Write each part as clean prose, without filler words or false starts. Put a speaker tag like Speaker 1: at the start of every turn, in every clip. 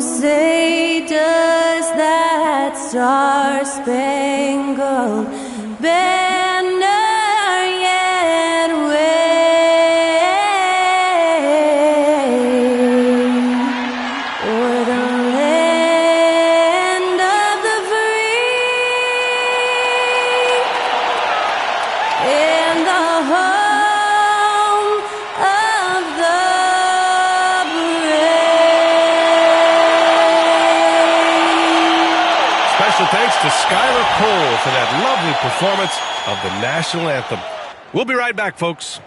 Speaker 1: say, does that star-spangled banner yet wave o'er the land of the free and the home of the brave?
Speaker 2: Special thanks to Skylar Cole for that lovely performance of the national anthem. We'll be right back, folks.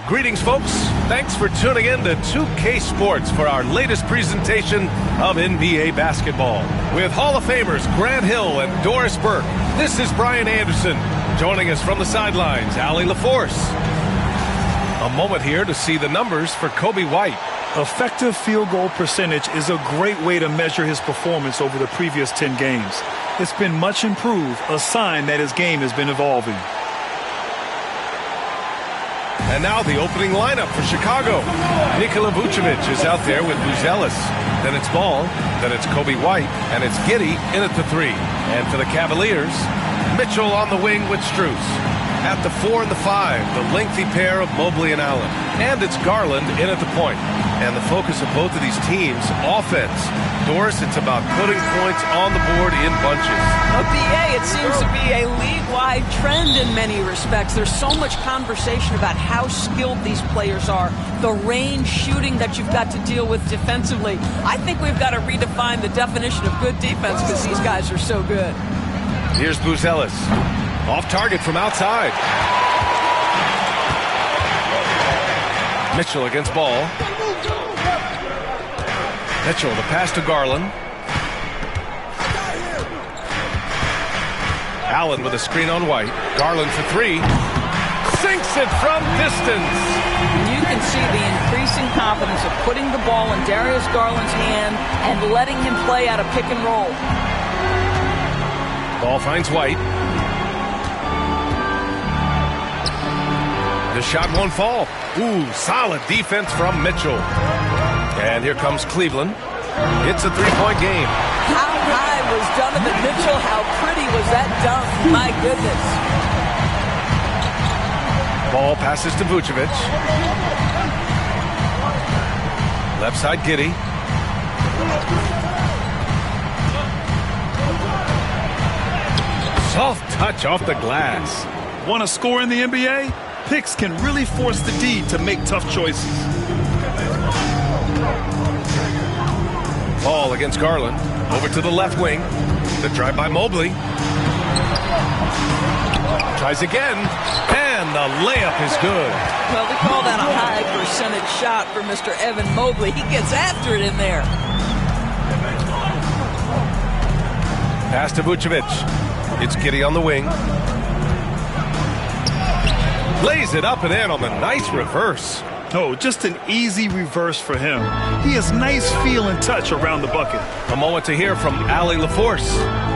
Speaker 2: Greetings, folks. Thanks for tuning in to 2K Sports for our latest presentation of NBA basketball. With Hall of Famers Grant Hill and Doris Burke, this is Brian Anderson. Joining us from the sidelines, Allie LaForce. A moment here to see the numbers for Coby White.
Speaker 3: Effective field goal percentage is a great way to measure his performance over the previous 10 games. It's been much improved, a sign that his game has been evolving.
Speaker 2: And now the opening lineup for Chicago. Nikola Vucevic is out there with Buzelis. Then it's Ball, then it's Coby White, and it's Giddey in at the 3. And for the Cavaliers, Mitchell on the wing with Strus. At the 4 and the 5, the lengthy pair of Mobley and Allen. And it's Garland in at the point. And the focus of both of these teams, offense. Doris, it's about putting points on the board in bunches.
Speaker 4: BA, it seems to be a league-wide trend in many respects. There's so much conversation about how skilled these players are, the range shooting that you've got to deal with defensively. I think we've got to redefine the definition of good defense because these guys are so good.
Speaker 2: Here's Buzelis. Off target from outside. Mitchell against Ball. Mitchell, the pass to Garland. Allen with a screen on White. Garland for 3. Sinks it from distance.
Speaker 4: You can see the increasing confidence of putting the ball in Darius Garland's hand and letting him play out of pick and roll.
Speaker 2: Ball finds White. The shot won't fall. Ooh, solid defense from Mitchell. And here comes Cleveland. It's a 3-point game.
Speaker 4: How high was Donovan Mitchell? How pretty was that dunk? My goodness.
Speaker 2: Ball passes to Vucevic. Left side, Giddey. Soft touch off the glass.
Speaker 3: Want to score in the NBA? Picks can really force the D to make tough choices.
Speaker 2: Ball against Garland. Over to the left wing. The drive by Mobley. Tries again. And the layup is good.
Speaker 4: Well, we call that a high percentage shot for Mr. Evan Mobley. He gets after it in there.
Speaker 2: Pass to Vucevic. It's Giddey on the wing. Lays it up and in on the nice reverse.
Speaker 3: Oh, just an easy reverse for him. He has nice feel and touch around the bucket.
Speaker 2: A moment to hear from Allie LaForce.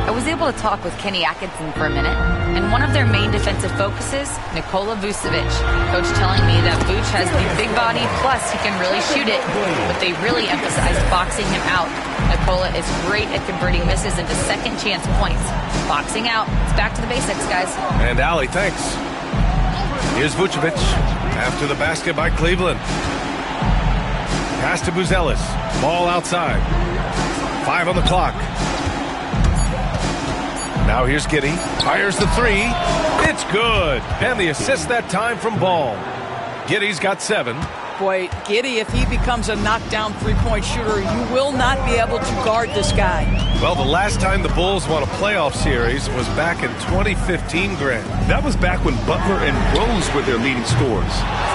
Speaker 5: I was able to talk with Kenny Atkinson for a minute, and one of their main defensive focuses, Nikola Vucevic. Coach telling me that Vuce has the big body, plus he can really shoot it, but they really emphasize boxing him out. Nikola is great at converting misses into second chance points. Boxing out. It's back to the basics, guys.
Speaker 2: And Allie, thanks. Here's Vucevic after the basket by Cleveland. Pass to Buzelis. Ball outside. 5 on the clock. Now here's Giddey. Fires the 3. It's good. And the assist that time from Ball. Giddey's got 7.
Speaker 4: Boy, Giddey, if he becomes a knockdown three-point shooter, you will not be able to guard this guy.
Speaker 2: Well, the last time the Bulls won a playoff series was back in 2015, Grant.
Speaker 3: That was back when Butler and Rose were their leading scorers.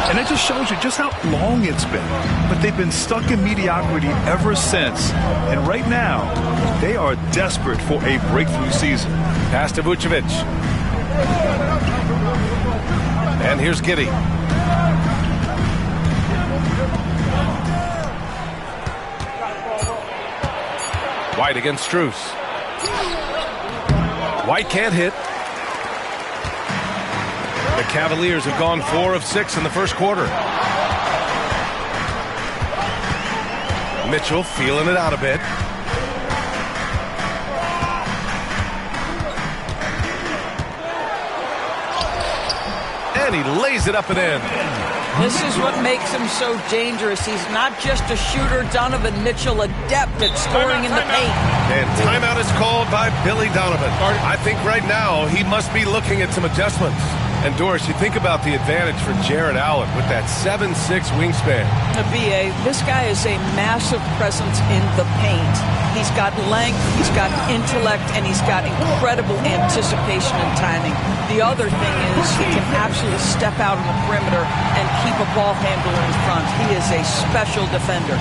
Speaker 3: And it just shows you just how long it's been. But they've been stuck in mediocrity ever since. And right now, they are desperate for a breakthrough season.
Speaker 2: Pass to Vucevic. And here's Giddey. White against Strus. White can't hit. The Cavaliers have gone 4 of 6 in the first quarter. Mitchell feeling it out a bit. And he lays it up and in.
Speaker 4: This is what makes him so dangerous. He's not just a shooter. Donovan Mitchell, adept at scoring in the paint.
Speaker 2: And timeout is called by Billy Donovan. I think right now he must be looking at some adjustments. And Doris, you think about the advantage for Jared Allen with that 7'6" wingspan.
Speaker 4: B.A., this guy is a massive presence in the paint. He's got length, he's got intellect, and he's got incredible anticipation and timing. The other thing is he can absolutely step out on the perimeter and keep a ball handler in front. He is a special defender.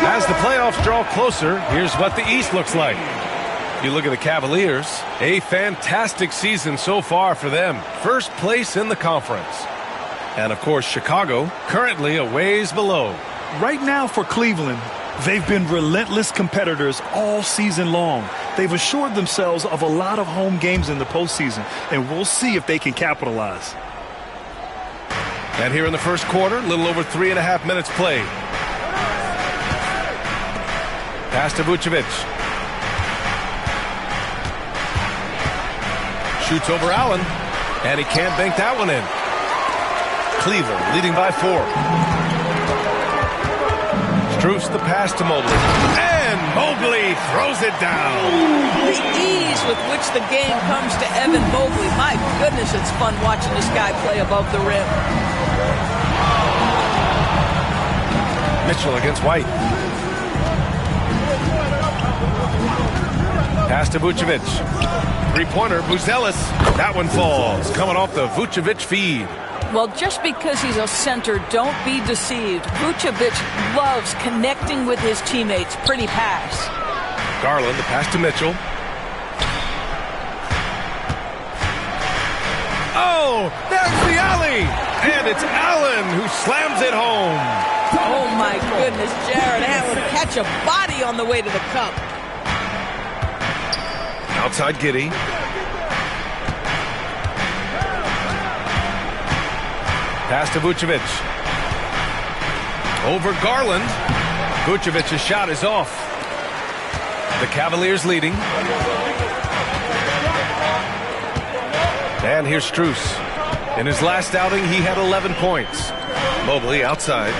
Speaker 2: As the playoffs draw closer, here's what the East looks like. You look at the Cavaliers, a fantastic season so far for them. First place in the conference. And of course, Chicago, currently a ways below.
Speaker 3: Right now for Cleveland, they've been relentless competitors all season long. They've assured themselves of a lot of home games in the postseason, and we'll see if they can capitalize.
Speaker 2: And here in the first quarter, a little over 3.5 minutes played. Pass to Vucevic. Shoots over Allen, and he can't bank that one in. Cleveland leading by 4. Strus the pass to Mobley. And Mobley throws it down.
Speaker 4: The ease with which the game comes to Evan Mobley. My goodness, it's fun watching this guy play above the rim.
Speaker 2: Mitchell against White. Pass to Vucevic. Three-pointer, Buzelis. That one falls. Coming off the Vucevic feed.
Speaker 4: Well, just because he's a center, don't be deceived. Vucevic loves connecting with his teammates. Pretty pass.
Speaker 2: Garland, the pass to Mitchell. Oh, there's the alley. And it's Allen who slams it home.
Speaker 4: Oh, my goodness. Jared Allen catch a body on the way to the cup.
Speaker 2: Outside Giddey. Pass to Vucevic. Over Garland. Vucevic's shot is off. The Cavaliers leading. And here's Strus. In his last outing, he had 11 points. Mobley outside.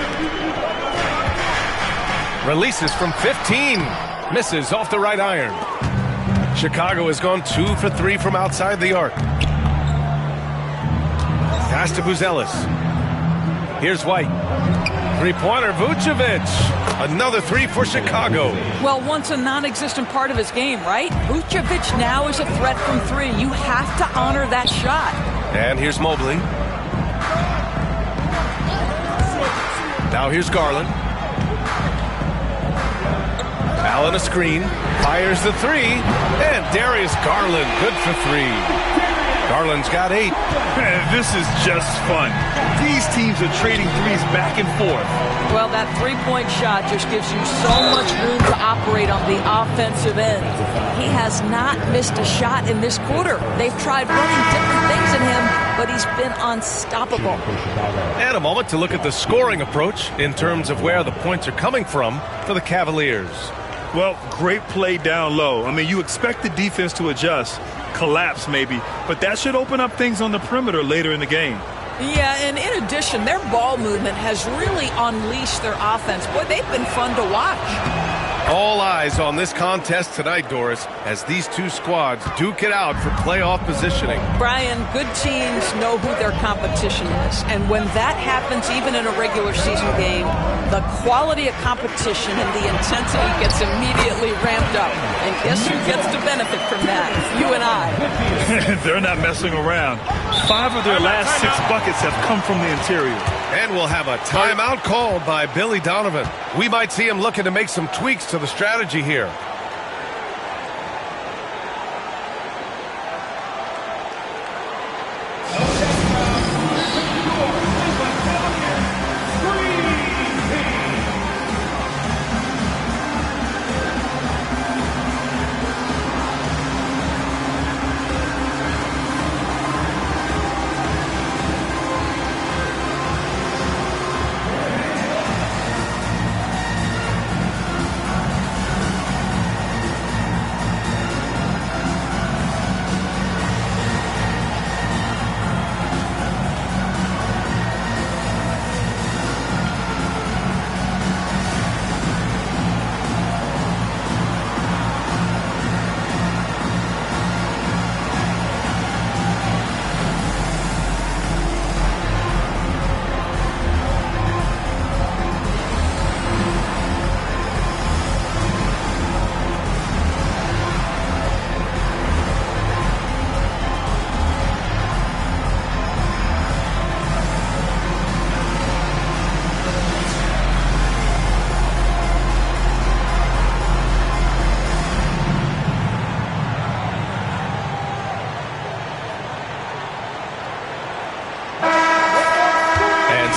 Speaker 2: Releases from 15. Misses off the right iron. Chicago has gone 2 for 3 from outside the arc. Pass to Buzelis. Here's White. Three-pointer, Vucevic. Another 3 for Chicago.
Speaker 4: Well, once a non-existent part of his game, right? Vucevic now is a threat from 3. You have to honor that shot.
Speaker 2: And here's Mobley. Now here's Garland. Allen a screen. Fires the 3. And Darius Garland, good for 3. Garland's got 8.
Speaker 3: This is just fun. These teams are trading threes back and forth.
Speaker 4: Well, that three-point shot just gives you so much room to operate on the offensive end. He has not missed a shot in this quarter. They've tried running different things in him, but he's been unstoppable.
Speaker 2: And a moment to look at the scoring approach in terms of where the points are coming from for the Cavaliers.
Speaker 3: Well, great play down low. I mean, you expect the defense to adjust, collapse maybe, but that should open up things on the perimeter later in the game.
Speaker 4: Yeah, and in addition, their ball movement has really unleashed their offense. Boy, they've been fun to watch.
Speaker 2: All eyes on this contest tonight, Doris, as these two squads duke it out for playoff positioning.
Speaker 4: Brian, good teams know who their competition is. And when that happens, even in a regular season game, the quality of competition and the intensity gets immediately ramped up. And guess who gets to benefit from that? You and I.
Speaker 3: They're not messing around. 5 of their last 6 buckets have come from the interior.
Speaker 2: And we'll have a timeout called by Billy Donovan. We might see him looking to make some tweaks to the strategy here.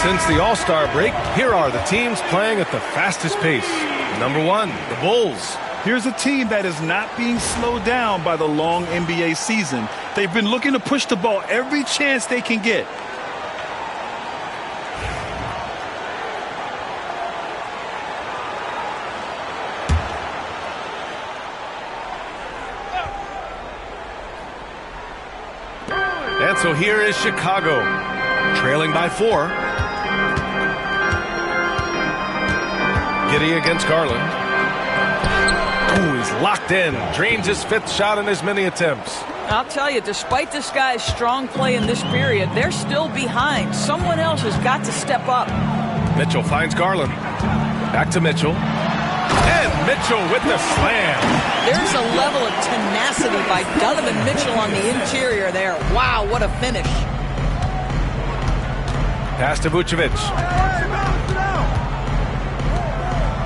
Speaker 2: Since the All-Star break, here are the teams playing at the fastest pace. Number 1, the Bulls.
Speaker 3: Here's a team that is not being slowed down by the long NBA season. They've been looking to push the ball every chance they can get.
Speaker 2: And so here is Chicago, trailing by 4. Giddy against Garland. Ooh, he's locked in. Drains his 5th shot in as many attempts.
Speaker 4: I'll tell you, despite this guy's strong play in this period, they're still behind. Someone else has got to step up.
Speaker 2: Mitchell finds Garland. Back to Mitchell. And Mitchell with the slam.
Speaker 4: There's a level of tenacity by Donovan Mitchell on the interior there. Wow, what a finish.
Speaker 2: Pass to Vucevic.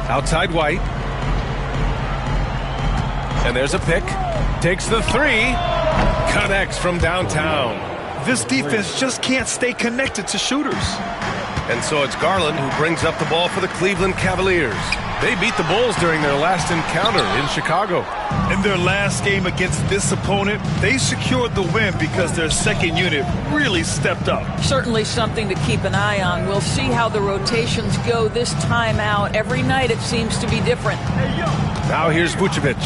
Speaker 2: Outside White. And there's a pick. Takes the 3. Connects from downtown.
Speaker 3: This defense just can't stay connected to shooters.
Speaker 2: And so it's Garland who brings up the ball for the Cleveland Cavaliers. They beat the Bulls during their last encounter in Chicago.
Speaker 3: In their last game against this opponent, they secured the win because their second unit really stepped up.
Speaker 4: Certainly something to keep an eye on. We'll see how the rotations go this time out. Every night it seems to be different.
Speaker 2: Now here's Vucevic.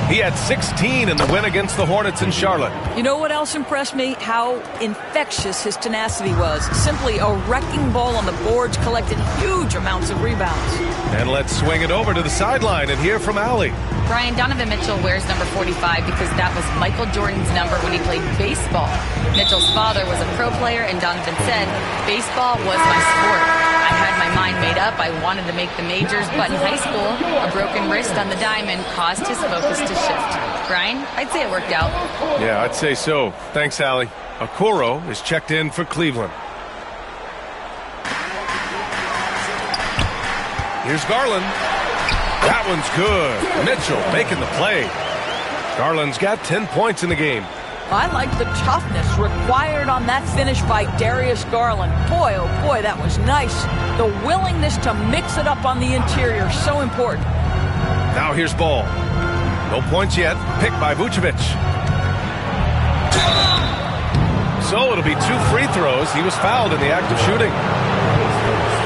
Speaker 2: He had 16 in the win against the Hornets in Charlotte.
Speaker 4: You know what else impressed me? How infectious his tenacity was. Simply a wrecking ball on the boards, collected huge amounts of rebounds.
Speaker 2: And let's swing it over to the sideline and hear from Allie.
Speaker 5: Brian, Donovan Mitchell wears number 45 because that was Michael Jordan's number when he played baseball. Mitchell's father was a pro player, and Donovan said, "Baseball was my sport. I had my mind made up. I wanted to make the majors, but in high school, a broken wrist on the diamond caused his focus to shift." Brian, I'd say it worked out.
Speaker 2: Yeah, I'd say so. Thanks, Allie. Okoro is checked in for Cleveland. Here's Garland. That one's good. Mitchell making the play. Garland's got 10 points in the game.
Speaker 4: I like the toughness required on that finish by Darius Garland. Boy, oh boy, that was nice. The willingness to mix it up on the interior, so important.
Speaker 2: Now here's Ball. No points yet. Picked by Vucevic. So it'll be 2 free throws. He was fouled in the act of shooting.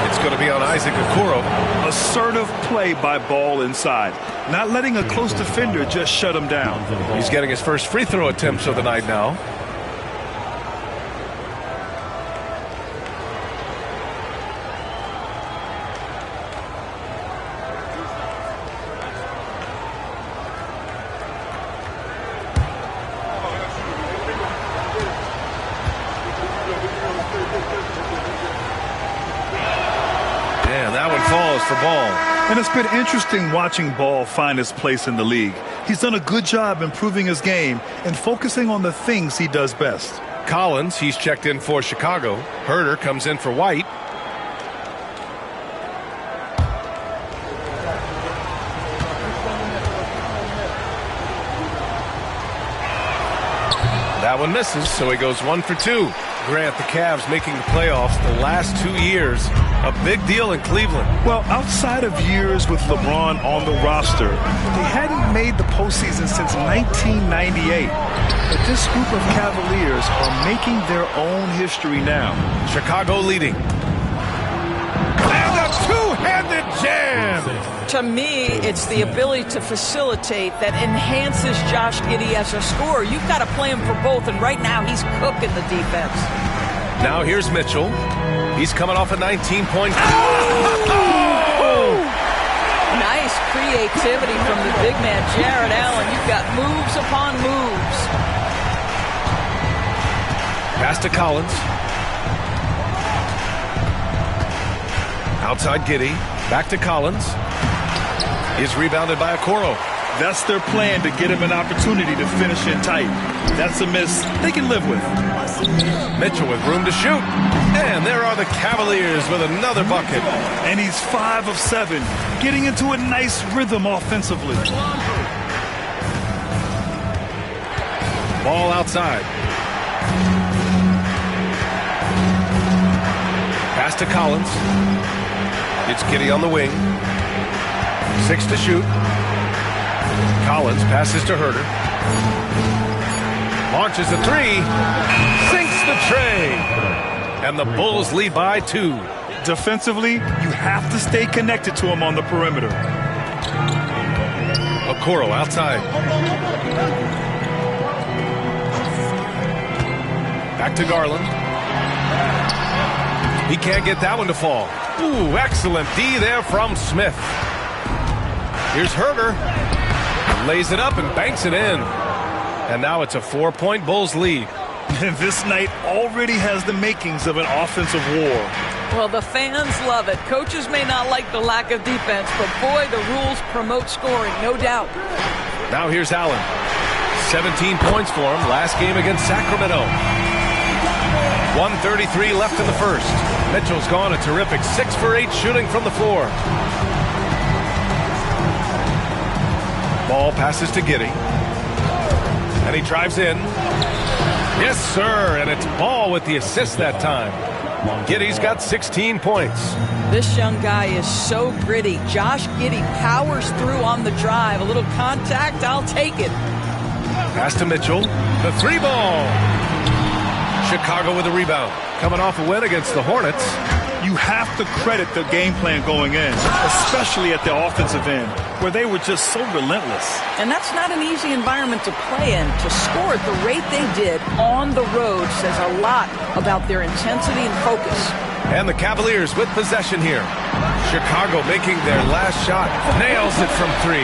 Speaker 2: It's going to be on Isaac Okoro.
Speaker 3: Assertive play by Ball inside. Not letting a close defender just shut him down.
Speaker 2: He's getting his first free throw attempts of the night now.
Speaker 3: For Ball. And it's been interesting watching Ball find his place in the league. He's done a good job improving his game and focusing on the things he does best.
Speaker 2: Collins, he's checked in for Chicago. Herter comes in for White. That one misses, so he goes 1 for 2. Grant, the Cavs making the playoffs the last 2 years. A big deal in Cleveland.
Speaker 3: Well, outside of years with LeBron on the roster, they hadn't made the postseason since 1998. But this group of Cavaliers are making their own history now.
Speaker 2: Chicago leading. And a two-handed jam!
Speaker 4: To me, it's the ability to facilitate that enhances Josh Giddey as a scorer. You've got to play him for both, and right now he's cooking the defense.
Speaker 2: Now here's Mitchell. He's coming off a 19-point.
Speaker 4: Nice creativity from the big man, Jared Allen. You've got moves upon moves.
Speaker 2: Pass to Collins. Outside Giddey. Back to Collins. He's rebounded by Okoro.
Speaker 3: That's their plan, to get him an opportunity to finish in tight. That's a miss they can live with.
Speaker 2: Mitchell with room to shoot. And there are the Cavaliers with another bucket.
Speaker 3: And he's 5 of 7, getting into a nice rhythm offensively.
Speaker 2: Ball outside. Pass to Collins. It's Giddey on the wing. 6 to shoot. Collins passes to Herter. Launches a 3. Sinks the tray. And the Bulls lead by 2.
Speaker 3: Defensively, you have to stay connected to him on the perimeter.
Speaker 2: Okoro outside. Back to Garland. He can't get that one to fall. Ooh, excellent D there from Smith. Here's Herter. Lays it up and banks it in. And now it's a 4-point Bulls lead.
Speaker 3: And this night already has the makings of an offensive war.
Speaker 4: Well, the fans love it. Coaches may not like the lack of defense, but boy, the rules promote scoring, no doubt.
Speaker 2: Now here's Allen. 17 points for him last game against Sacramento. 1:33 left in the first. Mitchell's gone a terrific 6 for 8 shooting from the floor. Ball passes to Giddey. And he drives in. Yes, sir. And it's Ball with the assist that time. Giddey's got 16 points.
Speaker 4: This young guy is so gritty. Josh Giddey powers through on the drive. A little contact, I'll take it.
Speaker 2: Pass to Mitchell. The 3 ball. Chicago with a rebound. Coming off a win against the Hornets.
Speaker 3: You have to credit the game plan going in, especially at the offensive end, where they were just so relentless.
Speaker 4: And that's not an easy environment to play in. To score at the rate they did on the road says a lot about their intensity and focus.
Speaker 2: And the Cavaliers with possession here. Chicago making their last shot. Nails it from 3.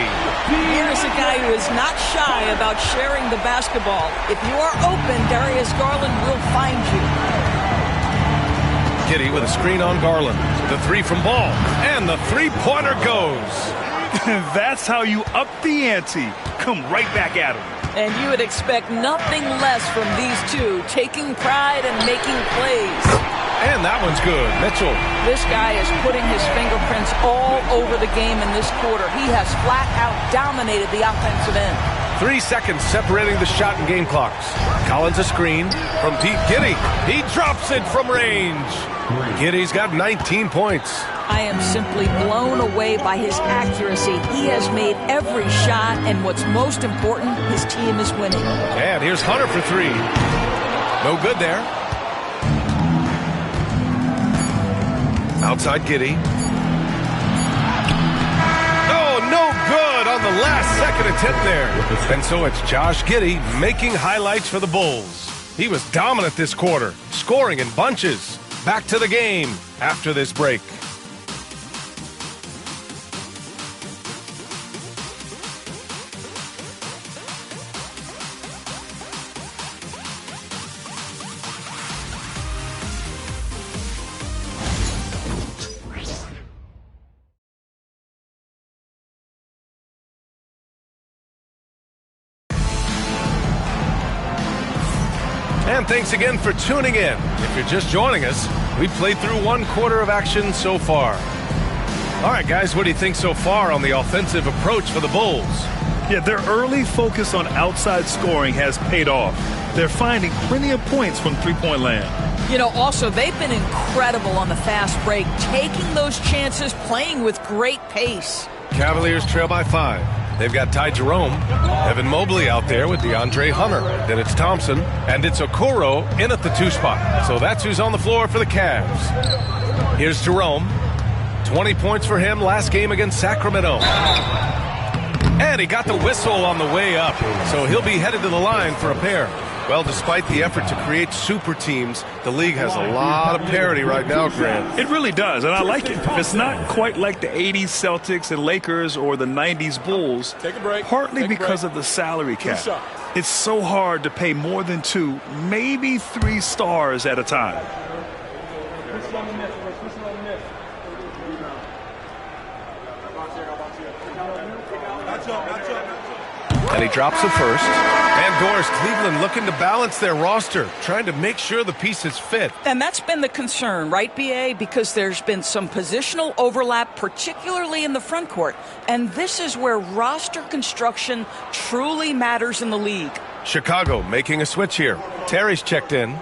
Speaker 4: Here's a guy who is not shy about sharing the basketball. If you are open, Darius Garland will find you.
Speaker 2: Giddey with a screen on Garland. The 3 from Ball. And the 3-pointer goes.
Speaker 3: That's how you up the ante. Come right back at him.
Speaker 4: And you would expect nothing less from these two, taking pride and making plays.
Speaker 2: And that one's good. Mitchell.
Speaker 4: This guy is putting his fingerprints all over the game in this quarter. He has flat out dominated the offensive end.
Speaker 2: 3 seconds separating the shot and game clocks. Collins a screen from Pete Giddey. He drops it from range. Giddey's got 19 points.
Speaker 4: I am simply blown away by his accuracy. He has made every shot, and what's most important, his team is winning.
Speaker 2: And here's Hunter for 3. No good there. Outside Giddey. Oh, no good on the last second attempt there. And so it's Josh Giddey making highlights for the Bulls. He was dominant this quarter, scoring in bunches. Back to the game after this break. And thanks again for tuning in. If you're just joining us, we've played through one quarter of action so far. All right, guys, what do you think so far on the offensive approach for the Bulls?
Speaker 3: Yeah, their early focus on outside scoring has paid off. They're finding plenty of points from three-point land.
Speaker 4: You know, also, they've been incredible on the fast break, taking those chances, playing with great pace.
Speaker 2: Cavaliers trail by 5. They've got Ty Jerome, Evan Mobley out there with DeAndre Hunter. Then it's Thompson, and it's Okoro in at the 2 spot. So that's who's on the floor for the Cavs. Here's Jerome. 20 points for him last game against Sacramento. And he got the whistle on the way up, so he'll be headed to the line for a pair. Well, despite the effort to create super teams, the league has a lot of parity right now, Grant.
Speaker 3: It really does, and I like it. It's not quite like the 80s Celtics and Lakers or the 90s Bulls, partly because of the salary cap. It's so hard to pay more than 2, maybe 3 stars at a time.
Speaker 2: And he drops the first. And of course, Cleveland looking to balance their roster, trying to make sure the pieces fit.
Speaker 4: And that's been the concern, right, B.A.? Because there's been some positional overlap, particularly in the front court. And this is where roster construction truly matters in the league.
Speaker 2: Chicago making a switch here. Terry's checked in.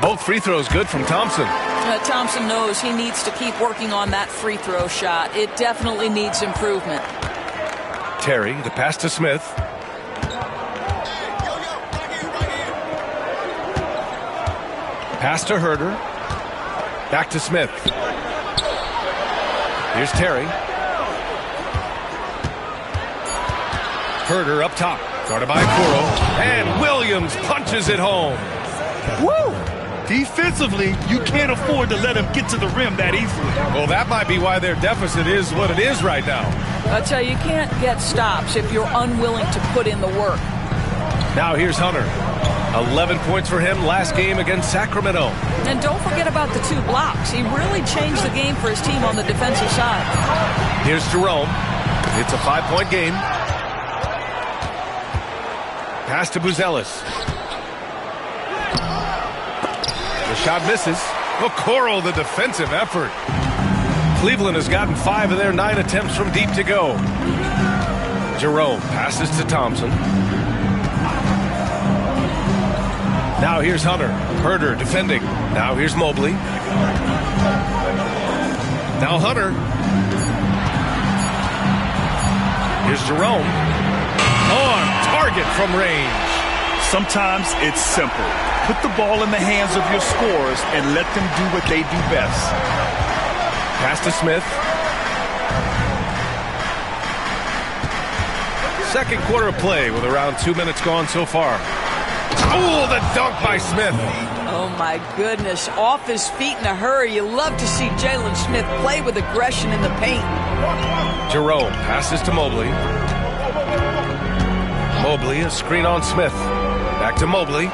Speaker 2: Both free throws good from Thompson.
Speaker 4: Thompson knows he needs to keep working on that free throw shot. It definitely needs improvement.
Speaker 2: Terry, the pass to Smith. Pass to Herder. Back to Smith. Here's Terry. Herder up top. Guarded by Okoro. And Williams punches it home.
Speaker 3: Woo! Defensively, you can't afford to let him get to the rim that easily.
Speaker 2: Well, that might be why their deficit is what it is right now.
Speaker 4: I'll tell you, you can't get stops if you're unwilling to put in the work.
Speaker 2: Now here's Hunter. 11 points for him last game against Sacramento.
Speaker 4: And don't forget about the 2 blocks. He really changed the game for his team on the defensive side.
Speaker 2: Here's Jerome. It's a 5-point game. Pass to Buzelis. The shot misses. Okoro, the defensive effort. Cleveland has gotten 5 of their 9 attempts from deep to go. Jerome passes to Thompson. Now here's Hunter. Herder defending. Now here's Mobley. Now Hunter. Here's Jerome. On target from range.
Speaker 3: Sometimes it's simple. Put the ball in the hands of your scorers and let them do what they do best.
Speaker 2: Pass to Smith. Second quarter of play with around 2 minutes gone so far. Oh, the dunk by Smith.
Speaker 4: Oh, my goodness. Off his feet in a hurry. You love to see Jalen Smith play with aggression in the paint.
Speaker 2: Jerome passes to Mobley. Mobley, a screen on Smith. Back to Mobley.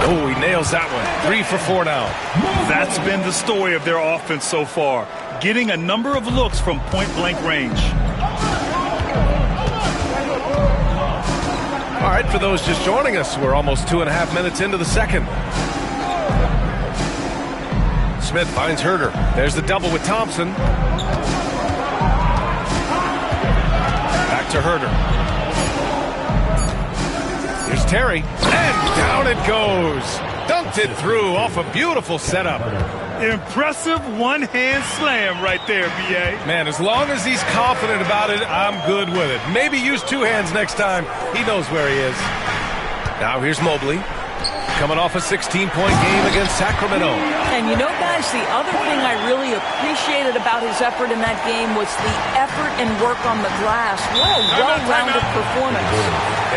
Speaker 2: Oh, he nails that one. 3 for 4 now.
Speaker 3: That's been the story of their offense so far. Getting a number of looks from point-blank range.
Speaker 2: All right, for those just joining us, we're almost 2.5 minutes into the second. Smith finds Herder. There's the double with Thompson. Back to Herder. Here's Terry. And down it goes. Dunked it through off a beautiful setup.
Speaker 3: Impressive one-hand slam right there, B.A.
Speaker 2: Man, as long as he's confident about it, I'm good with it. Maybe use two hands next time. He knows where he is. Now here's Mobley, coming off a 16-point game against Sacramento.
Speaker 4: And you know, guys, the other thing I really appreciated about his effort in that game was the effort and work on the glass. What a well-rounded performance.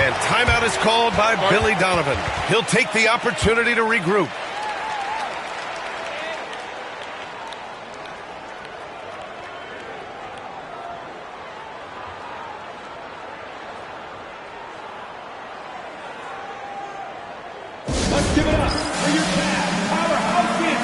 Speaker 2: And timeout is called by Billy Donovan. He'll take the opportunity to regroup.
Speaker 6: Let's give it up for your Cavs powerhouse team.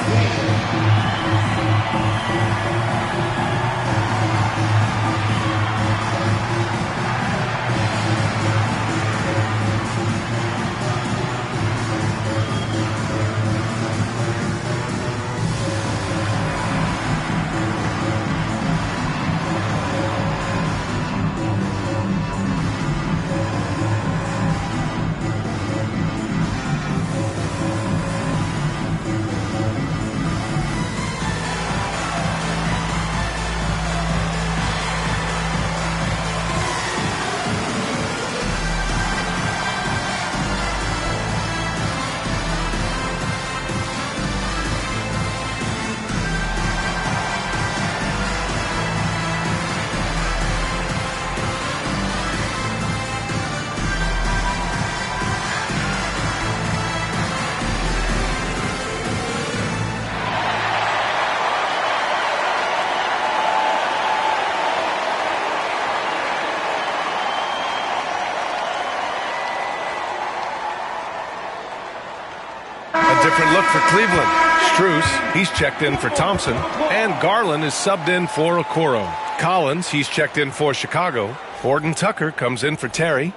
Speaker 2: Different look for Cleveland. Strus, he's checked in for Thompson. And Garland is subbed in for Okoro. Collins, he's checked in for Chicago. Horton Tucker comes in for Terry.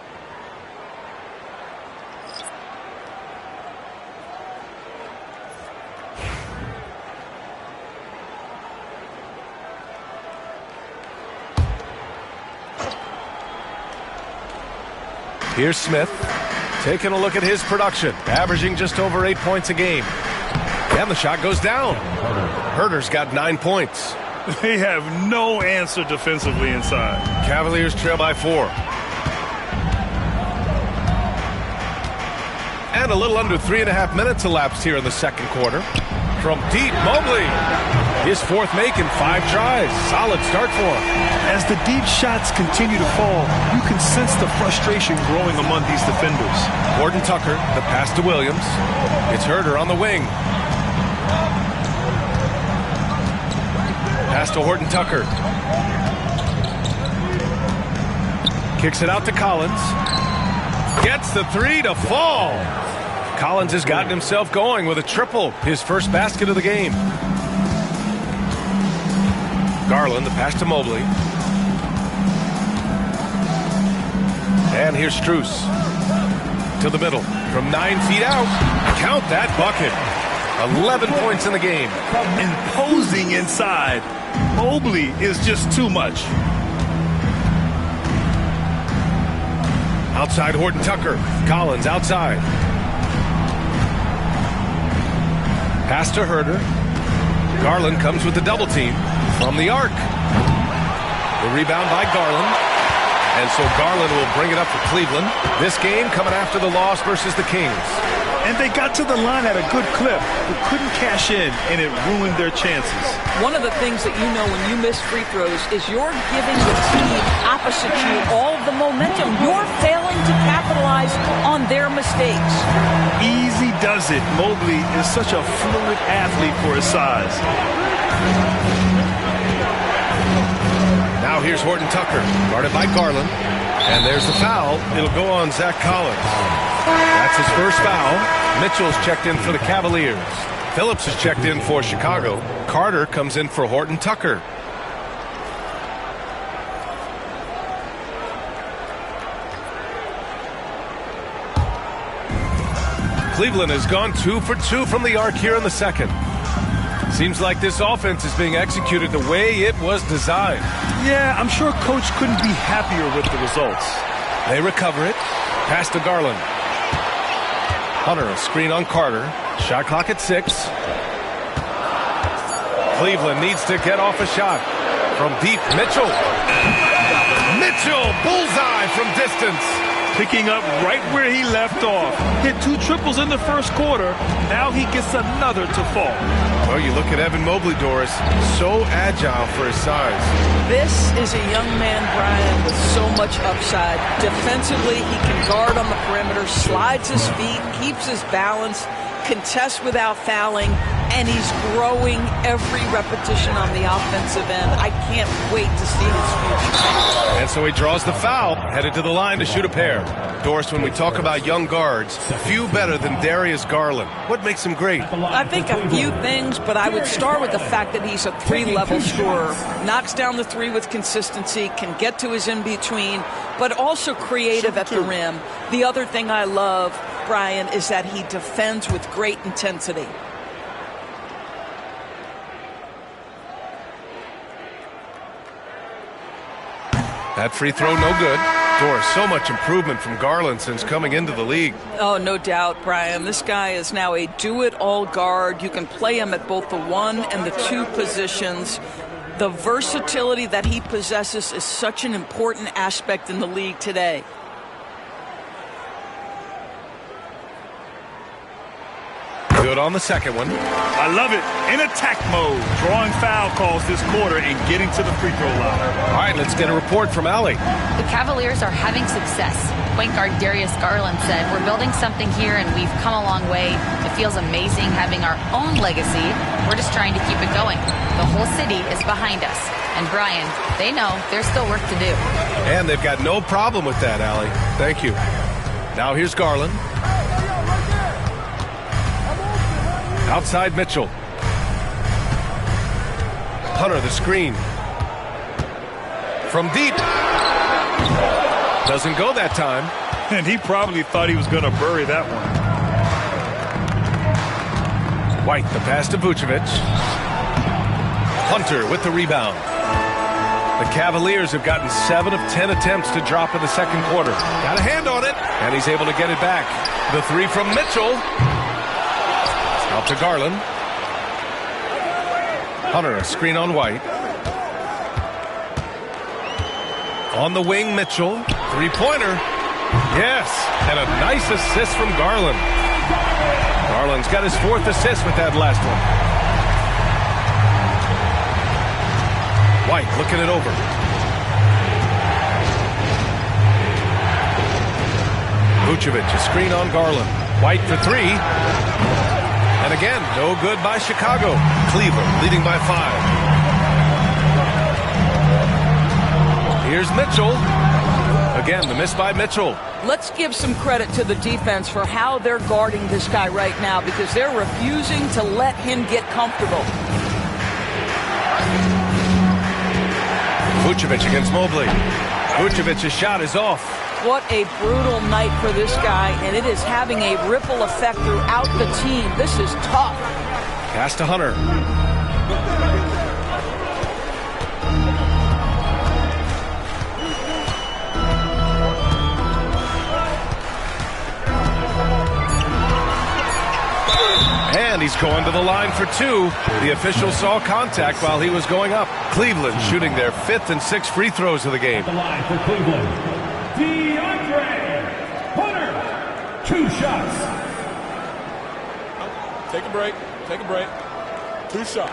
Speaker 2: Here's Smith. Taking a look at his production, averaging just over 8 points a game. And the shot goes down. Herter's got 9 points.
Speaker 3: They have no answer defensively inside.
Speaker 2: Cavaliers trail by 4. And a little under 3.5 minutes elapsed here in the second quarter. From deep, Mobley. His fourth make in 5 tries. Solid start for him.
Speaker 3: As the deep shots continue to fall, you can sense the frustration growing among these defenders.
Speaker 2: Horton Tucker, the pass to Williams. It's Herter on the wing. Pass to Horton Tucker. Kicks it out to Collins. Gets the three to fall. Collins has gotten himself going with a triple, his first basket of the game. Garland, the pass to Mobley. And here's Strus. To the middle. From 9 feet out. Count that bucket. 11 points in the game.
Speaker 3: Imposing inside. Mobley is just too much.
Speaker 2: Outside Horton Tucker. Collins outside. Pass to Herter. Garland comes with the double team from the arc. The rebound by Garland. And so Garland will bring it up for Cleveland. This game coming after the loss versus the Kings.
Speaker 3: And they got to the line at a good clip, but couldn't cash in, and it ruined their chances.
Speaker 4: One of the things that you know when you miss free throws is you're giving the team opposite you all the momentum. You're failing to capitalize on their mistakes.
Speaker 3: Easy does it. Mobley is such a fluid athlete for his size.
Speaker 2: Now here's Horton Tucker, guarded by Garland. And there's the foul. It'll go on Zach Collins. That's his first foul. Mitchell's checked in for the Cavaliers. Phillips is checked in for Chicago. Carter comes in for Horton Tucker. Cleveland has gone 2 for 2 from the arc here in the second. Seems like this offense is being executed the way it was designed.
Speaker 3: Yeah, I'm sure Coach couldn't be happier with the results.
Speaker 2: They recover it. Pass to Garland. Hunter, a screen on Carter. Shot clock at 6. Cleveland needs to get off a shot. From deep, Mitchell. Mitchell, bullseye from distance.
Speaker 3: Picking up right where he left off. Hit 2 triples in the first quarter. Now he gets another to fall.
Speaker 2: Well, you look at Evan Mobley, Doris. So agile for his size.
Speaker 4: This is a young man, Brian, with so much upside. Defensively, he can guard on the perimeter, slides his feet, keeps his balance, contests without fouling, and he's growing every repetition on the offensive end. I can't wait to see his future.
Speaker 2: And so he draws the foul, headed to the line to shoot a pair. Doris, when we talk about young guards, few better than Darius Garland. What makes him great?
Speaker 4: I think a few things, but I would start with the fact that he's a 3-level scorer. Knocks down the 3 with consistency, can get to his in-between, but also creative at the rim. The other thing I love, Brian, is that he defends with great intensity.
Speaker 2: That free throw, no good. Doris, so much improvement from Garland since coming into the league.
Speaker 4: Oh, no doubt, Brian. This guy is now a do-it-all guard. You can play him at both the 1 and the 2 positions. The versatility that he possesses is such an important aspect in the league today.
Speaker 2: Good on the second one.
Speaker 3: I love it. In attack mode. Drawing foul calls this quarter and getting to the free throw line.
Speaker 2: All right, let's get a report from Allie.
Speaker 5: The Cavaliers are having success. Point guard Darius Garland said, "We're building something here and we've come a long way. It feels amazing having our own legacy. We're just trying to keep it going. The whole city is behind us." And Brian, they know there's still work to do.
Speaker 2: And they've got no problem with that, Allie. Thank you. Now here's Garland. Outside Mitchell. Hunter, the screen. From deep. Doesn't go that time.
Speaker 3: And he probably thought he was going to bury that one.
Speaker 2: White, the pass to Vucevic. Hunter with the rebound. The Cavaliers have gotten 7 of 10 attempts to drop in the second quarter. Got a hand on it, and he's able to get it back. The 3 from Mitchell. Out to Garland. Hunter, a screen on White. On the wing, Mitchell. 3-pointer. Yes, and a nice assist from Garland. Garland's got his 4th assist with that last one. White looking it over. Vucevic, a screen on Garland. White for 3. And again, no good by Chicago. Cleveland leading by 5. Here's Mitchell. Again, the miss by Mitchell.
Speaker 4: Let's give some credit to the defense for how they're guarding this guy right now, because they're refusing to let him get comfortable.
Speaker 2: Vucevic against Mobley. Vucevic's shot is off.
Speaker 4: What a brutal night for this guy, and it is having a ripple effect throughout the team. This is tough.
Speaker 2: Pass to Hunter. And he's going to the line for 2. The official saw contact while he was going up. Cleveland shooting their 5th and 6th free throws of the game.
Speaker 6: The line for Cleveland. Hunter, 2 shots.
Speaker 7: Take a break. Take a break. 2 shots.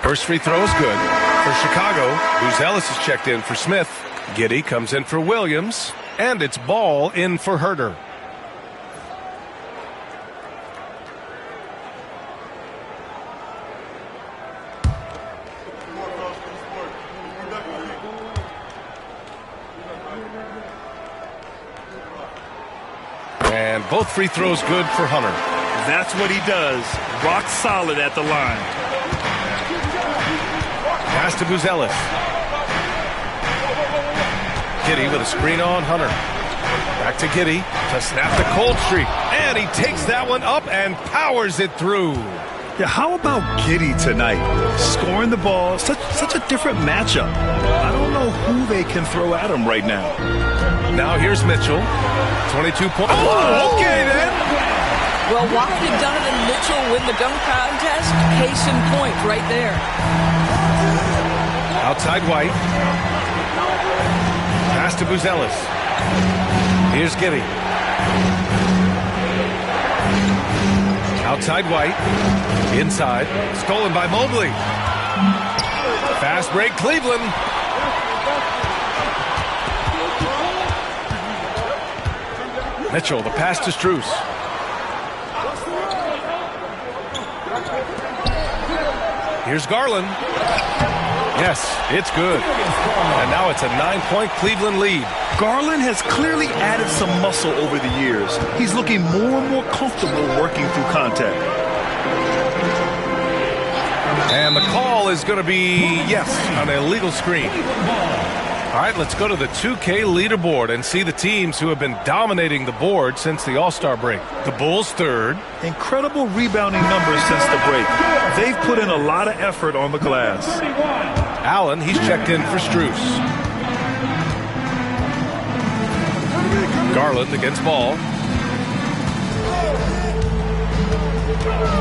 Speaker 2: First free throw is good for Chicago. Buzelis is checked in for Smith. Giddey comes in for Williams. And it's Ball in for Herter. And both free throws good for Hunter.
Speaker 3: That's what he does. Rock solid at the line.
Speaker 2: Pass to Buzelis. Giddey with a screen on Hunter. Back to Giddey to snap the cold streak. And he takes that one up and powers it through.
Speaker 3: Yeah, how about Giddey tonight? Scoring the ball, such a different matchup. I don't know who they can throw at him right now.
Speaker 2: Now here's Mitchell. 22 points. Oh, okay then.
Speaker 4: Well, White had done it and Mitchell win the dunk contest. Case in point right there.
Speaker 2: Outside White. Pass to Buzelis. Here's Giddey. Outside White. Inside. Stolen by Mobley. Fast break Cleveland. Mitchell, the pass to Strus. Here's Garland. Yes, it's good. And now it's a 9-point Cleveland lead.
Speaker 3: Garland has clearly added some muscle over the years. He's looking more and more comfortable working through contact.
Speaker 2: And the call is going to be, yes, an illegal screen. All right, let's go to the 2K leaderboard and see the teams who have been dominating the board since the All-Star break. The Bulls third.
Speaker 3: Incredible rebounding numbers since the break. They've put in a lot of effort on the glass.
Speaker 2: Allen, he's checked in for Strus. Garland against Ball.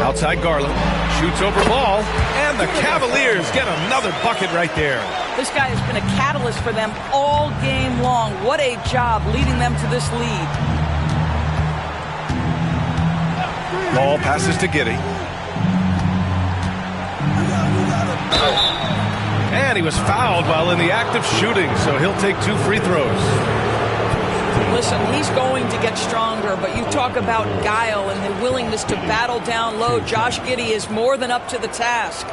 Speaker 2: Outside Garland. Shoots over Ball. And the Cavaliers get another bucket right there.
Speaker 4: This guy has been a catalyst for them all game long. What a job leading them to this lead.
Speaker 2: Ball passes to Giddey. And he was fouled while in the act of shooting, so he'll take 2 free throws.
Speaker 4: Listen, he's going to get stronger, but you talk about guile and the willingness to battle down low. Josh Giddey is more than up to the task.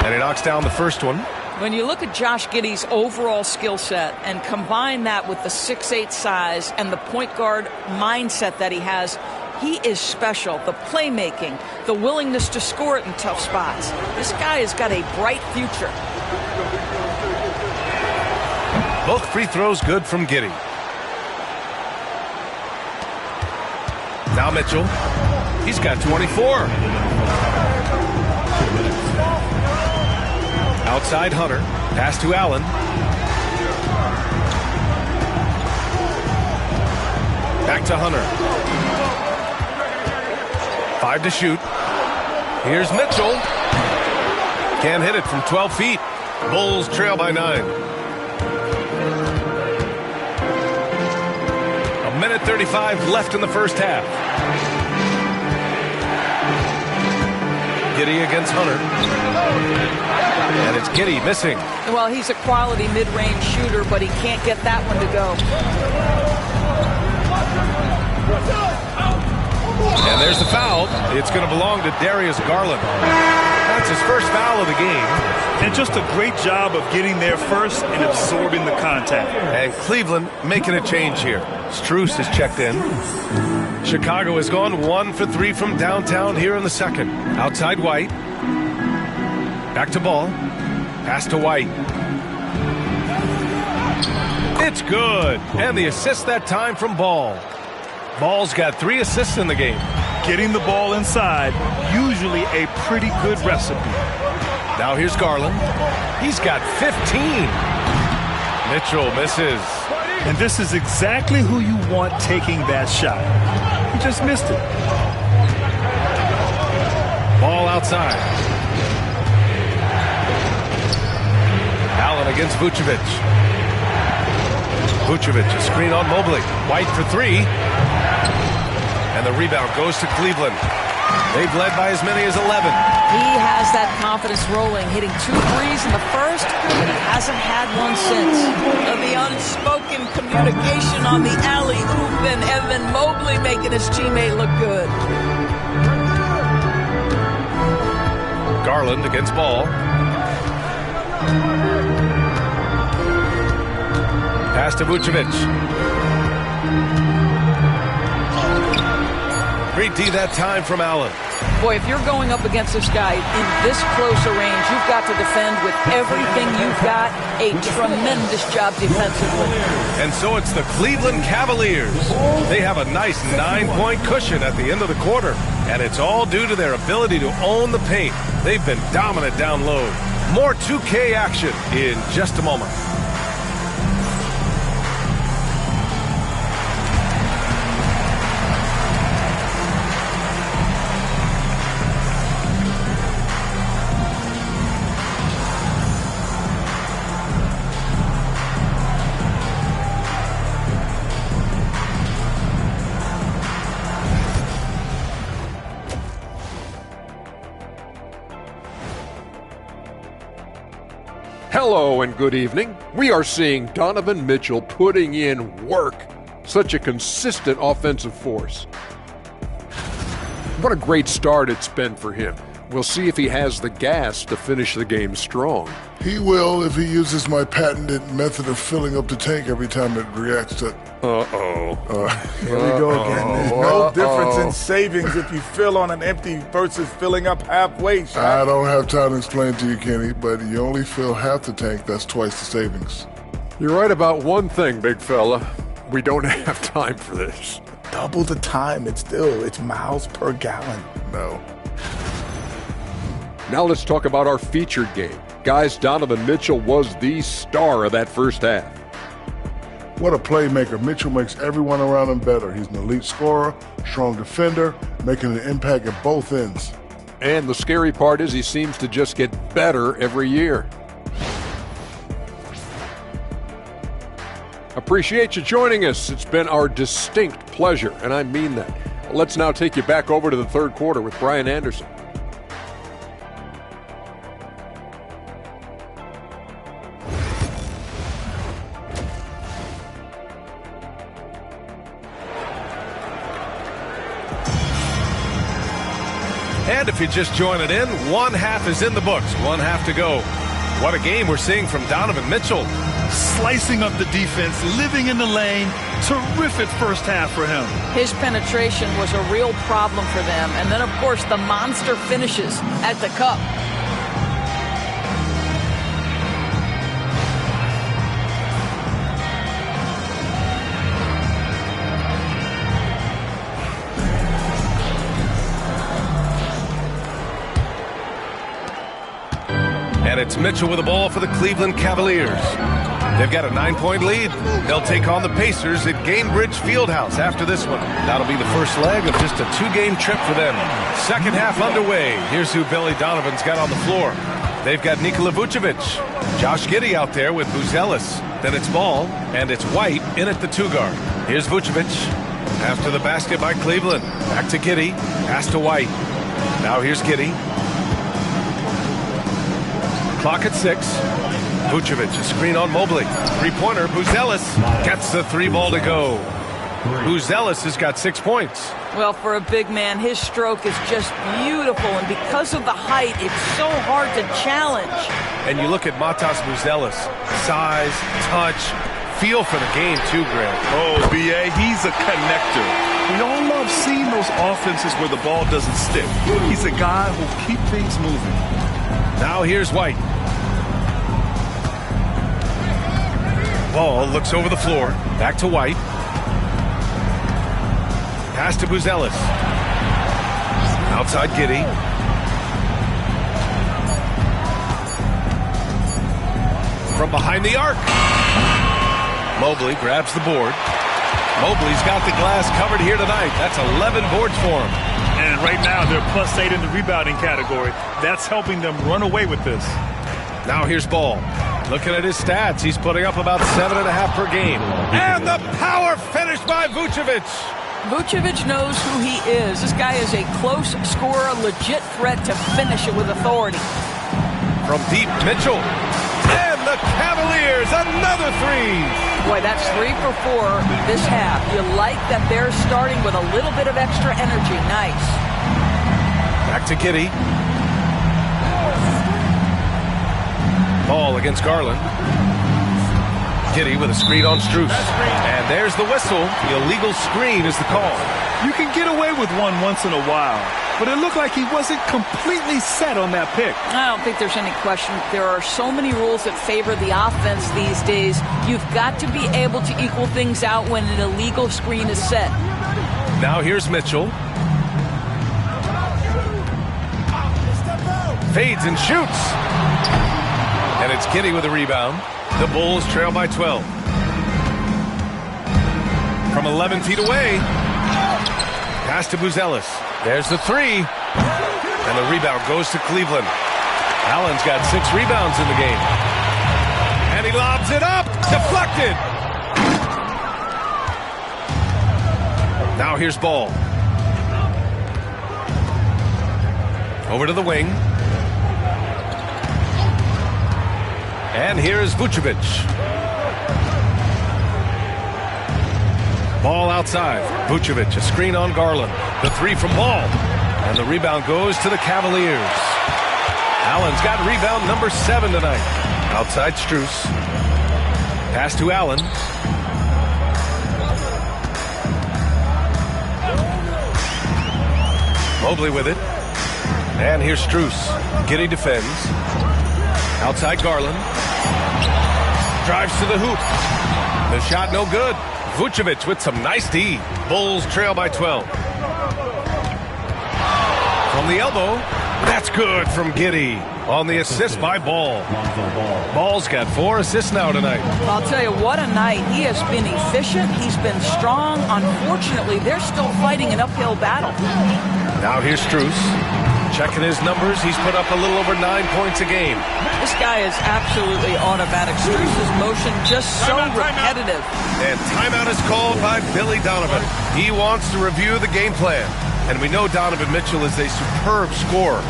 Speaker 2: And he knocks down the first one.
Speaker 4: When you look at Josh Giddey's overall skill set and combine that with the 6'8" size and the point guard mindset that he has, he is special. The playmaking, the willingness to score it in tough spots. This guy has got a bright future.
Speaker 2: Both free throws good from Giddey. Now Mitchell. He's got 24. Outside Hunter. Pass to Allen. Back to Hunter. 5 to shoot. Here's Mitchell. Can't hit it from 12 feet. Bulls trail by 9. 1:35 left in the first half. Giddey against Hunter. And it's Giddey missing.
Speaker 4: Well, he's a quality mid-range shooter, but he can't get that one to go.
Speaker 2: And there's the foul. It's going to belong to Darius Garland. That's his first foul of the game.
Speaker 3: And just a great job of getting there first and absorbing the contact.
Speaker 2: And Cleveland making a change here. Strus is checked in. Chicago has gone 1 for 3 from downtown here in the second. Outside White. Back to Ball. Pass to White. It's good. And the assist that time from Ball. Ball's got 3 assists in the game.
Speaker 3: Getting the ball inside, usually a pretty good recipe.
Speaker 2: Now here's Garland. He's got 15. Mitchell misses.
Speaker 3: And this is exactly who you want taking that shot. He just missed it.
Speaker 2: Ball outside. Allen against Vucevic. Vucevic, a screen on Mobley. White for 3. And the rebound goes to Cleveland. They've led by as many as 11.
Speaker 4: He has that confidence rolling, hitting 2 threes in the first, but he hasn't had one since. The unspoken communication on the alley-oop, and Evan Mobley making his teammate look good.
Speaker 2: Garland against Ball. Pass to Vucevic. Great D that time from Allen.
Speaker 4: Boy, if you're going up against this guy in this close a range, you've got to defend with everything you've got. A tremendous job defensively.
Speaker 2: And so it's the Cleveland Cavaliers. They have a nice 9-point cushion at the end of the quarter, and it's all due to their ability to own the paint. They've been dominant down low. More 2K action in just a moment.
Speaker 8: Hello and good evening. We are seeing Donovan Mitchell putting in work. Such a consistent offensive force. What a great start it's been for him. We'll see if he has the gas to finish the game strong.
Speaker 9: He will if he uses my patented method of filling up the tank every time it reacts to...
Speaker 10: Here we go again. There's no difference in savings if you fill on an empty versus filling up halfway, Shaq.
Speaker 9: I don't have time to explain to you, Kenny, but you only fill half the tank. That's twice the savings.
Speaker 8: You're right about one thing, big fella. We don't have time for this.
Speaker 10: Double the time. It's miles per gallon.
Speaker 9: No.
Speaker 8: Now let's talk about our featured game. Guys, Donovan Mitchell was the star of that first half.
Speaker 9: What a playmaker. Mitchell makes everyone around him better. He's an elite scorer, strong defender, making an impact at both ends.
Speaker 8: And the scary part is he seems to just get better every year. Appreciate you joining us. It's been our distinct pleasure, and I mean that. Let's now take you back over to the third quarter with Brian Anderson.
Speaker 2: And if you're just joining in, one half is in the books, one half to go. What a game we're seeing from Donovan Mitchell.
Speaker 3: Slicing up the defense, living in the lane. Terrific first half for him.
Speaker 4: His penetration was a real problem for them. And then, of course, the monster finishes at the cup.
Speaker 2: And it's Mitchell with the ball for the Cleveland Cavaliers. They've got a 9-point lead. They'll take on the Pacers at Gainbridge Fieldhouse after this one. That'll be the first leg of just a 2-game trip for them. Second half underway. Here's who Billy Donovan's got on the floor. They've got Nikola Vucevic. Josh Giddey out there with Buzelis. Then it's Ball, and it's White in at the 2-guard. Here's Vucevic. After the basket by Cleveland. Back to Giddey. Pass to White. Now here's Giddey. Clock at 6. Vucevic, a screen on Mobley. Three-pointer, Buzelis gets the 3-ball to go. Buzelis has got 6 points.
Speaker 4: Well, for a big man, his stroke is just beautiful, and because of the height, it's so hard to challenge.
Speaker 2: And you look at Matas Buzelis, size, touch, feel for the game too, Grant.
Speaker 3: Oh, B.A., he's a connector. We all love seeing those offenses where the ball doesn't stick. He's a guy who'll keep things moving.
Speaker 2: Now here's White. Ball looks over the floor. Back to White. Pass to Buzelis. Outside Giddey. From behind the arc. Mobley grabs the board. Mobley's got the glass covered here tonight. That's 11 boards for him.
Speaker 3: And right now, they're +8 in the rebounding category. That's helping them run away with this.
Speaker 2: Now here's Ball. Looking at his stats, he's putting up about 7.5 per game. And the power finish by Vucevic.
Speaker 4: Vucevic knows who he is. This guy is a close scorer, legit threat to finish it with authority.
Speaker 2: From deep, Mitchell. And the Cavaliers, another 3.
Speaker 4: Boy, that's 3 for 4 this half. You like that they're starting with a little bit of extra energy. Nice.
Speaker 2: Back to Giddey. Ball against Garland. Giddey with a screen on Strus. And there's the whistle. The illegal screen is the call.
Speaker 3: You can get away with one once in a while, but it looked like he wasn't completely set on that pick.
Speaker 4: I don't think there's any question. There are so many rules that favor the offense these days. You've got to be able to equal things out when an illegal screen is set.
Speaker 2: Now here's Mitchell. Fades and shoots. And it's Giddey with a rebound. The Bulls trail by 12. From 11 feet away. Pass to Buzelis. There's the three. And the rebound goes to Cleveland. Allen's got 6 rebounds in the game. And he lobs it up. Deflected. Now here's Ball. Over to the wing. And here's Vucevic. Ball outside. Vucevic, a screen on Garland. The three from Ball. And the rebound goes to the Cavaliers. Allen's got rebound number 7 tonight. Outside Strus. Pass to Allen. Mobley with it. And here's Strus. Giddey defends. Outside Garland. Drives to the hoop. The shot no good. Vucevic with some nice D. Bulls trail by 12. From the elbow. That's good from Giddey. On the assist by Ball. Ball's got 4 assists now tonight.
Speaker 4: I'll tell you, what a night. He has been efficient. He's been strong. Unfortunately, they're still fighting an uphill battle.
Speaker 2: Now here's Strus. Checking his numbers, he's put up a little over 9 points a game.
Speaker 4: This guy is absolutely automatic. Strus's motion just so repetitive.
Speaker 2: And timeout is called by Billy Donovan. He wants to review the game plan. And we know Donovan Mitchell is a superb scorer.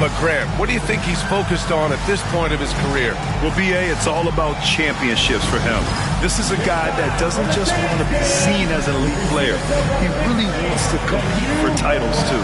Speaker 2: But Grant, what do you think he's focused on at this point of his career?
Speaker 3: Well, B.A., it's all about championships for him. This is a guy that doesn't just want to be seen as an elite player. He really wants to compete for titles, too.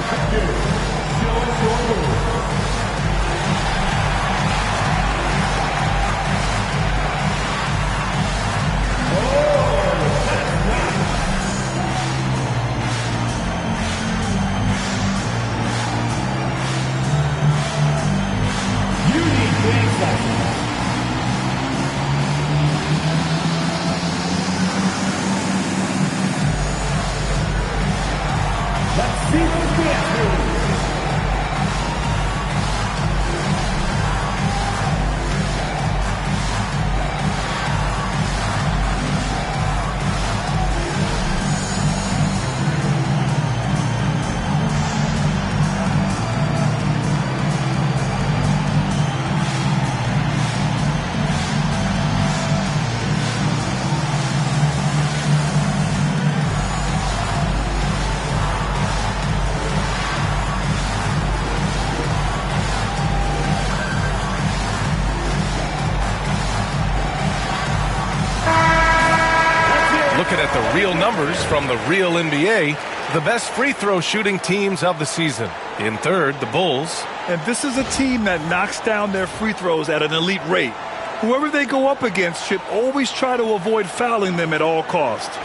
Speaker 2: At the real numbers from the real NBA, the best free throw shooting teams of the season. In third, the Bulls.
Speaker 3: And this is a team that knocks down their free throws at an elite rate. Whoever they go up against should always try to avoid fouling them at all costs.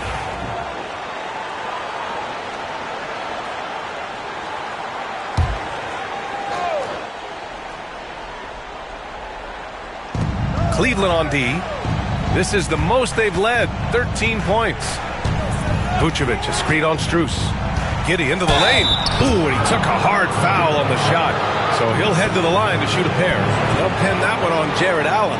Speaker 2: Cleveland on D. This is the most they've led, 13 points. Vucevic, a screen on Strus. Giddey into the lane. Ooh, and he took a hard foul on the shot. So he'll head to the line to shoot a pair. They'll pin that one on Jared Allen.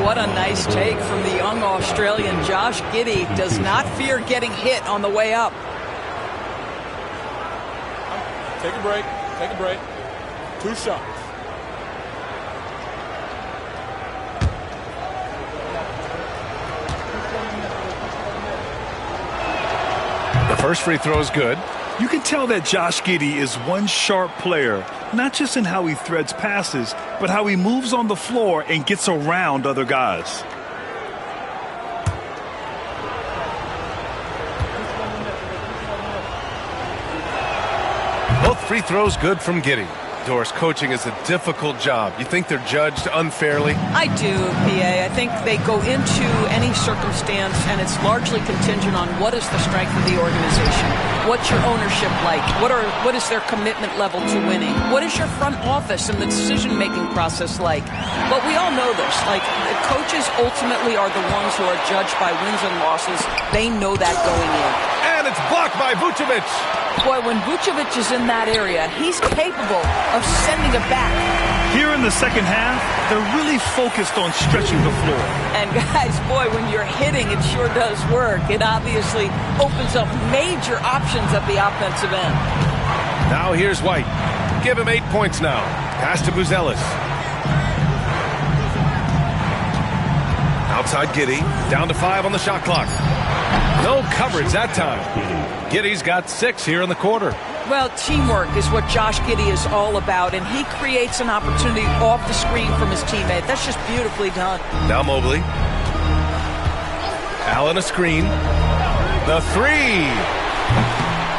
Speaker 4: What a nice take from the young Australian. Josh Giddey does not fear getting hit on the way up.
Speaker 7: Take a break. Take a break. 2 shots.
Speaker 2: The first free throw is good.
Speaker 3: You can tell that Josh Giddey is one sharp player, not just in how he threads passes, but how he moves on the floor and gets around other guys.
Speaker 2: Both free throws good from Giddey. Doris, coaching is a difficult job. You think they're judged unfairly?
Speaker 4: I do, PA. I think they go into any circumstance, and it's largely contingent on what is the strength of the organization. What's your ownership like? What is their commitment level to winning? What is your front office and the decision-making process like? But we all know this. Like, the coaches ultimately are the ones who are judged by wins and losses. They know that going in.
Speaker 2: And it's blocked by Vucevic.
Speaker 4: Boy, when Vucevic is in that area, he's capable of sending it back.
Speaker 3: Here in the second half, they're really focused on stretching the floor.
Speaker 4: And guys, boy, when you're hitting, it sure does work. It obviously opens up major options at the offensive end.
Speaker 2: Now here's White. Give him 8 points now. Pass to Buzelis. Outside Giddey. Down to 5 on the shot clock. No coverage that time. Giddey's got 6 here in the quarter.
Speaker 4: Well, teamwork is what Josh Giddey is all about, and he creates an opportunity off the screen from his teammate. That's just beautifully done.
Speaker 2: Now Mobley. Allen a screen. The 3.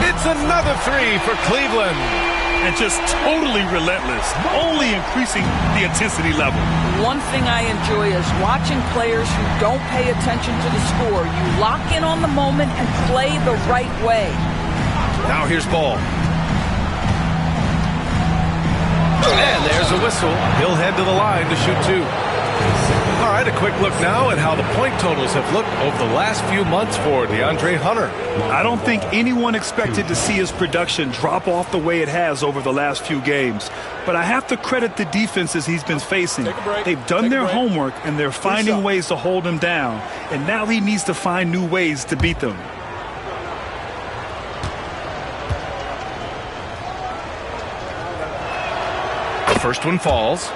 Speaker 2: It's another 3 for Cleveland.
Speaker 3: And just totally relentless, only increasing the intensity level.
Speaker 4: One thing I enjoy is watching players who don't pay attention to the score. You lock in on the moment and play the right way.
Speaker 2: Now here's Ball. And there's a whistle. He'll head to the line to shoot 2. All right, a quick look now at how the point totals have looked over the last few months for DeAndre Hunter.
Speaker 3: I don't think anyone expected to see his production drop off the way it has over the last few games. But I have to credit the defenses he's been facing. They've done their homework, and they're finding ways to hold him down. And now he needs to find new ways to beat them.
Speaker 2: The first one falls.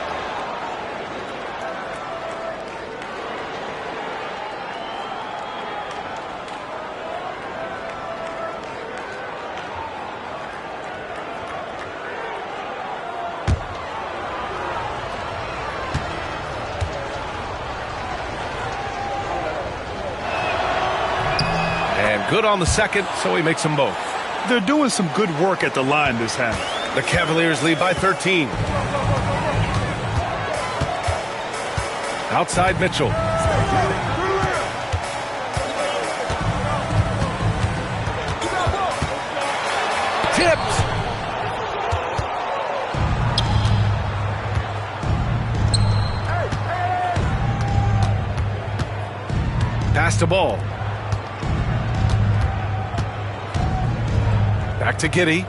Speaker 2: Good on the second, so he makes them both.
Speaker 3: They're doing some good work at the line this half.
Speaker 2: The Cavaliers lead by 13. Outside Mitchell. Tipped. Pass to Ball. Back to Giddey.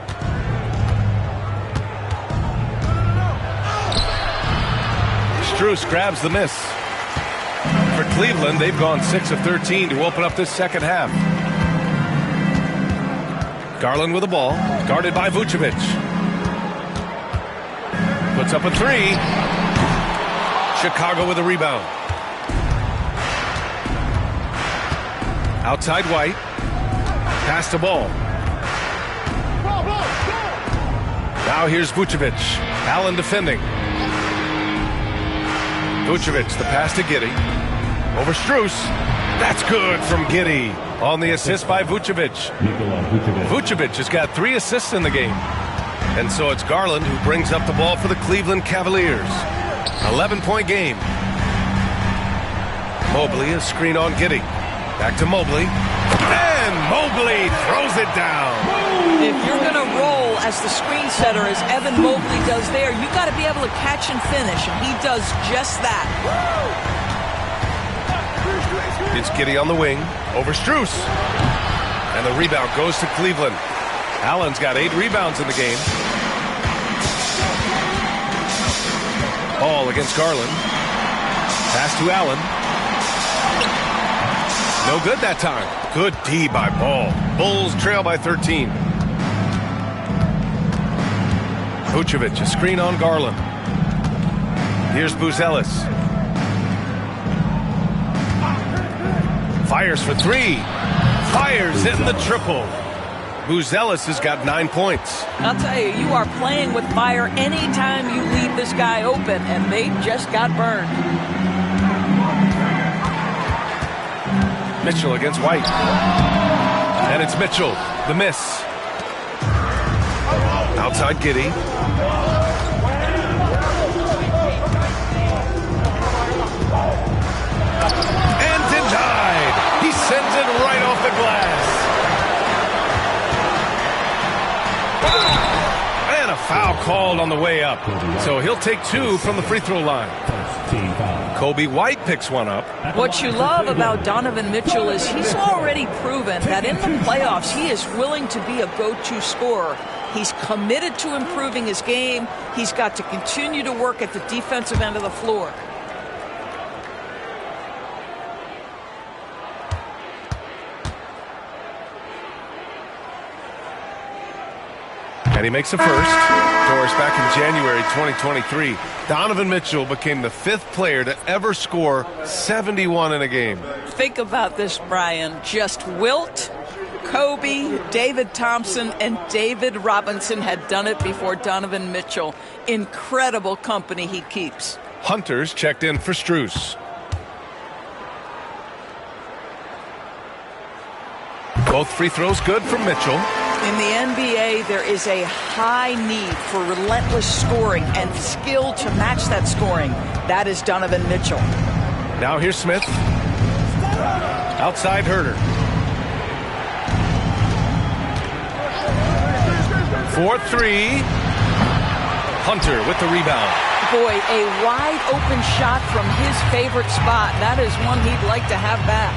Speaker 2: Strus grabs the miss. For Cleveland, they've gone 6 of 13 to open up this second half. Garland with the ball, guarded by Vucevic. Puts up a 3. Chicago with a rebound. Outside White. Pass to Ball. Now here's Vucevic. Allen defending. Vucevic, the pass to Giddey. Over Strus. That's good from Giddey on the assist by Vucevic. Vucevic has got 3 assists in the game. And so it's Garland who brings up the ball for the Cleveland Cavaliers. 11-point game. Mobley, a screen on Giddey. Back to Mobley. And Mobley throws it down.
Speaker 4: If you're going to roll as the screen setter, as Evan Mobley does there, you got to be able to catch and finish, and he does just that.
Speaker 2: It's Giddey on the wing, over Strus. And the rebound goes to Cleveland. Allen's got 8 rebounds in the game. Ball against Garland. Pass to Allen. No good that time. Good D by Ball. Bulls trail by 13. Vucevic, a screen on Garland. Here's Buzelis. Fires for 3. Fires in the triple. Buzelis has got 9 points.
Speaker 4: I'll tell you, you are playing with fire anytime you leave this guy open, and they just got burned.
Speaker 2: Mitchell against White. And it's Mitchell, the miss. Outside Giddey. And denied. He sends it right off the glass. foul called on the way up. So he'll take 2 from the free throw line. Kobe White picks one up.
Speaker 4: What you love about Donovan Mitchell is he's already proven that in the playoffs he is willing to be a go-to scorer. He's committed to improving his game. He's got to continue to work at the defensive end of the floor.
Speaker 2: And he makes a first. Doris, back in January 2023, Donovan Mitchell became the 5th player to ever score 71 in a game.
Speaker 4: Think about this, Brian. Just Wilt, Kobe, David Thompson, and David Robinson had done it before Donovan Mitchell. Incredible company he keeps.
Speaker 2: Hunter's checked in for Strus. Both free throws good from Mitchell.
Speaker 4: In the NBA, there is a high need for relentless scoring and skill to match that scoring. That is Donovan Mitchell.
Speaker 2: Now here's Smith. Outside Herter. 4-3. Hunter with the rebound.
Speaker 4: Boy, a wide open shot from his favorite spot. That is one he'd like to have back.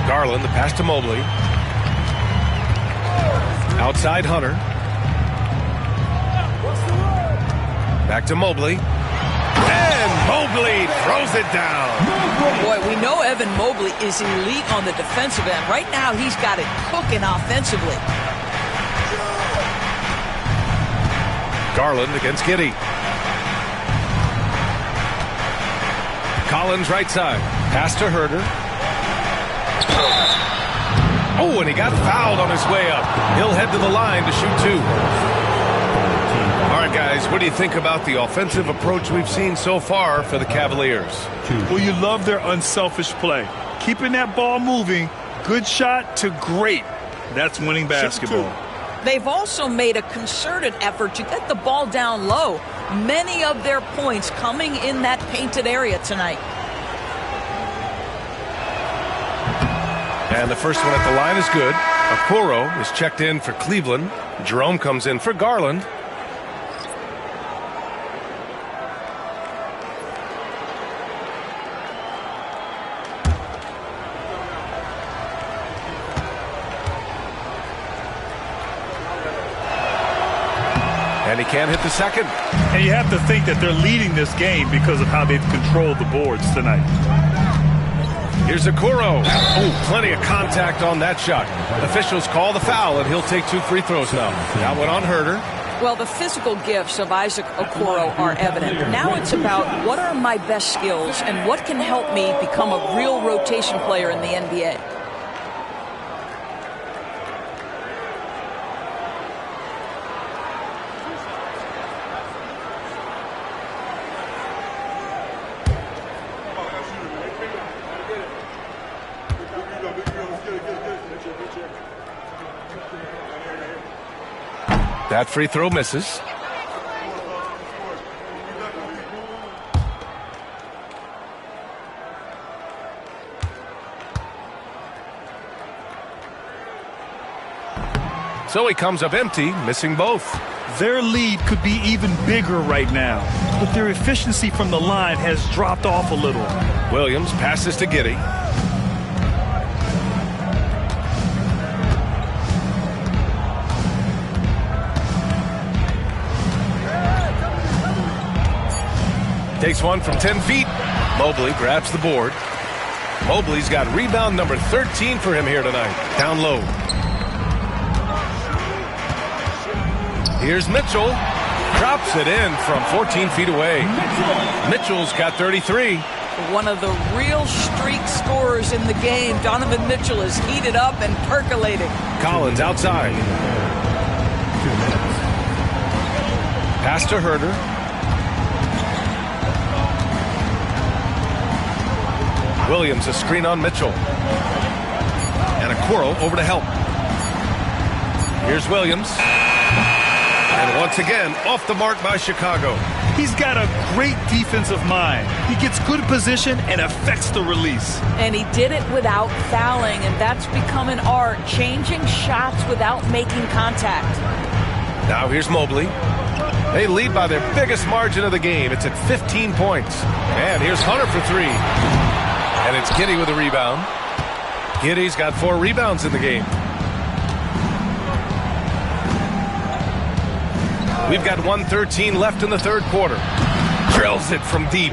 Speaker 2: Garland, the pass to Mobley. Outside Hunter. Back to Mobley. And Mobley throws it down.
Speaker 4: Boy, we know Evan Mobley is elite on the defensive end. Right now, he's got it cooking offensively.
Speaker 2: Garland against Giddey. Collins right side. Pass to Herter. Oh, and he got fouled on his way up. He'll head to the line to shoot 2. All right, guys, what do you think about the offensive approach we've seen so far for the Cavaliers?
Speaker 3: Well, you love their unselfish play. Keeping that ball moving, good shot to great. That's winning basketball.
Speaker 4: They've also made a concerted effort to get the ball down low. Many of their points coming in that painted area tonight.
Speaker 2: And the first one at the line is good. Okoro is checked in for Cleveland. Jerome comes in for Garland. And he can't hit the second.
Speaker 3: And you have to think that they're leading this game because of how they've controlled the boards tonight.
Speaker 2: Here's Okoro. Oh, plenty of contact on that shot. Officials call the foul, and he'll take 2 free throws now. That one on Herter.
Speaker 4: Well, the physical gifts of Isaac Okoro are evident. Now it's about what are my best skills and what can help me become a real rotation player in the NBA.
Speaker 2: That free throw misses. So he comes up empty, missing both.
Speaker 3: Their lead could be even bigger right now, but their efficiency from the line has dropped off a little.
Speaker 2: Williams passes to Giddey. Takes one from 10 feet. Mobley grabs the board. Mobley's got rebound number 13 for him here tonight. Down low. Here's Mitchell. Drops it in from 14 feet away. Mitchell's got 33.
Speaker 4: One of the real streak scorers in the game. Donovan Mitchell is heated up and percolating.
Speaker 2: Collins outside. Pass to Herter. Williams a screen on Mitchell. And Okoro over to help. Here's Williams. And once again, off the mark by Chicago.
Speaker 3: He's got a great defensive mind. He gets good position and affects the release.
Speaker 4: And he did it without fouling, and that's become an art, changing shots without making contact.
Speaker 2: Now here's Mobley. They lead by their biggest margin of the game. It's at 15 points. And here's Hunter for 3. And it's Giddey with a rebound. Giddey's got 4 rebounds in the game. We've got 1:13 left in the third quarter. Drills it from deep.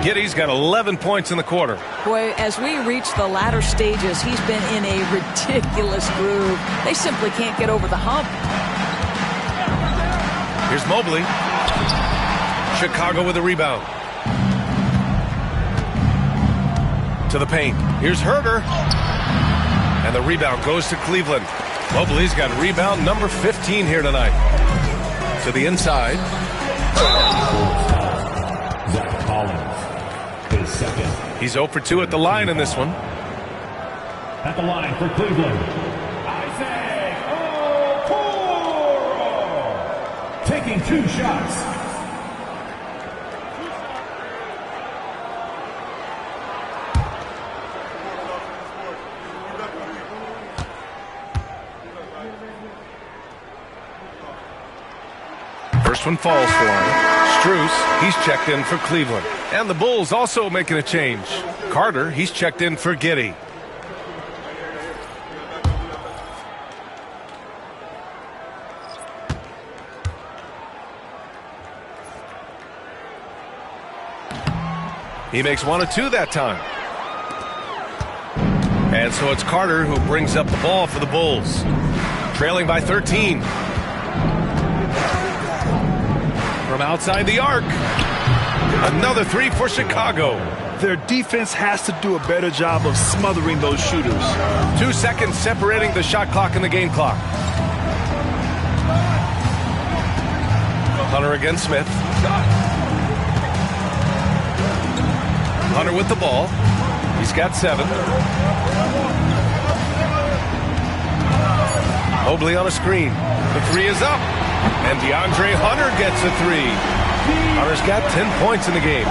Speaker 2: Giddey's got 11 points in the quarter.
Speaker 4: Boy, as we reach the latter stages, he's been in a ridiculous groove. They simply can't get over the hump.
Speaker 2: Here's Mobley. Chicago with a rebound. To the paint. Here's Herder. And the rebound goes to Cleveland. Mobley's got rebound number 15 here tonight. To the inside.
Speaker 6: Zach Collins, his second.
Speaker 2: He's 0 for 2 at the line in this one.
Speaker 6: At the line for Cleveland, Isaac Okoro. Taking 2 shots.
Speaker 2: First one falls for him. Strus, he's checked in for Cleveland. And the Bulls also making a change. Carter, he's checked in for Giddey. He makes 1 of 2 that time. And so it's Carter who brings up the ball for the Bulls. Trailing by 13. From outside the arc. Another 3 for Chicago.
Speaker 3: Their defense has to do a better job of smothering those shooters.
Speaker 2: 2 seconds separating the shot clock and the game clock. Hunter against Smith. Hunter with the ball. He's got 7. Mobley on a screen. The 3 is up. And DeAndre Hunter gets a 3. Hunter's got 10 points in the game.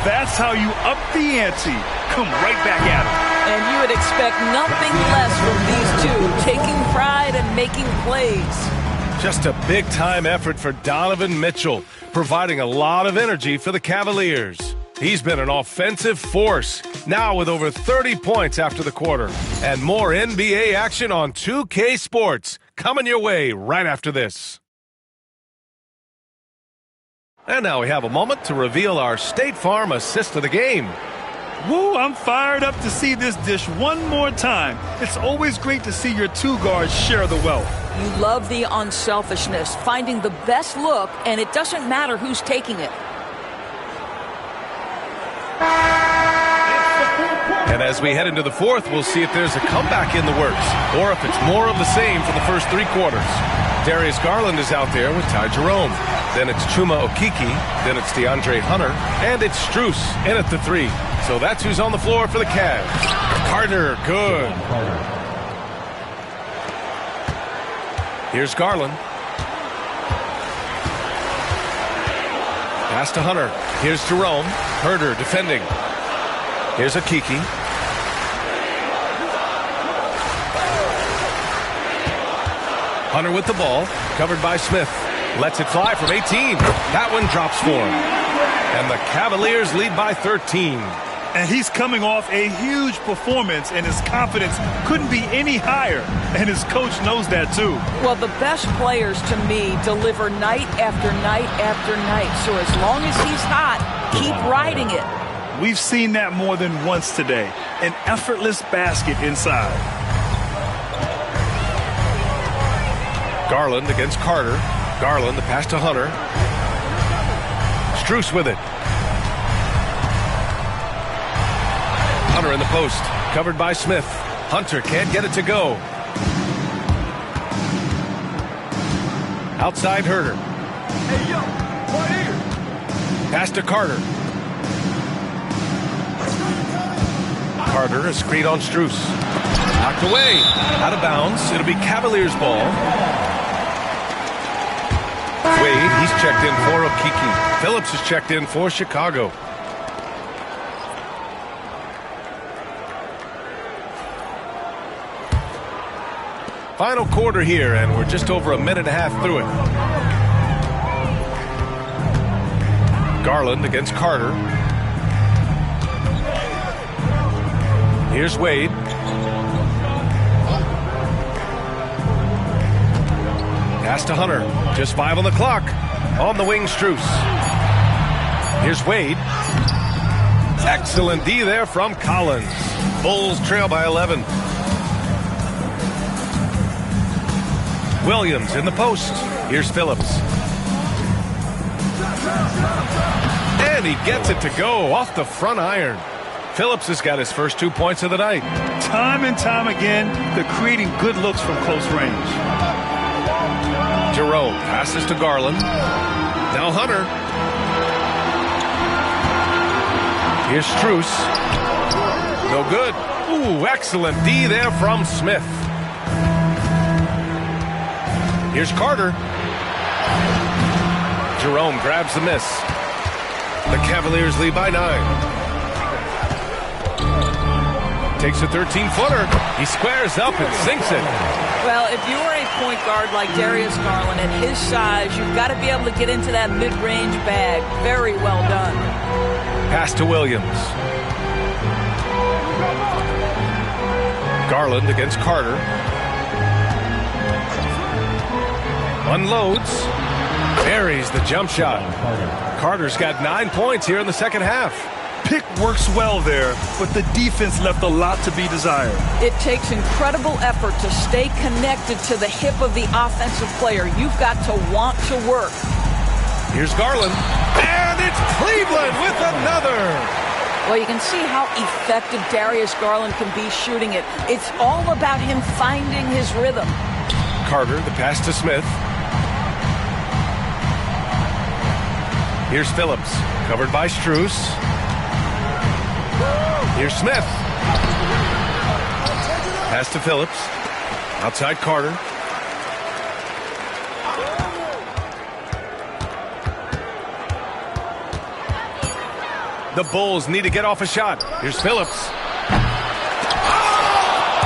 Speaker 3: That's how you up the ante. Come right back at him.
Speaker 4: And you would expect nothing less from these two, taking pride and making plays.
Speaker 2: Just a big-time effort for Donovan Mitchell, providing a lot of energy for the Cavaliers. He's been an offensive force, now with over 30 points after the quarter. And more NBA action on 2K Sports, coming your way right after this. And now we have a moment to reveal our State Farm assist of the game.
Speaker 3: Woo, I'm fired up to see this dish one more time. It's always great to see your 2 guards share the wealth.
Speaker 4: You love the unselfishness, finding the best look, and it doesn't matter who's taking it.
Speaker 2: And as we head into the fourth, we'll see if there's a comeback in the works, or if it's more of the same for the first 3 quarters. Darius Garland is out there with Ty Jerome. Then it's Chuma Okeke. Then it's DeAndre Hunter. And it's Strus in at the 3. So that's who's on the floor for the Cavs. Carter, good. Here's Garland. Pass to Hunter. Here's Jerome. Herder defending. Here's Okeke. Hunter with the ball, covered by Smith. Lets it fly from 18. That one drops for him. And the Cavaliers lead by 13.
Speaker 3: And he's coming off a huge performance, and his confidence couldn't be any higher. And his coach knows that, too.
Speaker 4: Well, the best players, to me, deliver night after night after night. So as long as he's hot, keep riding it.
Speaker 3: We've seen that more than once today. An effortless basket inside.
Speaker 2: Garland against Carter. Garland, the pass to Hunter. Strus with it. Hunter in the post, covered by Smith. Hunter can't get it to go. Outside Herder.
Speaker 6: Hey, yo, right here.
Speaker 2: Pass to Carter. Carter, a screen on Strus. Knocked away. Out of bounds. It'll be Cavaliers ball. Wade, he's checked in for Okeke. Phillips is checked in for Chicago. Final quarter here, and we're just over a minute and a half through it. Garland against Carter. Here's Wade. Pass to Hunter. Just 5 on the clock. On the wing, Strus. Here's Wade. Excellent D there from Collins. Bulls trail by 11. Williams in the post. Here's Phillips. And he gets it to go off the front iron. Phillips has got his first 2 points of the night.
Speaker 3: Time and time again, they're creating good looks from close range.
Speaker 2: Jerome passes to Garland. Now Hunter. Here's Strus. No good. Ooh, excellent D there from Smith. Here's Carter. Jerome grabs the miss. The Cavaliers lead by 9. Takes a 13-footer. He squares up and sinks it.
Speaker 4: Well, if you are a point guard like Darius Garland at his size, you've got to be able to get into that mid-range bag. Very well done.
Speaker 2: Pass to Williams. Garland against Carter. Unloads. Buries the jump shot. Carter's got 9 points here in the second half.
Speaker 3: Pick works well there, but the defense left a lot to be desired.
Speaker 4: It takes incredible effort to stay connected to the hip of the offensive player. You've got to want to work.
Speaker 2: Here's Garland. And it's Cleveland with another.
Speaker 4: Well, you can see how effective Darius Garland can be shooting it. It's all about him finding his rhythm.
Speaker 2: Carter, the pass to Smith. Here's Phillips, covered by Strus. Here's Smith. Pass to Phillips. Outside Carter. The Bulls need to get off a shot. Here's Phillips.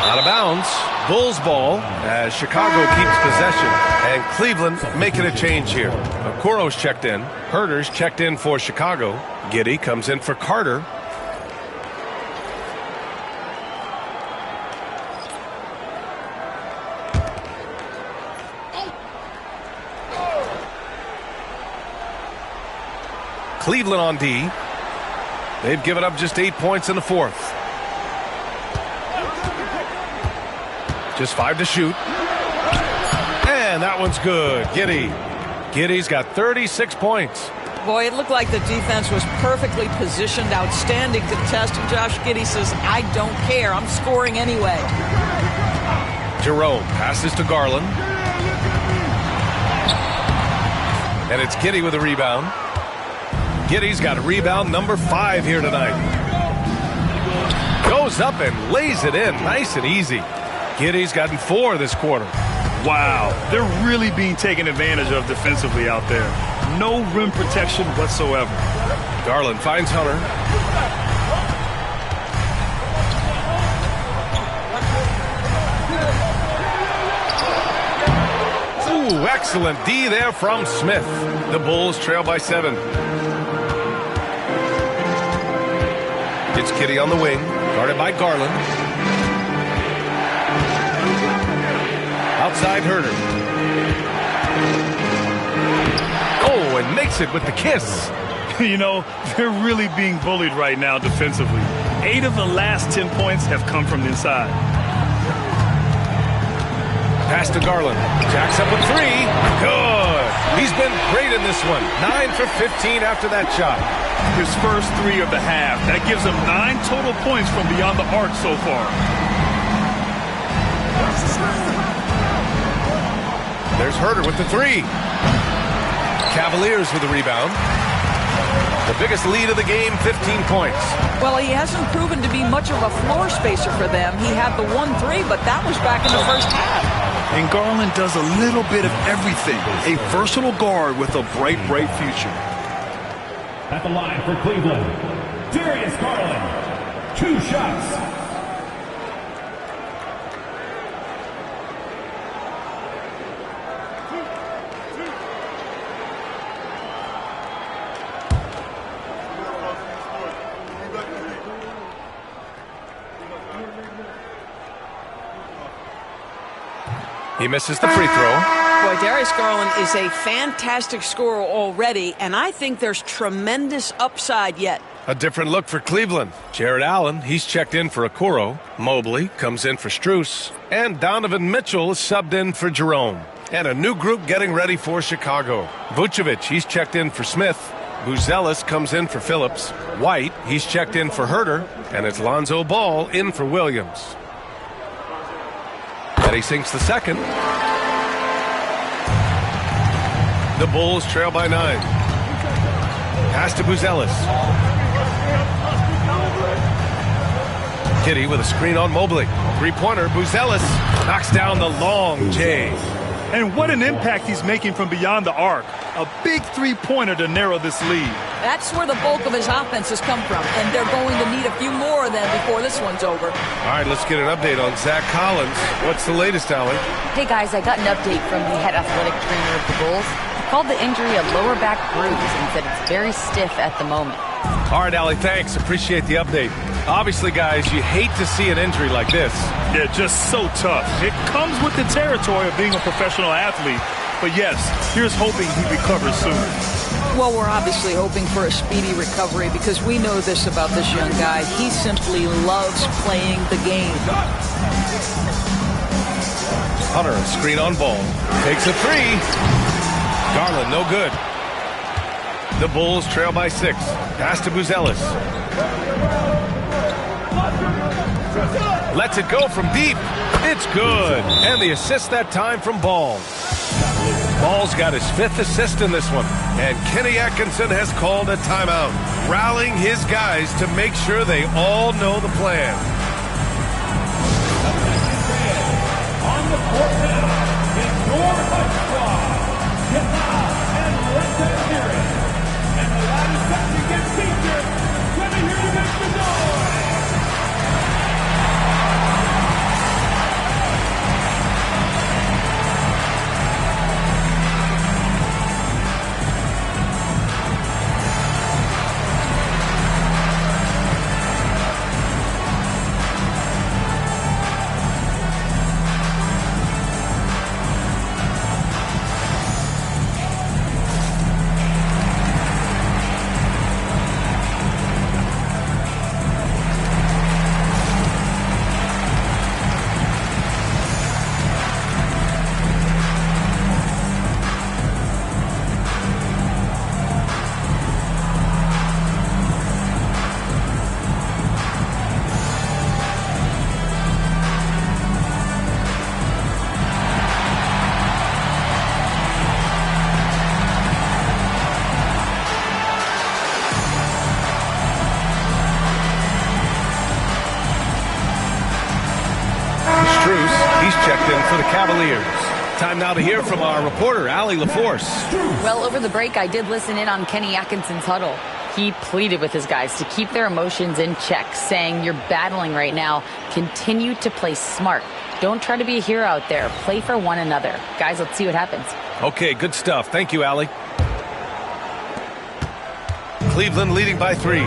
Speaker 2: Out of bounds. Bulls ball as Chicago keeps possession. And Cleveland making a change here. Okoro's checked in. Herter's checked in for Chicago. Giddey comes in for Carter. Cleveland on D. They've given up just 8 points in the fourth. Just 5 to shoot. And that one's good. Giddey's got 36 points.
Speaker 4: Boy, it looked like the defense was perfectly positioned, outstanding contest. And Josh Giddey says, I don't care. I'm scoring anyway.
Speaker 2: Jerome passes to Garland. And it's Giddey with a rebound. Giddey's got a rebound number 5 here tonight. Goes up and lays it in nice and easy. Giddey's gotten 4 this quarter.
Speaker 3: Wow, they're really being taken advantage of defensively out there. No rim protection whatsoever.
Speaker 2: Garland finds Hunter. Ooh, excellent D there from Smith. The Bulls trail by 7. It's Giddey on the wing, guarded by Garland. Outside Herter. Oh, and makes it with the kiss.
Speaker 3: You know, they're really being bullied right now defensively. 8 of the last 10 points have come from the inside.
Speaker 2: Pass to Garland. Jacks up with 3. Good. He's been great in this one. 9 for 15 after that shot.
Speaker 3: His first 3 of the half. That gives him 9 total points from beyond the arc so far.
Speaker 2: There's Herter with the 3. Cavaliers with the rebound. The biggest lead of the game, 15 points.
Speaker 4: Well, he hasn't proven to be much of a floor spacer for them. He had the 1-3, but that was back in the first half.
Speaker 3: And Garland does a little bit of everything. A versatile guard with a bright, bright future.
Speaker 6: At the line for Cleveland, Darius Garland. 2 shots.
Speaker 2: He misses the free throw.
Speaker 4: Boy, Darius Garland is a fantastic scorer already, and I think there's tremendous upside yet.
Speaker 2: A different look for Cleveland. Jared Allen, he's checked in for Okoro. Mobley comes in for Strus. And Donovan Mitchell is subbed in for Jerome. And a new group getting ready for Chicago. Vucevic, he's checked in for Smith. Buzelis comes in for Phillips. White, he's checked in for Herter. And it's Lonzo Ball in for Williams. And he sinks the second. The Bulls trail by 9. Pass to Buzelis. Kitty with a screen on Mobley. Three-pointer, Buzelis knocks down the long J.
Speaker 3: And what an impact he's making from beyond the arc. A big three-pointer to narrow this lead.
Speaker 4: That's where the bulk of his offense has come from, and they're going to need a few more of them before this one's over.
Speaker 2: All right, let's get an update on Zach Collins. What's the latest, Allie?
Speaker 5: Hey guys, I got an update from the head athletic trainer of the Bulls. He called the injury a lower back bruise and said it's very stiff at the moment.
Speaker 2: All right, Allie, thanks. Appreciate the update. Obviously, guys, you hate to see an injury like this.
Speaker 3: Yeah, just so tough. It comes with the territory of being a professional athlete. But yes, here's hoping he recovers soon.
Speaker 4: Well, we're obviously hoping for a speedy recovery because we know this about this young guy. He simply loves playing the game.
Speaker 2: Hunter, screen on Ball. Takes a three. Garland, no good. The Bulls trail by 6. Pass to Buzelis. Lets it go from deep. It's good. And the assist that time from Ball. Ball's got his 5th assist in this one. And Kenny Atkinson has called a timeout, rallying his guys to make sure they all know the plan.
Speaker 6: On the court now, it's your Hut Squad. Get loud and let them hear it. And the loudest time to get featured. Let me hear you make the noise.
Speaker 2: He's checked in for the Cavaliers. Time now to hear from our reporter, Allie LaForce.
Speaker 5: Well, over the break, I did listen in on Kenny Atkinson's huddle. He pleaded with his guys to keep their emotions in check, saying, "You're battling right now. Continue to play smart. Don't try to be a hero out there. Play for one another." Guys, let's see what happens.
Speaker 2: Okay, good stuff. Thank you, Allie. Cleveland leading by 3.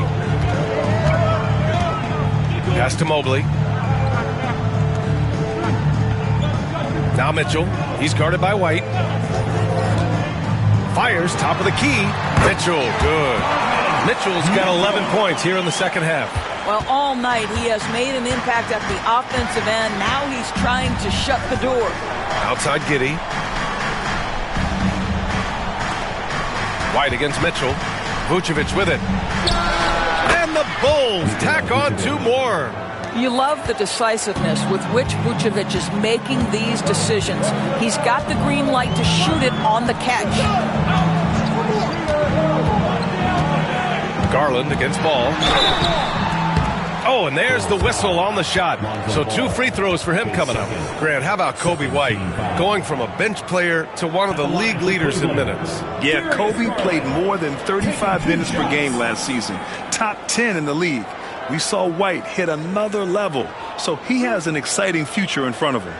Speaker 2: Pass to Mobley. Now Mitchell. He's guarded by White. Fires, top of the key. Mitchell, good. Mitchell's got 11 points here in the second half.
Speaker 4: Well, all night he has made an impact at the offensive end. Now he's trying to shut the door.
Speaker 2: Outside Giddey. White against Mitchell. Vucevic with it. And the Bulls tack on 2 more.
Speaker 4: You love the decisiveness with which Vucevic is making these decisions. He's got the green light to shoot it on the catch.
Speaker 2: Garland against Ball. Oh, and there's the whistle on the shot. So 2 free throws for him coming up. Grant, how about Kobe White going from a bench player to one of the league leaders in minutes?
Speaker 3: Yeah, Kobe played more than 35 minutes per game last season. Top 10 in the league. We saw White hit another level, so he has an exciting future in front of him.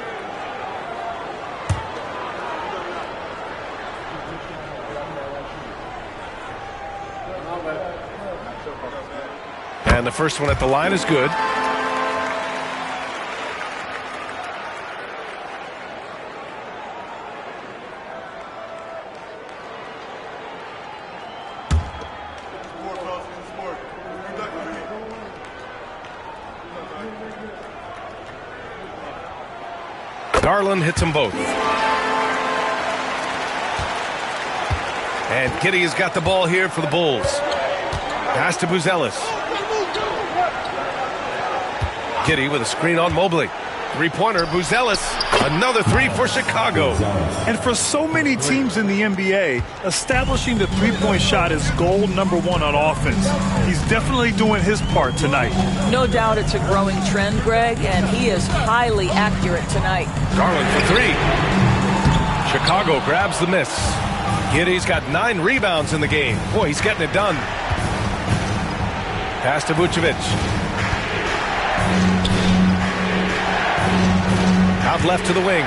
Speaker 2: And the first one at the line is good. Garland hits them both. And Giddey has got the ball here for the Bulls. Pass to Buzelis. Giddey with a screen on Mobley. Three-pointer, Buzelis. Another three for Chicago.
Speaker 3: And for so many teams in the NBA, establishing the three-point shot is goal number one on offense. He's definitely doing his part tonight.
Speaker 4: No doubt it's a growing trend, Greg, and he is highly accurate tonight.
Speaker 2: Garland for three. Chicago grabs the miss. Giddey's got 9 rebounds in the game. Boy, he's getting it done. Pass to Vucevic. Out left to the wing.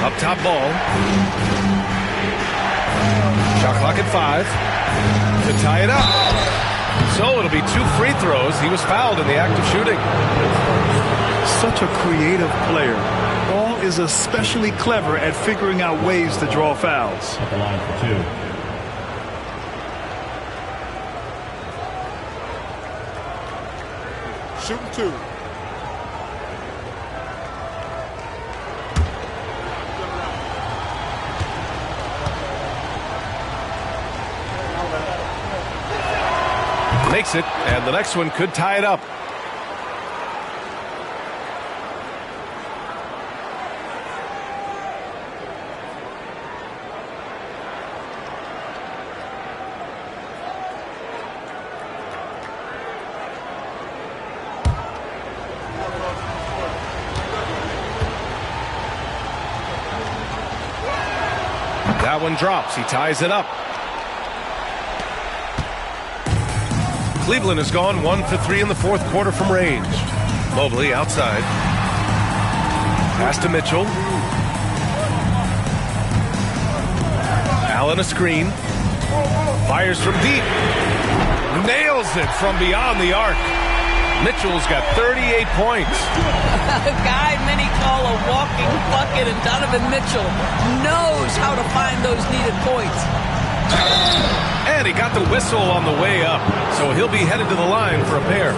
Speaker 2: Up top ball. Shot clock at 5. To tie it up. So it'll be 2 free throws. He was fouled in the act of shooting.
Speaker 3: Such a creative player. Ball is especially clever at figuring out ways to draw fouls.
Speaker 6: At the line for 2.
Speaker 9: Shooting 2.
Speaker 2: Makes it, and the next one could tie it up. That one drops. He ties it up. Cleveland has gone 1 for 3 in the fourth quarter from range. Mobley outside. Pass to Mitchell. Allen a screen. Fires from deep. Nails it from beyond the arc. Mitchell's got 38 points.
Speaker 4: A guy many call a walking bucket, and Donovan Mitchell knows how to find those needed points.
Speaker 2: And he got the whistle on the way up, so he'll be headed to the line for a pair.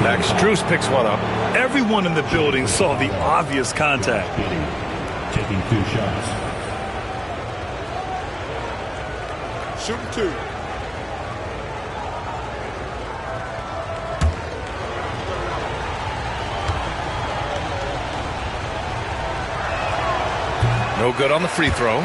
Speaker 2: Max Strus picks one up.
Speaker 3: Everyone in the building saw the obvious contact.
Speaker 6: Taking 2 shots.
Speaker 9: Shooting 2.
Speaker 2: No good on the free throw.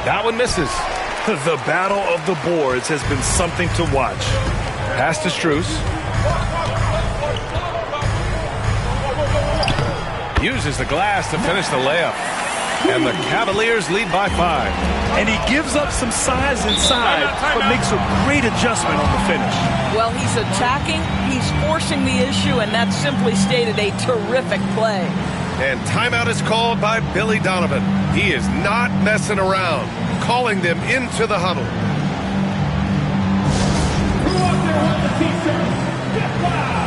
Speaker 2: That one misses.
Speaker 3: The battle of the boards has been something to watch.
Speaker 2: Pass to Strus. Uses the glass to finish the layup. And the Cavaliers lead by 5.
Speaker 3: And he gives up some size inside, but makes a great adjustment on the finish.
Speaker 4: Well, he's attacking, he's forcing the issue, and that's simply stated a terrific play.
Speaker 2: And timeout is called by Billy Donovan. He is not messing around, calling them into the huddle.
Speaker 6: Who out there with the t-shirt? Get loud!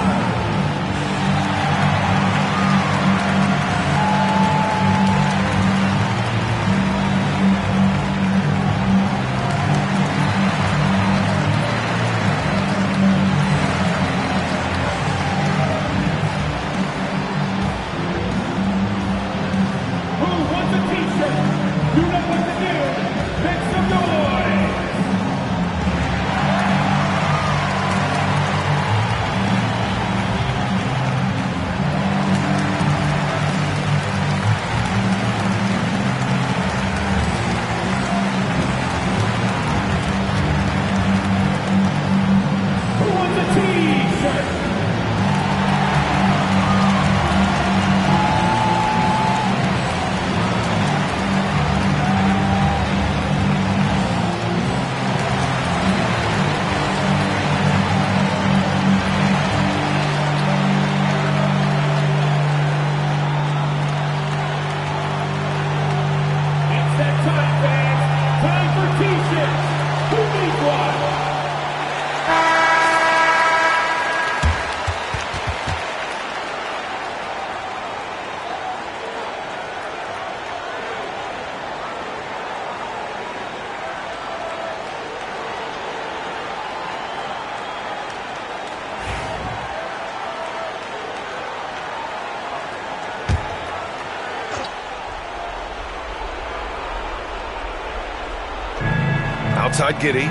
Speaker 2: Outside Giddey.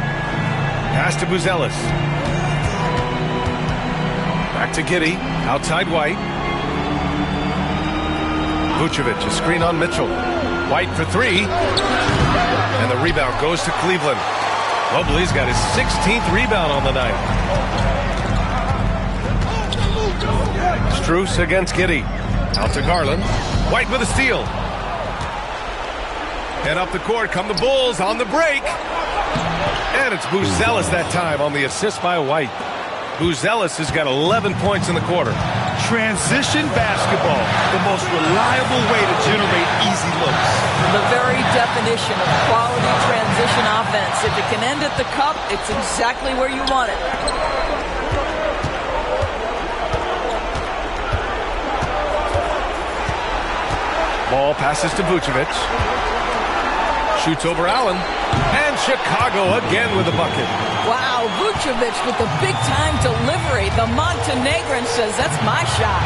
Speaker 2: Pass to Buzelis. Back to Giddey. Outside White. Vucevic, a screen on Mitchell. White for three. And the rebound goes to Cleveland. Mobley's got his 16th rebound on the night. Strus against Giddey. Out to Garland. White with a steal. And up the court come the Bulls on the break. And it's Buzelis that time on the assist by White. Buzelis has got 11 points in the quarter.
Speaker 3: Transition basketball, the most reliable way to generate easy looks.
Speaker 4: The very definition of quality transition offense. If it can end at the cup, it's exactly where you want it.
Speaker 2: Ball passes to Vucevic. Shoots over Allen. And Chicago again with a bucket.
Speaker 4: Wow, Vucevic with the big-time delivery. The Montenegrin says, that's my shot.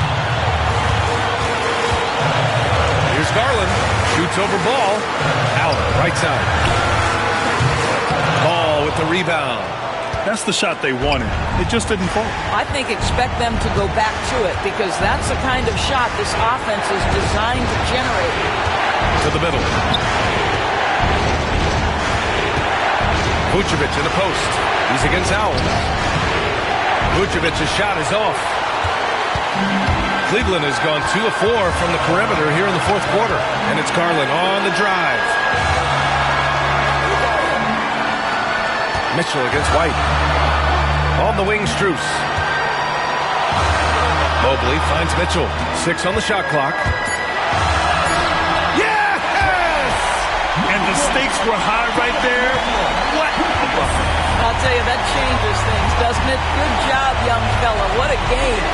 Speaker 2: Here's Garland. Shoots over Ball. Allen, right side. Ball with the rebound.
Speaker 3: That's the shot they wanted. It just didn't fall.
Speaker 4: I think expect them to go back to it because that's the kind of shot this offense is designed to generate.
Speaker 2: To the middle. Vucevic in the post. He's against Allen. Vucevic's shot is off. Cleveland has gone 2 of 4 from the perimeter here in the fourth quarter. And it's Garland on the drive. Mitchell against White. On the wing, Strus. Mobley finds Mitchell. 6 on the shot clock.
Speaker 3: Yes! And the stakes were high right there. What a bucket.
Speaker 4: I'll tell you, that changes things, doesn't it? Good job, young fella. What a game.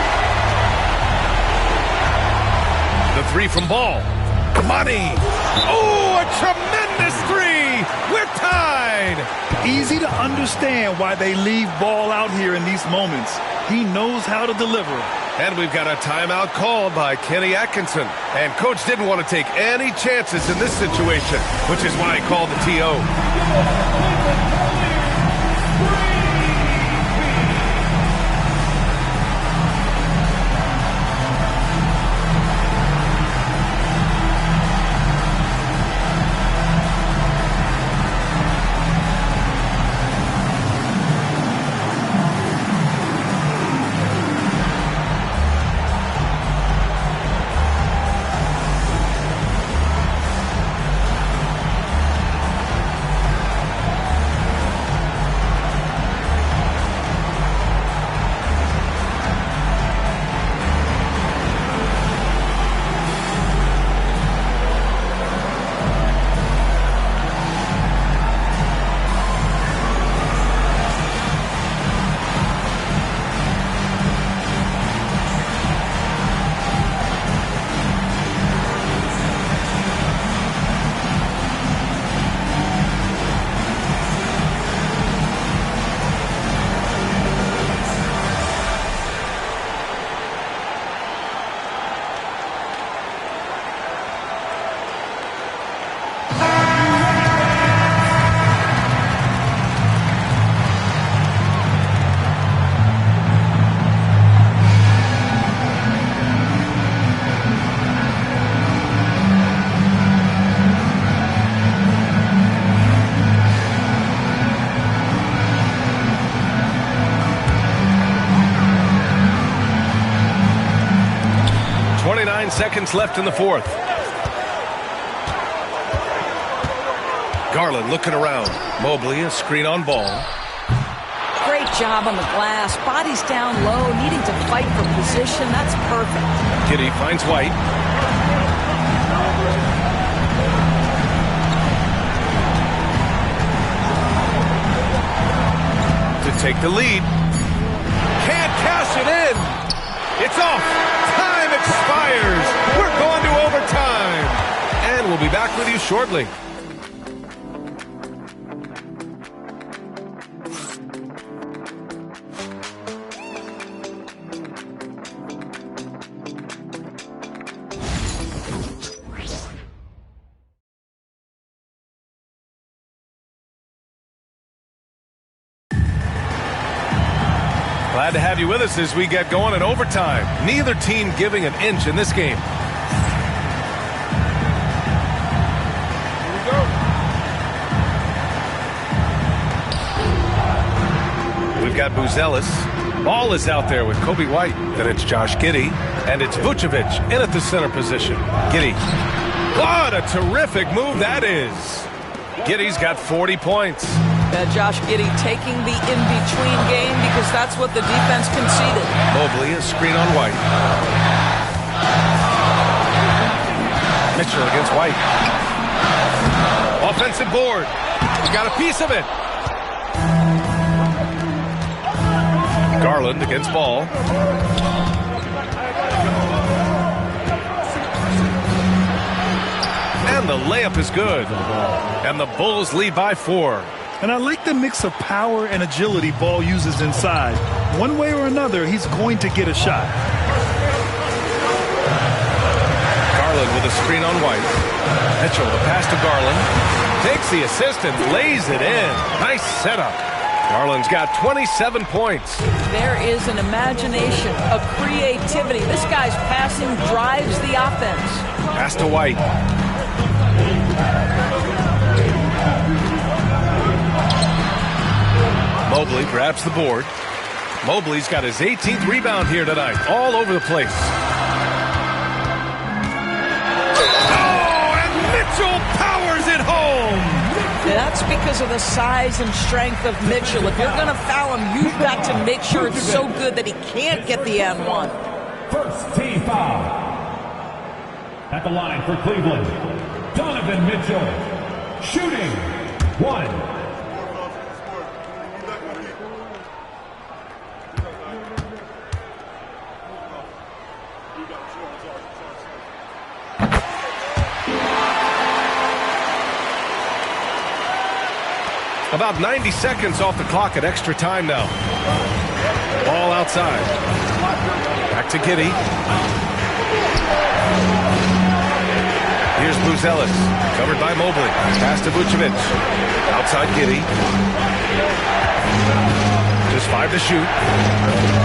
Speaker 2: The three from Ball. Money. Oh, a tremendous three. We're tied.
Speaker 3: Easy to understand why they leave Ball out here in these moments. He knows how to deliver.
Speaker 2: And we've got a timeout called by Kenny Atkinson. And Coach didn't want to take any chances in this situation, which is why he called the TO. Seconds left in the fourth. Garland looking around. Mobley, a screen on Ball.
Speaker 4: Great job on the glass. Body's down low, needing to fight for position. That's perfect.
Speaker 2: Giddey finds White. To take the lead. Can't cash it in. It's off. Time expires. We're going to overtime. And we'll be back with you shortly. Glad to have you with us as we get going in overtime. Neither team giving an inch in this game. We've got Buzelis. Ball is out there with Kobe White. Then it's Josh Giddey. And it's Vucevic in at the center position. Giddey. What a terrific move that is. Giddey's got 40 points.
Speaker 4: Josh Giddey taking the in-between game because that's what the defense conceded.
Speaker 2: Mobley, a screen on White. Mitchell against White. Offensive board. Got a piece of it. Garland against Ball. And the layup is good. And the Bulls lead by 4.
Speaker 3: And I like the mix of power and agility Ball uses inside. One way or another, he's going to get a shot.
Speaker 2: Garland with a screen on White. Mitchell, the pass to Garland. Takes the assist and lays it in. Nice setup. Garland's got 27 points.
Speaker 4: There is an imagination, a creativity. This guy's passing drives the offense.
Speaker 2: Pass to White. Mobley grabs the board. Mobley's got his 18th rebound here tonight. All over the place. Oh, and Mitchell powers it home.
Speaker 4: That's because of the size and strength of Mitchell. If you're going to foul him, you've got to make sure it's so good that he can't get the and-one.
Speaker 6: First team foul. At the line for Cleveland, Donovan Mitchell. Shooting. 1.
Speaker 2: About 90 seconds off the clock at extra time now. Ball outside. Back to Giddey. Here's Buzelis. Covered by Mobley. Pass to Vucevic. Outside Giddey. Just 5 to shoot.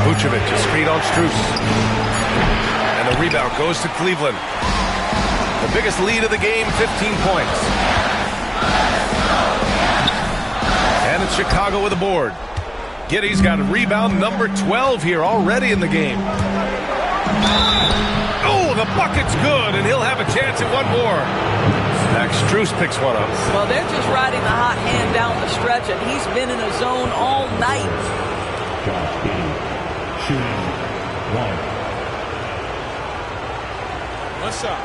Speaker 2: Vucevic, a screen on Strus. And the rebound goes to Cleveland. The biggest lead of the game, 15 points. And it's Chicago with the board. Giddey's got rebound number 12 here already in the game. Oh, the bucket's good, and he'll have a chance at one more. Max Strus picks one up.
Speaker 4: Well, they're just riding the hot hand down the stretch, and he's been in a zone all night.
Speaker 6: Josh Giddey, shooting 1.
Speaker 7: What's up?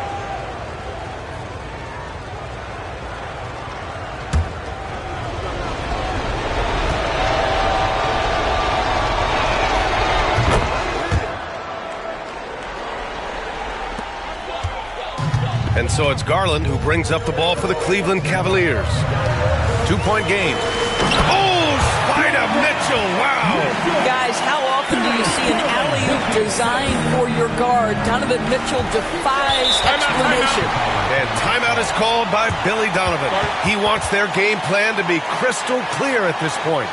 Speaker 2: And so it's Garland who brings up the ball for the Cleveland Cavaliers. 2-point game. Oh, Spider Mitchell, wow.
Speaker 4: Guys, how often do you see an alley-oop designed for your guard? Donovan Mitchell defies explanation.
Speaker 2: And timeout is called by Billy Donovan. He wants their game plan to be crystal clear at this point.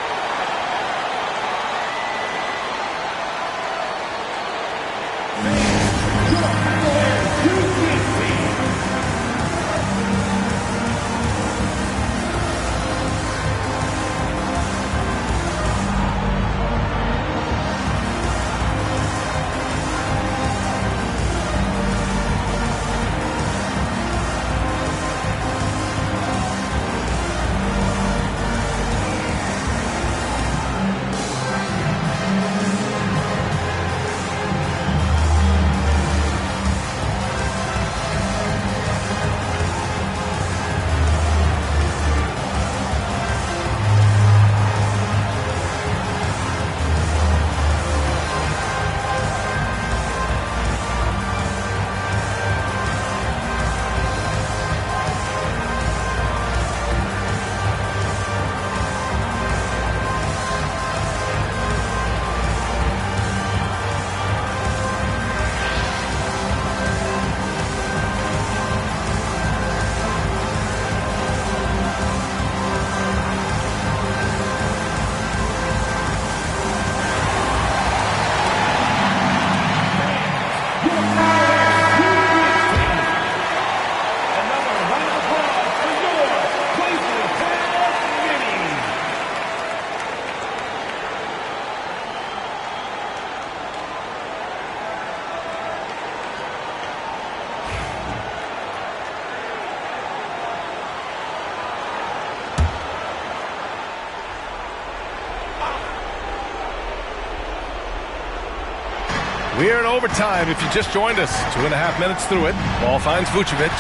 Speaker 2: We're in overtime if you just joined us. 2.5 minutes through it. Ball finds Vucevic.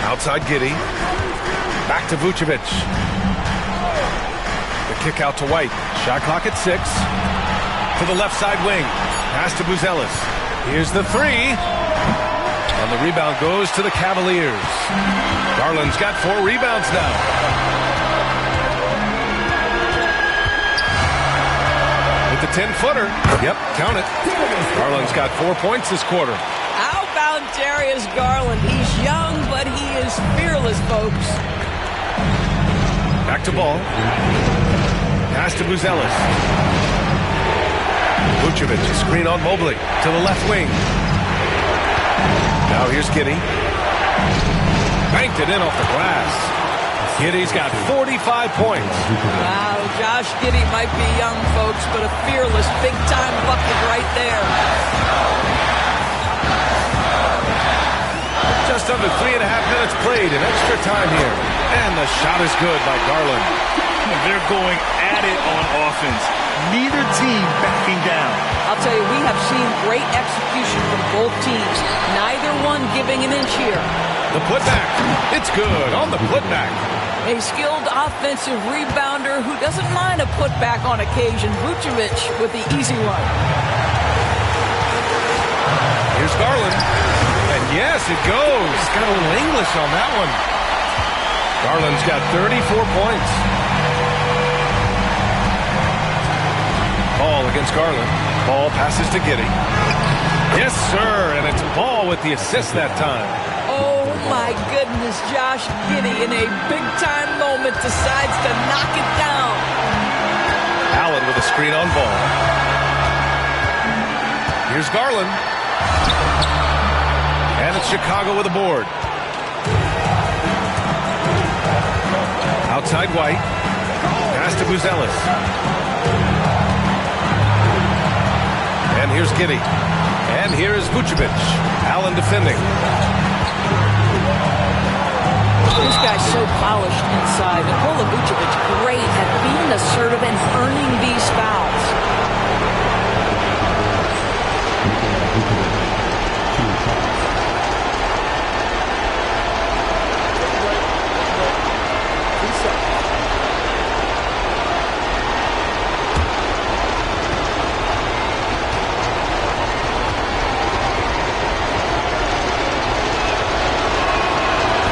Speaker 2: Outside Giddey. Back to Vucevic. The kick out to White. Shot clock at 6. To the left side wing. Pass to Buzelis. Here's the three. And the rebound goes to the Cavaliers. Garland's got 4 rebounds now. With the 10-footer. Yep, count it. Garland's got 4 points this quarter.
Speaker 4: How about Darius Garland? He's young, but he is fearless, folks.
Speaker 2: Back to Ball. Pass to Buzelis. Vucevic, a screen on Mobley to the left wing. Now here's Giddey. Banked it in off the glass. Giddey's got 45 points.
Speaker 4: Wow, Josh Giddey might be young, folks, but a fearless, big-time bucket right there.
Speaker 2: Just under 3.5 minutes played in extra time here. And the shot is good by Garland.
Speaker 3: They're going at it on offense. Neither team backing down.
Speaker 4: I'll tell you, we have seen great execution from both teams. Neither one giving an inch here.
Speaker 2: The putback. It's good on the putback.
Speaker 4: A skilled offensive rebounder who doesn't mind a putback on occasion. Vucevic with the easy one.
Speaker 2: Here's Garland. And yes, it goes. Got a little English on that one. Garland's got 34 points. Ball against Garland. Ball passes to Giddey. Yes, sir. And it's Ball with the assist that time.
Speaker 4: Oh, my goodness. Josh Giddey in a big-time moment decides to knock it down.
Speaker 2: Allen with a screen on Ball. Here's Garland. And it's Chicago with a board. Outside White. Pass to Buzelis. And here's Giddey. And here is Vucevic. Allen defending.
Speaker 4: This guy's so polished inside. Nikola Vucevic, great at being assertive and earning these fouls.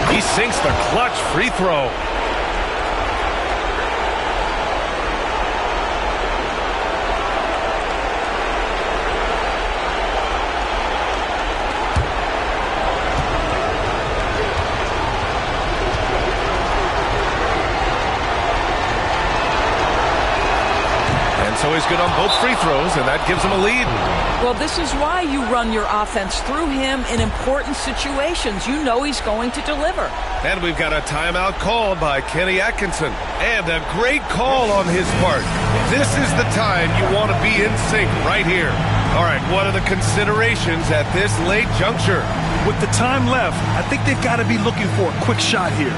Speaker 2: He sinks the clutch free throw. So he's good on both free throws, and that gives him a lead.
Speaker 4: Well, this is why you run your offense through him in important situations. You know he's going to deliver.
Speaker 2: And we've got a timeout called by Kenny Atkinson. And a great call on his part. This is the time you want to be in sync right here. All right, what are the considerations at this late juncture?
Speaker 3: With the time left, I think they've got to be looking for a quick shot here.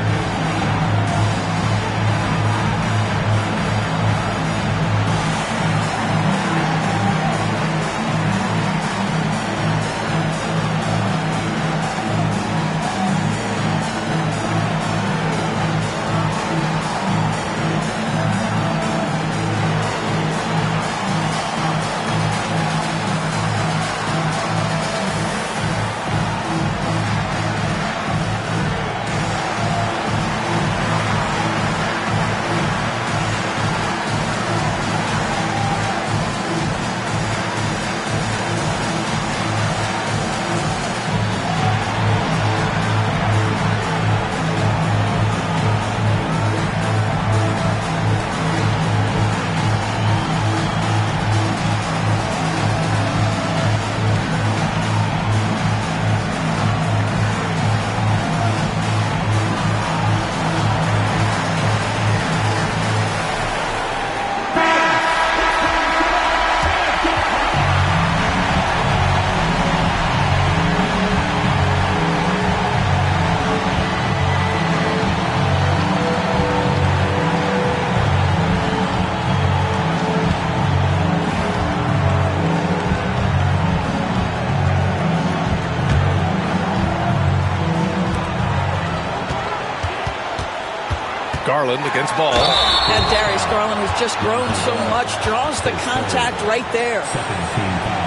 Speaker 2: Garland against Ball.
Speaker 4: And Darius Garland has just grown so much, draws the contact right there.
Speaker 6: Second team foul.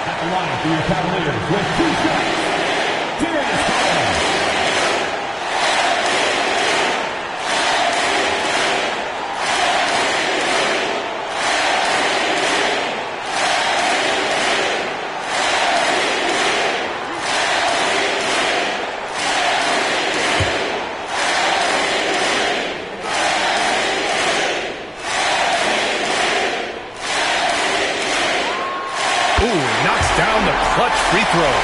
Speaker 6: At the line for your Cavaliers with 2 shots. Darius Garland.
Speaker 2: Down the clutch free throw.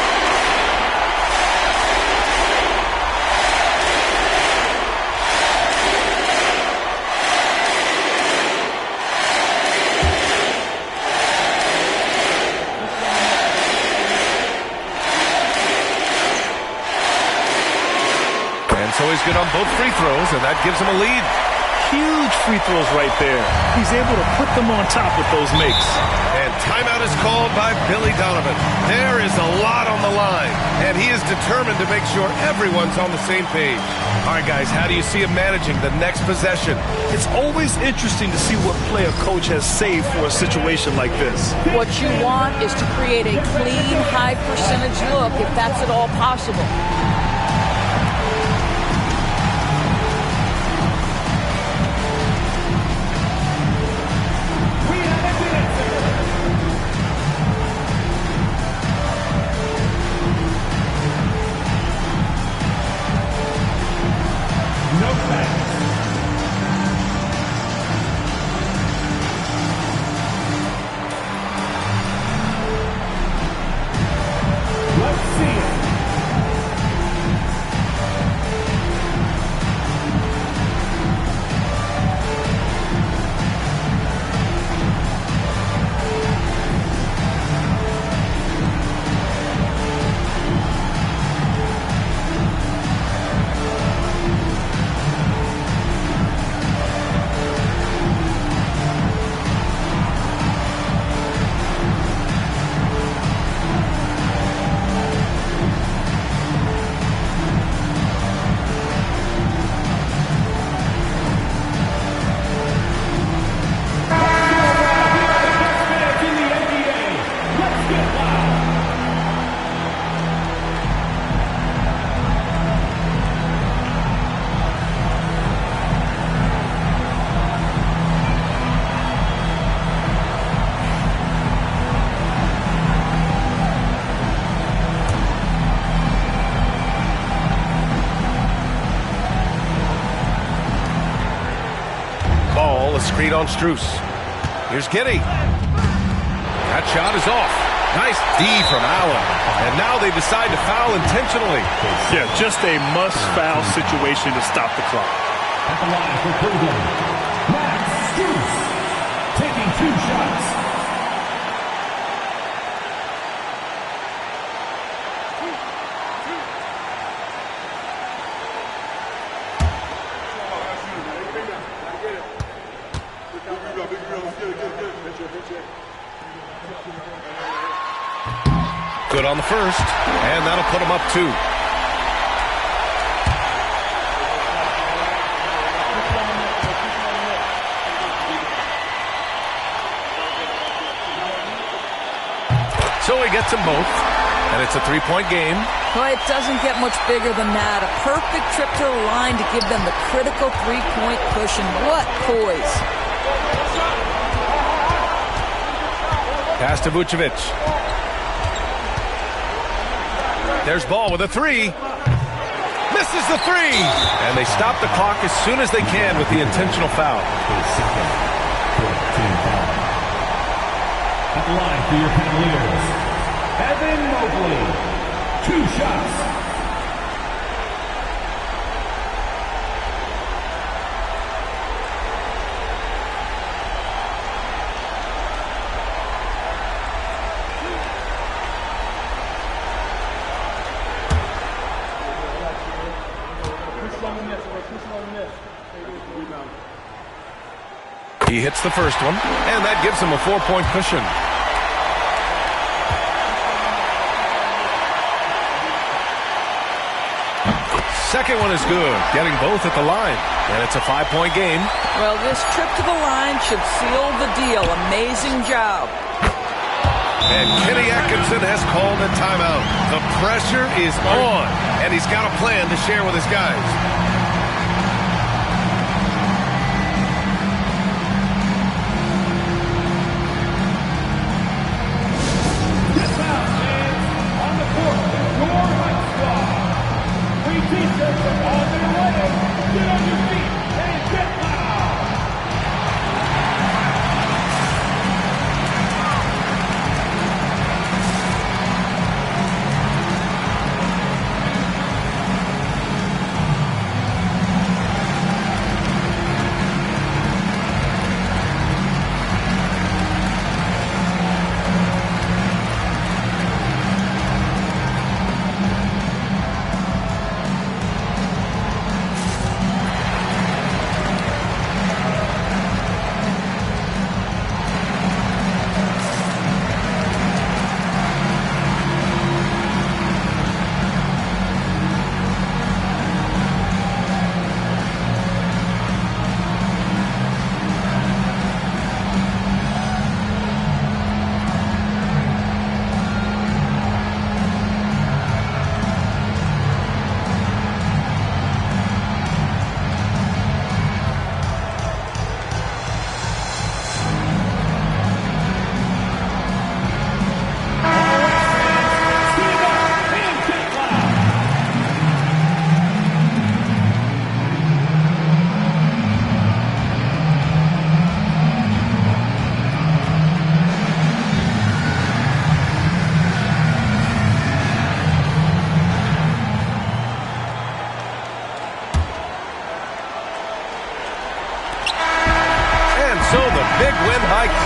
Speaker 2: And so he's good on both free throws, and that gives him a lead.
Speaker 3: Huge free throws right there. He's able to put them on top with those makes.
Speaker 2: And timeout is called by Billy Donovan. There is a lot on the line, and he is determined to make sure everyone's on the same page. All right, guys, how do you see him managing the next possession?
Speaker 3: It's always interesting to see what play a coach has saved for a situation like this.
Speaker 4: What you want is to create a clean, high percentage look, if that's at all possible.
Speaker 2: Screen on Strus. Here's Giddey. That shot is off. Nice D from Allen. And now they decide to foul intentionally.
Speaker 3: Yeah, just a must-foul situation to stop the clock.
Speaker 6: At the line for Cleveland, Max Strus taking 2 shots.
Speaker 2: Good on the first, and that'll put him up 2. So he gets them both, and it's a 3-point game.
Speaker 4: Well, it doesn't get much bigger than that. A perfect trip to the line to give them the critical 3-point push, and what poise.
Speaker 2: Pass to Vucevic. There's Ball with a 3. Misses the 3. And they stop the clock as soon as they can with the intentional foul.
Speaker 6: At the line for your Cavaliers, Evan Mobley. 2 shots.
Speaker 2: He hits the first one, and that gives him a 4-point cushion. second one is good, getting both at the line. And it's a 5-point game.
Speaker 4: Well, this trip to the line should seal the deal. Amazing job.
Speaker 2: And Kenny Atkinson has called a timeout. The pressure is on, and he's got a plan to share with his guys.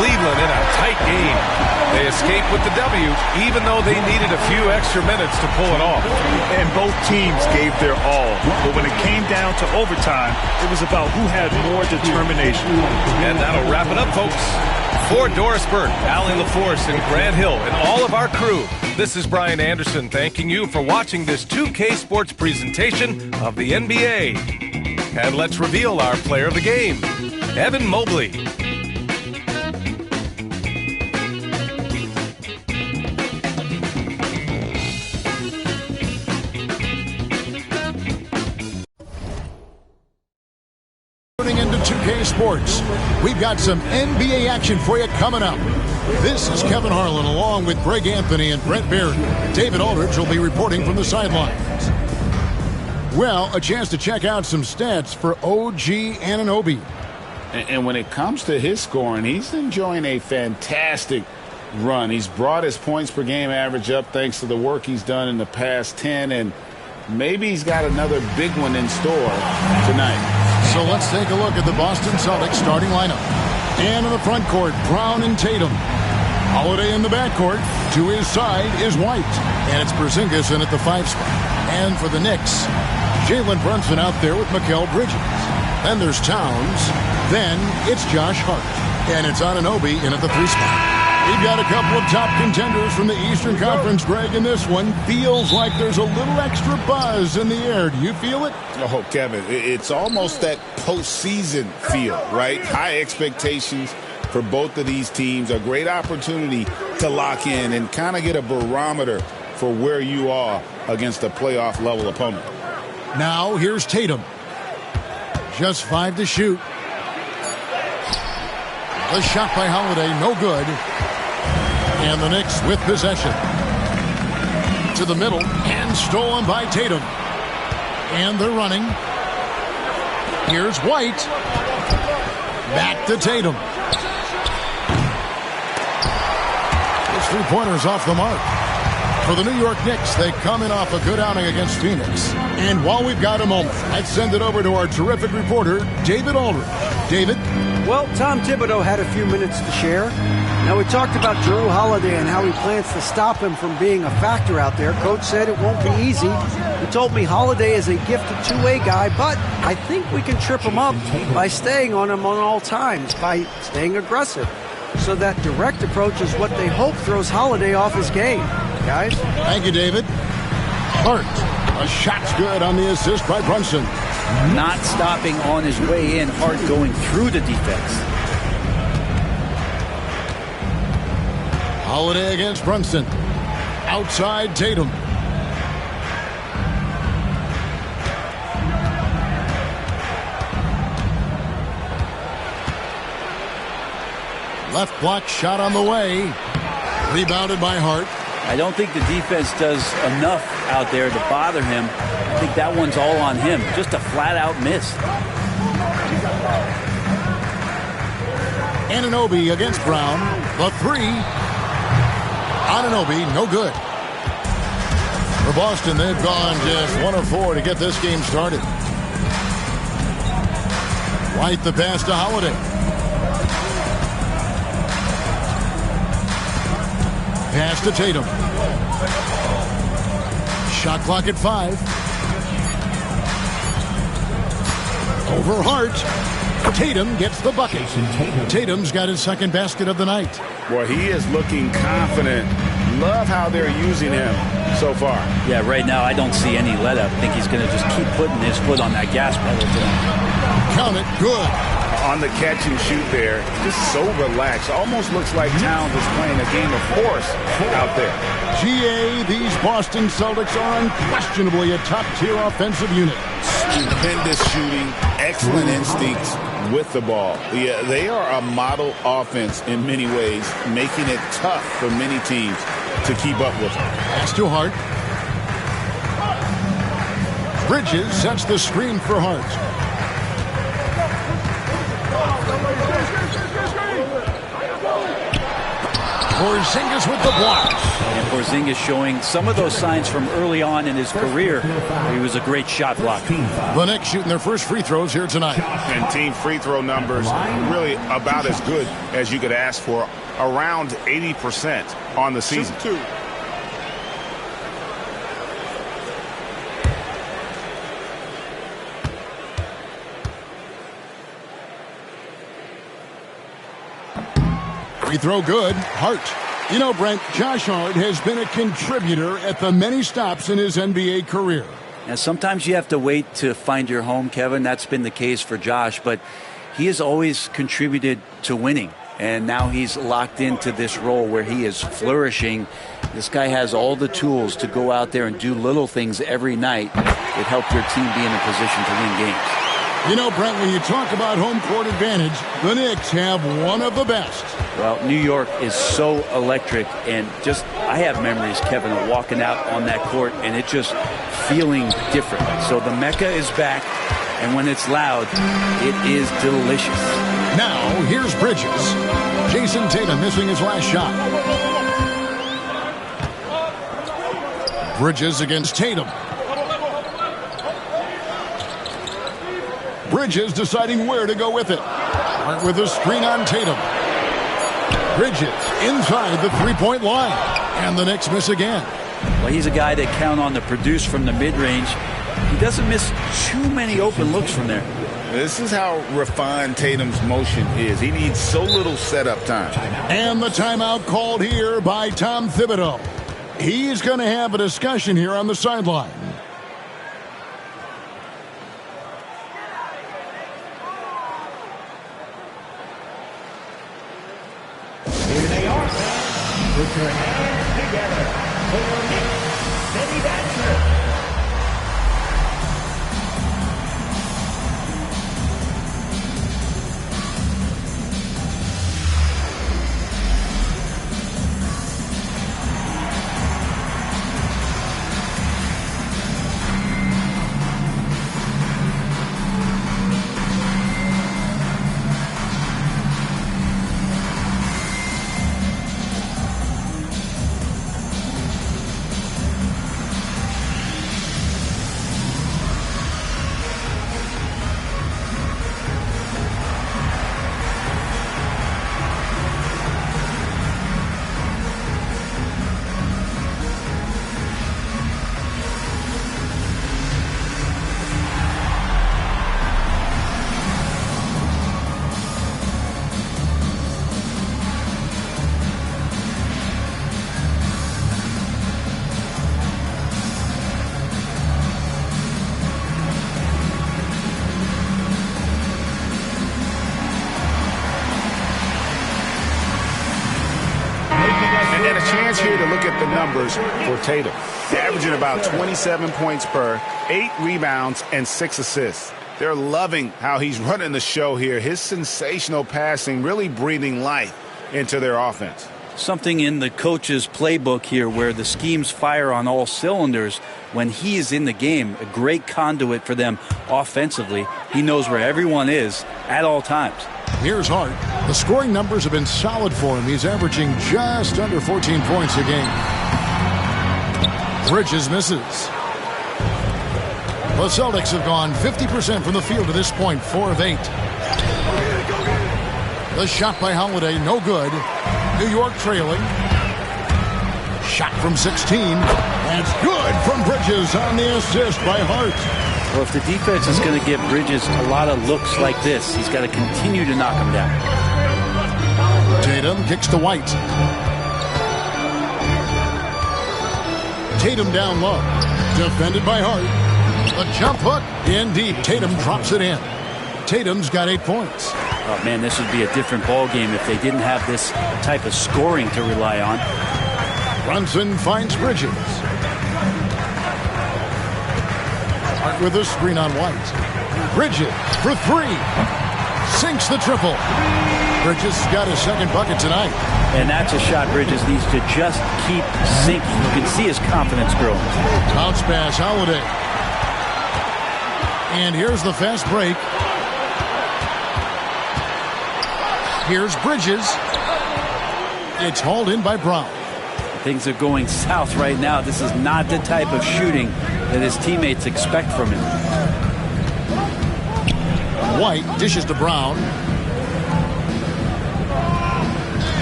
Speaker 2: Cleveland in a tight game. They escaped with the W, even though they needed a few extra minutes to pull it off.
Speaker 3: And both teams gave their all. But when it came down to overtime, it was about who had more determination.
Speaker 2: And that'll wrap it up, folks. For Doris Burke, Allie LaForce, and Grant Hill, and all of our crew, this is Brian Anderson thanking you for watching this 2K Sports presentation of the NBA. And let's reveal our player of the game, Evan Mobley.
Speaker 11: Into 2K Sports. We've got some NBA action for you coming up. This is Kevin Harlan along with Greg Anthony and Brent Barry. David Aldridge will be reporting from the sidelines. Well, a chance to check out some stats for OG Anunoby.
Speaker 12: And when it comes to his scoring, he's enjoying a fantastic run. He's brought his points per game average up thanks to the work he's done in the past 10, and maybe he's got another big one in store tonight.
Speaker 11: So let's take a look at the Boston Celtics starting lineup. And in the front court, Brown and Tatum. Holiday in the backcourt. To his side is White. And it's Porzingis in at the 5 spot. And for the Knicks, Jalen Brunson out there with Mikal Bridges. Then there's Towns. Then it's Josh Hart. And it's Anunoby in at the 3 spot. We've got a couple of top contenders from the Eastern Conference, Greg, and this one feels like there's a little extra buzz in the air. Do you feel it?
Speaker 12: Oh, Kevin, it's almost that postseason feel, right? High expectations for both of these teams. A great opportunity to lock in and kind of get a barometer for where you are against a playoff-level opponent.
Speaker 11: Now, here's Tatum. Just 5 to shoot. The shot by Holiday, no good. And the Knicks with possession. To the middle, and stolen by Tatum. And they're running. Here's White. Back to Tatum. His 3-pointer's off the mark. For the New York Knicks, they come in off a good outing against Phoenix. And while we've got a moment, let's send it over to our terrific reporter, David Aldridge. David?
Speaker 13: Well, Tom Thibodeau had a few minutes to share. Now, we talked about Jrue Holiday and how he plans to stop him from being a factor out there. Coach said it won't be easy. He told me Holiday is a gifted two-way guy, but I think we can trip him up by staying on him on all times, by staying aggressive. So that direct approach is what they hope throws Holiday off his game. Guys?
Speaker 11: Thank you, David. Hart A shot's good on the assist by Brunson.
Speaker 14: Not stopping on his way in, Hart going through the defense.
Speaker 11: Holiday against Brunson. Outside Tatum. Left block shot on the way. Rebounded by Hart.
Speaker 14: I don't think the defense does enough out there to bother him. I think that one's all on him. Just a flat-out miss.
Speaker 11: Anunoby against Brown. The three. Anunoby, no good. For Boston, they've gone just 1 of 4 to get this game started. White the pass to Holiday. Pass to Tatum. Shot clock at 5. Over Hart. Tatum gets the bucket. Tatum's got his second basket of the night.
Speaker 12: Well, he is looking confident. Love how they're using him so far.
Speaker 14: Yeah, right now I don't see any let up. I think he's going to just keep putting his foot on that gas pedal to him.
Speaker 11: Count it, good.
Speaker 12: On the catch and shoot there, just so relaxed. Almost looks like Towns is playing a game of horse out there.
Speaker 11: GA, these Boston Celtics are unquestionably a top-tier offensive unit.
Speaker 12: Stupendous shooting, excellent instincts with the ball. Yeah, they are a model offense in many ways, making it tough for many teams to keep up with them.
Speaker 11: Pass to Hart. Bridges sets the screen for Hart. Porzingis with the block.
Speaker 14: And Porzingis showing some of those signs from early on in his career. He was a great shot blocker.
Speaker 11: The Knicks shooting their first free throws here tonight.
Speaker 12: And team free throw numbers really about as good as you could ask for. Around 80% on the season.
Speaker 11: Free throw good. Hart. You know, Brent, Josh Hart has been a contributor at the many stops in his NBA career.
Speaker 14: And sometimes you have to wait to find your home, Kevin. That's been the case for Josh, but he has always contributed to winning. And now he's locked into this role where he is flourishing. This guy has all the tools to go out there and do little things every night that help your team be in a position to win games.
Speaker 11: You know, Brent, when you talk about home court advantage, the Knicks have one of the best.
Speaker 14: Well, New York is so electric, and just I have memories, Kevin, of walking out on that court and it just feeling different. So the Mecca is back, and when it's loud, it is delicious.
Speaker 11: Now, here's Bridges. Jason Tatum missing his last shot. Bridges against Tatum. Bridges deciding where to go with it. Hart with a screen on Tatum. Bridges inside the three-point line. And the Knicks miss again.
Speaker 14: Well, he's a guy that count on to produce from the mid-range. He doesn't miss too many open looks from there.
Speaker 12: This is how refined Tatum's motion is. He needs so little setup time.
Speaker 11: And the timeout called here by Tom Thibodeau. He's going to have a discussion here on the sideline.
Speaker 6: Here they are. Put your hands together for your Knicks City Dancer.
Speaker 12: chance here to look at the numbers for Tatum. Averaging about 27 points per, 8 rebounds, and 6 assists. They're loving how he's running the show here. His sensational passing really breathing life into their offense.
Speaker 14: Something in the coach's playbook here where the schemes fire on all cylinders when he is in the game. A great conduit for them offensively. He knows where everyone is at all times.
Speaker 11: Here's Hart. The scoring numbers have been solid for him. He's averaging just under 14 points a game. Bridges misses. The Celtics have gone 50% from the field to this point, 4 of 8. The shot by Holiday, no good. New York trailing. Shot from 16. That's good from Bridges on the assist by Hart.
Speaker 14: Well, if the defense is going to give Bridges a lot of looks like this, he's got to continue to knock him down.
Speaker 11: Tatum kicks to White. Tatum down low. Defended by Hart. The jump hook in deep. Tatum drops it in. Tatum's got 8 points.
Speaker 14: Oh, man, this would be a different ball game if they didn't have this type of scoring to rely on.
Speaker 11: Brunson finds Bridges. Hart with a screen on White. Bridges for 3. Sinks the triple. Bridges got his second bucket tonight.
Speaker 14: And that's a shot Bridges needs to just keep sinking. You can see his confidence growing.
Speaker 11: Bounce pass, Holiday. And here's the fast break. Here's Bridges. It's hauled in by Brown.
Speaker 14: Things are going south right now. This is not the type of shooting that his teammates expect from him.
Speaker 11: White dishes to Brown.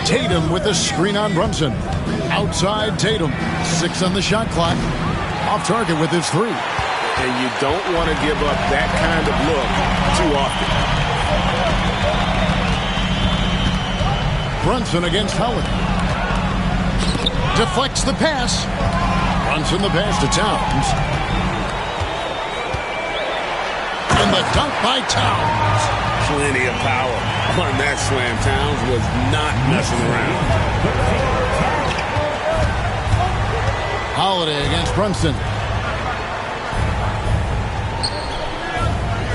Speaker 11: Tatum with the screen on Brunson. Outside Tatum. 6 on the shot clock. Off target with his 3.
Speaker 12: And you don't want to give up that kind of look too often.
Speaker 11: Brunson against Howard. Deflects the pass. Brunson the pass to Towns. And the dunk by Towns.
Speaker 12: Plenty of power on that slam. Towns was not messing around.
Speaker 11: Holiday against Brunson.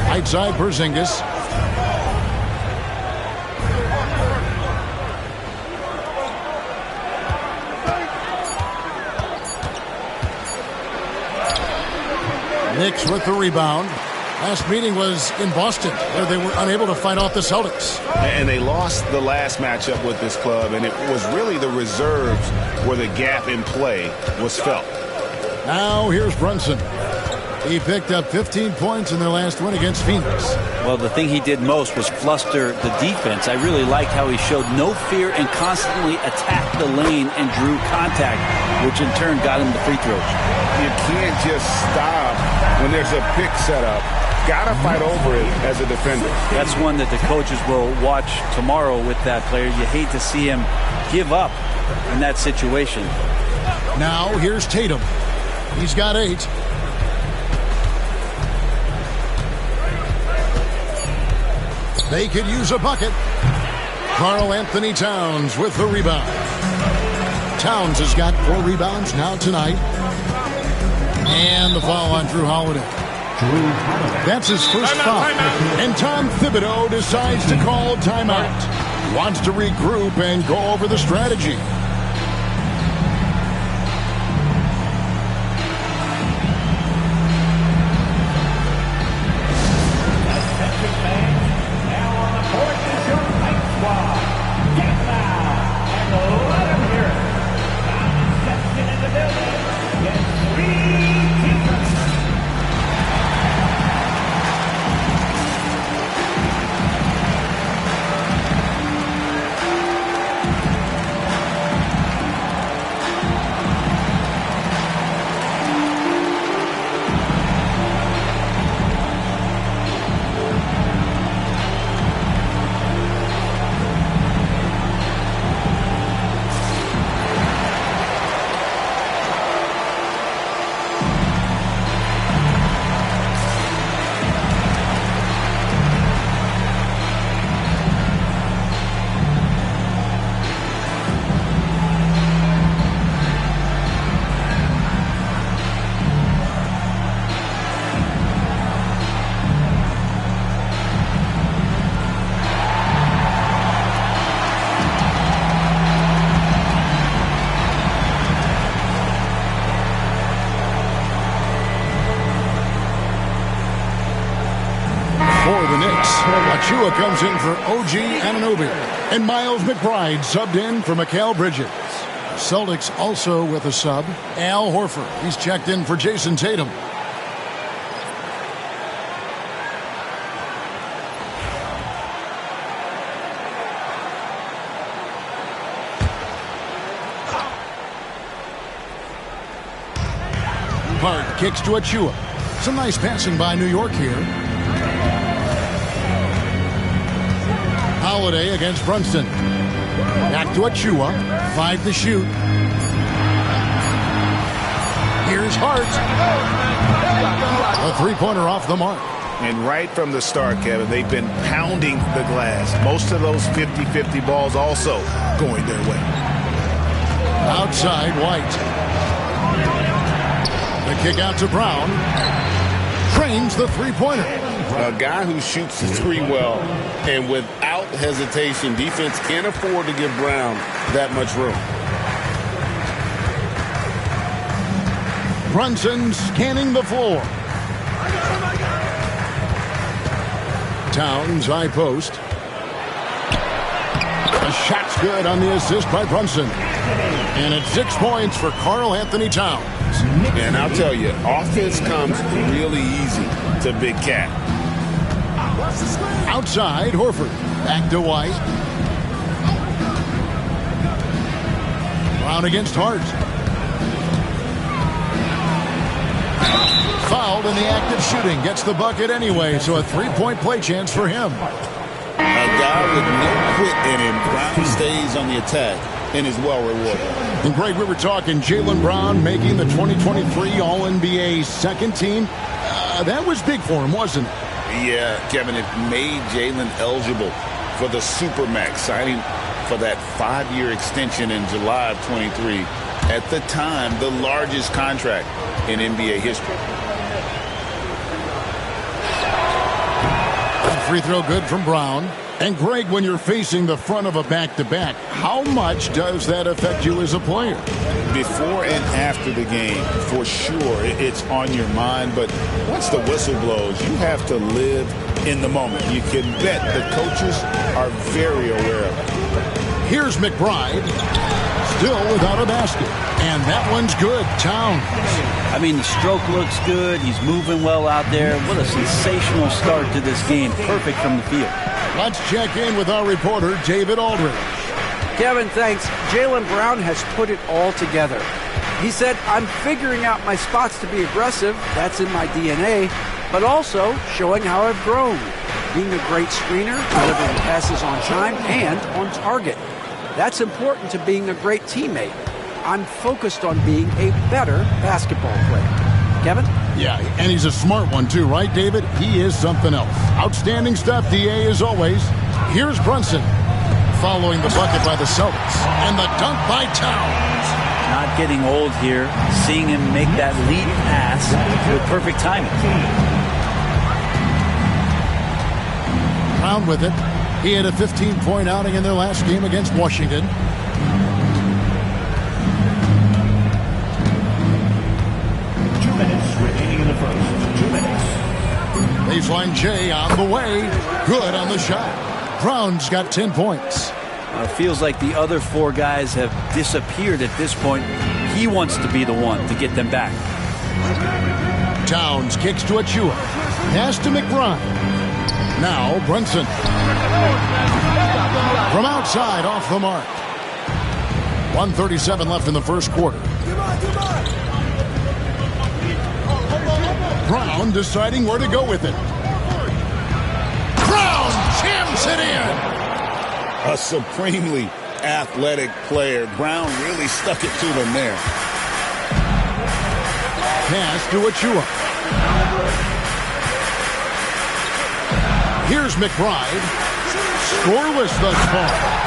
Speaker 11: Right side Porzingis. Knicks with the rebound. Last meeting was in Boston, where they were unable to fight off the Celtics.
Speaker 12: And they lost the last matchup with this club, and it was really the reserves where the gap in play was felt.
Speaker 11: Now here's Brunson. He picked up 15 points in their last win against Phoenix.
Speaker 14: Well, the thing he did most was fluster the defense. I really liked how he showed no fear and constantly attacked the lane and drew contact, which in turn got him the free throws.
Speaker 12: You can't just stop when there's a pick set up. Gotta fight over it as a defender.
Speaker 14: That's one that the coaches will watch tomorrow with that player. You hate to see him give up in that situation.
Speaker 11: Now here's Tatum. He's got 8. They could use a bucket. Karl Anthony Towns with the rebound. Towns has got 4 rebounds now tonight. And the foul on Drew Holiday. That's his first foul. And Tom Thibodeau decides to call timeout. He wants to regroup and go over the strategy. For the Knicks, Achua comes in for OG Anunoby. And Miles McBride subbed in for Mikal Bridges. Celtics also with a sub, Al Horford. He's checked in for Jason Tatum. Hart kicks to Achua. Some nice passing by New York here. Holiday against Brunson. Back to Achua. 5 to shoot. Here's Hart. A three-pointer off the mark.
Speaker 12: And right from the start, Kevin, they've been pounding the glass. Most of those 50-50 balls also going their way.
Speaker 11: Outside, White. The kick out to Brown. Trains the three-pointer.
Speaker 12: A guy who shoots the three well, and without hesitation, defense can't afford to give Brown that much room.
Speaker 11: Brunson scanning the floor. Towns high post. The shot's good on the assist by Brunson. And it's 6 points for Karl Anthony Towns.
Speaker 12: And I'll tell you, offense comes really easy to Big Cat.
Speaker 11: Outside, Horford. Back to White. Brown against Hart. Fouled in the act of shooting. Gets the bucket anyway, so a three-point play chance for him.
Speaker 12: A guy with no quit in him. Brown stays on the attack and is well rewarded.
Speaker 11: And Greg, we were talking Jaylen Brown making the 2023 All-NBA second team. That was big for him, wasn't it?
Speaker 12: Yeah, Kevin, it made Jaylen eligible for the Supermax, signing for that 5-year extension in July of 23. At the time, the largest contract in NBA history.
Speaker 11: Free throw good from Brown. And Greg, when you're facing the front of a back-to-back, how much does that affect you as a player?
Speaker 12: Before and after the game, for sure, it's on your mind. But once the whistle blows, you have to live in the moment. You can bet the coaches are very aware of it.
Speaker 11: Here's McBride, still without a basket. And that one's good. Towns.
Speaker 14: I mean, the stroke looks good. He's moving well out there. What a sensational start to this game. Perfect from the field.
Speaker 11: Let's check in with our reporter, David Aldridge.
Speaker 13: Kevin, thanks. Jaylen Brown has put it all together. He said, I'm figuring out my spots to be aggressive. That's in my DNA. But also showing how I've grown. Being a great screener, delivering passes on time and on target. That's important to being a great teammate. I'm focused on being a better basketball player. Kevin?
Speaker 11: Yeah, and he's a smart one too, right, David? He is something else. Outstanding stuff, DA, as always. Here's Brunson, following the bucket by the Celtics. And the dunk by Towns.
Speaker 14: Not getting old here. Seeing him make that lead pass with perfect timing.
Speaker 11: Brown with it. He had a 15-point outing in their last game against Washington. Baseline J on the way. Good on the shot. Brown's got 10 points.
Speaker 14: It feels like the other four guys have disappeared at this point. He wants to be the one to get them back.
Speaker 11: Towns kicks to Achua. Pass to McBride. Now Brunson. From outside, off the mark. 1:37 left in the first quarter. Brown deciding where to go with it. Brown jams it in.
Speaker 12: A supremely athletic player. Brown really stuck it to them there.
Speaker 11: Pass to Achua. Here's McBride. Scoreless thus far.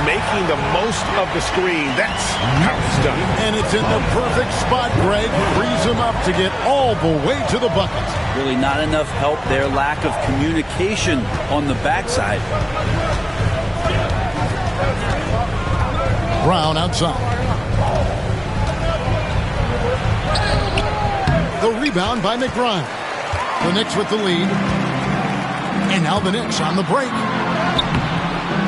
Speaker 12: Making the most of the screen. That's how it's done.
Speaker 11: And it's in the perfect spot, Greg. Frees him up to get all the way to the bucket.
Speaker 14: Really not enough help there. Lack of communication on the backside.
Speaker 11: Brown outside. The rebound by McBride. The Knicks with the lead. And now the Knicks on the break.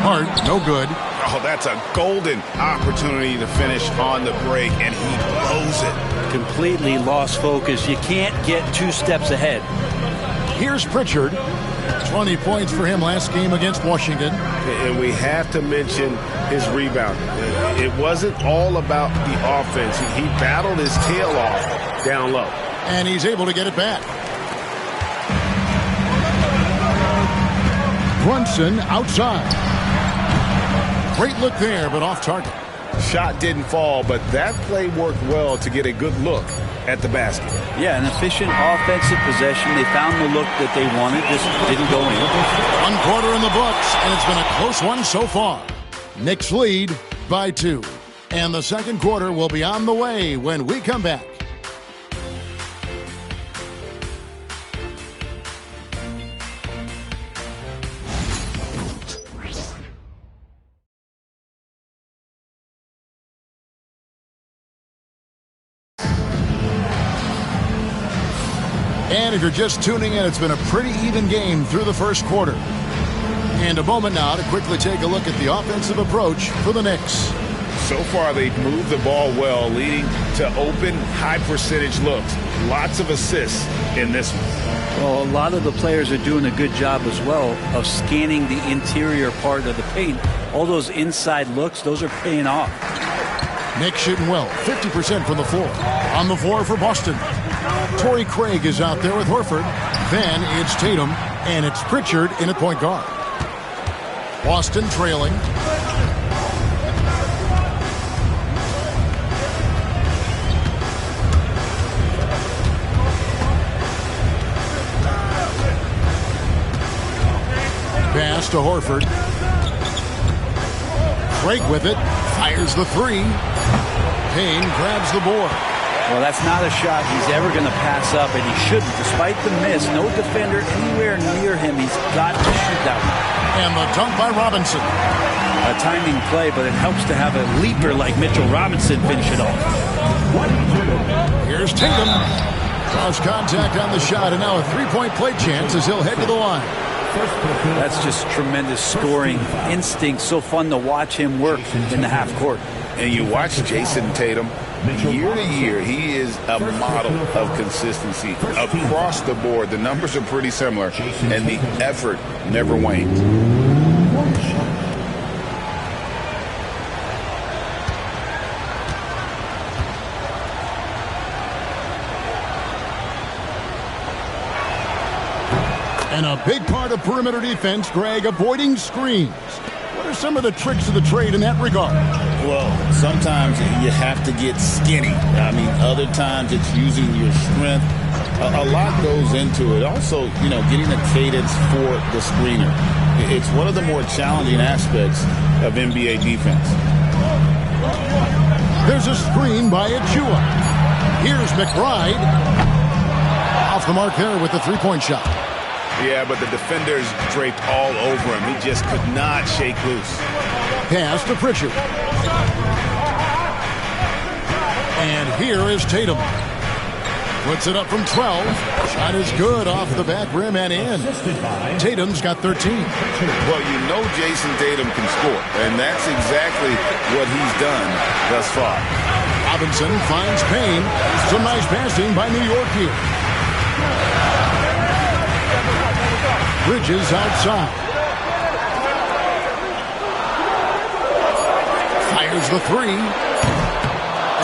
Speaker 11: Hart, no good.
Speaker 12: Oh, that's a golden opportunity to finish on the break, and he blows it.
Speaker 14: Completely lost focus. You can't get 2 steps ahead.
Speaker 11: Here's Pritchard. 20 points for him last game against Washington.
Speaker 12: And we have to mention his rebound. It wasn't all about the offense. He battled his tail off down low.
Speaker 11: And he's able to get it back. Brunson outside. Great look there, but off target.
Speaker 12: Shot didn't fall, but that play worked well to get a good look at the basket.
Speaker 14: Yeah, an efficient offensive possession. They found the look that they wanted, just didn't go in.
Speaker 11: 1 quarter in the books, and it's been a close one so far. Knicks lead by 2. And the second quarter will be on the way when we come back. And if you're just tuning in, it's been a pretty even game through the first quarter. And a moment now to quickly take a look at the offensive approach for the Knicks.
Speaker 12: So far, they've moved the ball well, leading to open, high-percentage looks. Lots of assists in this one.
Speaker 14: Well, a lot of the players are doing a good job as well of scanning the interior part of the paint. All those inside looks, those are paying off.
Speaker 11: Knicks shooting well, 50% from the floor. On the floor for Boston, Torrey Craig is out there with Horford. Then it's Tatum, and it's Pritchard in at point guard. Boston trailing. Pass to Horford. Craig with it. Fires the 3. Payne grabs the board.
Speaker 14: Well, that's not a shot he's ever going to pass up, and he shouldn't. Despite the miss, no defender anywhere near him. He's got to shoot that one.
Speaker 11: And the dunk by Robinson.
Speaker 14: A timing play, but it helps to have a leaper like Mitchell Robinson finish it off.
Speaker 11: Here's Tatum. Draws contact on the shot, and now a 3-point play chance as he'll head to the line.
Speaker 14: That's just tremendous scoring instinct. So fun to watch him work in the half court.
Speaker 12: And you watch Jason Tatum. Year to year, he is a model of consistency across the board. The numbers are pretty similar, and the effort never wanes.
Speaker 11: And a big part of perimeter defense, Greg, avoiding screens. What are some of the tricks of the trade in that regard?
Speaker 12: Well, sometimes you have to get skinny. I mean, other times it's using your strength. A lot goes into it. Also, getting a cadence for the screener. It's one of the more challenging aspects of NBA defense.
Speaker 11: There's a screen by Achua. Here's McBride. Off the mark there with the 3-point shot.
Speaker 12: Yeah, but the defenders draped all over him. He just could not shake loose.
Speaker 11: Pass to Pritchard. And here is Tatum. Puts it up from 12. Shot is good off the back rim and in. Tatum's got 13.
Speaker 12: Well, Jason Tatum can score, and that's exactly what he's done thus far.
Speaker 11: Robinson finds Payne. Some nice passing by New York here. Bridges outside. Fires the 3.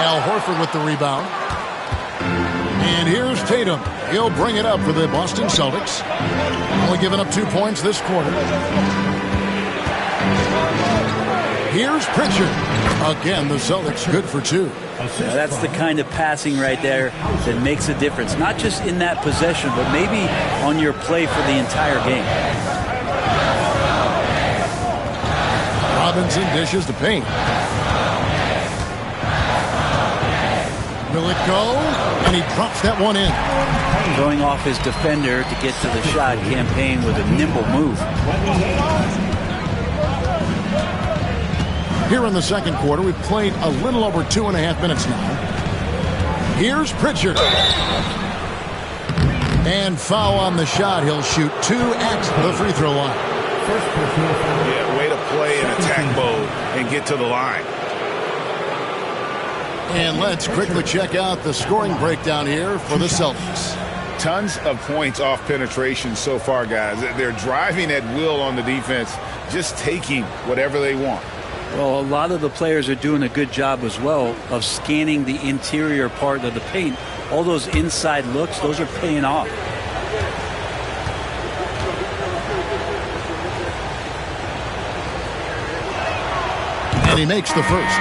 Speaker 11: Al Horford with the rebound. And here's Tatum. He'll bring it up for the Boston Celtics. Only giving up 2 points this quarter. Here's Pritchard. Again, the Celtics good for 2.
Speaker 14: Now that's the kind of passing right there that makes a difference. Not just in that possession, but maybe on your play for the entire game.
Speaker 11: Robinson dishes to Payne. Will it go? And he drops that one in.
Speaker 14: Throwing off his defender to get to the shot. Campaign with a nimble move.
Speaker 11: Here in the second quarter, we've played a little over 2.5 minutes now. Here's Pritchard. And foul on the shot. He'll shoot 2 at the free throw line.
Speaker 12: Yeah, way to play in attack mode and get to the line.
Speaker 11: And let's quickly check out the scoring breakdown here for the Celtics.
Speaker 12: Tons of points off penetration so far, guys. They're driving at will on the defense, just taking whatever they want.
Speaker 14: Well, a lot of the players are doing a good job as well of scanning the interior part of the paint. All those inside looks, those are paying off.
Speaker 11: And he makes the first.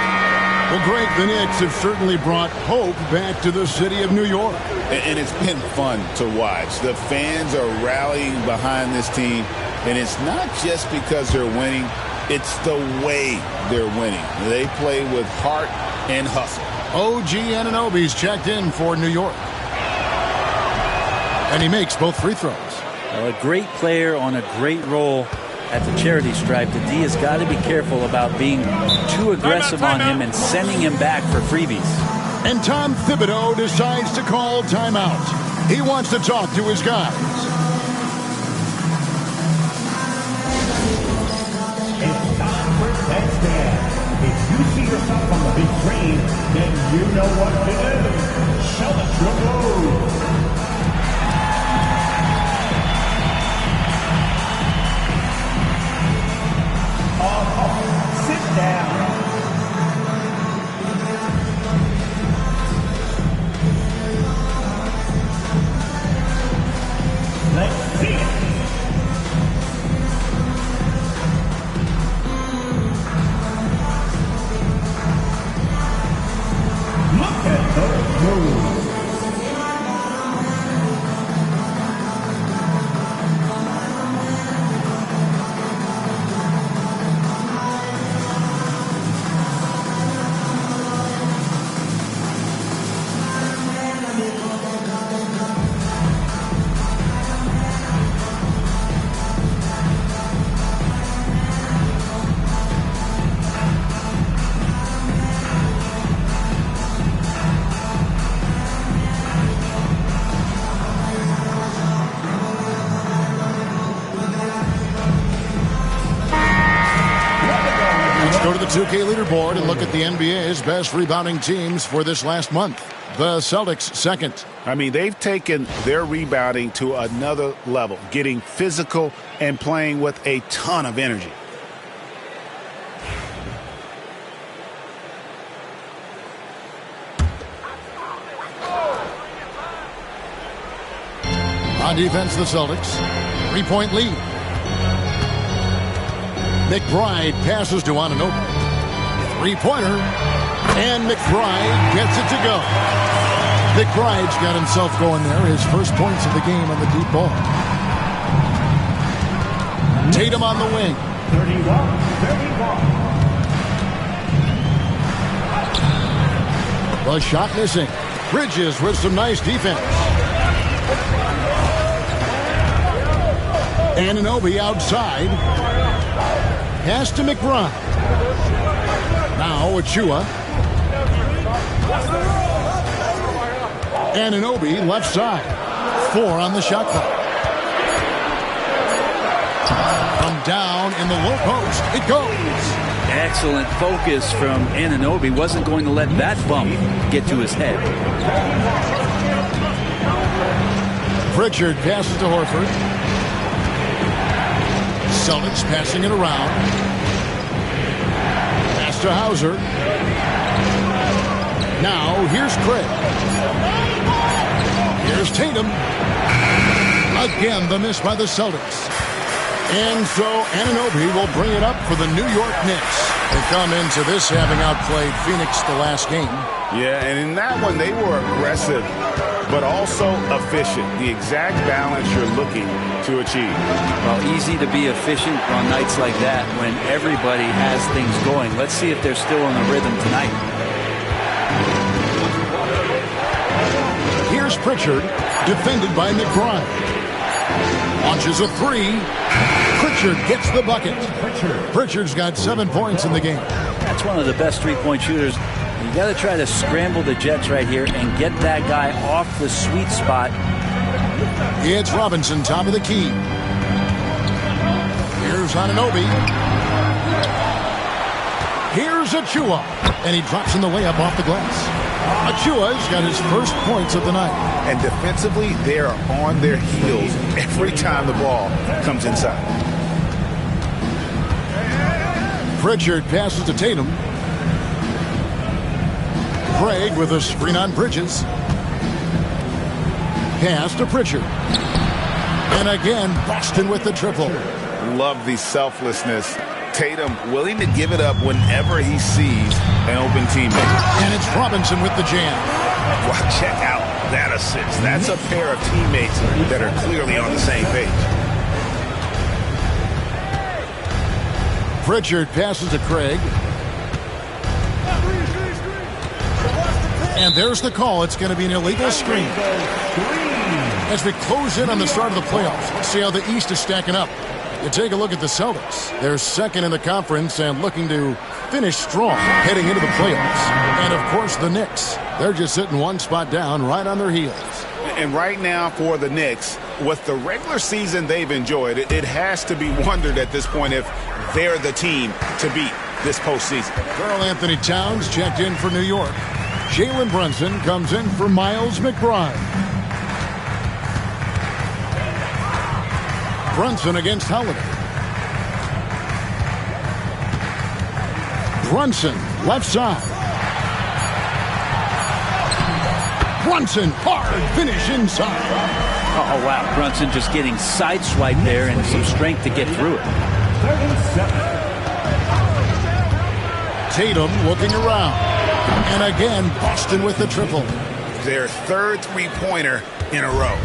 Speaker 11: Well, Greg, the Knicks have certainly brought hope back to the city of New York.
Speaker 12: And it's been fun to watch. The fans are rallying behind this team, and it's not just because they're winning. It's the way they're winning. They play with heart and hustle.
Speaker 11: OG Anunoby's checked in for New York. And he makes both free throws.
Speaker 14: Well, a great player on a great role at the charity stripe. The D has got to be careful about being too aggressive on him and sending him back for freebies.
Speaker 11: And Tom Thibodeau decides to call timeout. He wants to talk to his guys.
Speaker 6: It's time for Headstand. If you see yourself on the big screen, then you know what to do. Show us your move. Sit down. Let's see it. Look at those moves.
Speaker 11: Go to the 2K leaderboard and look at the NBA's best rebounding teams for this last month. The Celtics second.
Speaker 12: I mean, they've taken their rebounding to another level, getting physical and playing with a ton of energy.
Speaker 11: On defense, the Celtics. 3-point lead. McBride passes to Anunoby. Three-pointer. And McBride gets it to go. McBride's got himself going there. His first points of the game on the deep ball. Tatum on the wing. 31. The shot missing. Bridges with some nice defense. Anunoby outside. Pass to McBride. Now Achua. Anunoby left side. 4 on the shot clock. From down in the low post, it goes.
Speaker 14: Excellent focus from Anunoby. Wasn't going to let that bump get to his head.
Speaker 11: Pritchard passes to Horford. Celtics passing it around. Pass to Hauser. Now here's Craig. Here's Tatum. Again, the miss by the Celtics. And so Anunoby will bring it up for the New York Knicks. They come into this having outplayed Phoenix the last game.
Speaker 12: Yeah, and in that one, they were aggressive, but also efficient. The exact balance you're looking to achieve.
Speaker 14: Well, easy to be efficient on nights like that when everybody has things going. Let's see if they're still in the rhythm tonight.
Speaker 11: Here's Pritchard, defended by McBride. Launches a 3. Pritchard gets the bucket. Pritchard's got 7 points in the game.
Speaker 14: That's one of the best three-point shooters. You got to try to scramble the Jets right here and get that guy off the sweet spot
Speaker 11: It's Robinson, top of the key. Here's Anunoby. Here's Achua. And he drops in the layup off the glass. Achua's got his first points of the night.
Speaker 12: And defensively, they are on their heels every time the ball comes inside.
Speaker 11: Pritchard passes to Tatum. Craig with a screen on Bridges. Pass to Pritchard. And again, Boston with the triple.
Speaker 12: Love the selflessness. Tatum willing to give it up whenever he sees an open teammate.
Speaker 11: And it's Robinson with the jam.
Speaker 12: Well, check out that assist. That's a pair of teammates that are clearly on the same page.
Speaker 11: Pritchard passes to Craig. And there's the call. It's going to be an illegal screen. As we close in on the start of the playoffs, let's see how the East is stacking up. You take a look at the Celtics. They're second in the conference and looking to finish strong heading into the playoffs. And, of course, the Knicks. They're just sitting one spot down right on their heels.
Speaker 12: And right now for the Knicks, with the regular season they've enjoyed, it has to be wondered at this point if they're the team to beat this postseason.
Speaker 11: Karl Anthony Towns checked in for New York. Jalen Brunson comes in for Miles McBride. Brunson against Holiday. Brunson, left side. Brunson, hard finish inside.
Speaker 14: Oh, wow. Brunson just getting sideswiped there and some strength to get through it.
Speaker 11: Tatum looking around. And again, Boston with the triple.
Speaker 12: Their third three-pointer in a row.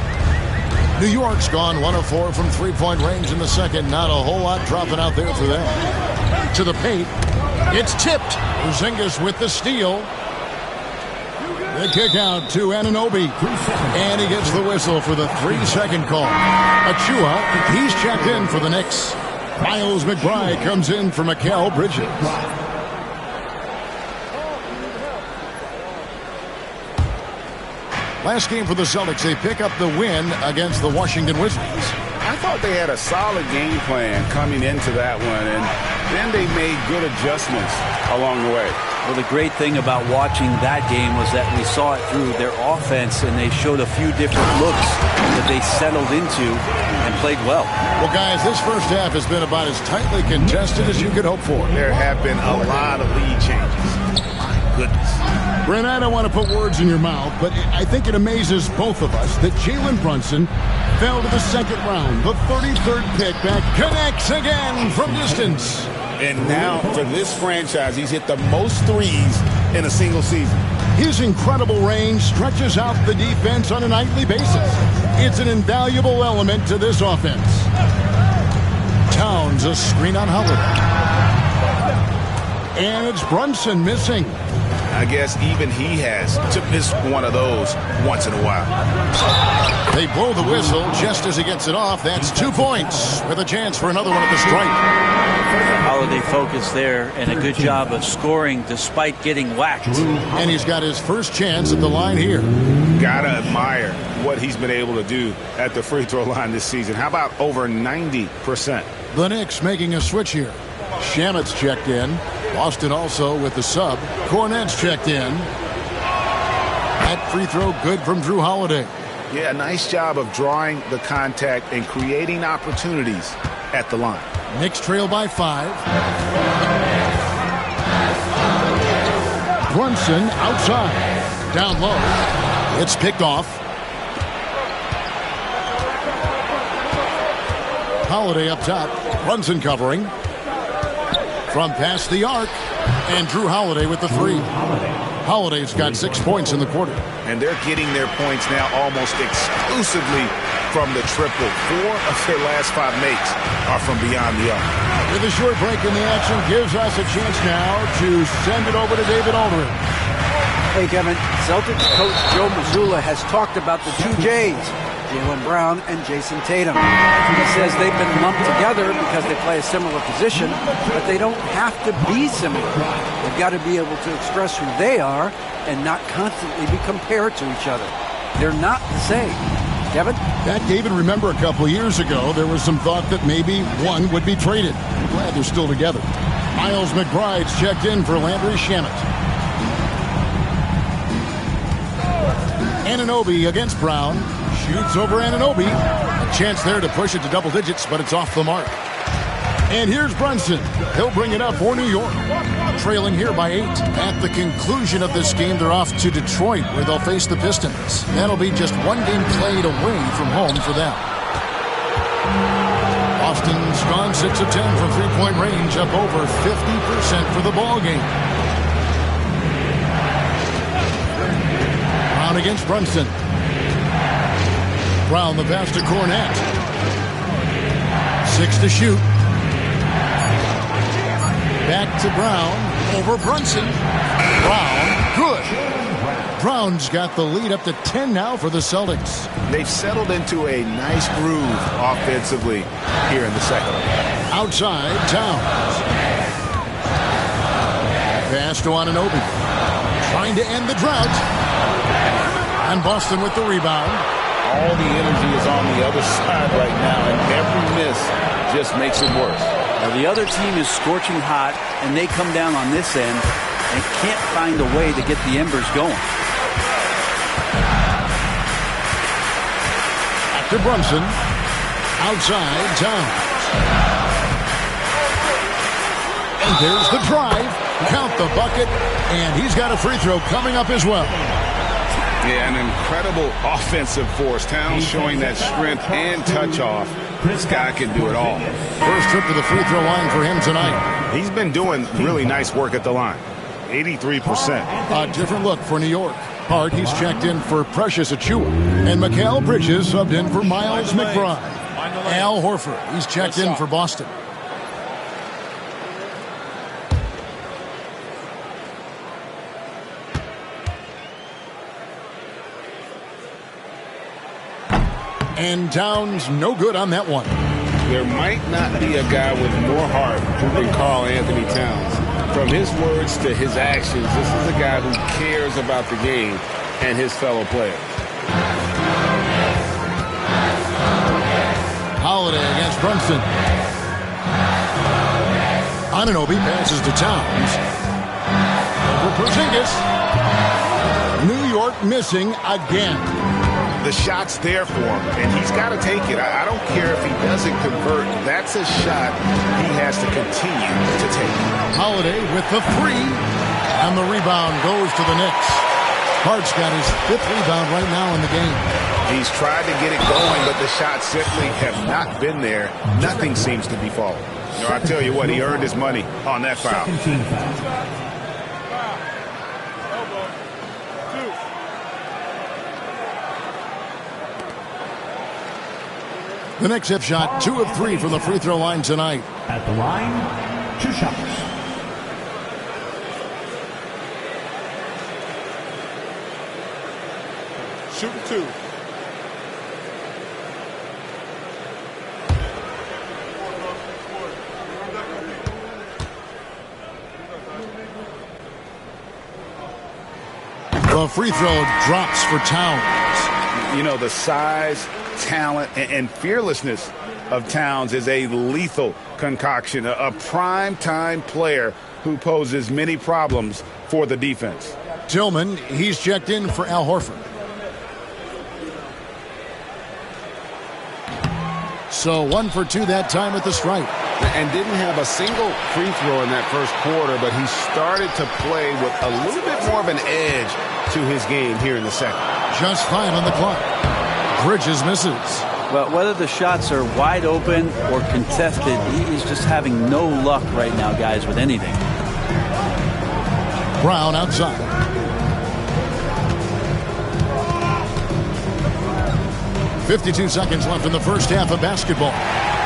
Speaker 11: New York's gone 1 of 4 from three-point range in the second. Not a whole lot dropping out there for them. To the paint. It's tipped. Porzingis with the steal. The kick out to Anunoby. And he gets the whistle for the 3-second call. Achua, he's checked in for the Knicks. Miles McBride comes in for Mikal Bridges. Last game for the Celtics, they pick up the win against the Washington Wizards.
Speaker 12: I thought they had a solid game plan coming into that one, and then they made good adjustments along the way.
Speaker 14: Well, the great thing about watching that game was that we saw it through their offense, and they showed a few different looks that they settled into and played well.
Speaker 11: Well, guys, this first half has been about as tightly contested as you could hope for.
Speaker 12: There have been a lot of lead changes. My goodness.
Speaker 11: Brent, I don't want to put words in your mouth, but I think it amazes both of us that Jalen Brunson fell to the second round. The 33rd pick back connects again from distance.
Speaker 12: And now, for this franchise, he's hit the most threes in a single season.
Speaker 11: His incredible range stretches out the defense on a nightly basis. It's an invaluable element to this offense. Towns a screen on Holiday. And it's Brunson missing.
Speaker 12: I guess even he has to miss one of those once in a while.
Speaker 11: They blow the whistle just as he gets it off. That's 2 points with a chance for another one at the stripe.
Speaker 14: Holiday focus there and a good job of scoring despite getting whacked.
Speaker 11: And he's got his first chance at the line here.
Speaker 12: Gotta admire what he's been able to do at the free throw line this season. How about over 90%?
Speaker 11: The Knicks making a switch here. Shamet's checked in. Boston also with the sub. Cornette's checked in. That free throw good from Drew Holiday.
Speaker 12: Yeah, nice job of drawing the contact and creating opportunities at the line.
Speaker 11: Knicks trail by 5. Brunson outside. Down low. It's picked off. Holiday up top. Brunson covering. From past the arc. And Drew Holiday with the 3. Holiday's got 6 points in the quarter.
Speaker 12: And they're getting their points now almost exclusively from the triple. 4 of their last 5 makes are from beyond the arc.
Speaker 11: With a short break in the action gives us a chance now to send it over to David Aldridge.
Speaker 13: Hey, Kevin, Celtics coach Joe Mazzulla has talked about the 2 J's, Jaylen Brown and Jason Tatum. He says they've been lumped together because they play a similar position, but they don't have to be similar. They've got to be able to express who they are and not constantly be compared to each other. They're not the same. Kevin?
Speaker 11: That, David, remember a couple of years ago, there was some thought that maybe one would be traded. I'm glad they're still together. Miles McBride's checked in for Landry Shamet. Anunoby against Brown. Shoots over Anunoby. A chance there to push it to double digits, but it's off the mark. And here's Brunson. He'll bring it up for New York. Trailing here by 8. At the conclusion of this game, they're off to Detroit, where they'll face the Pistons. That'll be just one game played away from home for them. Boston's gone 6 of 10 from three-point range, up over 50% for the ball game. Brown against Brunson. Brown the pass to Cornette. 6 to shoot. Back to Brown, over Brunson. Brown, good. Brown's got the lead up to 10 now for the Celtics.
Speaker 12: They've settled into a nice groove offensively here in the second.
Speaker 11: Outside, Towns. Pass to Anunoby. Trying to end the drought. And Boston with the rebound.
Speaker 12: All the energy is on the other side right now, and every miss just makes it worse.
Speaker 14: Now, the other team is scorching hot, and they come down on this end and can't find a way to get the embers going.
Speaker 11: After Brunson, outside Towns. And there's the drive. Count the bucket, and he's got a free throw coming up as well.
Speaker 12: Yeah, an incredible offensive force. Towns showing that strength and touch off. This guy can do it all.
Speaker 11: First trip to the free throw line for him tonight.
Speaker 12: He's been doing really nice work at the line. 83%.
Speaker 11: A different look for New York. Hart, he's checked in for Precious Achiuwa. And Mikal Bridges subbed in for Miles McBride. Al Horford, he's checked in for Boston. And Towns no good on that one.
Speaker 12: There might not be a guy with more heart than Karl Anthony Towns. From his words to his actions, this is a guy who cares about the game and his fellow players.
Speaker 11: Holiday against Brunson. Anunoby passes to Towns. For Porzingis. New York missing again.
Speaker 12: The shot's there for him, and he's got to take it. I don't care if he doesn't convert. That's a shot he has to continue to take.
Speaker 11: Holiday with the 3, and the rebound goes to the Knicks. Hart's got his 5th rebound right now in the game.
Speaker 12: He's tried to get it going, but the shots simply have not been there. Nothing seems to be falling. You know, I tell you what, he earned his money on that foul.
Speaker 11: The Knicks have shot 2 of 3 from the free throw line tonight.
Speaker 6: At the line, 2 shots.
Speaker 7: Shooting 2.
Speaker 11: The free throw drops for Towns.
Speaker 12: You know, the size, talent, and fearlessness of Towns is a lethal concoction, a prime-time player who poses many problems for the defense.
Speaker 11: Tillman, he's checked in for Al Horford. So 1 for 2 that time at the stripe.
Speaker 12: And didn't have a single free throw in that first quarter, but he started to play with a little bit more of an edge to his game here in the second.
Speaker 11: Just 5 on the clock. Bridges misses.
Speaker 14: Well, whether the shots are wide open or contested, he's just having no luck right now, guys, with anything.
Speaker 11: Brown outside. .52 seconds left in the first half of basketball.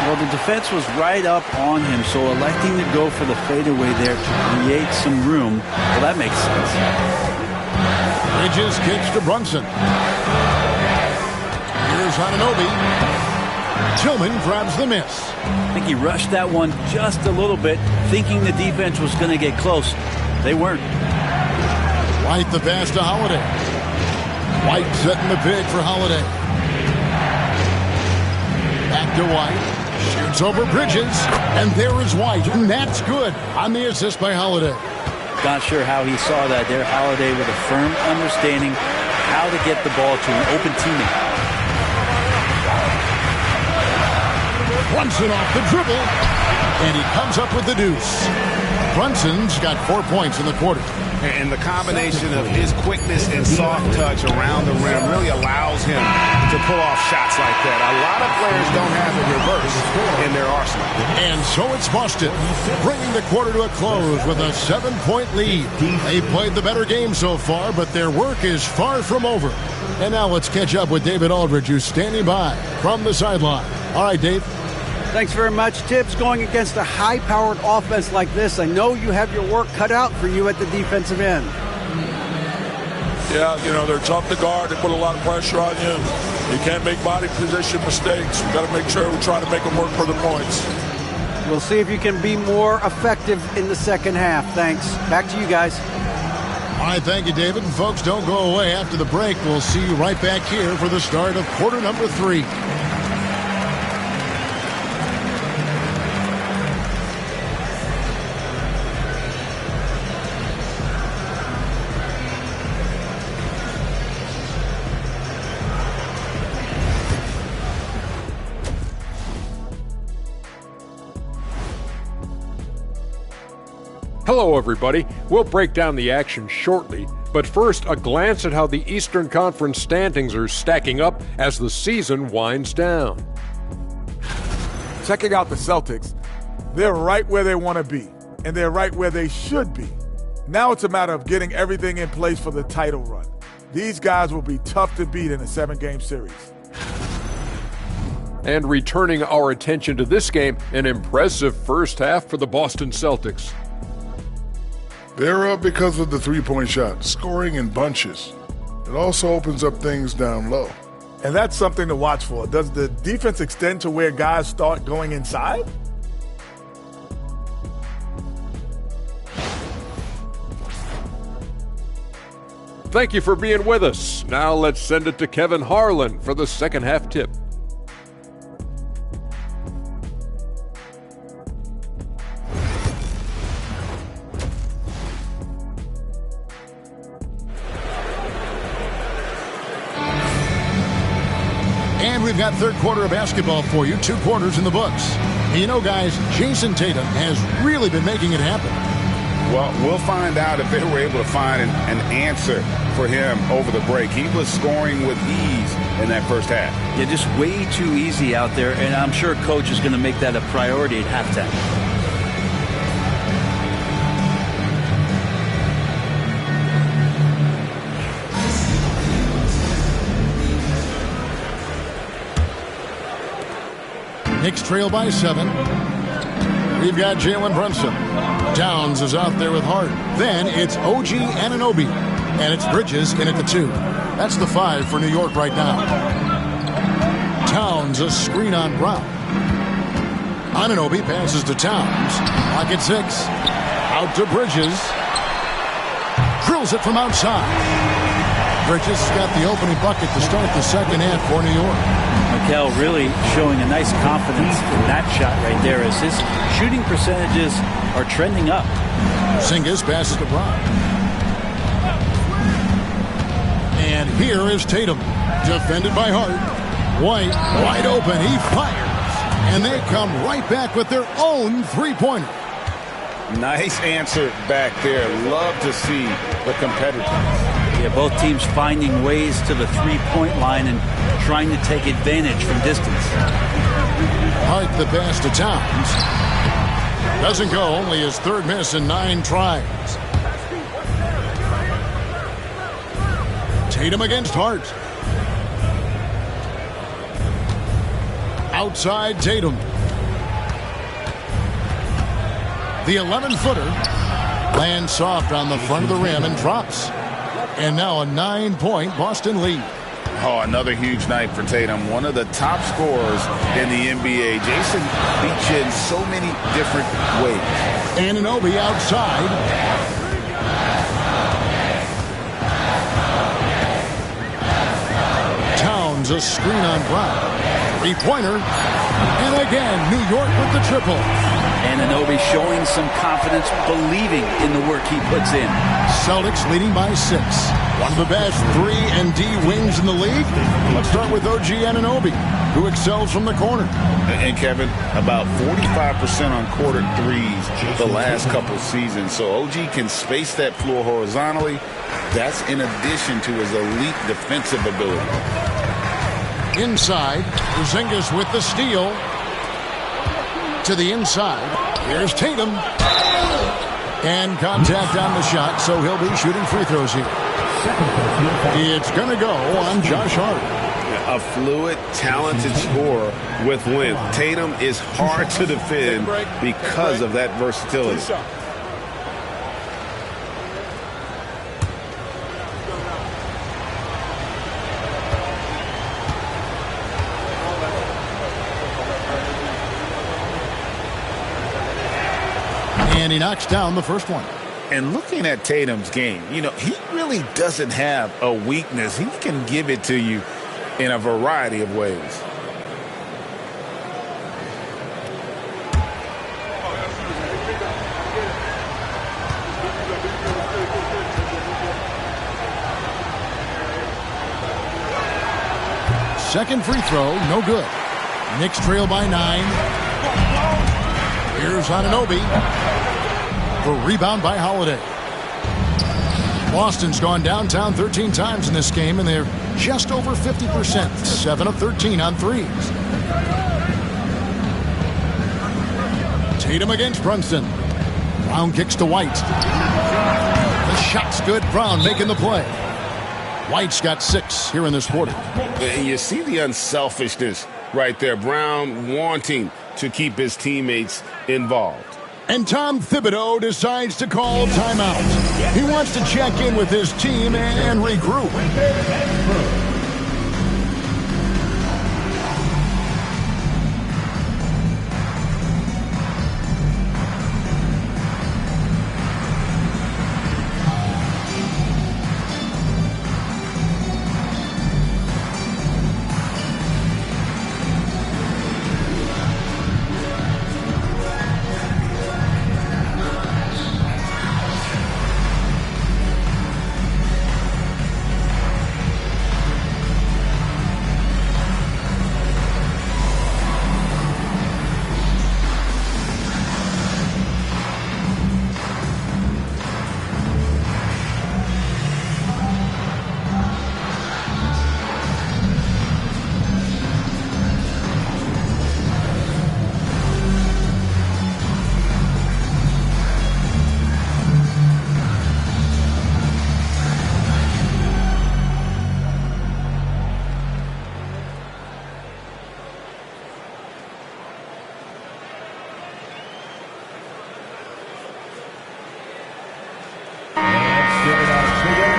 Speaker 14: Well, the defense was right up on him, so electing to go for the fadeaway there to create some room, well, that makes sense.
Speaker 11: Bridges kicks to Brunson. Here's Anunoby. Tillman grabs the miss.
Speaker 14: I think he rushed that one just a little bit, thinking the defense was going to get close. They weren't.
Speaker 11: White the pass to Holiday. White setting the pick for Holiday. Back to White. Shoots over Bridges. And there is White. And that's good on the assist by Holiday.
Speaker 14: Not sure how he saw that there. Holiday with a firm understanding how to get the ball to an open teammate.
Speaker 11: Brunson off the dribble. And he comes up with the deuce. Brunson's got 4 points in the quarter.
Speaker 12: And the combination of his quickness and soft touch around the rim really allows him to pull off shots like that. A lot of players don't have a reverse in their arsenal.
Speaker 11: And so it's Boston, bringing the quarter to a close with a 7-point lead. They played the better game so far, but their work is far from over. And now let's catch up with David Aldridge, who's standing by from the sideline. All right, Dave.
Speaker 13: Thanks very much, Tibbs. Going against a high-powered offense like this, I know you have your work cut out for you at the defensive end.
Speaker 6: Yeah, they're tough to guard. They put a lot of pressure on you. You can't make body position mistakes. We've got to make sure we try to make them work for the points.
Speaker 13: We'll see if you can be more effective in the second half. Thanks. Back to you guys.
Speaker 11: All right, thank you, David. And folks, don't go away. After the break, we'll see you right back here for the start of quarter number 3.
Speaker 8: Hello, everybody. We'll break down the action shortly, but first, a glance at how the Eastern Conference standings are stacking up as the season winds down.
Speaker 10: Checking out the Celtics, they're right where they want to be, and they're right where they should be. Now it's a matter of getting everything in place for the title run. These guys will be tough to beat in a 7-game series.
Speaker 8: And returning our attention to this game, an impressive first half for the Boston Celtics.
Speaker 9: They're up because of the three-point shot, scoring in bunches. It also opens up things down low.
Speaker 10: And that's something to watch for. Does the defense extend to where guys start going inside?
Speaker 8: Thank you for being with us. Now let's send it to Kevin Harlan for the second half tip.
Speaker 11: And we've got third quarter of basketball for you, 2 quarters in the books. And you know, guys, Jason Tatum has really been making it happen.
Speaker 12: Well, we'll find out if they were able to find an answer for him over the break. He was scoring with ease in that first half.
Speaker 14: Yeah, just way too easy out there, and I'm sure Coach is going to make that a priority at halftime.
Speaker 11: Knicks trail by 7. We've got Jalen Brunson. Towns is out there with Hart. Then it's OG Anunoby. And it's Bridges in at the 2. That's the 5 for New York right now. Towns, a screen on Brown. Anunoby passes to Towns. Clock at 6. Out to Bridges. Drills it from outside. Bridges got the opening bucket to start the second half for New York.
Speaker 14: Mikel really showing a nice confidence in that shot right there as his shooting percentages are trending up.
Speaker 11: Porzingis passes to Brown. And here is Tatum, defended by Hart. White, wide open, he fires. And they come right back with their own three-pointer.
Speaker 12: Nice answer back there. Love to see the competitiveness.
Speaker 14: Yeah, both teams finding ways to the three-point line and trying to take advantage from distance.
Speaker 11: Hart the pass to Towns. Doesn't go, only his third miss in 9 tries. Tatum against Hart. Outside Tatum. The 11-footer lands soft on the front of the rim and drops. And now a 9-point Boston lead.
Speaker 12: Oh, another huge night for Tatum. One of the top scorers in the NBA. Jason beats you in so many different ways.
Speaker 11: Anunoby outside. Towns, a screen on Brown. Three-pointer. And again, New York with the triple.
Speaker 14: Anunoby showing some confidence, believing in the work he puts in.
Speaker 11: Celtics leading by 6. One of the best 3-and-D wings in the league. Let's start with OG Anunoby, who excels from the corner.
Speaker 12: And Kevin, about 45% on quarter threes the last couple seasons. So OG can space that floor horizontally. That's in addition to his elite defensive ability.
Speaker 11: Inside, Porzingis with the steal. To the inside. Here's Tatum. And contact on the shot, so he'll be shooting free throws here. It's going to go on Josh Hart.
Speaker 12: A fluid, talented scorer with length. Tatum is hard to defend because of that versatility.
Speaker 11: And he knocks down the first one.
Speaker 12: And looking at Tatum's game, you know, he really doesn't have a weakness. He can give it to you in a variety of ways.
Speaker 11: Second free throw, no good. Knicks trail by 9. Here's Anunoby. The rebound by Holiday. Boston's gone downtown 13 times in this game, and they're just over 50%. 7 of 13 on threes. Tatum against Brunson. Brown kicks to White. The shot's good. Brown making the play. White's got 6 here in this quarter.
Speaker 12: And you see the unselfishness right there. Brown wanting to keep his teammates involved.
Speaker 11: And Tom Thibodeau decides to call timeout. He wants to check in with his team and regroup.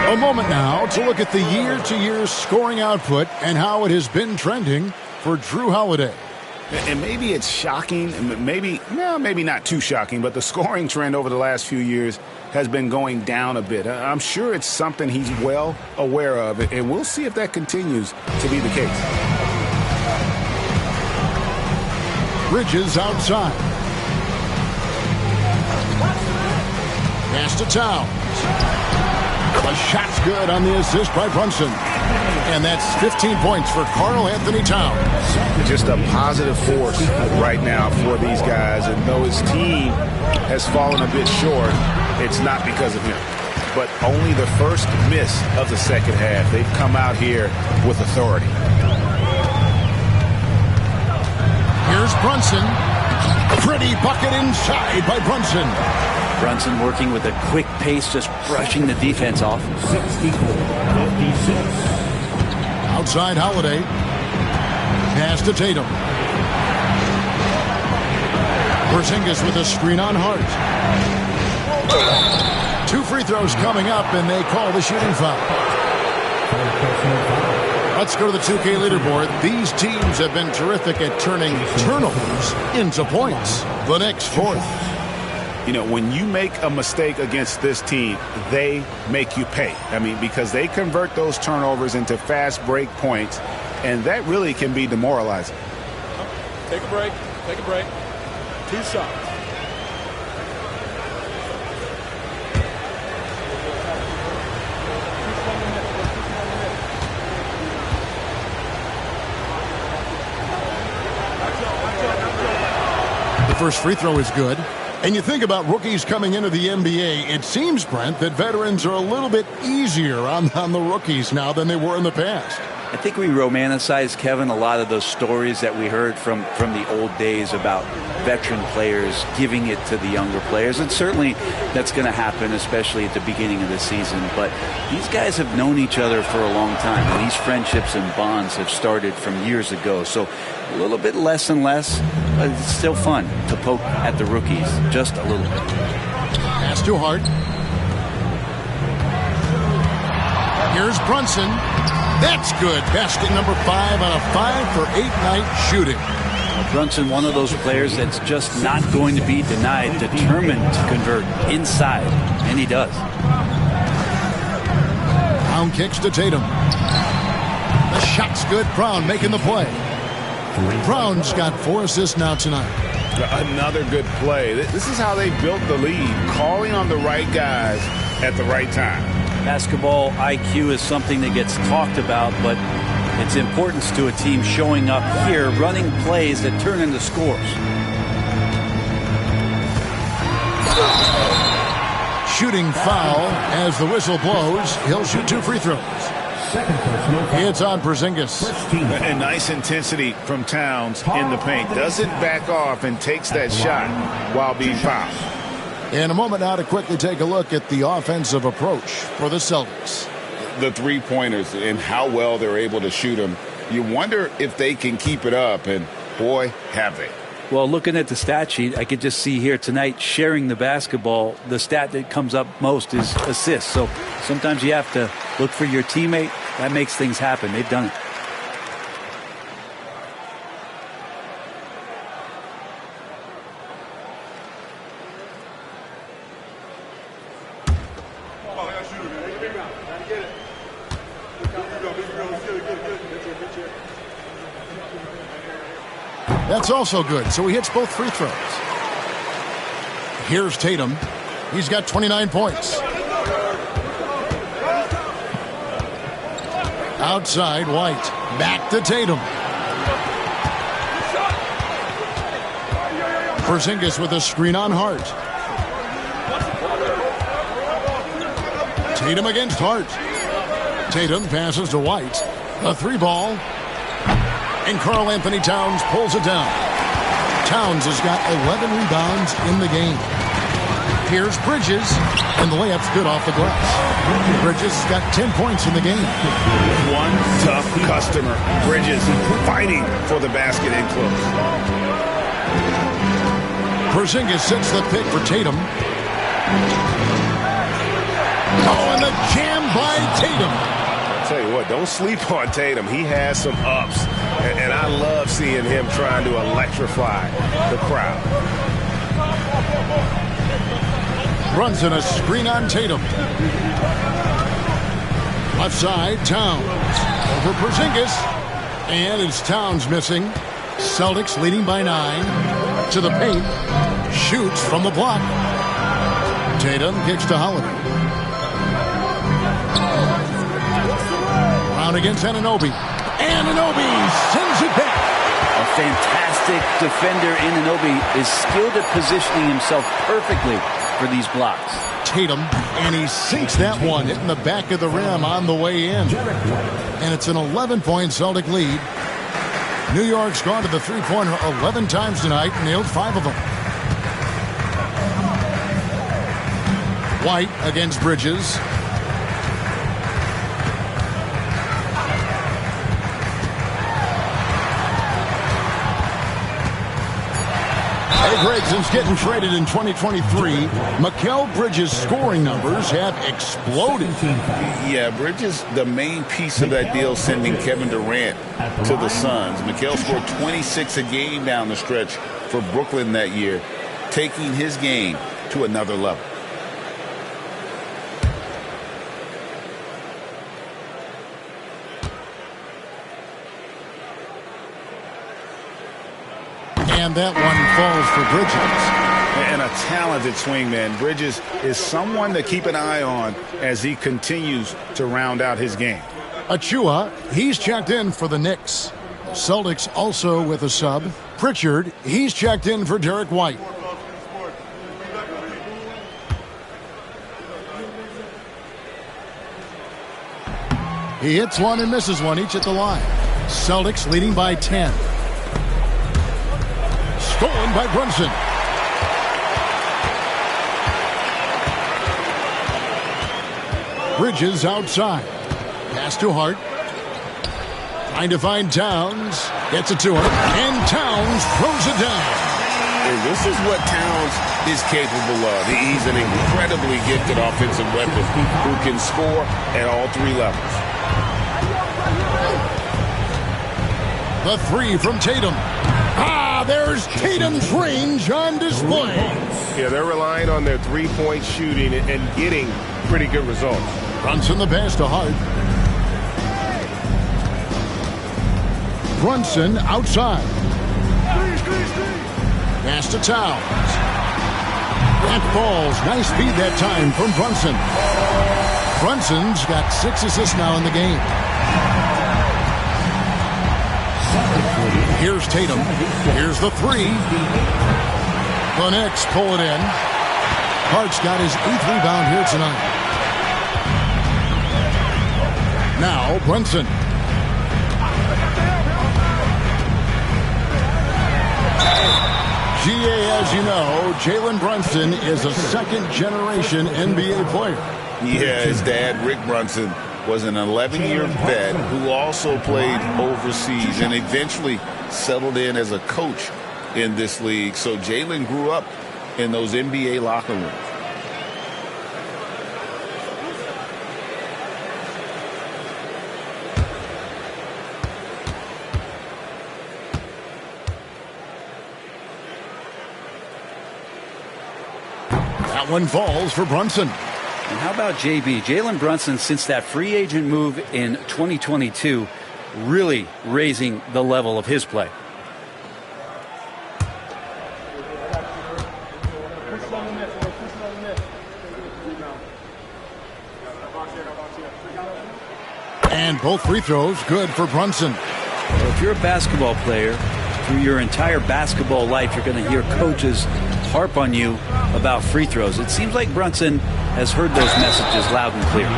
Speaker 11: A moment now to look at the year-to-year scoring output and how it has been trending for Drew Holiday.
Speaker 12: And maybe it's shocking, maybe not too shocking, but the scoring trend over the last few years has been going down a bit. I'm sure it's something he's well aware of, and we'll see if that continues to be the case.
Speaker 11: Bridges outside. Pass to Towns. A shot's good on the assist by Brunson. And that's 15 points for Karl Anthony Towns.
Speaker 12: Just a positive force right now for these guys. And though his team has fallen a bit short, it's not because of him. But only the first miss of the second half. They've come out here with authority.
Speaker 11: Here's Brunson. Pretty bucket inside by Brunson.
Speaker 14: Brunson working with a quick pace, just brushing the defense off.
Speaker 6: 64-56.
Speaker 11: Outside Holiday. Pass to Tatum. Porzingis with a screen on Hart. 2 free throws coming up, and they call the shooting foul. Let's go to the 2K leaderboard. These teams have been terrific at turning turnovers into points. The Knicks fourth.
Speaker 12: You know, when you make a mistake against this team, they make you pay. I mean, because they convert those turnovers into fast break points, and that really can be demoralizing.
Speaker 7: Take a break. Take a break. 2 shots.
Speaker 11: The first free throw is good. And you think about rookies coming into the NBA, it seems, Brent, that veterans are a little bit easier on the rookies now than they were in the past.
Speaker 14: I think we romanticize, Kevin, a lot of those stories that we heard from the old days about veteran players giving it to the younger players. And certainly that's going to happen, especially at the beginning of the season. But these guys have known each other for a long time. And these friendships and bonds have started from years ago. So a little bit less and less, but it's still fun to poke at the rookies. Just a little bit.
Speaker 11: Pass too hard. Here's Brunson. That's good. Basket number 5 on a 5-for-8 night shooting.
Speaker 14: Brunson, one of those players that's just not going to be denied, determined to convert inside, and he does.
Speaker 11: Brown kicks to Tatum. The shot's good. Brown making the play. Brown's got 4 assists now tonight.
Speaker 12: Another good play. This is how they built the lead, calling on the right guys at the right time.
Speaker 14: Basketball IQ is something that gets talked about, but its importance to a team showing up here, running plays that turn into scores.
Speaker 11: Shooting foul as the whistle blows. He'll shoot 2 free throws. It's on Porzingis.
Speaker 12: And nice intensity from Towns in the paint. Doesn't back off and takes that shot while being fouled.
Speaker 11: In a moment now to quickly take a look at the offensive approach for the Celtics.
Speaker 12: The three-pointers and how well they're able to shoot them. You wonder if they can keep it up, and boy, have they.
Speaker 14: Well, looking at the stat sheet, I could just see here tonight sharing the basketball. The stat that comes up most is assists. So sometimes you have to look for your teammate. That makes things happen. They've done it.
Speaker 11: That's also good, so he hits both free throws. Here's Tatum. He's got 29 points. Outside, White. Back to Tatum. Porzingis with a screen on Hart. Tatum against Hart. Tatum passes to White. A 3-ball. And Karl Anthony Towns pulls it down. Towns has got 11 rebounds in the game. Here's Bridges, and the layup's good off the glass. Bridges has got 10 points in the game.
Speaker 12: One tough customer. Bridges fighting for the basket in close.
Speaker 11: Porzingis sets the pick for Tatum. Oh, and the jam by Tatum.
Speaker 2: Tell you what, don't sleep on Tatum. He has some ups, and I love seeing him trying to electrify the crowd.
Speaker 11: Brunson a screen on Tatum. Left side, Towns. Over Porzingis. And it's Towns missing. Celtics leading by 9. To the paint. Shoots from the block. Tatum kicks to Holiday. Against Anunoby. Anunoby sends it back.
Speaker 14: A fantastic defender. Anunoby is skilled at positioning himself perfectly for these blocks.
Speaker 11: Tatum, and he sinks that one, hitting the back of the rim on the way in. And it's an 11-point Celtic lead. New York's gone to the three-pointer 11 times tonight, nailed 5 of them. White against Bridges. Gregson's getting traded in 2023. Mikal Bridges' scoring numbers have exploded.
Speaker 12: Yeah, Bridges, the main piece of that deal, sending Kevin Durant to the Suns. Mikal scored 26 a game down the stretch for Brooklyn that year, taking his game to another level.
Speaker 11: that one falls for Bridges.
Speaker 12: And a talented swingman. Bridges is someone to keep an eye on as he continues to round out his game.
Speaker 11: Achua, he's checked in for the Knicks. Celtics also with a sub. Pritchard, he's checked in for Derek White. He hits one and misses one, each at the line. Celtics leading by 10. Stolen by Brunson. Bridges outside. Pass to Hart. Trying to find Towns. Gets it to him. And Towns throws it down.
Speaker 12: And this is what Towns is capable of. He's an incredibly gifted offensive weapon who can score at all three levels.
Speaker 11: The three from Tatum. There's Tatum's range on display.
Speaker 2: Yeah, they're relying on their three-point shooting and getting pretty good results.
Speaker 11: Brunson the pass to Hart. Brunson outside. Pass to Towns. That falls. Nice feed that time from Brunson. Brunson's got 6 assists now in the game. Here's Tatum. Here's the three. The Knicks pull it in. Hart's got his 8th rebound here tonight. Now Brunson. GA, as you know, Jalen Brunson is a second-generation NBA player.
Speaker 12: Yeah, his dad, Rick Brunson, was an 11-year vet who also played overseas and eventually settled in as a coach in this league. So Jalen grew up in those NBA locker rooms.
Speaker 11: That one falls for Brunson.
Speaker 14: And how about JB? Jalen Brunson, since that free agent move in 2022, really raising the level of his play.
Speaker 11: And both free throws good for Brunson.
Speaker 14: Well, if you're a basketball player, through your entire basketball life, you're going to hear coaches harp on you about free throws. It seems like Brunson has heard those messages loud and clear.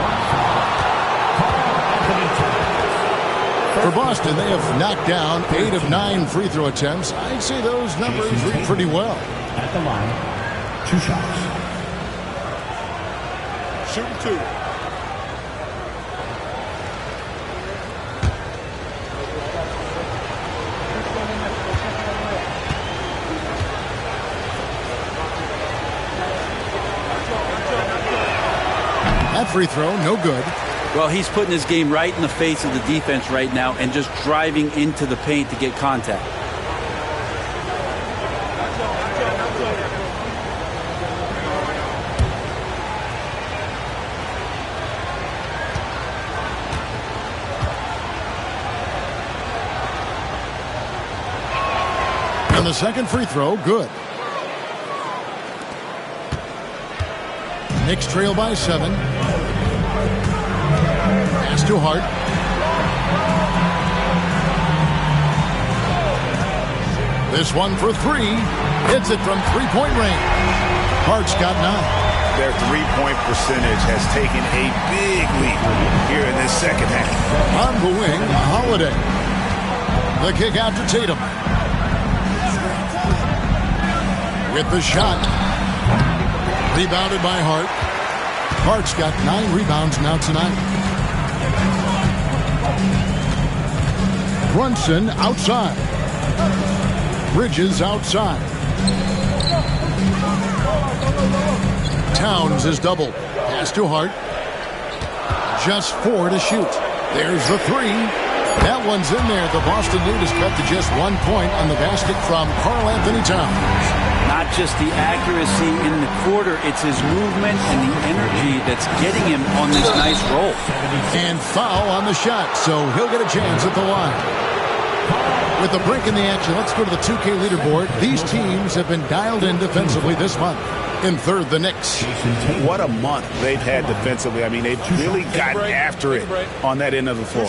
Speaker 11: For Boston, they have knocked down 8 of 9 free throw attempts. I'd say those numbers read pretty well.
Speaker 6: At the line, 2 shots.
Speaker 2: Shooting 2.
Speaker 11: That free throw, no good.
Speaker 14: Well, he's putting his game right in the face of the defense right now and just driving into the paint to get contact.
Speaker 11: And the second free throw, good. Knicks trail by 7. Pass to Hart. This one for 3. Hits it from three-point range. Hart's got 9.
Speaker 12: Their three-point percentage has taken a big leap here in this second half.
Speaker 11: On the wing, Holiday. The kick out to Tatum. With the shot. Rebounded by Hart. Hart's got 9 rebounds now tonight. Brunson outside. Bridges outside. Towns is doubled. Pass to Hart. Just 4 to shoot. There's the 3. That one's in there. The Boston lead is cut to just 1 point on the basket from Karl Anthony Towns.
Speaker 14: Not just the accuracy in the quarter, it's his movement and the energy that's getting him on this nice roll.
Speaker 11: And foul on the shot, so he'll get a chance at the line. With the break in the action, let's go to the 2K leaderboard. These teams have been dialed in defensively this month. In third, the Knicks.
Speaker 12: What a month they've had defensively. I mean, they've really gotten after it on that end of the floor.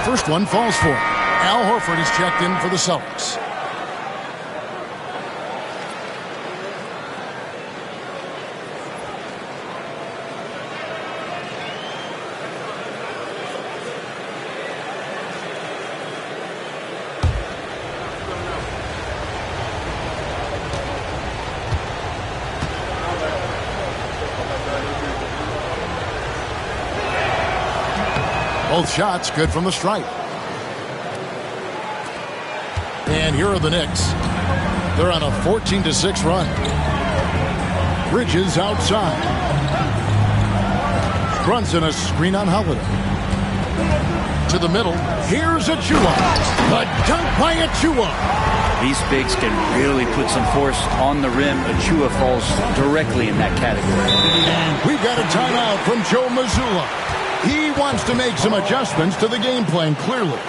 Speaker 11: First one falls for him. Al Horford is checked in for the Celtics. Both shots good from the stripe. And here are the Knicks. They're on a 14-6 run. Bridges outside. Brunson a screen on Holiday. To the middle. Here's Achua. The dunk by Achua.
Speaker 14: These bigs can really put some force on the rim. Achua falls directly in that category.
Speaker 11: And we've got a timeout from Joe Mazzulla. He wants to make some adjustments to the game plan, clearly.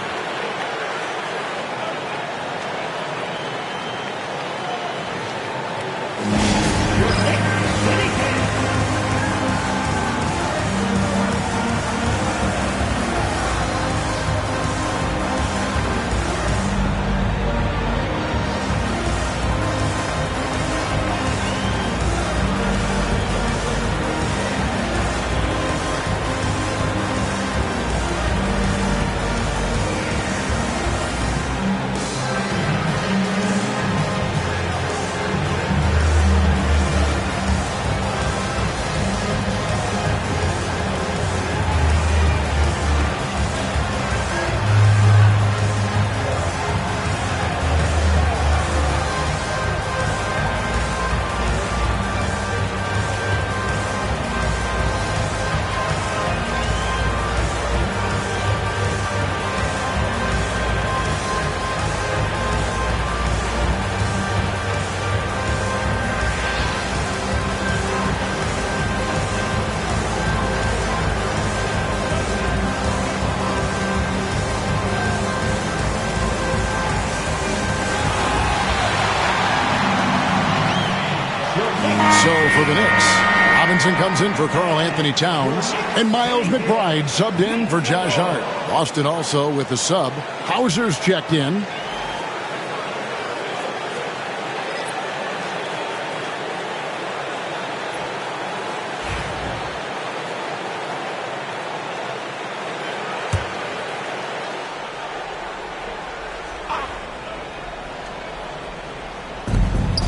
Speaker 11: So for the Knicks, Robinson comes in for Karl Anthony Towns, and Miles McBride subbed in for Josh Hart. Boston also with the sub. Hauser's checked in.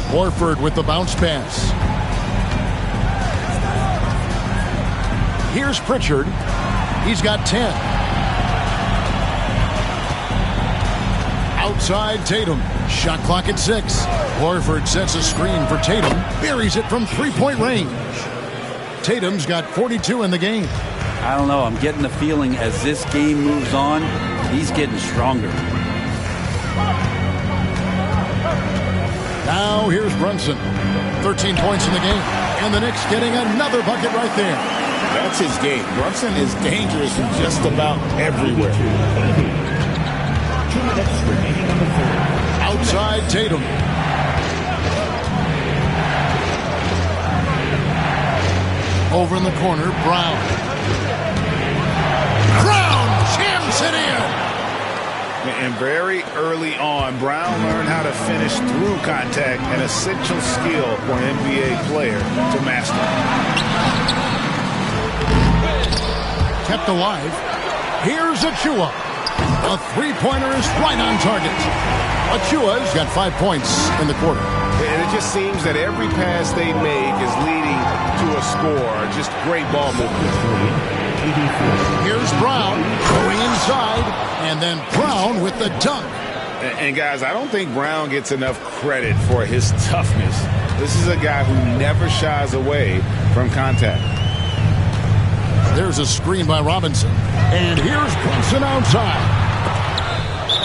Speaker 11: Horford with the bounce pass. Here's Pritchard. He's got 10. Outside Tatum. Shot clock at 6. Horford sets a screen for Tatum. Buries it from three-point range. Tatum's got 42 in the game.
Speaker 14: I don't know. I'm getting the feeling as this game moves on, he's getting stronger.
Speaker 11: Now here's Brunson. 13 points in the game. And the Knicks getting another bucket right there.
Speaker 12: That's his game. Brunson is dangerous in just about everywhere.
Speaker 11: Outside Tatum. Over in the corner, Brown. Brown jams it in.
Speaker 12: And very early on, Brown learned how to finish through contact, an essential skill for an NBA player to master.
Speaker 11: Kept alive. Here's Achua. A three-pointer is right on target. Achua's got 5 points in the quarter.
Speaker 2: And it just seems that every pass they make is leading to a score. Just great ball movement.
Speaker 11: Here's Brown going inside, and then Brown with the dunk.
Speaker 12: And guys, I don't think Brown gets enough credit for his toughness. This is a guy who never shies away from contact.
Speaker 11: There's a screen by Robinson. And here's Brunson outside.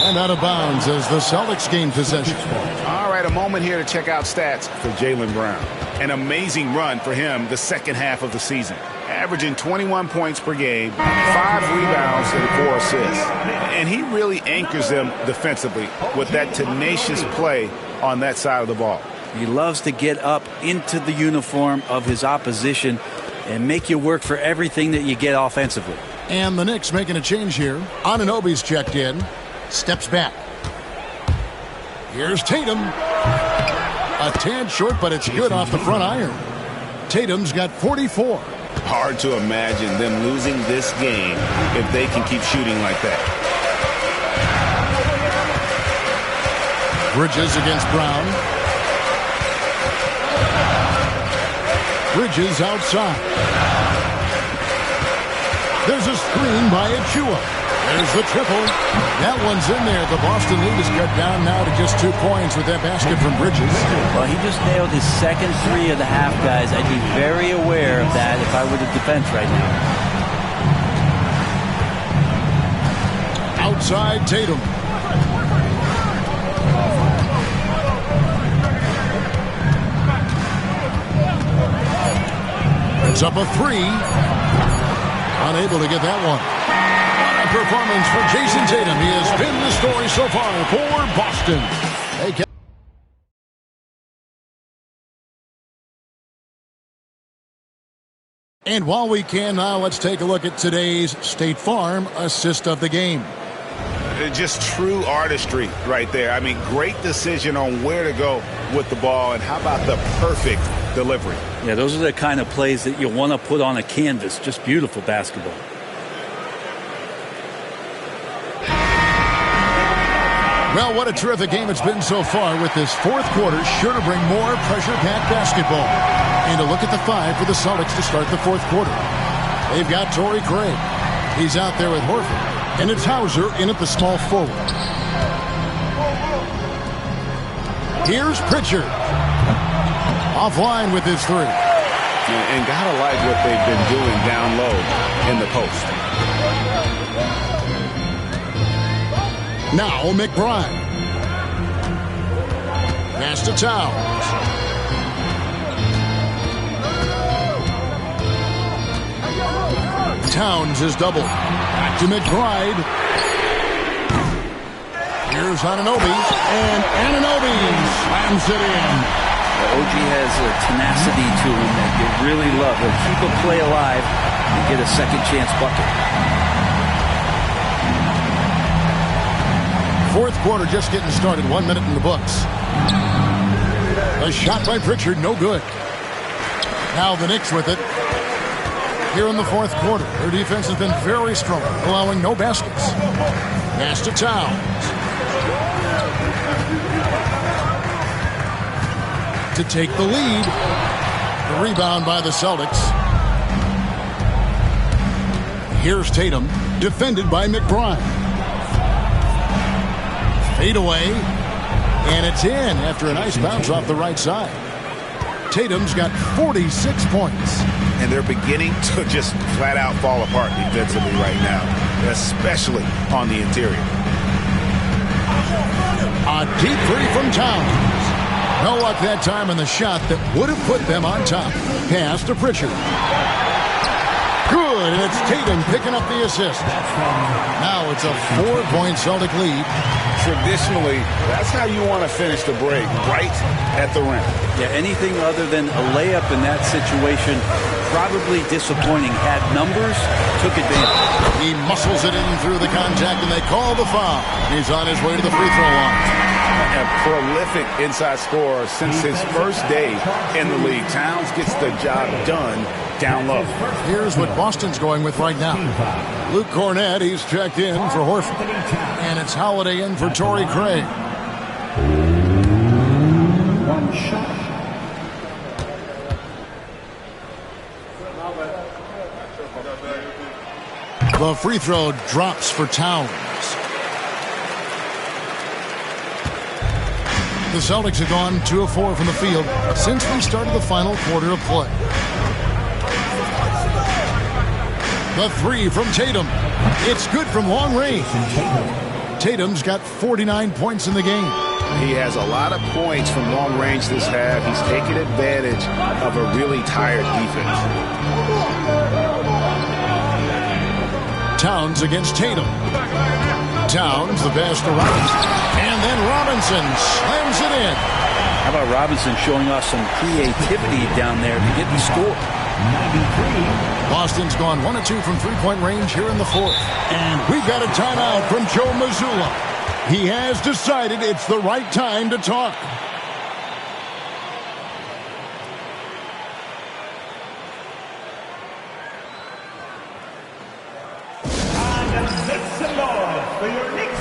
Speaker 11: And out of bounds as the Celtics gain possession.
Speaker 12: All right, a moment here to check out stats for Jaylen Brown. An amazing run for him the second half of the season. Averaging 21 points per game, 5 rebounds and 4 assists. And he really anchors them defensively with that tenacious play on that side of the ball.
Speaker 14: He loves to get up into the uniform of his opposition and make you work for everything that you get offensively.
Speaker 11: And the Knicks making a change here. Anunoby's checked in. Steps back. Here's Tatum. A tad short, but it's good off the front iron. Tatum's got 44.
Speaker 12: Hard to imagine them losing this game if they can keep shooting like that.
Speaker 11: Bridges against Brown. Bridges outside. There's a screen by Achua. There's the triple. That one's in there. The Boston lead is cut down now to just 2 points with that basket from Bridges.
Speaker 14: Well, he just nailed his second 3 of the half, guys. I'd be very aware of that if I were the defense right now.
Speaker 11: Outside Tatum. It's up a 3. Unable to get that one. What a performance for Jason Tatum. He has been the story so far for Boston. And while we can now, let's take a look at today's State Farm assist of the game.
Speaker 12: Just true artistry right there. I mean, great decision on where to go with the ball, and how about the perfect delivery?
Speaker 14: Yeah, those are the kind of plays that you want to put on a canvas. Just beautiful basketball.
Speaker 11: Well, what a terrific game it's been so far, with this fourth quarter sure to bring more pressure-packed basketball. And a look at the 5 for the Celtics to start the fourth quarter. They've got Torrey Craig. He's out there with Horford. And it's Hauser in at the small forward. Here's Pritchard. Offline with his 3.
Speaker 12: And gotta like what they've been doing down low in the post.
Speaker 11: Now McBride. Pass to Towns. Towns is doubled. Back to McBride. Here's Anunoby. And Anunoby slams it in.
Speaker 14: OG has a tenacity to him that you really love. He'll keep a play alive and get a second chance bucket.
Speaker 11: Fourth quarter just getting started. 1 minute in the books. A shot by Pritchard, no good. Now the Knicks with it. Here in the fourth quarter, their defense has been very strong, allowing no baskets. Pass to Towns. To take the lead. The rebound by the Celtics. Here's Tatum, defended by McBride. Fade away, and it's in after a nice bounce off the right side. Tatum's got 46 points.
Speaker 12: And they're beginning to just flat out fall apart defensively right now, especially on the interior.
Speaker 11: A deep 3 from Towns. No luck that time in the shot that would have put them on top. Pass to Pritchard. Good, and it's Tatum picking up the assist. Now it's a 4-point Celtic lead.
Speaker 12: Traditionally, that's how you want to finish the break, right at the rim.
Speaker 14: Yeah, anything other than a layup in that situation, probably disappointing. Had numbers, took advantage.
Speaker 11: He muscles it in through the contact, and they call the foul. He's on his way to the free throw line.
Speaker 12: A prolific inside scorer since his first day in the league. Towns gets the job done down low.
Speaker 11: Here's what Boston's going with right now. Luke Cornett, he's checked in for Horford. And it's Holiday in for Torrey Craig.
Speaker 6: One shot.
Speaker 11: The free throw drops for Towns. The Celtics have gone 2 of 4 from the field since we started the final quarter of play. The 3 from Tatum. It's good from long range. Tatum's got 49 points in the game.
Speaker 12: He has a lot of points from long range this half. He's taking advantage of a really tired defense.
Speaker 11: Towns against Tatum. Towns, the pass to Robinson. And then Robinson slams it in.
Speaker 14: How about Robinson showing off some creativity down there to get the score?
Speaker 11: Boston's gone 1 of 2 from three-point range here in the fourth. And we've got a timeout from Joe Mazzulla. He has decided it's the right time to talk.
Speaker 6: And make some noise for your Knicks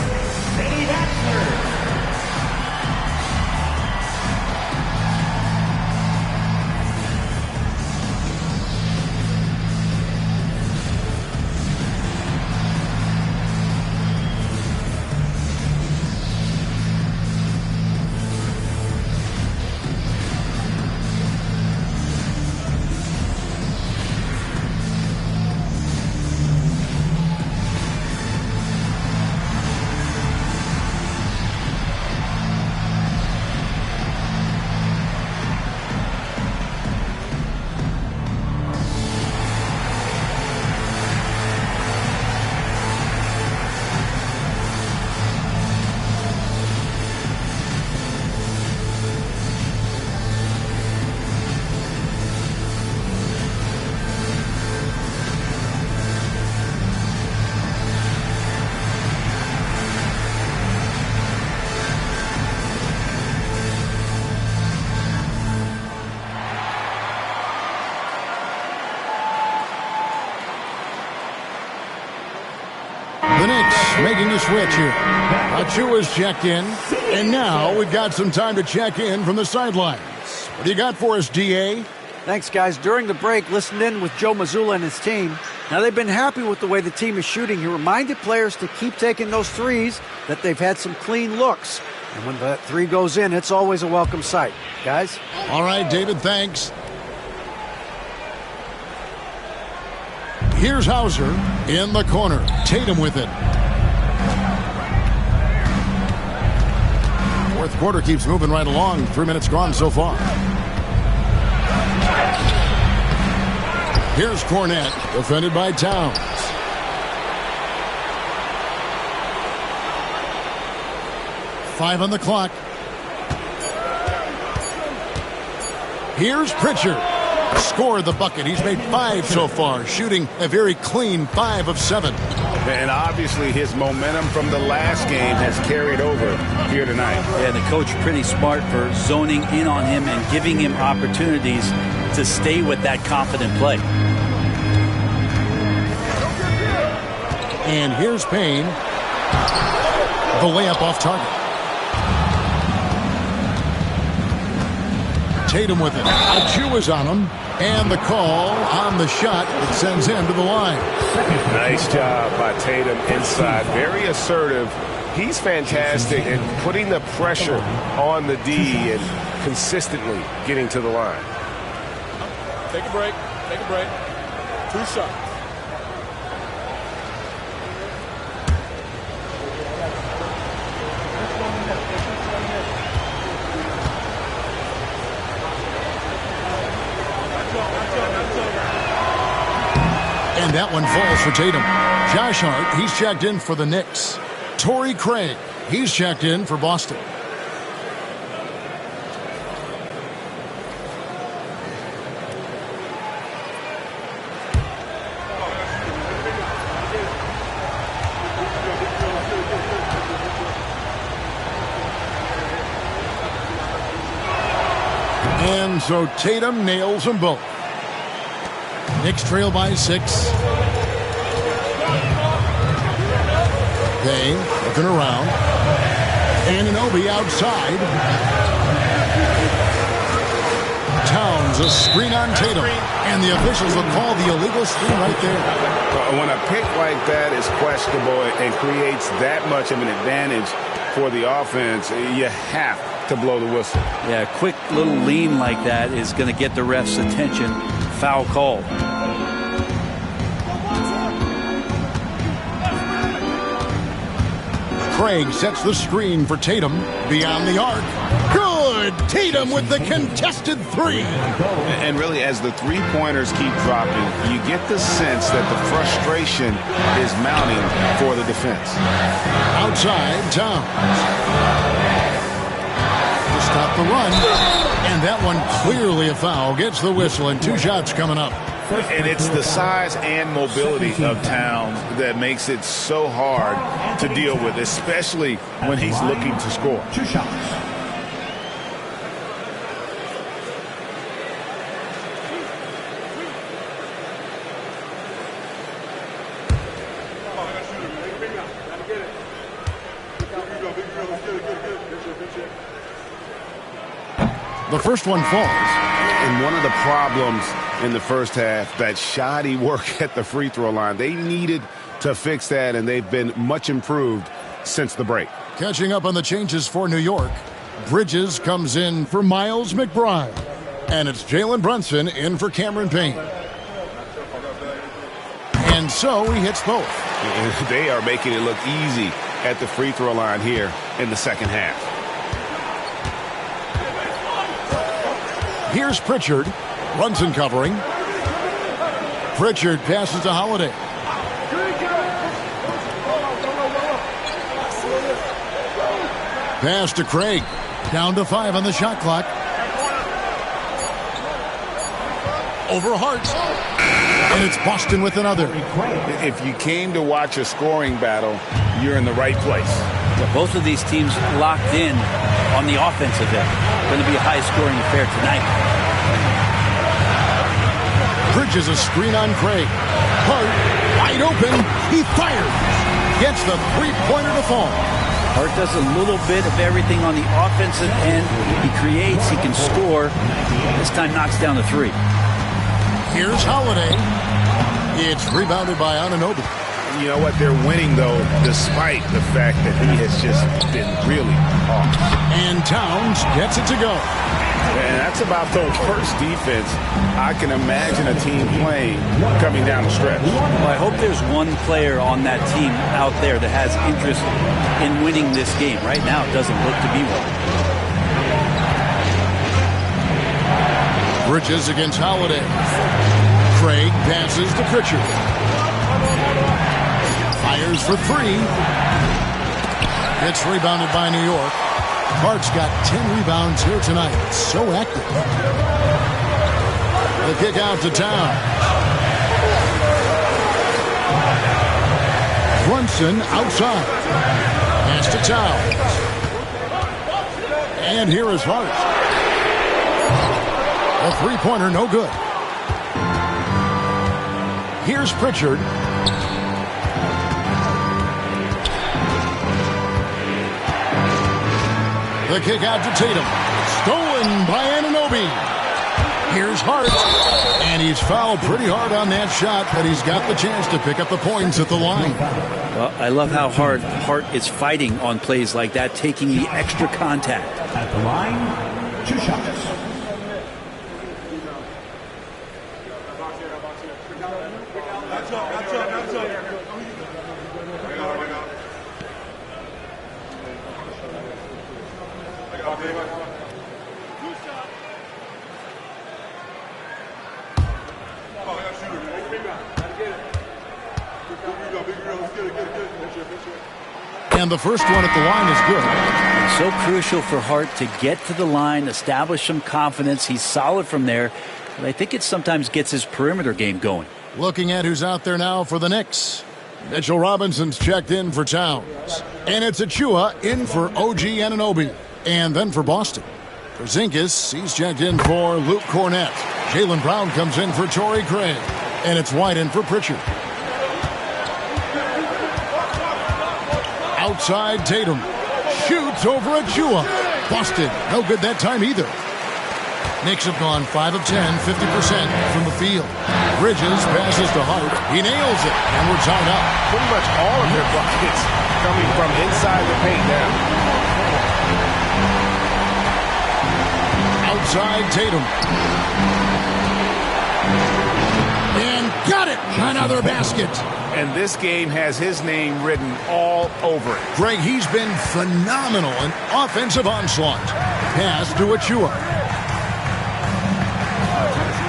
Speaker 6: City Bachelors.
Speaker 11: The Knicks making a switch here. Achua's checked in. And now we've got some time to check in from the sidelines. What do you got for us, D.A.?
Speaker 13: Thanks, guys. During the break, listened in with Joe Mazzulla and his team. Now, they've been happy with the way the team is shooting. He reminded players to keep taking those threes, that they've had some clean looks. And when that three goes in, it's always a welcome sight. Guys?
Speaker 11: All right, David, thanks. Here's Hauser in the corner. Tatum with it. Fourth quarter keeps moving right along. 3 minutes gone so far. Here's Cornette, defended by Towns. Five on the clock. Here's Pritchard. Scored the bucket. He's made 5 so far, shooting a very clean 5 of 7.
Speaker 12: And obviously his momentum from the last game has carried over here tonight.
Speaker 14: Yeah, the coach pretty smart for zoning in on him and giving him opportunities to stay with that confident play.
Speaker 11: And here's Payne. The layup off target. Tatum with it. Achua's on him. And the call on the shot that sends him to the line.
Speaker 2: Nice job by Tatum inside. Very assertive. He's fantastic at putting the pressure on the D and consistently getting to the line.
Speaker 7: Take a break. Take a break. 2 shots.
Speaker 11: And that one falls for Tatum. Josh Hart, he's checked in for the Knicks. Torrey Craig, he's checked in for Boston. And so Tatum nails them both. Knicks trail by 6. Payne looking around. Anunoby outside. Towns a screen on Tatum. And the officials will call the illegal screen right there.
Speaker 12: When a pick like that is questionable and creates that much of an advantage for the offense, you have to blow the whistle.
Speaker 14: Yeah, a quick little lean like that is going to get the ref's attention. Foul call.
Speaker 11: Craig sets the screen for Tatum. Beyond the arc. Good! Tatum with the contested three.
Speaker 12: And really, as the three-pointers keep dropping, you get the sense that the frustration is mounting for the defense.
Speaker 11: Outside, Towns. To stop the run. And that one clearly a foul. Gets the whistle, and 2 shots coming up.
Speaker 12: And it's the size and mobility of Towns that makes it so hard to deal with, especially when he's looking to score.
Speaker 6: 2 shots.
Speaker 11: The first one falls.
Speaker 12: And one of the problems in the first half, that shoddy work at the free throw line. They needed to fix that, and they've been much improved since the break.
Speaker 11: Catching up on the changes for New York. Bridges comes in for Miles McBride. And it's Jalen Brunson in for Cameron Payne. And so he hits both.
Speaker 12: And they are making it look easy at the free throw line here in the second half.
Speaker 11: Here's Pritchard. Brunson covering. Pritchard passes to Holiday. Pass to Craig. Down to 5 on the shot clock. Over Hart. And it's Boston with another.
Speaker 12: If you came to watch a scoring battle, you're in the right place.
Speaker 14: Yeah, both of these teams locked in on the offensive end. Going to be a high-scoring affair tonight.
Speaker 11: Bridges a screen on Craig. Hart, wide open. He fires. Gets the three-pointer to fall.
Speaker 14: Hart does a little bit of everything on the offensive end. He creates, he can score. This time knocks down the 3.
Speaker 11: Here's Holiday. It's rebounded by Anunoby.
Speaker 12: You know what? They're winning, though, despite the fact that he has just been really off.
Speaker 11: And Towns gets it to go.
Speaker 12: And that's about the worst defense I can imagine a team playing coming down the stretch.
Speaker 14: Well, I hope there's one player on that team out there that has interest in winning this game. Right now, it doesn't look to be one.
Speaker 11: Bridges against Holiday. Craig passes to Pritchard. Fires for 3. It's rebounded by New York. Hart's got 10 rebounds here tonight. So active. The kick out to Towns. Brunson outside. Pass to Towns. And here is Hart. A three-pointer, no good. Here's Pritchard. The kick out to Tatum. Stolen by Anunoby. Here's Hart. And he's fouled pretty hard on that shot, but he's got the chance to pick up the points at the line.
Speaker 14: Well, I love how hard Hart is fighting on plays like that, taking the extra contact.
Speaker 6: At the line, 2 shots.
Speaker 11: And the first one at the line is good.
Speaker 14: It's so crucial for Hart to get to the line, establish some confidence. He's solid from there. But I think it sometimes gets his perimeter game going.
Speaker 11: Looking at who's out there now for the Knicks. Mitchell Robinson's checked in for Towns. And it's Achua in for OG Anunoby. And then for Boston. Porzingis, he's checked in for Luke Cornett. Jaylen Brown comes in for Torrey Craig. And it's White in for Pritchard. Outside Tatum. Shoots over Achua. Boston, no good that time either. Knicks have gone 5 of 10, 50% from the field. Bridges passes to Hart. He nails it, and we're tied up.
Speaker 2: Pretty much all of their buckets coming from inside the paint now.
Speaker 11: Outside Tatum. And got it! Another basket.
Speaker 12: And this game has his name written all over it.
Speaker 11: Greg, he's been phenomenal in offensive onslaught. Pass to Achua.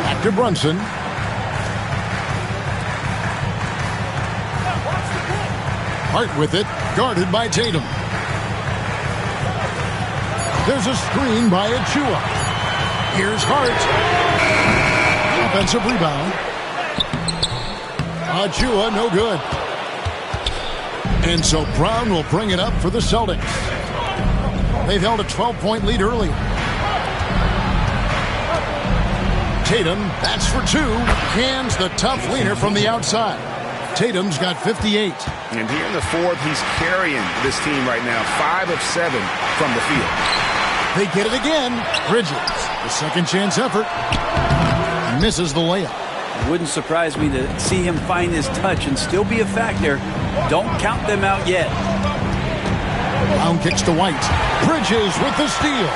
Speaker 11: Back to Brunson. Hart with it, guarded by Tatum. There's a screen by Achua. Here's Hart. Offensive rebound. Achua, no good. And so Brown will bring it up for the Celtics. They've held a 12-point lead earlier. Tatum, that's for two. Hands the tough leaner from the outside. Tatum's got 58.
Speaker 12: And here in the fourth, he's carrying this team right now. 5 of 7 from the field.
Speaker 11: They get it again. Bridges, the second chance effort. Misses the layup.
Speaker 14: It wouldn't surprise me to see him find his touch and still be a factor. Don't count them out yet.
Speaker 11: Brown kicks to White. Bridges with the steal.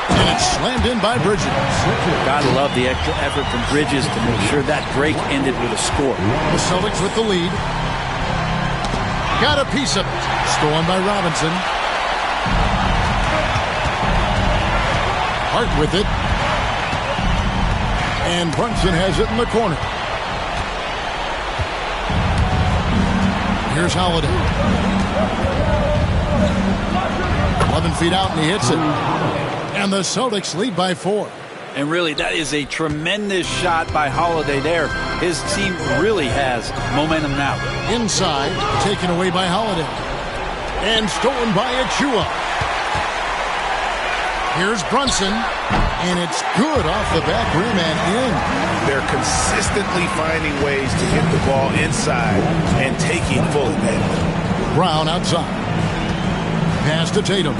Speaker 11: And it's slammed in by Bridges.
Speaker 14: Gotta love the extra effort from Bridges to make sure that break ended with a score.
Speaker 11: The Celtics with the lead. Got a piece of it. Stolen by Robinson. Hart with it. And Brunson has it in the corner. Here's Holiday. 11 feet out and he hits it. And the Celtics lead by 4.
Speaker 14: And really, that is a tremendous shot by Holiday there. His team really has momentum now.
Speaker 11: Inside, taken away by Holiday. And stolen by Achua. Here's Brunson. And it's good off the back rim and in.
Speaker 12: They're consistently finding ways to hit the ball inside and taking full advantage.
Speaker 11: Brown outside. Pass to Tatum.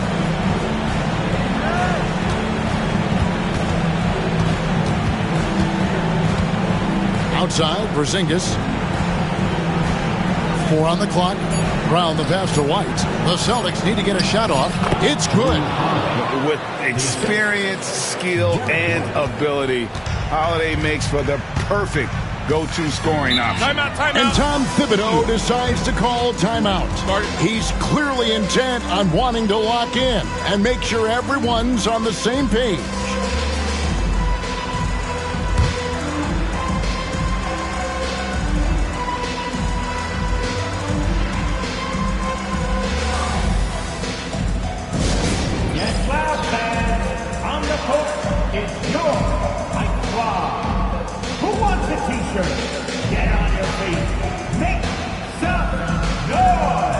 Speaker 11: Outside, Porzingis. 4 on the clock. Brown the pass to White. The Celtics need to get a shot off. It's good.
Speaker 12: With experience, skill, and ability, Holiday makes for the perfect go-to scoring option.
Speaker 7: Timeout.
Speaker 11: And Tom Thibodeau decides to call timeout. He's clearly intent on wanting to lock in and make sure everyone's on the same page.
Speaker 6: Get on your feet. Make some noise.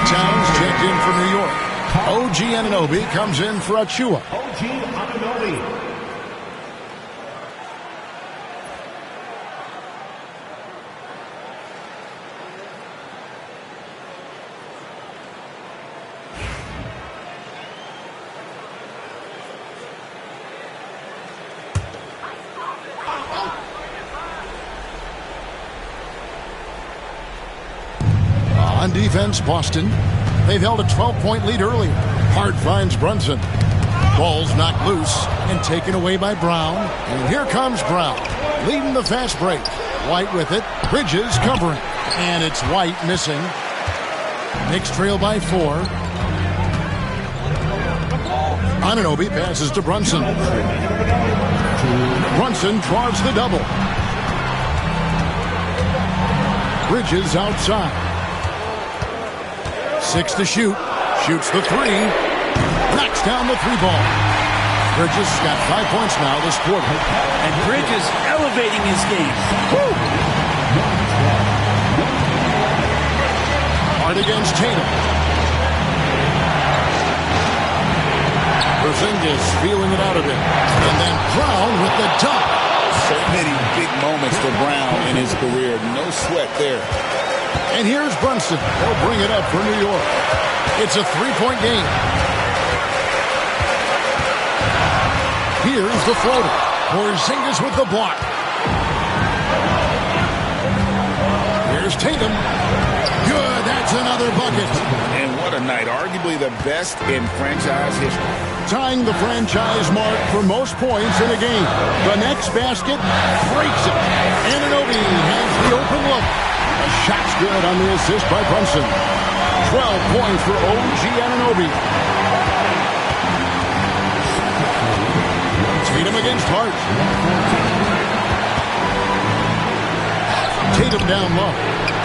Speaker 11: Towns checked in for New York. OG Anunoby comes in for Achua.
Speaker 6: OG Anunoby.
Speaker 11: On defense, Boston. They've held a 12-point lead earlier. Hart finds Brunson. Ball's knocked loose and taken away by Brown. And here comes Brown, leading the fast break. White with it. Bridges covering. And it's White missing. Knicks trail by 4. Anunoby passes to Brunson. Brunson draws the double. Bridges outside. 6 to shoot. Shoots the 3. Knocks down the 3 ball. Bridges got 5 points now this quarter.
Speaker 14: And Bridges elevating his game. Woo!
Speaker 11: Hard against Tatum. Porzingis feeling it out a bit. And then Brown with the dunk.
Speaker 12: So many big moments for Brown in his career. No sweat there.
Speaker 11: And here's Brunson. They'll bring it up for New York. It's a 3-point game. Here's the floater. Porzingis with the block. Here's Tatum. Good. That's another bucket.
Speaker 12: And what a night. Arguably the best in franchise history.
Speaker 11: Tying the franchise mark for most points in a game. The next basket breaks it. Anunoby has the open look. A shot's good on the assist by Brunson. 12 points for OG Anunoby. Tatum against Hart. Tatum down low.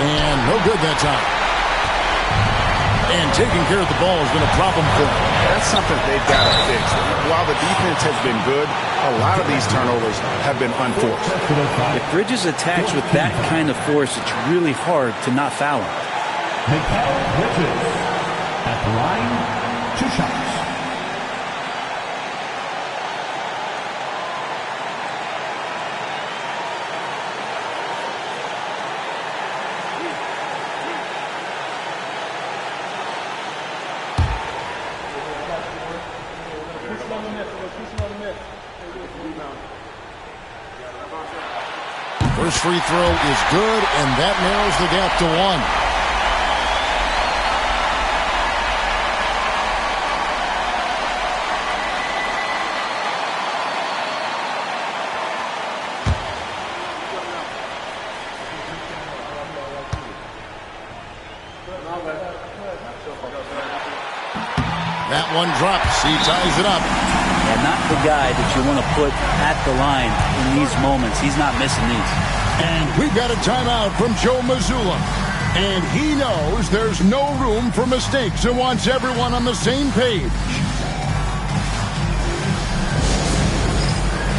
Speaker 11: And no good that time. And taking care of the ball has been a problem for him.
Speaker 12: That's something they've got to fix. While the defense has been good, a lot of these turnovers have been unforced.
Speaker 14: If Bridges attacks with that kind of force, it's really hard to not foul him.
Speaker 6: Mikal Bridges at the line, 2 shots.
Speaker 11: First free throw is good, and that narrows the gap to 1. That one drops. He ties it up.
Speaker 14: And not the guy that you want to put at the line in these moments. He's not missing these.
Speaker 11: And we've got a timeout from Joe Mazzulla. And he knows there's no room for mistakes and wants everyone on the same page.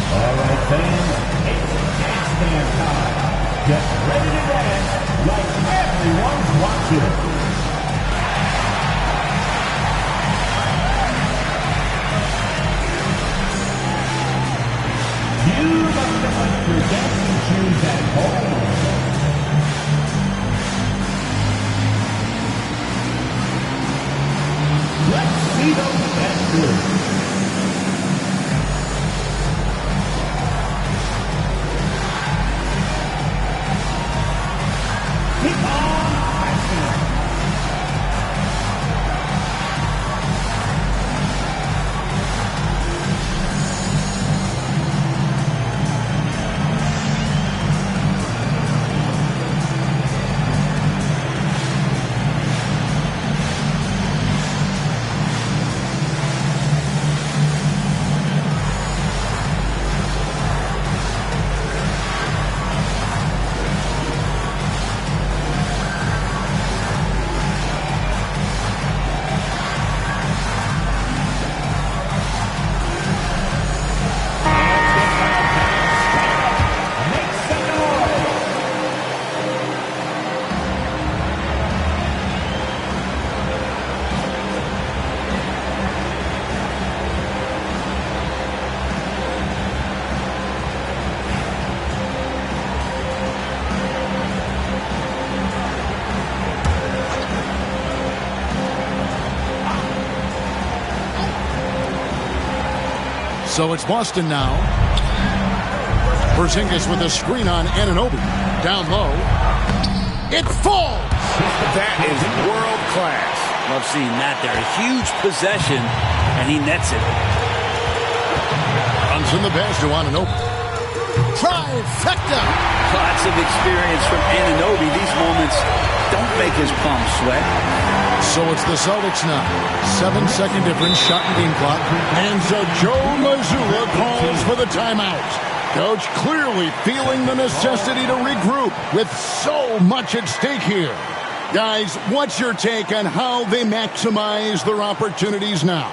Speaker 6: All right, fans, it's gas stand time. Get ready to dance like everyone's watching. You must have left your dancing shoes at home. Let's see those dancers. Keep on dancing.
Speaker 11: So it's Boston now. Porzingis with a screen on Anunoby. Down low. It falls!
Speaker 12: That is world class.
Speaker 14: Love seeing that there. A huge possession, and he nets it.
Speaker 11: Runs in the pass to Anunoby. Trifecta!
Speaker 14: Lots of experience from Anunoby. These moments don't make his palms sweat.
Speaker 11: So it's the Celtics now. 7-second difference, shot and game clock. And so Joe Mazzulla calls for the timeout. Coach clearly feeling the necessity to regroup with so much at stake here. Guys, what's your take on how they maximize their opportunities now?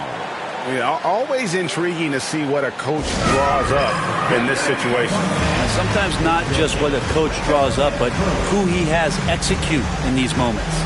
Speaker 12: Yeah, always intriguing to see what a coach draws up in this situation.
Speaker 14: And sometimes not just what a coach draws up, but who he has execute in these moments.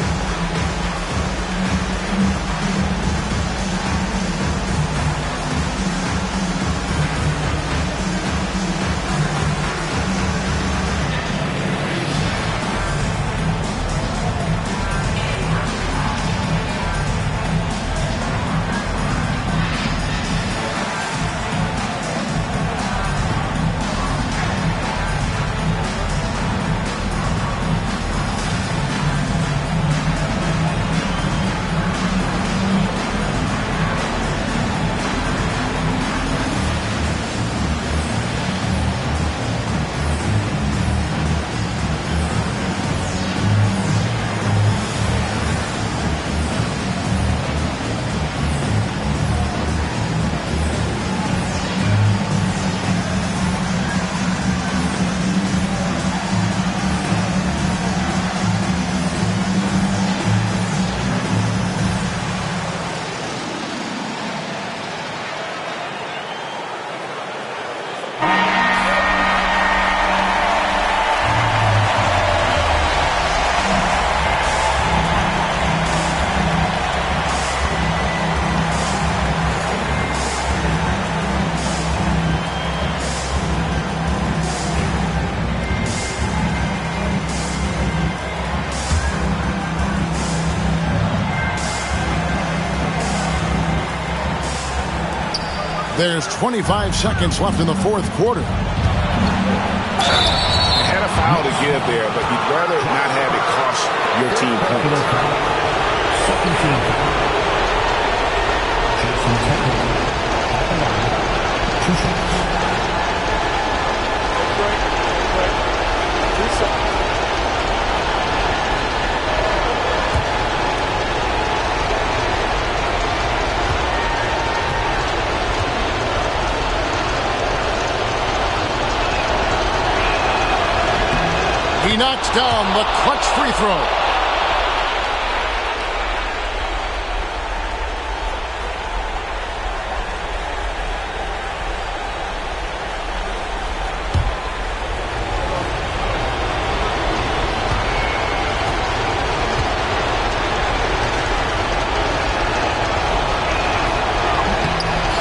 Speaker 11: There's 25 seconds left in the fourth quarter.
Speaker 12: Had a foul to give there, but you'd rather not have it cost your team points.
Speaker 6: Second team. Jason Tatum. 2 shots.
Speaker 11: He knocks down the clutch free throw.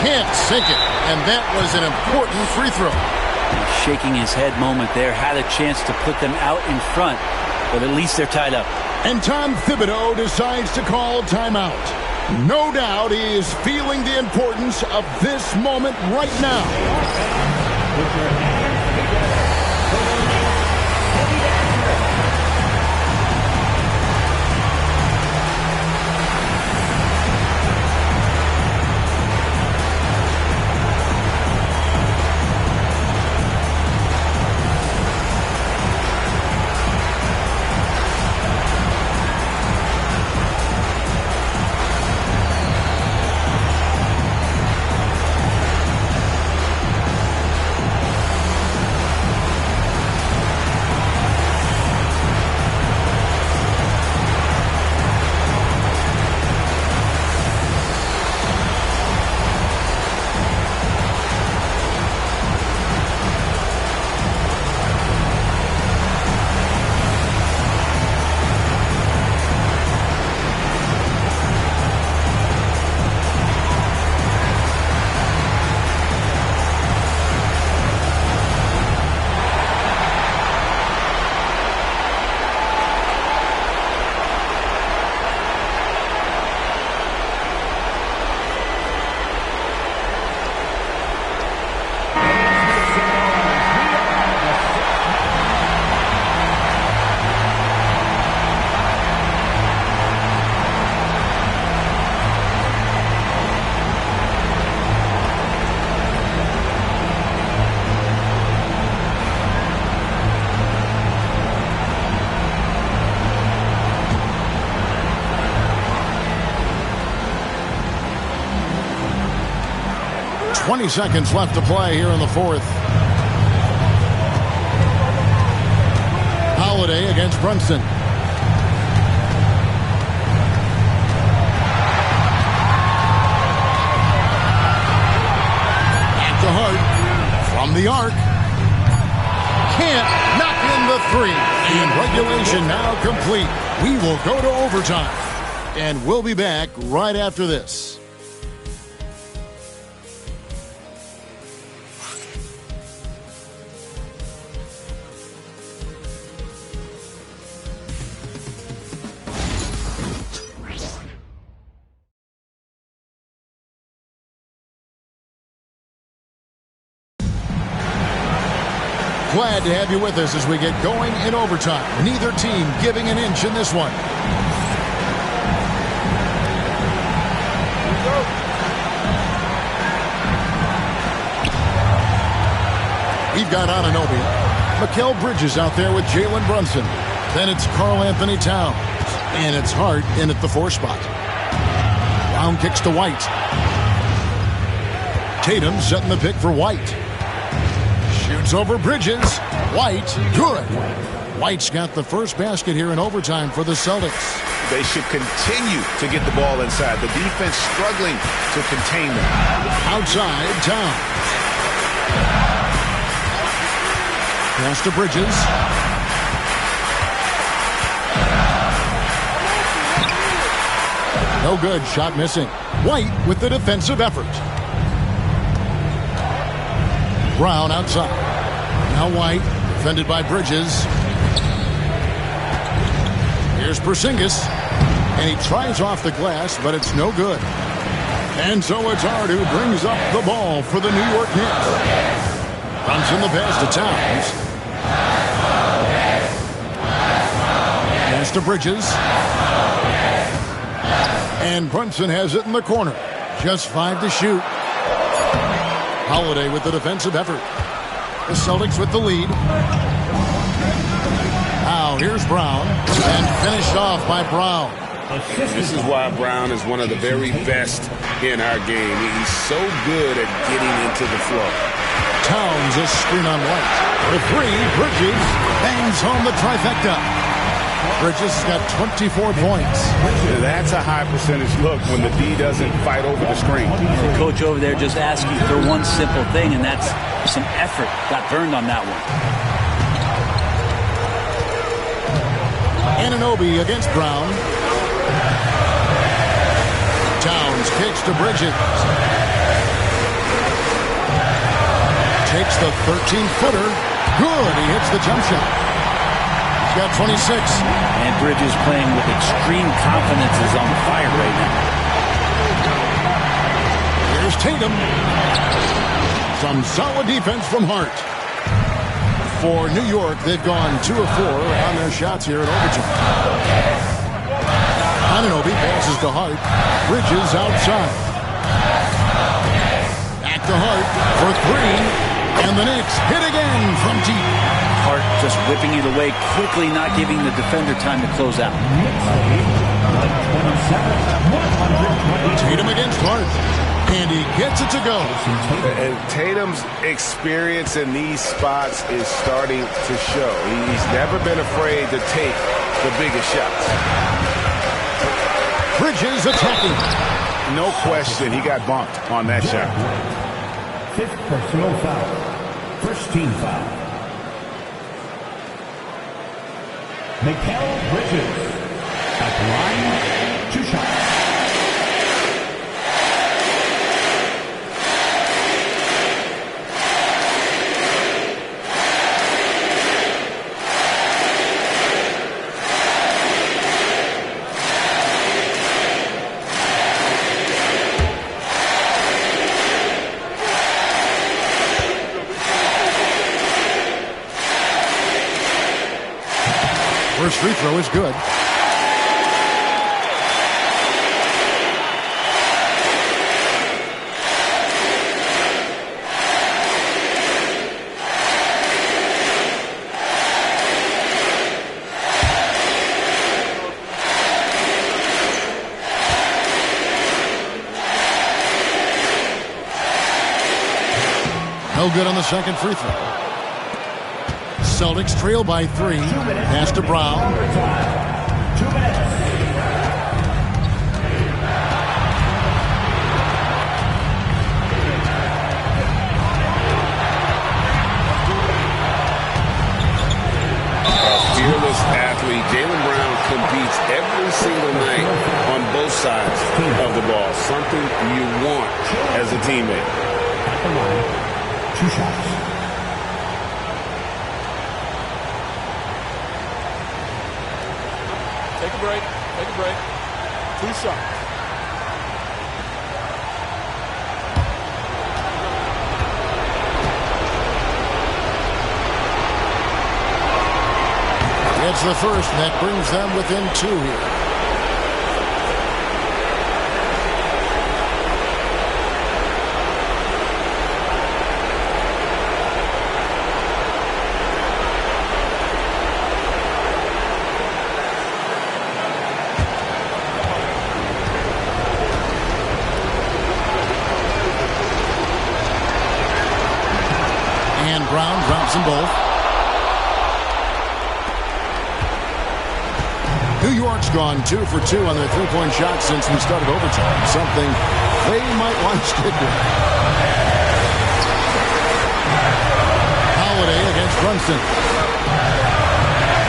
Speaker 11: Can't sink it, and that was an important free throw.
Speaker 14: Shaking his head moment there, had a chance to put them out in front, but at least they're tied up.
Speaker 11: And Tom Thibodeau decides to call timeout. No doubt he is feeling the importance of this moment right now. 20 seconds left to play here in the fourth. Holiday against Brunson. At the heart. From the arc. Can't knock in the three. And regulation now complete. We will go to overtime. And we'll be back right after this. Glad to have you with us as we get going in overtime. Neither team giving an inch in this one. We've got Anunoby. Mikal Bridges out there with Jalen Brunson. Then it's Karl Anthony Towns. And it's Hart in at the 4 spot. Brown kicks to White. Tatum setting the pick for White. Shoots over Bridges. White, good. White's got the first basket here in overtime for the Celtics.
Speaker 12: They should continue to get the ball inside. The defense struggling to contain them.
Speaker 11: Outside, Towns. Pass to Bridges. No good, shot missing. White with the defensive effort. Brown outside. Now White, defended by Bridges. Here's Porzingis. And he tries off the glass, but it's no good. And so it's Hart who brings up the ball for the New York Knicks. Brunson the pass to Towns. Pass to Bridges. And Brunson has it in the corner. Just 5 to shoot. Holiday with the defensive effort. The Celtics with the lead. Now here's Brown. And finished off by Brown.
Speaker 12: This is why Brown is one of the very best in our game. He's so good at getting into the flow.
Speaker 11: Towns a screen on White. The 3, Bridges bangs home the trifecta. Bridges has got 24 points.
Speaker 12: That's a high percentage look when the D doesn't fight over the screen.
Speaker 14: The coach over there just asked you for one simple thing, and that's some effort. Got burned on that one.
Speaker 11: Anunoby against Brown. Towns kicks to Bridges. Takes the 13-footer. Good. He hits the jump shot. He's got 26.
Speaker 14: And Bridges playing with extreme confidence is on fire right now.
Speaker 11: Here's Tatum. Some solid defense from Hart. For New York, they've gone 2 of 4 on their shots here in overtime. Anunoby passes to Hart. Bridges outside. Back to Hart for 3. And the Knicks hit again from deep.
Speaker 14: Hart just whipping it away quickly, not giving the defender time to close out.
Speaker 11: Tatum against Hart. And he gets it to go.
Speaker 12: And Tatum's experience in these spots is starting to show. He's never been afraid to take the biggest shots.
Speaker 11: Bridges attacking.
Speaker 12: No question, he got bumped on that shot.
Speaker 6: 5th personal foul. First team foul. Mikal Bridges. At line, 2 shots.
Speaker 11: First free throw is good. No good on the second free throw. Celtics trail by 3. Pass to Brown.
Speaker 6: 2 minutes.
Speaker 12: Fearless athlete. Jaylen Brown competes every single night on both sides of the ball. Something you want as a teammate.
Speaker 6: 2 shots.
Speaker 7: Take a break. Take a break. 2 shots.
Speaker 11: It's the first, and that brings them within 2 here. And Brown drops them both. New York's gone 2 for 2 on their three-point shots since we started overtime. Something they might want to stick with. Holiday against Brunson.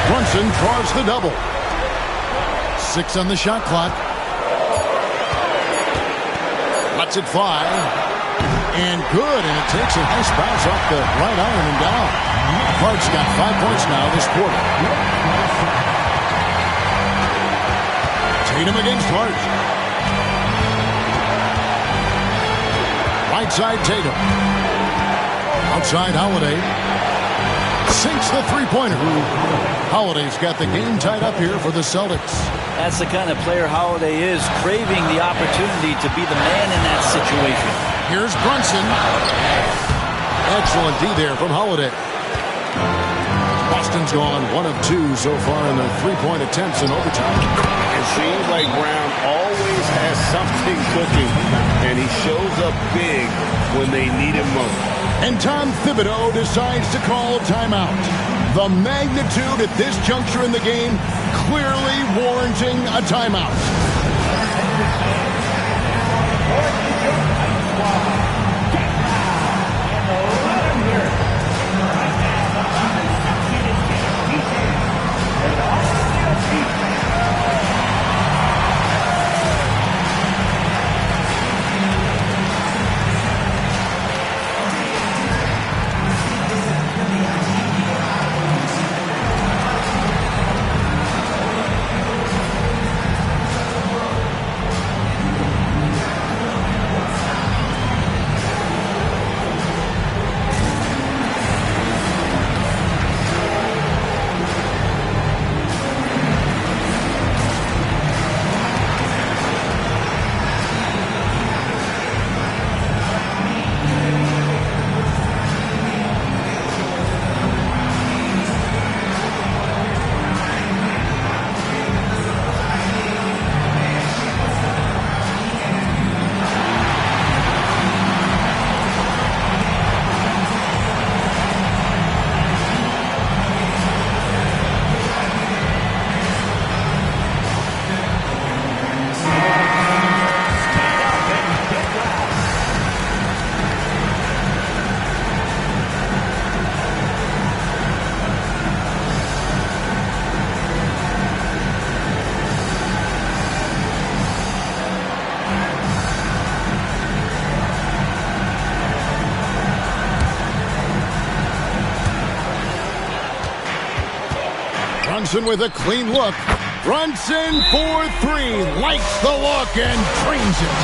Speaker 11: Brunson draws the double. 6 on the shot clock. Lets it fly. And good, and it takes a nice bounce off the right iron and down. Clark's got 5 points now this quarter. Tatum against Hart. Right side Tatum. Outside Holiday. Sinks the three-pointer. Holiday's got the game tied up here for the Celtics.
Speaker 14: That's the kind of player Holiday is, craving the opportunity to be the man in that situation.
Speaker 11: Here's Brunson. Excellent D there from Holiday. Boston's gone 1 of 2 so far in their three-point attempts in overtime.
Speaker 12: It seems like Brown always has something cooking, and he shows up big when they need him most.
Speaker 11: And Tom Thibodeau decides to call a timeout. The magnitude at this juncture in the game clearly warranting a timeout. Brunson with a clean look. Brunson for 3. Likes the look and drains it.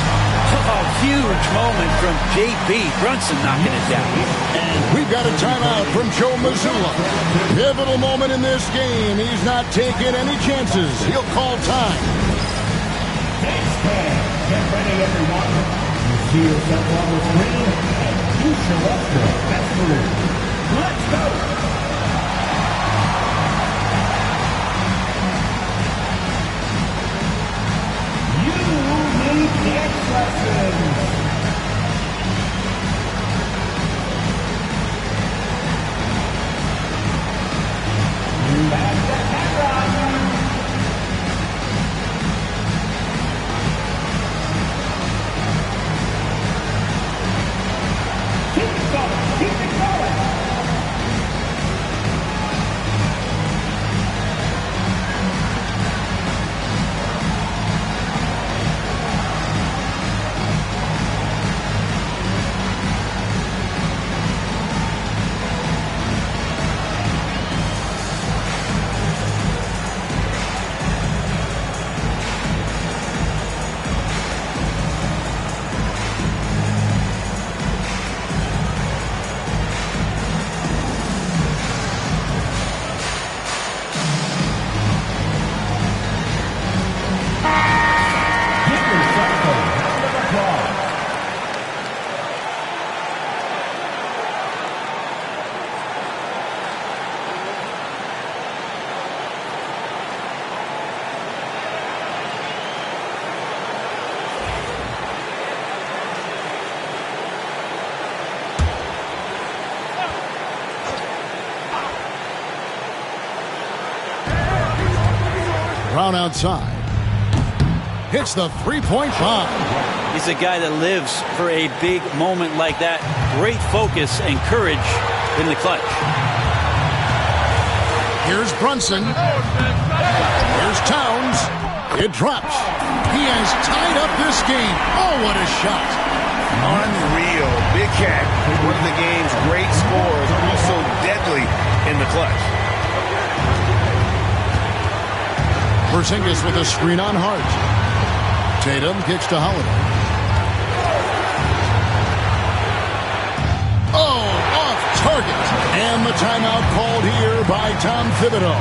Speaker 14: Oh, huge moment from JB. Brunson knocking it down.
Speaker 11: And we've got a timeout from Joe Mazzulla. Pivotal moment in this game. He's not taking any chances. He'll call time.
Speaker 6: Get ready, everyone. You see yourself on the screen, and you show up your best move. Let's go.
Speaker 11: Brown outside. Hits the three-point bomb.
Speaker 14: He's a guy that lives for a big moment like that. Great focus and courage in the clutch.
Speaker 11: Here's Brunson. Here's Towns. It drops. He has tied up this game. Oh, what a shot.
Speaker 12: Unreal. Big Cat, one of the game's great scorers, also deadly in the clutch.
Speaker 11: Porzingis with a screen on Hart. Tatum kicks to Holiday. Oh, off target. And the timeout called here by Tom Thibodeau.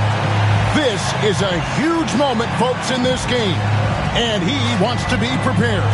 Speaker 11: This is a huge moment, folks, in this game. And he wants to be prepared.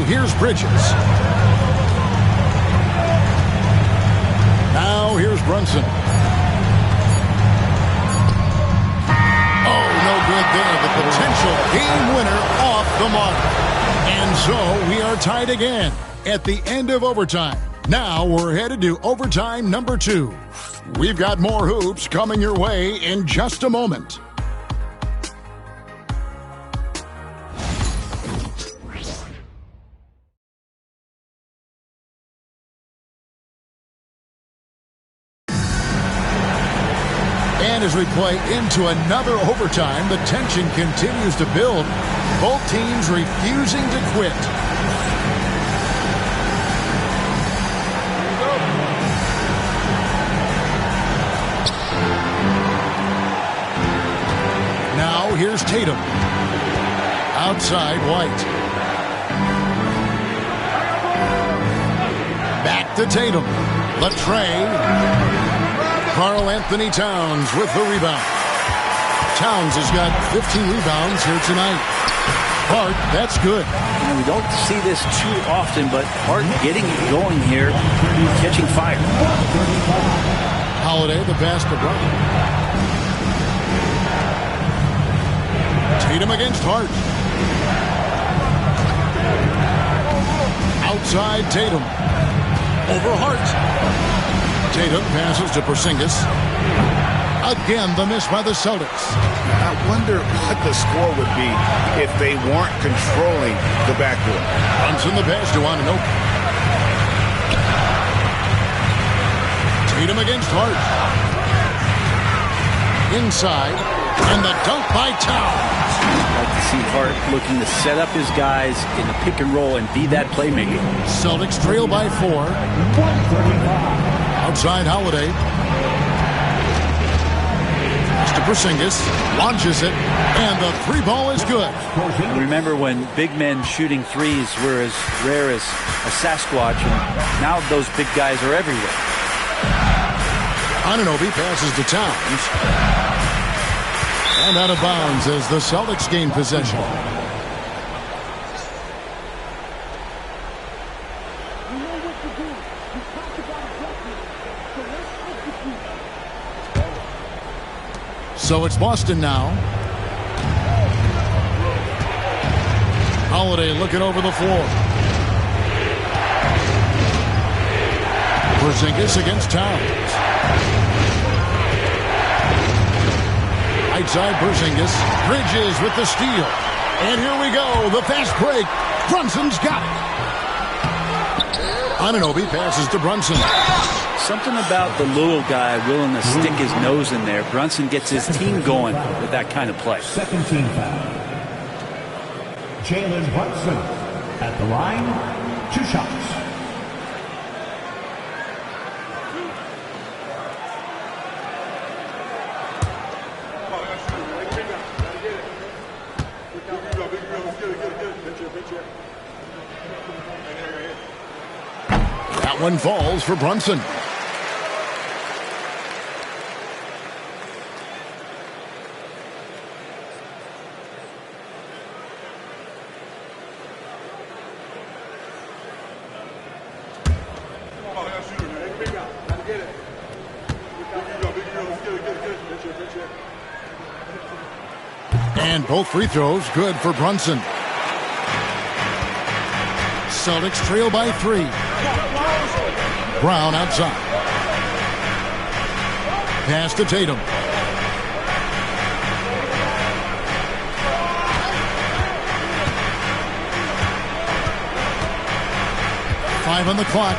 Speaker 11: Here's Bridges. Now here's Brunson. Oh, no good there. The potential game winner off the mark. And so we are tied again at the end of overtime. Now we're headed to overtime number 2. We've got more hoops coming your way in just a moment. And as we play into another overtime, the tension continues to build. Both teams refusing to quit. Now here's Tatum. Outside White. Back to Tatum. Latrey. Karl Anthony Towns with the rebound. Towns has got 15 rebounds here tonight. Hart, that's good.
Speaker 14: We don't see this too often, but Hart getting it going here, catching fire.
Speaker 11: Holiday, the pass to Brown. Tatum against Hart. Outside Tatum. Over Hart. Tatum passes to Porzingis. Again, the miss by the Celtics.
Speaker 12: I wonder what the score would be if they weren't controlling the backcourt.
Speaker 11: Brunson the pass to Anunoby. Tatum against Hart. Inside, and the dunk by Towns.
Speaker 14: I'd like to see Hart looking to set up his guys in the pick and roll and be that playmaker.
Speaker 11: Celtics trail by 4. Outside Holiday. Pass to Porzingis. Launches it. And the three ball is good.
Speaker 14: Remember when big men shooting threes were as rare as a Sasquatch, and now those big guys are everywhere.
Speaker 11: Anunoby passes to Towns. And out of bounds as the Celtics gain possession. So it's Boston now. Holiday looking over the floor. Porzingis against Towns. Right side Porzingis. Bridges with the steal. And here we go. The fast break. Brunson's got it. Anunoby passes to Brunson.
Speaker 14: Something about the little guy willing to stick his nose in there. Brunson gets his team going with that kind of play.
Speaker 6: Second team foul. Jalen Brunson at the line. 2 shots.
Speaker 11: That one falls for Brunson. And both free throws good for Brunson. Celtics trail by 3. Brown outside. Pass to Tatum. Five on the clock.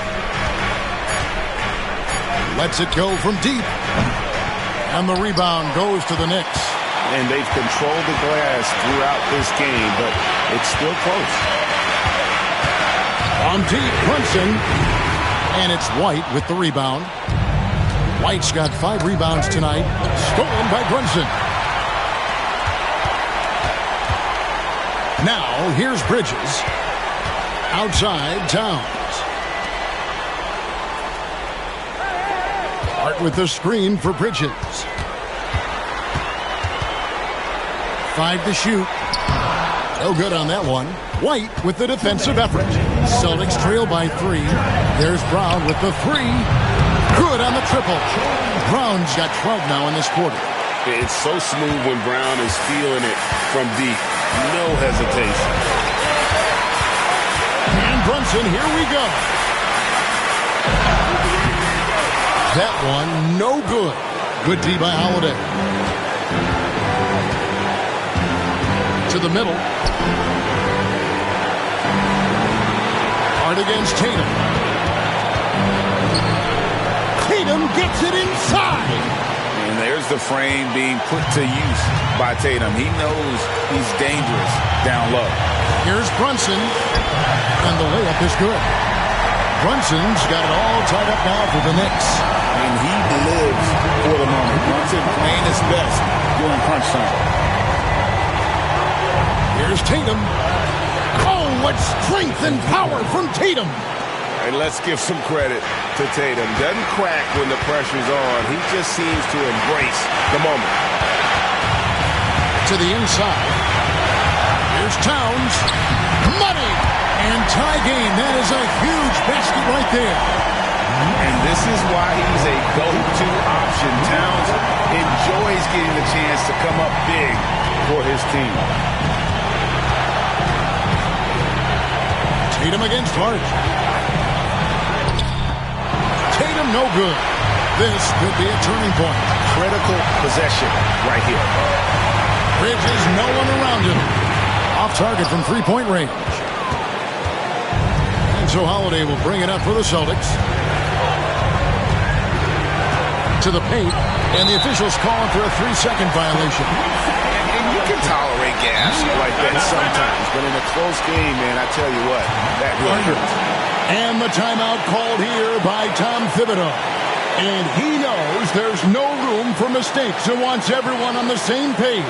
Speaker 11: Lets it go from deep. And the rebound goes to the Knicks.
Speaker 12: And they've controlled the glass throughout this game, but it's still close.
Speaker 11: On deep, Brunson. And it's White with the rebound. White's got 5 rebounds tonight. Stolen by Brunson. Now, here's Bridges. Outside, Towns. Hart with the screen for Bridges. 5 to shoot. No good on that one. White with the defensive effort. Celtics trail by 3. There's Brown with the 3. Good on the triple. Brown's got 12 now in this quarter.
Speaker 12: It's so smooth when Brown is feeling it from deep. No hesitation.
Speaker 11: And Brunson, here we go. That one, no good. Good D by Holiday. To the middle. Hard against Tatum. Tatum gets it inside.
Speaker 12: And there's the frame being put to use by Tatum. He knows he's dangerous down low.
Speaker 11: Here's Brunson. And the layup is good. Brunson's got it all tied up now for the Knicks.
Speaker 12: And he lives for the moment. Brunson playing his best during crunch time.
Speaker 11: Here's Tatum. Oh, what strength and power from Tatum.
Speaker 12: And let's give some credit to Tatum. Doesn't crack when the pressure's on. He just seems to embrace the moment.
Speaker 11: To the inside. Here's Towns. Money. And tie game. That is a huge basket right there.
Speaker 12: And this is why he's a go-to option. Towns enjoys getting the chance to come up big for his team.
Speaker 11: Tatum against Hart. Tatum no good. This could be a turning point.
Speaker 12: Critical possession right here.
Speaker 11: Bridges, no one around him. Off target from three-point range. And so Holiday will bring it up for the Celtics. To the paint, and the officials calling for a 3-second violation.
Speaker 12: And you can tolerate gas like that sometimes, but in a close game, man, I tell you what, that really hurts.
Speaker 11: And the timeout called here by Tom Thibodeau. And he knows there's no room for mistakes and wants everyone on the same page.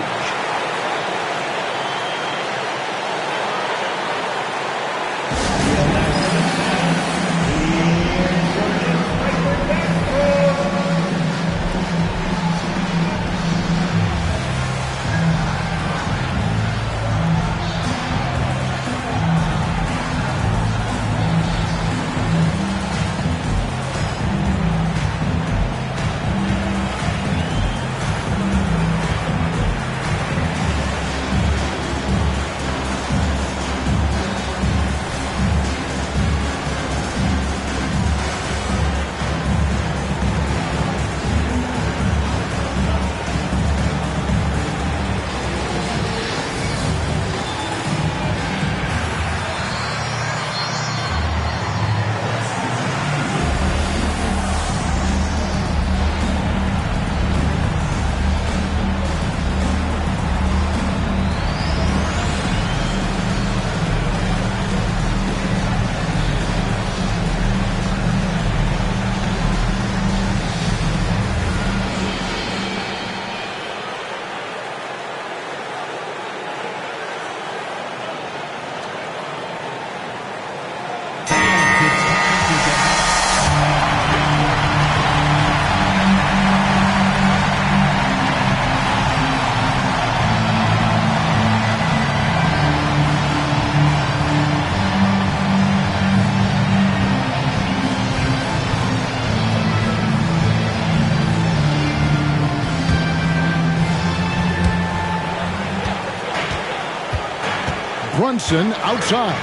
Speaker 11: Brunson outside.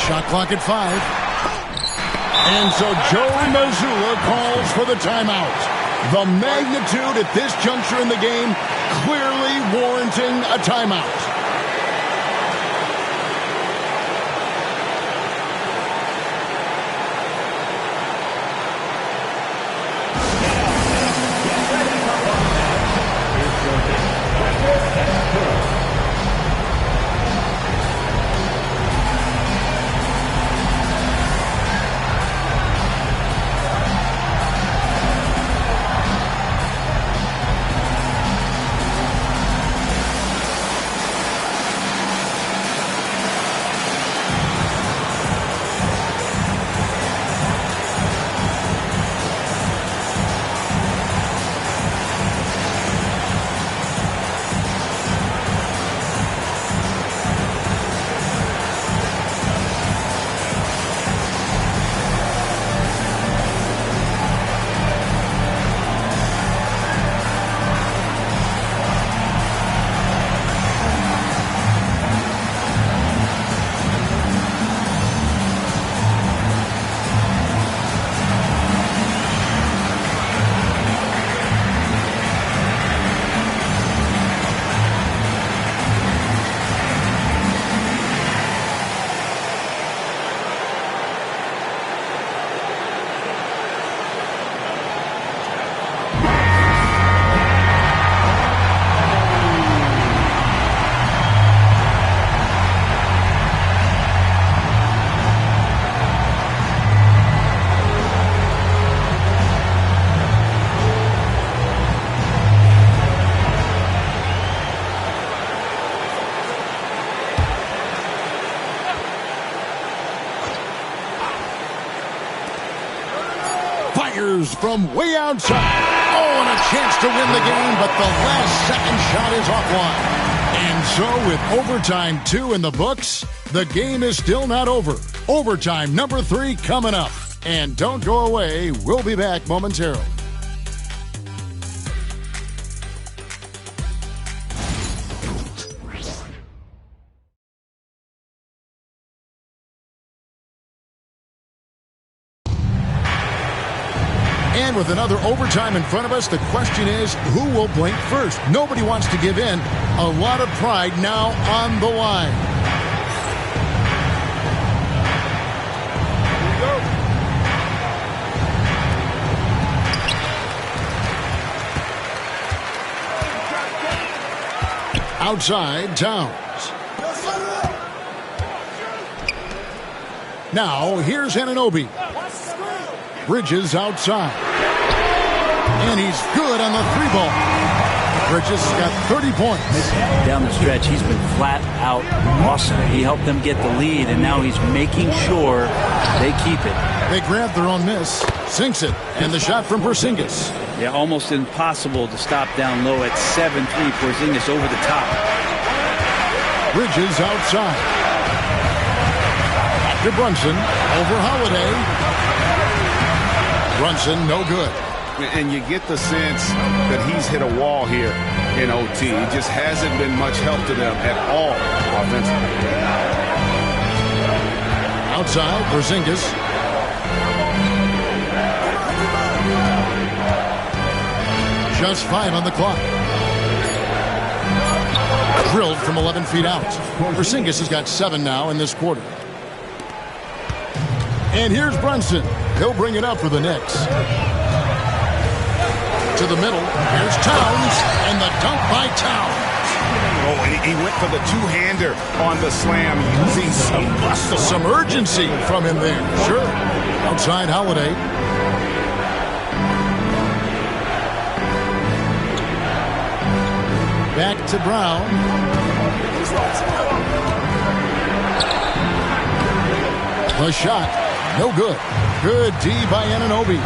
Speaker 11: Shot clock at 5. And so Joey Mazzulla calls for the timeout. The magnitude at this juncture in the game clearly warranting a timeout. From way outside. Oh, and a chance to win the game, but the last second shot is offline. And so with overtime 2 in the books, the game is still not over. Overtime number 3 coming up. And don't go away. We'll be back momentarily. And with another overtime in front of us, the question is, who will blink first? Nobody wants to give in. A lot of pride now on the line. Outside, Towns. Now, here's Anunoby. Bridges outside. And he's good on the 3-ball. Bridges got 30 points.
Speaker 14: Down the stretch, he's been flat out awesome. He helped them get the lead, and now he's making sure they keep it.
Speaker 11: They grab their own miss. Sinks it. And the shot from Porzingis.
Speaker 14: Yeah, almost impossible to stop down low at 7-3. Porzingis over the top.
Speaker 11: Bridges outside. Back to Brunson. Over Holiday. Brunson, no good.
Speaker 12: And you get the sense that he's hit a wall here in OT. He just hasn't been much help to them at all offensively.
Speaker 11: Outside, Porzingis. Just 5 on the clock. Drilled from 11 feet out. Porzingis has got 7 now in this quarter. And here's Brunson. He'll bring it up for the Knicks. To the middle. Here's Towns. And the dunk by Towns.
Speaker 12: Oh, and he went for the two-hander on the slam using some muscle.
Speaker 11: Some urgency from him there. Sure. Outside Holiday. Back to Brown. The shot. No good. Good D by Anunoby.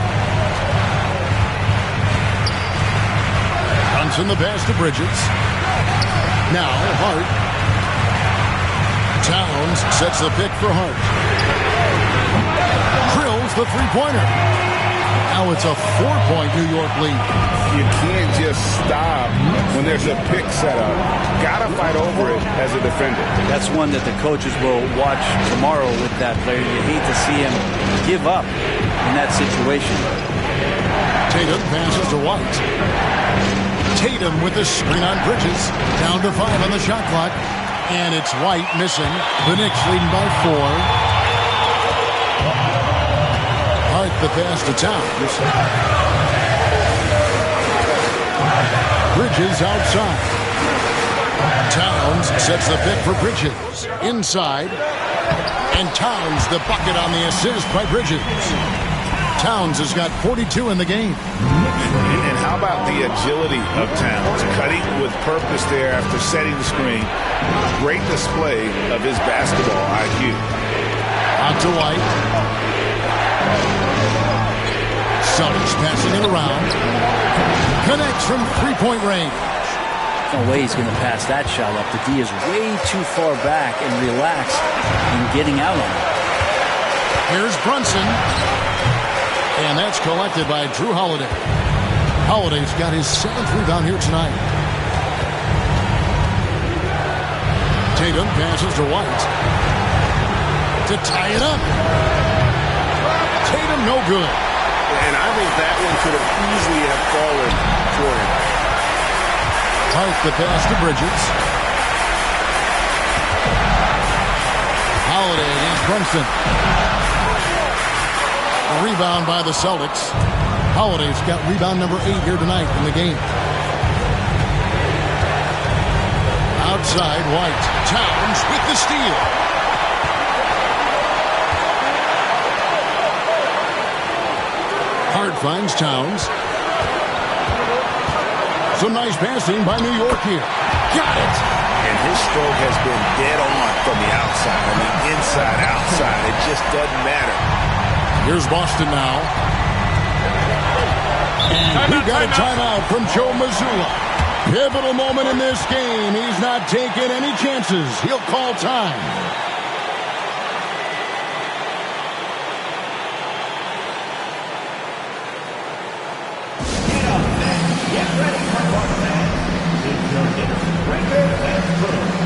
Speaker 11: Brunson the pass to Bridges. Now Hart. Towns sets the pick for Hart. Drills the three-pointer. Now it's a 4-point New York lead.
Speaker 12: You can't just stop when there's a pick set up. Gotta fight over it as a defender.
Speaker 14: That's one that the coaches will watch tomorrow with that player. You hate to see him give up in that situation.
Speaker 11: Tatum passes to White. Tatum with the screen on Bridges. Down to 5 on the shot clock. And it's White missing. The Knicks leading by 4. Hart the pass to Towns. Bridges outside. Towns sets the pick for Bridges. Inside. And Towns the bucket on the assist by Bridges. Towns has got 42 in the game.
Speaker 12: And how about the agility of Towns? Cutting with purpose there after setting the screen. Great display of his basketball IQ.
Speaker 11: Out to White. Celtics passing it around. Connects from 3-point range.
Speaker 14: No way he's going to pass that shot up. The D is way too far back and relaxed in getting out on it.
Speaker 11: Here's Brunson. And that's collected by Drew Holiday. Holiday's got his 7th rebound here tonight. Tatum passes to White. To tie it up. Tatum no good.
Speaker 12: And I think that one could have easily have fallen for him.
Speaker 11: Hart the pass to Bridges. Holiday against Brunson. A rebound by the Celtics. Holiday's got rebound number 8 here tonight in the game. Outside, White. Towns with the steal. Hart finds Towns. Some nice passing by New York here. Got it!
Speaker 12: And his stroke has been dead on from the outside. I mean, inside, outside. It just doesn't matter.
Speaker 11: Here's Boston now. We got a timeout from Joe Mazzulla. Pivotal moment in this game. He's not taking any chances. He'll call time.
Speaker 6: Get ready for more fans. It's your Knicks Breakers and Footers.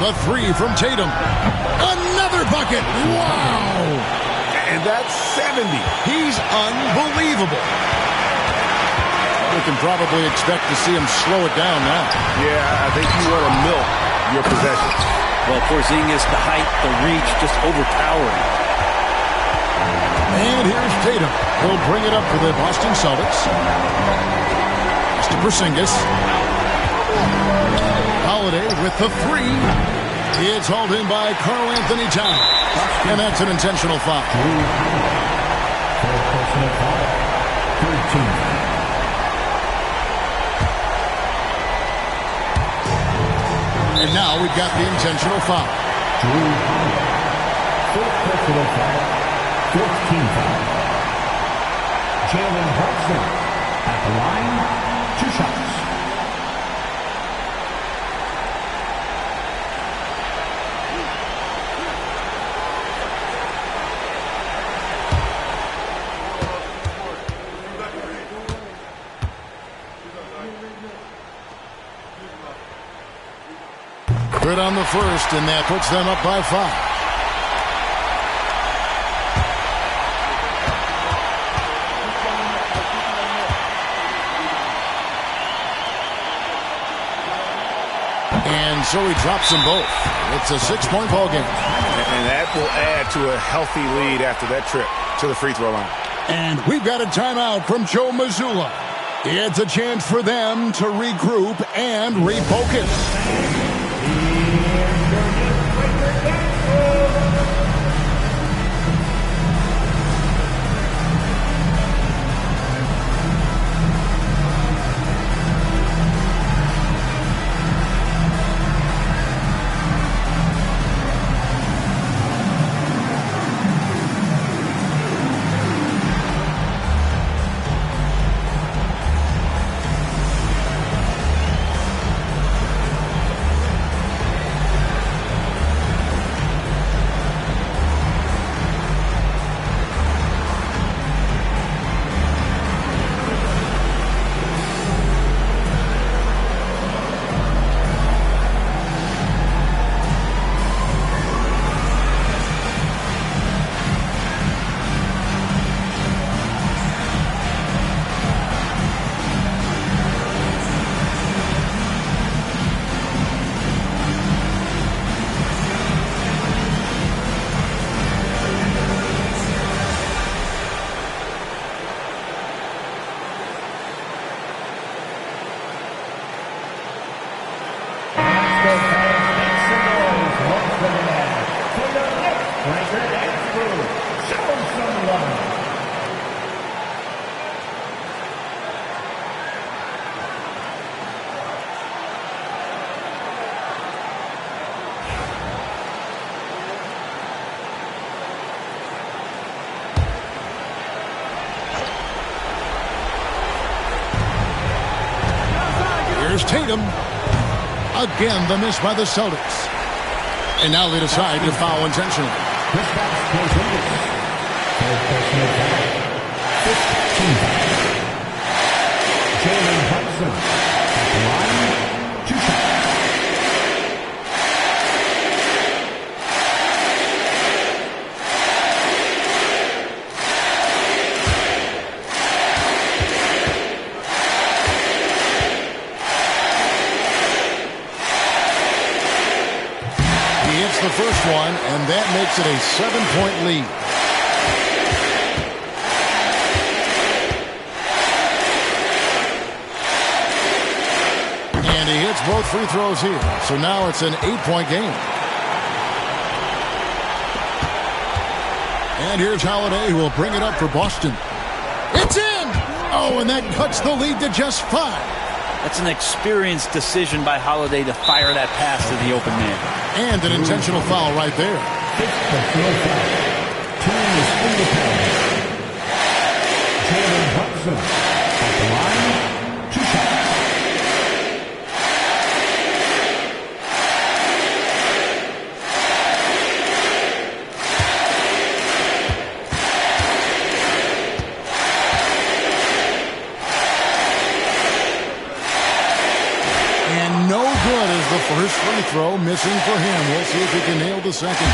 Speaker 11: A three from Tatum. Another bucket. Wow.
Speaker 12: And that's 70.
Speaker 11: He's unbelievable. We can probably expect to see him slow it down now.
Speaker 12: Yeah, I think you want to milk your possessions.
Speaker 14: Well, Porzingis, the height, the reach, just overpowering.
Speaker 11: And here's Tatum. He'll bring it up for the Boston Celtics. It's to Porzingis. Holiday with the three. It's hauled in by Karl Anthony Towns. And that's an intentional foul. And now we've got the intentional foul.
Speaker 6: First personal foul, 15 foul. Jalen Hudson at the line, 2 shots.
Speaker 11: Good on the first, and that puts them up by 5. And so he drops them both. It's a 6-point ball game.
Speaker 12: And that will add to a healthy lead after that trip to the free throw line.
Speaker 11: And we've got a timeout from Joe Mazzulla. It's a chance for them to regroup and refocus. Here's Tatum. Again, the miss by the Celtics. And now they decide to foul intentionally.
Speaker 6: Jalen Hudson at the line, 2 shots.
Speaker 11: The first one, and that makes it a 7-point lead. And he hits both free throws here. So now it's an 8-point game. And here's Holiday, who will bring it up for Boston. It's in! Oh, and that cuts the lead to just 5.
Speaker 14: That's an experienced decision by Holiday to fire that pass to the open man.
Speaker 11: And an intentional foul right there.
Speaker 6: Team is in the penalty. Jalen Hudson at the line, 2 shots.
Speaker 11: And no good as the First free throw missing for him. We'll see if he can nail the second.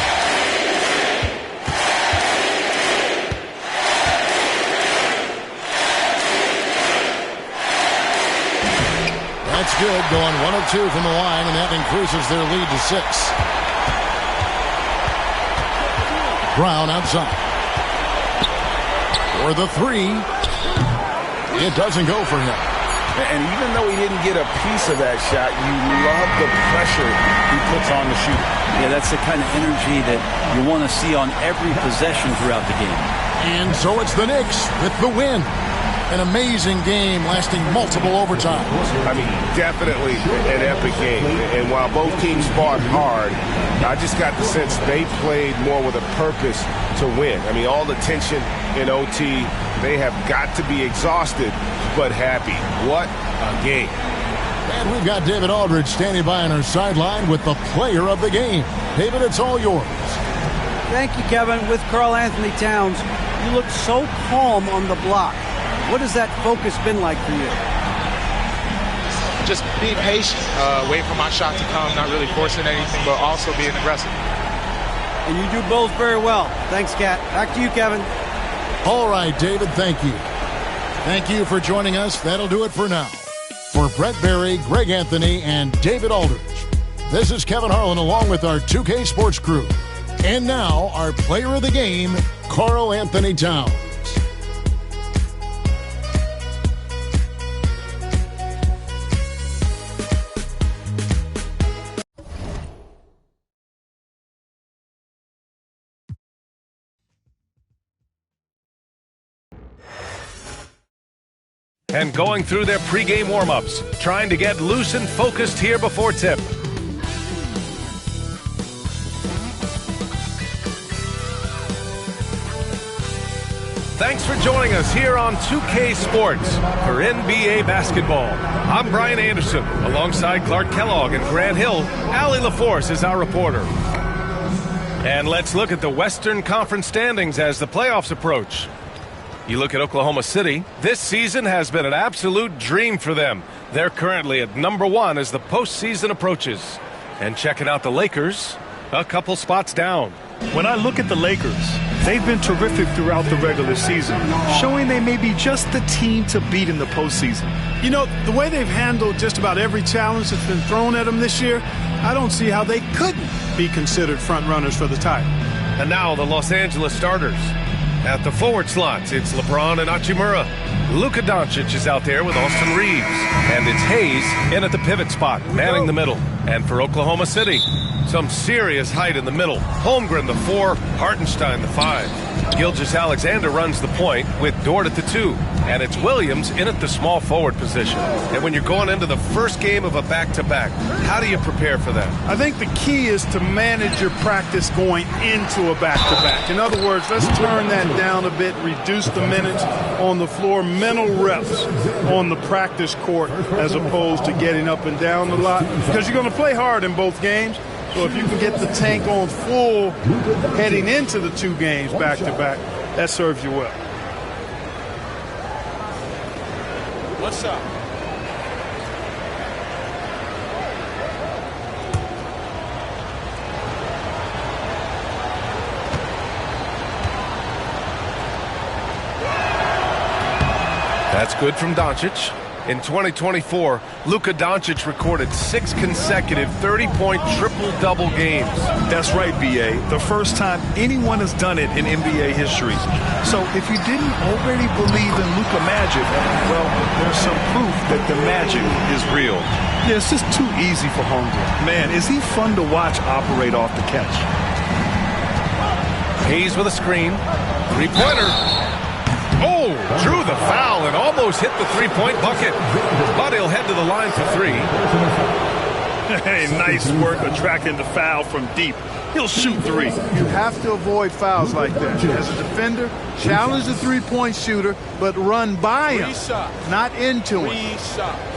Speaker 11: That's good, going 1 of 2 from the line, and that increases their lead to 6. Brown outside. For the 3. It doesn't go for him.
Speaker 12: And even though he didn't get a piece of that shot, you love the pressure he puts on the shooter.
Speaker 14: Yeah, that's the kind of energy that you want to see on every possession throughout the game.
Speaker 11: And so it's the Knicks with the win. An amazing game lasting multiple overtimes.
Speaker 2: I mean, definitely an epic game. And while both teams fought hard, I just got the sense they played more with a purpose to win. I mean, all the tension in OT, they have got to be exhausted, but happy. What a game.
Speaker 11: And we've got David Aldridge standing by on our sideline with the player of the game. David, it's all yours.
Speaker 13: Thank you, Kevin. With Karl Anthony Towns, you look so calm on the block. What has that focus been like for you?
Speaker 15: Just being patient, waiting for my shot to come, not really forcing anything, but also being aggressive.
Speaker 13: And you do both very well. Thanks, Kat. Back to you, Kevin.
Speaker 11: All right, David, thank you. Thank you for joining us. That'll do it for now. For Brett Berry, Greg Anthony, and David Aldridge, this is Kevin Harlan along with our 2K Sports crew. And now, our player of the game, Karl Anthony Towns.
Speaker 2: And going through their pregame warm-ups, trying to get loose and focused here before tip. Thanks for joining us here on 2K Sports for NBA basketball. I'm Brian Anderson, alongside Clark Kellogg and Grant Hill. Allie LaForce is our reporter. And let's look at the Western Conference standings as the playoffs approach. You look at Oklahoma City, this season has been an absolute dream for them. They're currently at number 1 as the postseason approaches. And checking out the Lakers, a couple spots down.
Speaker 3: When I look at the Lakers, they've been terrific throughout the regular season, showing they may be just the team to beat in the postseason.
Speaker 16: You know, the way they've handled just about every challenge that's been thrown at them this year, I don't see how they couldn't be considered front runners for the title.
Speaker 2: And now the Los Angeles starters. At the forward slots, it's LeBron and Hachimura. Luka Doncic is out there with Austin Reeves. And it's Hayes in at the pivot spot, manning the middle. And for Oklahoma City, some serious height in the middle. Holmgren the 4, Hartenstein the 5. Gilgeous-Alexander runs the point with Dort at the 2. And it's Williams in at the small forward position. And when you're going into the first game of a back-to-back, how do you prepare for that?
Speaker 16: I think the key is to manage your practice going into a back-to-back. In other words, let's turn that down a bit, reduce the minutes on the floor, mental reps on the practice court as opposed to getting up and down a lot, because you're going to play hard in both games. So if you can get the tank on full heading into the 2 games back-to-back, that serves you well.
Speaker 7: What's up?
Speaker 2: That's good from Doncic. In 2024, Luka Doncic recorded 6 consecutive 30-point triple-double games.
Speaker 3: That's right, B.A. The first time anyone has done it in NBA history. So if you didn't already believe in Luka magic, well, there's some proof that the magic is real. Yeah, it's just too easy for Holmgren. Man, is he fun to watch operate off the catch.
Speaker 2: Hayes with a screen. Three-pointer. Oh, drew the foul and almost hit the three-point bucket. But he'll head to the line for 3.
Speaker 3: Hey, nice work attracting the foul from deep. He'll shoot 3.
Speaker 16: You have to avoid fouls like that. As a defender, challenge the three-point shooter, but run by him, not into him.
Speaker 7: 3 shots.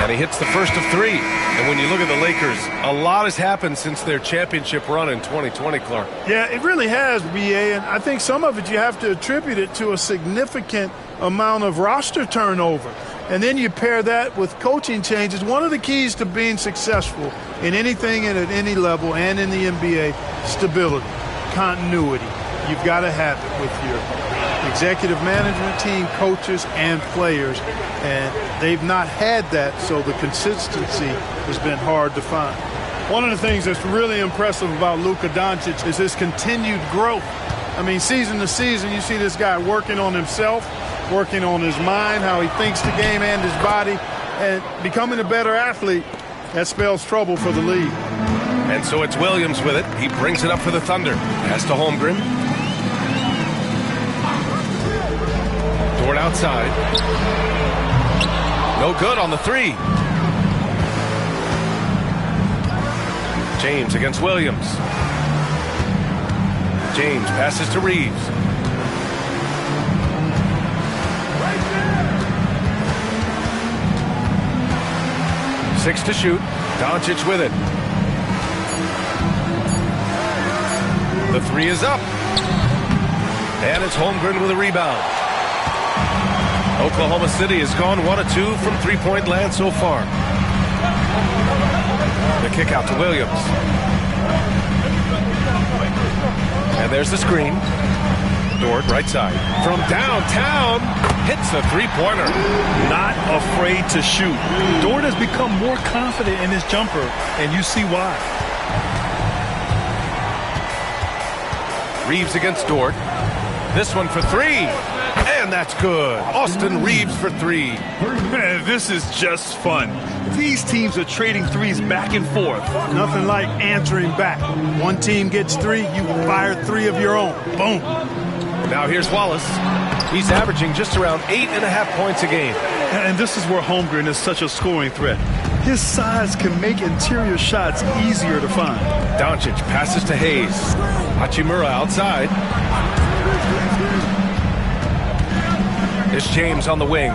Speaker 2: And he hits the first of 3. And when you look at the Lakers, a lot has happened since their championship run in 2020, Clark.
Speaker 16: Yeah, it really has, B.A., and I think some of it you have to attribute it to a significant amount of roster turnover. And then you pair that with coaching changes. One of the keys to being successful in anything and at any level and in the NBA, stability, continuity. You've got to have it with your executive management team, coaches, and players. And they've not had that, so the consistency has been hard to find. One of the things that's really impressive about Luka Doncic is his continued growth. I mean, season to season, you see this guy working on himself, working on his mind, how he thinks the game and his body, and becoming a better athlete. That spells trouble for the league.
Speaker 2: And so it's Williams with it. He brings it up for the Thunder. Pass to Holmgren. Dort outside. No good on the 3. James against Williams. James passes to Reeves. Six to shoot. Doncic with it. The 3 is up. And it's Holmgren with a rebound. Oklahoma City has gone 1 of 2 from three-point land so far. The kick out to Williams. And there's the screen. Dort, right side. From downtown, hits the three-pointer.
Speaker 3: Not afraid to shoot. Dort has become more confident in his jumper, and you see why.
Speaker 2: Reeves against Dort. This one for 3. And that's good. Austin Reeves for 3.
Speaker 3: Man, this is just fun. These teams are trading threes back and forth.
Speaker 16: Nothing like answering back. One team gets 3, you fire 3 of your own. Boom.
Speaker 2: Now here's Wallace. He's averaging just around 8.5 points a game.
Speaker 3: And this is where Holmgren is such a scoring threat. His size can make interior shots easier to find.
Speaker 2: Doncic passes to Hayes. Hachimura outside. It's James on the wing.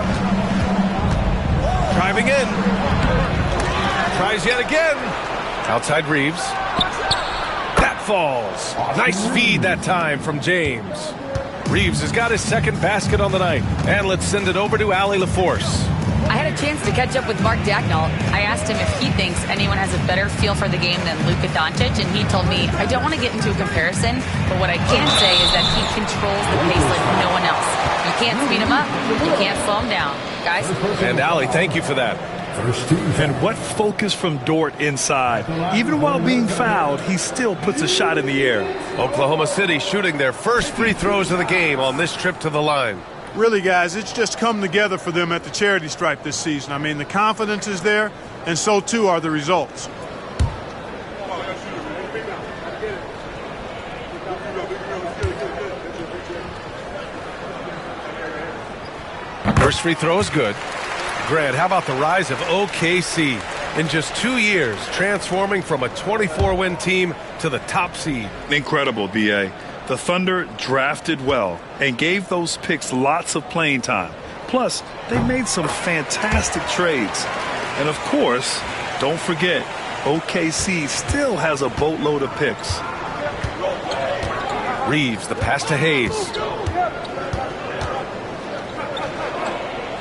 Speaker 2: Driving in. Tries yet again. Outside Reeves. That falls. Nice feed that time from James. Reeves has got his second basket on the night. And let's send it over to Allie LaForce.
Speaker 5: I had a chance to catch up with Mark Dagnall. I asked him if he thinks anyone has a better feel for the game than Luka Doncic, and he told me, I don't want to get into a comparison, but what I can say is that he controls the pace like no one else. You can't speed him up, you can't slow him down. Guys?
Speaker 2: And Allie, thank you for that.
Speaker 3: And what focus from Dort inside. Even while being fouled, he still puts a shot in the air.
Speaker 2: Oklahoma City shooting their first free throws of the game on this trip to the line.
Speaker 16: Really, guys, it's just come together for them at the charity stripe this season. I mean, the confidence is there, and so too are the results.
Speaker 2: First free throw is good. Grant, how about the rise of OKC? In just 2 years, transforming from a 24-win team to the top seed.
Speaker 3: Incredible, B.A. The Thunder drafted well and gave those picks lots of playing time. Plus, they made some fantastic trades. And of course, don't forget, OKC still has a boatload of picks.
Speaker 2: Reeves, the pass to Hayes.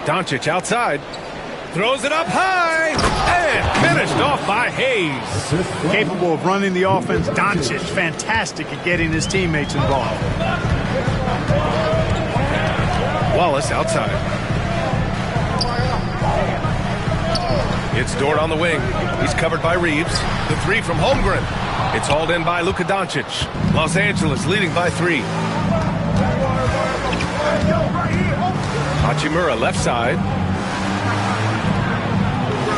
Speaker 2: Doncic outside. Throws it up high. And finished off by Hayes.
Speaker 16: Capable of running the offense. Doncic, fantastic at getting his teammates involved.
Speaker 2: Wallace outside. It's Dort on the wing. He's covered by Reeves. The 3 from Holmgren. It's hauled in by Luka Doncic. Los Angeles leading by 3. Hachimura left side.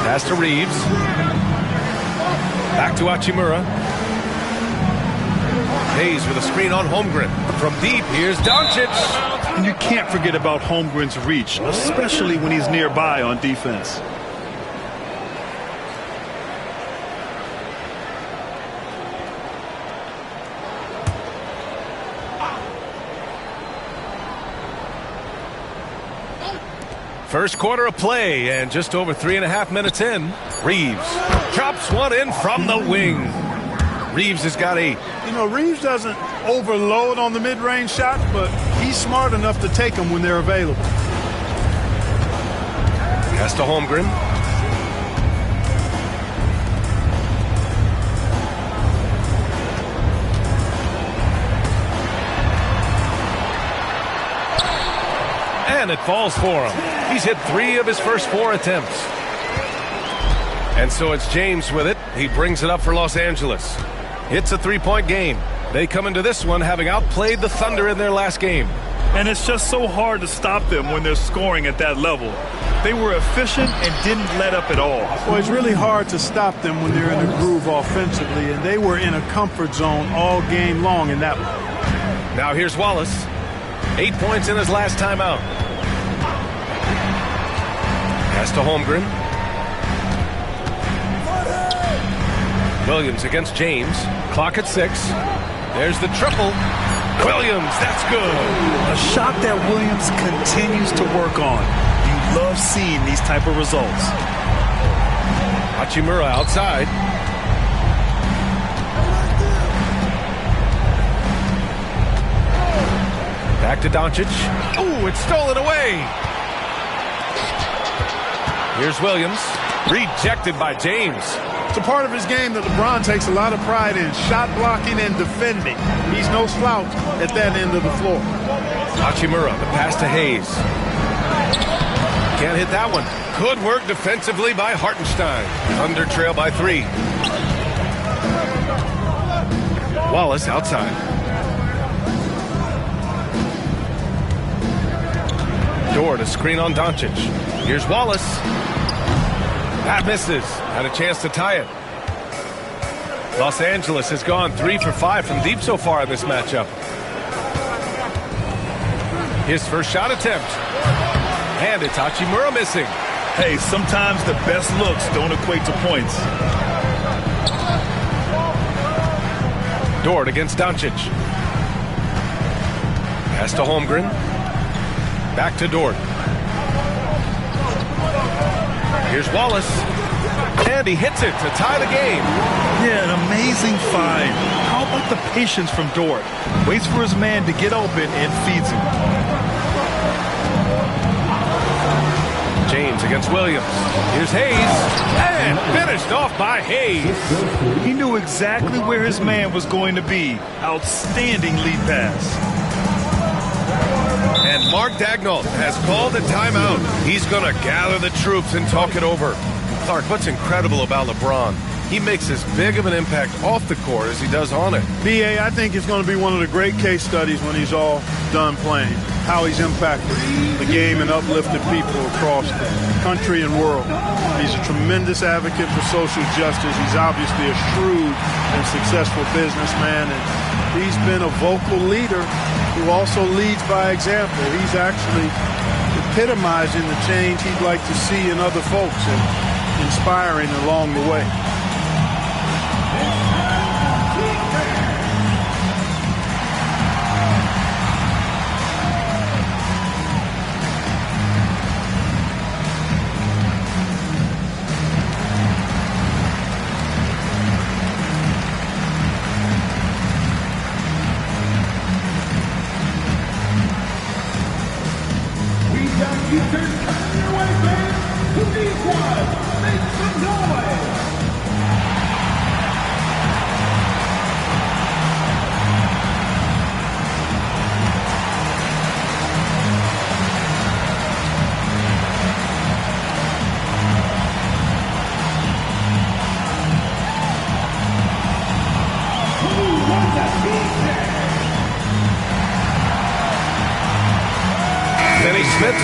Speaker 2: Pass to Reeves. Back to Hachimura. Hayes with a screen on Holmgren. From deep, here's Doncic.
Speaker 3: And you can't forget about Holmgren's reach, especially when he's nearby on defense.
Speaker 2: First quarter of play, and just over 3.5 minutes in, Reeves chops one in from the wing. Reeves has got 8.
Speaker 16: You know, Reeves doesn't overload on the mid-range shot, but he's smart enough to take them when they're available.
Speaker 2: Pass to Holmgren. And it falls for him. He's hit 3 of his first 4 attempts. And so it's James with it. He brings it up for Los Angeles. It's a 3-point game. They come into this one having outplayed the Thunder in their last game.
Speaker 3: And it's just so hard to stop them when they're scoring at that level. They were efficient and didn't let up at all.
Speaker 16: Well, it's really hard to stop them when they're in a groove offensively, and they were in a comfort zone all game long in that one.
Speaker 2: Now here's Wallace. 8 points in his last timeout. Pass to Holmgren. Williams against James. Clock at 6. There's the triple. Williams, that's good.
Speaker 3: A shot that Williams continues to work on. You love seeing these type of results.
Speaker 2: Hachimura outside. Back to Doncic. Ooh, it's stolen away. Here's Williams. Rejected by James.
Speaker 16: It's a part of his game that LeBron takes a lot of pride in, shot blocking and defending. He's no slouch at that end of the floor.
Speaker 2: Hachimura, the pass to Hayes. Can't hit that one. Good work defensively by Hartenstein. Thunder trail by 3. Wallace outside. Door to screen on Doncic. Here's Wallace. That misses. Had a chance to tie it. Los Angeles has gone 3 for 5 from deep so far in this matchup. His first shot attempt. And it's Hachimura missing.
Speaker 3: Hey, sometimes the best looks don't equate to points.
Speaker 2: Dort against Doncic. Pass to Holmgren. Back to Dort. Here's Wallace. And he hits it to tie the game.
Speaker 3: Yeah, an amazing find. How about the patience from Dort? Waits for his man to get open and feeds him.
Speaker 2: James against Williams. Here's Hayes. And finished off by Hayes.
Speaker 3: He knew exactly where his man was going to be. Outstanding lead pass.
Speaker 2: And Mark Daigneault has called a timeout. He's going to gather the troops and talk it over. Clark, what's incredible about LeBron? He makes as big of an impact off the court as he does on it.
Speaker 16: B.A., I think it's going to be one of the great case studies when he's all done playing, how he's impacted the game and uplifted people across the country and world. He's a tremendous advocate for social justice. He's obviously a shrewd and successful businessman, and he's been a vocal leader who also leads by example. He's actually epitomizing the change he'd like to see in other folks and inspiring along the way.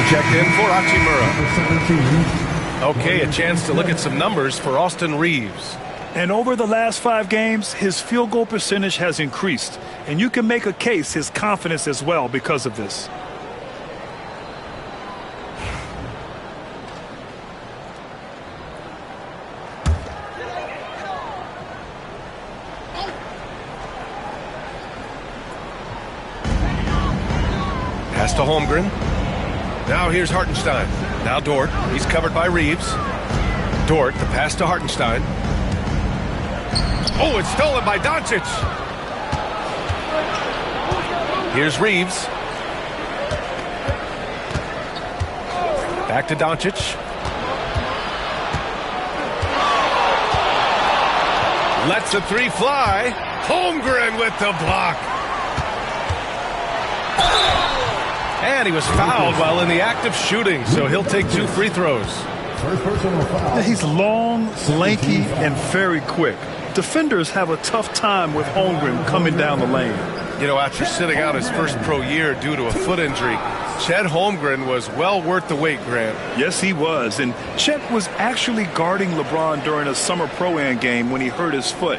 Speaker 2: Checked in for Hachimura. Okay, a chance to look at some numbers for Austin Reeves.
Speaker 3: And over the last 5 games, his field goal percentage has increased. And you can make a case his confidence as well because of this.
Speaker 2: Pass to Holmgren. Now here's Hartenstein. Now Dort. He's covered by Reeves. Dort, the pass to Hartenstein. Oh, it's stolen by Doncic. Here's Reeves. Back to Doncic. Lets a three fly. Holmgren with the block. And he was fouled while in the act of shooting, so he'll take 2 free throws.
Speaker 16: He's long, lanky, and very quick. Defenders have a tough time with Holmgren coming down the lane.
Speaker 2: You know, after sitting out his first pro year due to a foot injury, Chet Holmgren was well worth the wait, Grant.
Speaker 16: Yes, he was. And Chet was actually guarding LeBron during a summer pro-am game when he hurt his foot.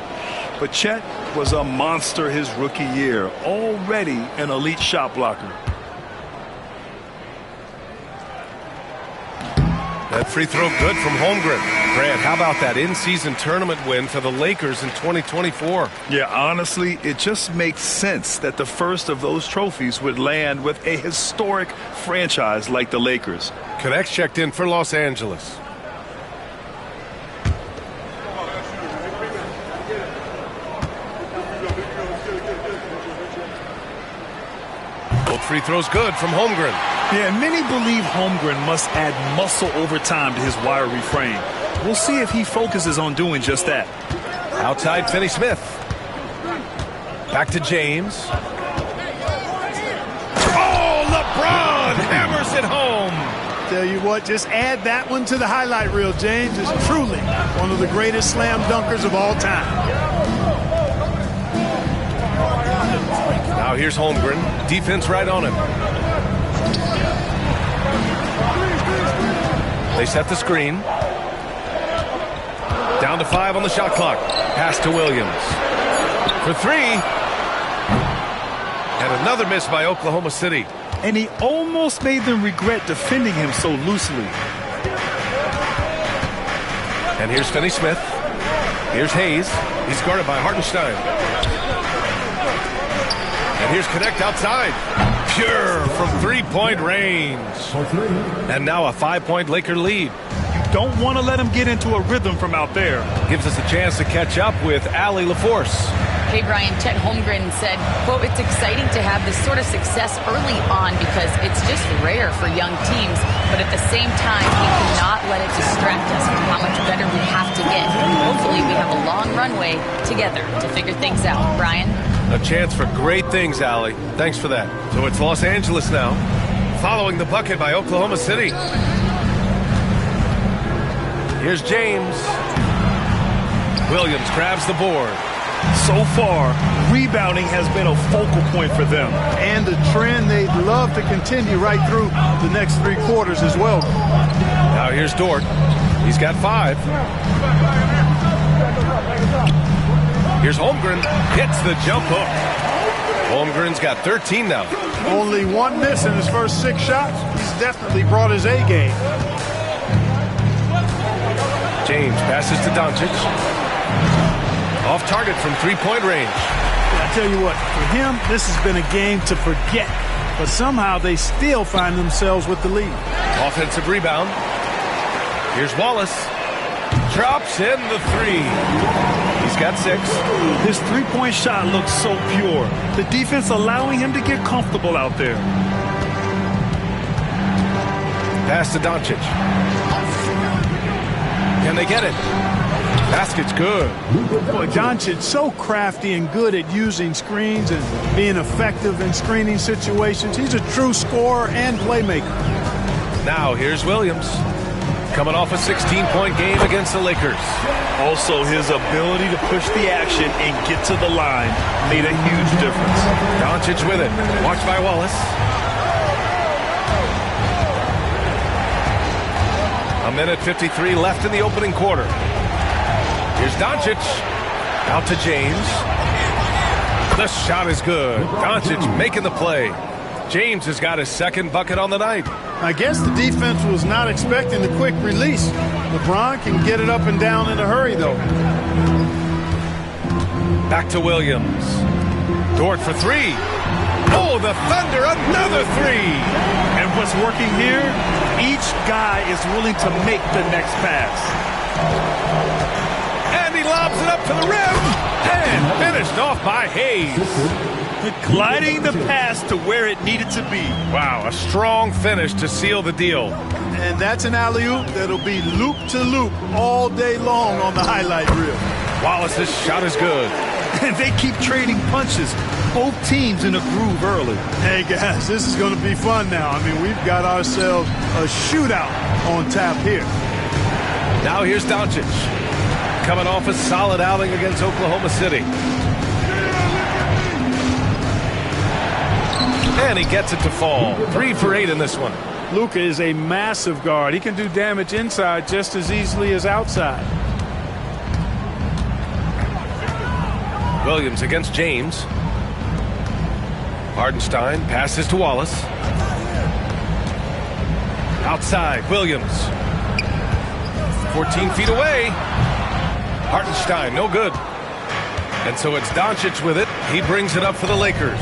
Speaker 16: But Chet was a monster his rookie year, already an elite shot blocker.
Speaker 2: That free throw good from Holmgren. Grant, how about that in-season tournament win for the Lakers in 2024?
Speaker 16: Yeah, honestly, it just makes sense that the first of those trophies would land with a historic franchise like the Lakers.
Speaker 2: Connects checked in for Los Angeles. Both free throws good from Holmgren.
Speaker 16: Yeah, many believe Holmgren must add muscle over time to his wiry frame. We'll see if he focuses on doing just that.
Speaker 2: Outside Finney Smith. Back to James. Oh, LeBron hammers it home.
Speaker 17: Tell you what, just add that one to the highlight reel. James is truly one of the greatest slam dunkers of all time.
Speaker 2: Now here's Holmgren. Defense right on him. They set the screen. Down to 5 on the shot clock. Pass to Williams. For 3. And another miss by Oklahoma City.
Speaker 16: And he almost made them regret defending him so loosely.
Speaker 2: And here's Finney Smith. Here's Hayes. He's guarded by Hartenstein. And here's Connect outside. Pure from 3-point range. And now a 5-point Laker lead.
Speaker 16: You don't want to let him get into a rhythm from out there.
Speaker 2: Gives us a chance to catch up with Allie LaForce.
Speaker 5: Hey, Brian, Chet Holmgren said, quote, "It's exciting to have this sort of success early on because it's just rare for young teams. But at the same time, we cannot let it distract us from how much better we have to get. Hopefully we have a long runway together to figure things out." Brian?
Speaker 2: A chance for great things, Allie. Thanks for that. So it's Los Angeles now, following the bucket by Oklahoma City. Here's James. Williams grabs the board.
Speaker 16: So far, rebounding has been a focal point for them.
Speaker 17: And a trend they'd love to continue right through the next 3 quarters as well.
Speaker 2: Now here's Dort. He's got 5. Here's Holmgren. Hits the jump hook. Holmgren's got 13 now.
Speaker 17: Only 1 miss in his first 6 shots. He's definitely brought his A game.
Speaker 2: James passes to Doncic. Off target from 3-point range.
Speaker 17: I tell you what, for him, this has been a game to forget. But somehow they still find themselves with the lead.
Speaker 2: Offensive rebound. Here's Wallace. Drops in the 3. He's got 6.
Speaker 16: His 3-point shot looks so pure. The defense allowing him to get comfortable out there.
Speaker 2: Pass to Doncic. Can they get it? Basket's good.
Speaker 17: Boy, Doncic so crafty and good at using screens and being effective in screening situations. He's a true scorer and playmaker.
Speaker 2: Now here's Williams. Coming off a 16-point game against the Lakers.
Speaker 16: Also, his ability to push the action and get to the line made a huge difference.
Speaker 2: Doncic with it. Watched by Wallace. A minute 53 left in the opening quarter. Here's Doncic. Out to James. The shot is good. Doncic making the play. James has got his 2nd bucket on the night.
Speaker 17: I guess the defense was not expecting the quick release. LeBron can get it up and down in a hurry, though.
Speaker 2: Back to Williams. Dort for 3. Oh, the Thunder, another three.
Speaker 16: And what's working here, each guy is willing to make the next pass.
Speaker 2: And he lobs it up to the rim. And finished off by Hayes.
Speaker 16: Gliding the pass to where it needed to be.
Speaker 2: Wow, a strong finish to seal the deal.
Speaker 17: And that's an alley-oop that'll be loop to loop all day long on the highlight reel.
Speaker 2: Wallace's shot is good.
Speaker 16: And they keep trading punches. Both teams in a groove early.
Speaker 17: Hey, guys, this is going to be fun now. I mean, we've got ourselves a shootout on tap here.
Speaker 2: Now here's Doncic. Coming off a solid outing against Oklahoma City. And he gets it to fall. 3 for 8 in this one.
Speaker 17: Luka is a massive guard. He can do damage inside just as easily as outside.
Speaker 2: Williams against James. Hardenstein passes to Wallace. Outside, Williams. 14 feet away. Hardenstein, no good. And so it's Doncic with it. He brings it up for the Lakers.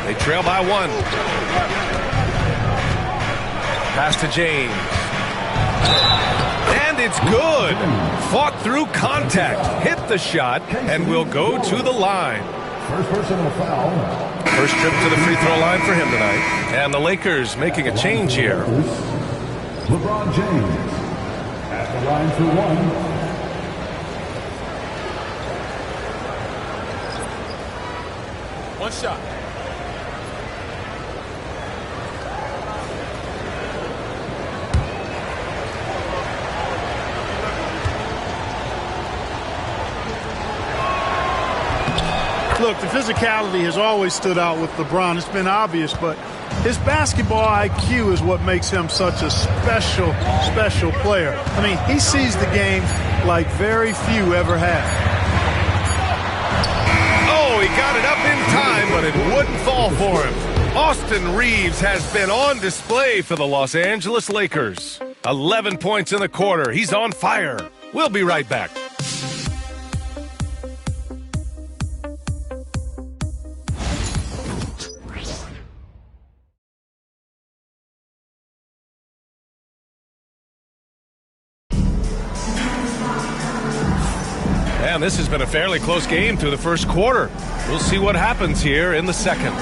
Speaker 2: They trail by 1. Pass to James. And it's good. Fought through contact. Hit the shot and will go to the line.
Speaker 6: First personal foul.
Speaker 2: First trip to the free throw line for him tonight. And the Lakers making a change here.
Speaker 6: LeBron James at the line for 1.
Speaker 7: One shot.
Speaker 17: Look, the physicality has always stood out with LeBron. It's been obvious, but his basketball IQ is what makes him such a special player. I mean, he sees the game like very few ever have.
Speaker 2: Oh, he got it up in time, but it wouldn't fall for him. Austin Reeves has been on display for the Los Angeles Lakers. 11 points in the quarter. He's on fire. We'll be right back. And this has been a fairly close game through the first quarter. We'll see what happens here in the second.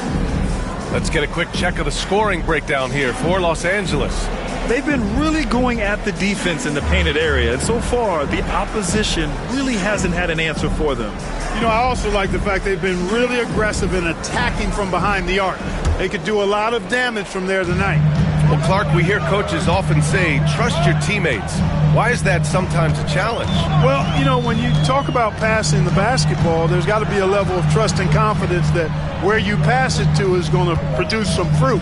Speaker 2: Let's get a quick check of the scoring breakdown here for Los Angeles.
Speaker 3: They've been really going at the defense in the painted area, and so far the opposition really hasn't had an answer for them.
Speaker 17: You know, I also like the fact they've been really aggressive in attacking from behind the arc. They could do a lot of damage from there tonight.
Speaker 2: Well, Clark, we hear coaches often say, trust your teammates. Why is that sometimes a challenge?
Speaker 17: Well, you know, when you talk about passing the basketball, there's got to be a level of trust and confidence that where you pass it to is going to produce some fruit,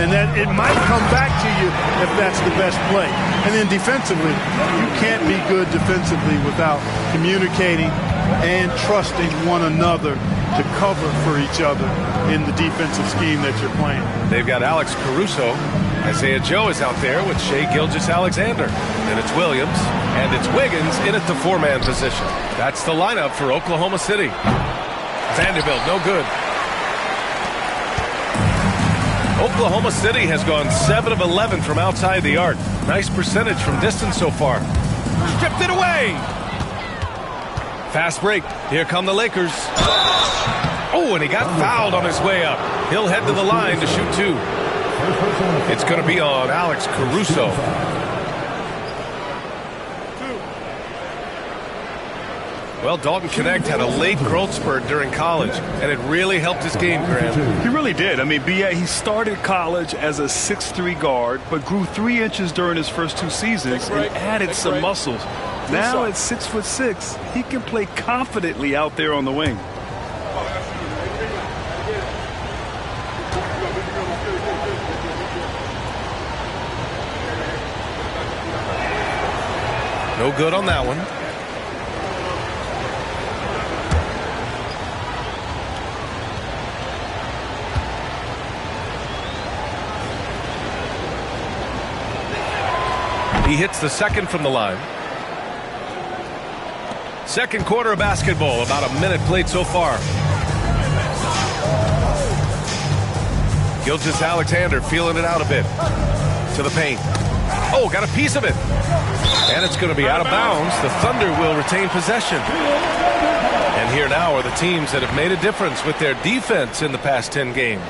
Speaker 17: and that it might come back to you if that's the best play. And then defensively, you can't be good defensively without communicating and trusting one another to cover for each other in the defensive scheme that you're playing.
Speaker 2: They've got Alex Caruso. Isaiah Joe is out there with Shai Gilgeous-Alexander. Then it's Williams, and it's Wiggins in at the 4-man position. That's the lineup for Oklahoma City. Vanderbilt, no good. Oklahoma City has gone 7 of 11 from outside the arc. Nice percentage from distance so far. Stripped it away. Fast break. Here come the Lakers. Oh, and he got fouled on his way up. He'll head to the line to shoot 2. It's going to be on Alex Caruso. Well, Dalton Connect had a late growth spurt during college, and it really helped his game, Grant.
Speaker 3: He really did. I mean, B.A., he started college as a 6'3" guard, but grew 3 inches during his first 2 seasons and added some muscles. Now at 6'6", he can play confidently out there on the wing.
Speaker 2: No good on that one. He hits the second from the line. Second quarter of basketball, about a minute played so far. Gilgeous-Alexander feeling it out a bit. To the paint. Oh, got a piece of it. And it's going to be out of bounds. The Thunder will retain possession. And here now are the teams that have made a difference with their defense in the past 10 games.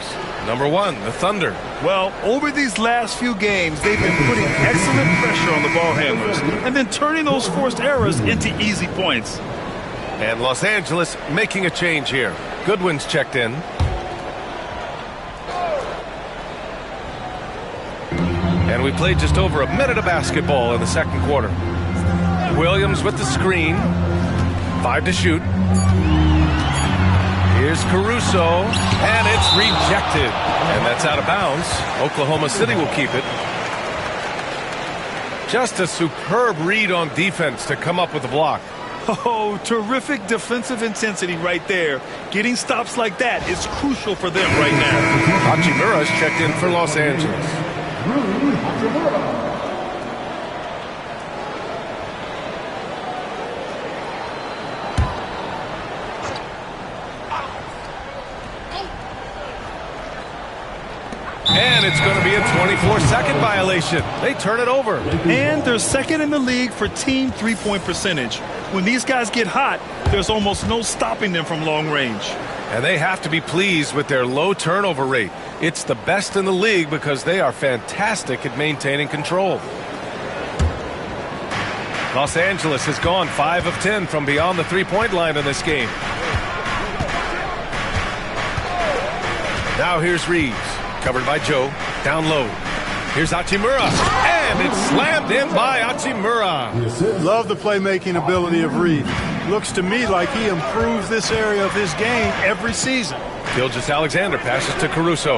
Speaker 2: Number one, the Thunder.
Speaker 3: Well, over these last few games, they've been putting excellent pressure on the ball handlers and then turning those forced errors into easy points.
Speaker 2: And Los Angeles making a change here. Goodwin's checked in. And we played just over a minute of basketball in the second quarter. Williams with the screen. 5 to shoot. Here's Caruso, and it's rejected. And that's out of bounds. Oklahoma City will keep it. Just a superb read on defense to come up with the block.
Speaker 3: Oh, terrific defensive intensity right there. Getting stops like that is crucial for them right now.
Speaker 2: Hachimura's checked in for Los Angeles. And it's going to be a 24-second violation. They turn it over.
Speaker 3: And they're second in the league for team three-point percentage. When these guys get hot, there's almost no stopping them from long range.
Speaker 2: And they have to be pleased with their low turnover rate. It's the best in the league because they are fantastic at maintaining control. Los Angeles has gone 5 of 10 from beyond the three-point line in this game. Now here's Reeves. Covered by Joe. Down low. Here's Hachimura. And it's slammed in by Hachimura.
Speaker 17: Love the playmaking ability of Reed. Looks to me like he improves this area of his game every season.
Speaker 2: Gilgeous-Alexander passes to Caruso.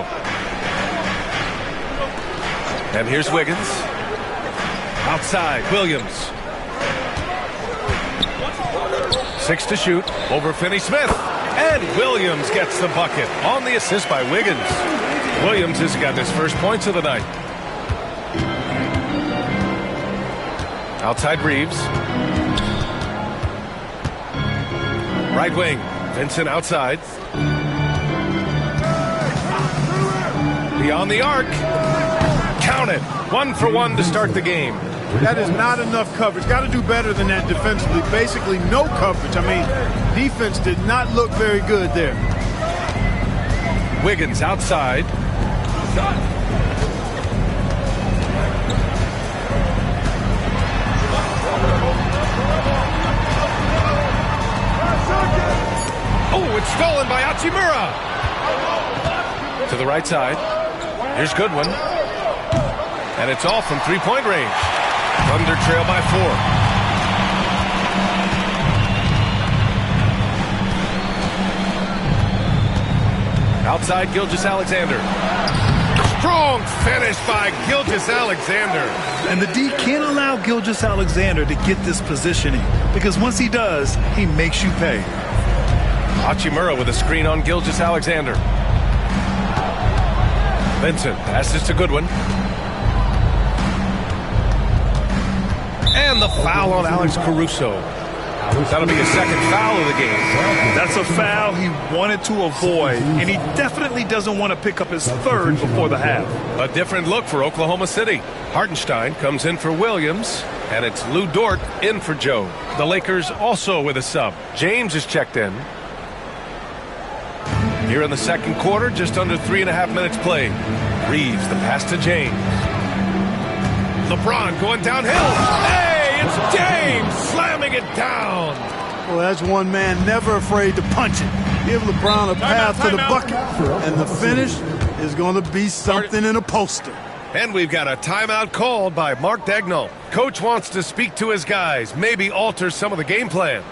Speaker 2: And here's Wiggins. Outside, Williams. 6 to shoot over Finney-Smith. And Williams gets the bucket on the assist by Wiggins. Williams has got his first points of the night. Outside Reeves. Right wing. Vincent outside. Beyond the arc. Count it. 1 for 1 to start the game.
Speaker 17: That is not enough coverage. Got to do better than that defensively. Basically no coverage. I mean, defense did not look very good there.
Speaker 2: Wiggins outside. Oh, it's stolen by Hachimura. To the right side. Here's Goodwin. And it's off from three-point range. Thunder trail by 4. Outside Gilgeous-Alexander. Strong finish by Gilgeous-Alexander.
Speaker 3: And the D can't allow Gilgeous-Alexander to get this positioning because once he does, he makes you pay.
Speaker 2: Hachimura with a screen on Gilgeous-Alexander. Vincent passes to Goodwin. And the foul on Alex Caruso. That'll be his second foul of the game.
Speaker 3: That's a foul he wanted to avoid, and he definitely doesn't want to pick up his third before the half.
Speaker 2: A different look for Oklahoma City. Hartenstein comes in for Williams, and it's Lou Dort in for Joe. The Lakers also with a sub. James is checked in. Here in the second quarter, just under 3.5 minutes played. Reeves, the pass to James. LeBron going downhill. Hey, it's James slamming it down.
Speaker 17: Well, that's one man never afraid to punch it. Give LeBron a path to the bucket, and the finish is going to be something in a poster.
Speaker 2: And we've got a timeout called by Mark Dagnall. Coach wants to speak to his guys, maybe alter some of the game plan.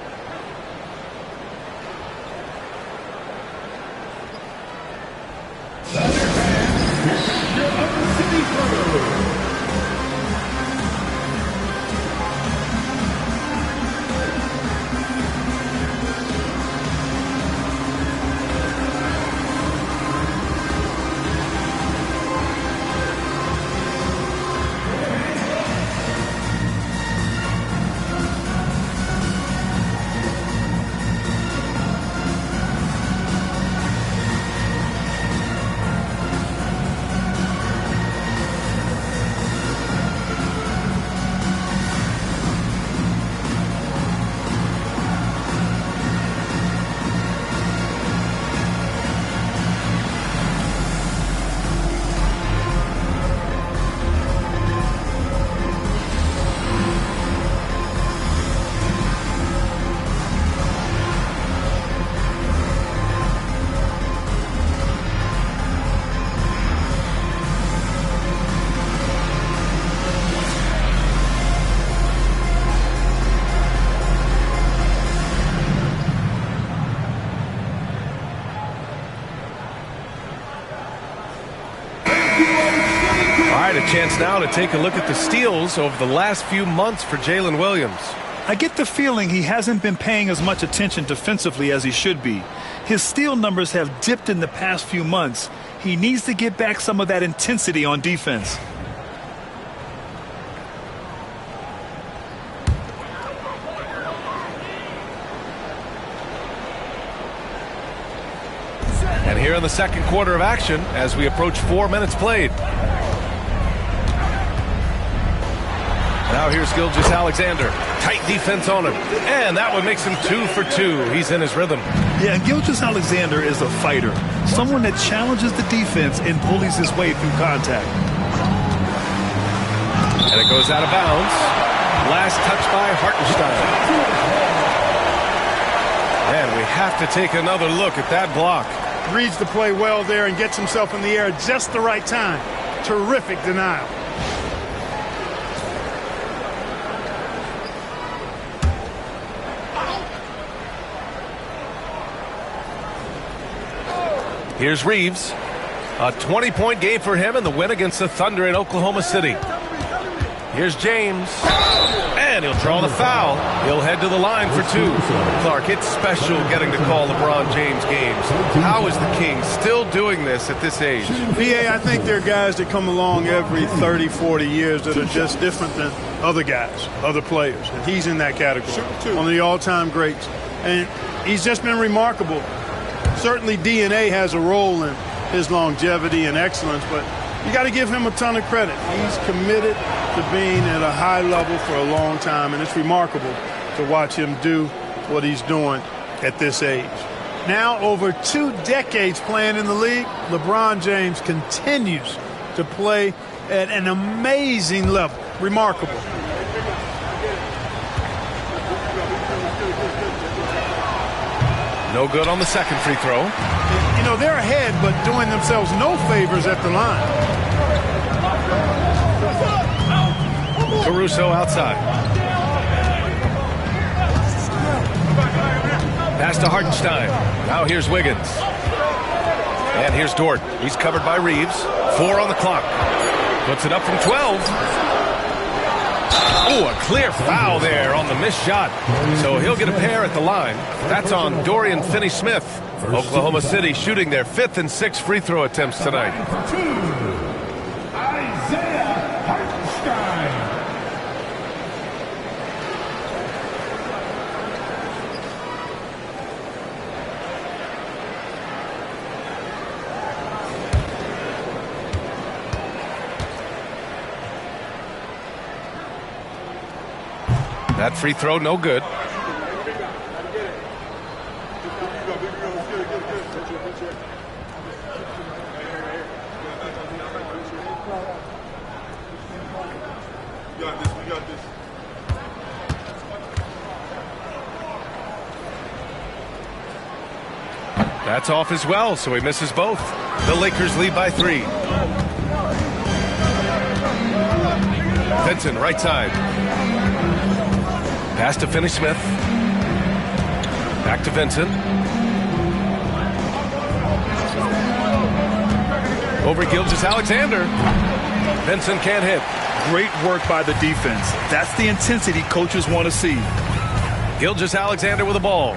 Speaker 2: right, a chance now to take a look at the steals over the last few months for Jalen Williams.
Speaker 3: I get the feeling he hasn't been paying as much attention defensively as he should be. His steal numbers have dipped in the past few months. He needs to get back some of that intensity on defense.
Speaker 2: And here in the second quarter of action as we approach 4 minutes played. Now here's Gilgeous-Alexander. Tight defense on him. And that one makes him 2 for 2. He's in his rhythm.
Speaker 3: Yeah, Gilgeous-Alexander is a fighter. Someone that challenges the defense and bullies his way through contact.
Speaker 2: And it goes out of bounds. Last touch by Hartenstein. And we have to take another look at that block.
Speaker 17: Reads the play well there and gets himself in the air at just the right time. Terrific denial.
Speaker 2: Here's Reeves. A 20-point game for him in the win against the Thunder in Oklahoma City. Here's James. And he'll draw the foul. He'll head to the line for 2. Clark, it's special getting to call LeBron James games. How is the King still doing this at this age?
Speaker 17: PA, I think there are guys that come along every 30, 40 years that are just different than other guys, other players. And he's in that category. One of the all-time greats. And he's just been remarkable. Certainly DNA has a role in his longevity and excellence, but you got to give him a ton of credit. He's committed to being at a high level for a long time, and it's remarkable to watch him do what he's doing at this age. Now, over 2 decades playing in the league, LeBron James continues to play at an amazing level. Remarkable.
Speaker 2: No good on the second free throw.
Speaker 17: You know, they're ahead, but doing themselves no favors at the line.
Speaker 2: Caruso outside. Pass to Hartenstein. Now here's Wiggins. And here's Dort. He's covered by Reeves. 4 on the clock. Puts it up from 12. Oh, a clear foul there on the missed shot. So he'll get a pair at the line. That's on Dorian Finney-Smith. Oklahoma City shooting their 5th and 6th free throw attempts tonight. That free throw, no good. That's off as well, so he misses both. The Lakers lead by 3. Vincent, right side. Pass to Finney-Smith. Back to Vincent. Over Gilgeous-Alexander. Vincent can't hit.
Speaker 3: Great work by the defense. That's the intensity coaches want to see.
Speaker 2: Gilgeous-Alexander with the ball.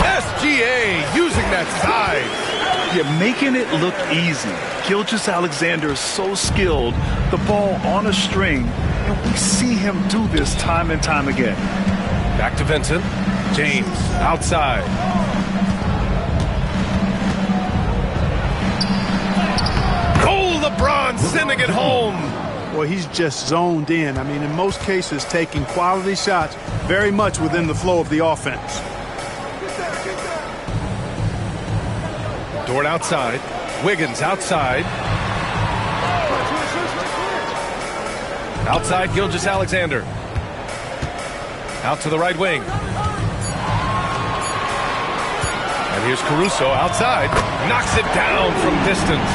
Speaker 2: SGA using that size.
Speaker 3: Yeah, making it look easy. Gilgeous-Alexander is so skilled. The ball on a string, and we see him do this time and time again.
Speaker 2: Back to Vincent. James outside. Oh, LeBron sending it home.
Speaker 17: Well, he's just zoned in. I mean, in most cases, taking quality shots very much within the flow of the offense.
Speaker 2: Dort outside. Wiggins outside. Outside Gilgeous-Alexander. Out to the right wing. And here's Caruso outside. Knocks it down from distance.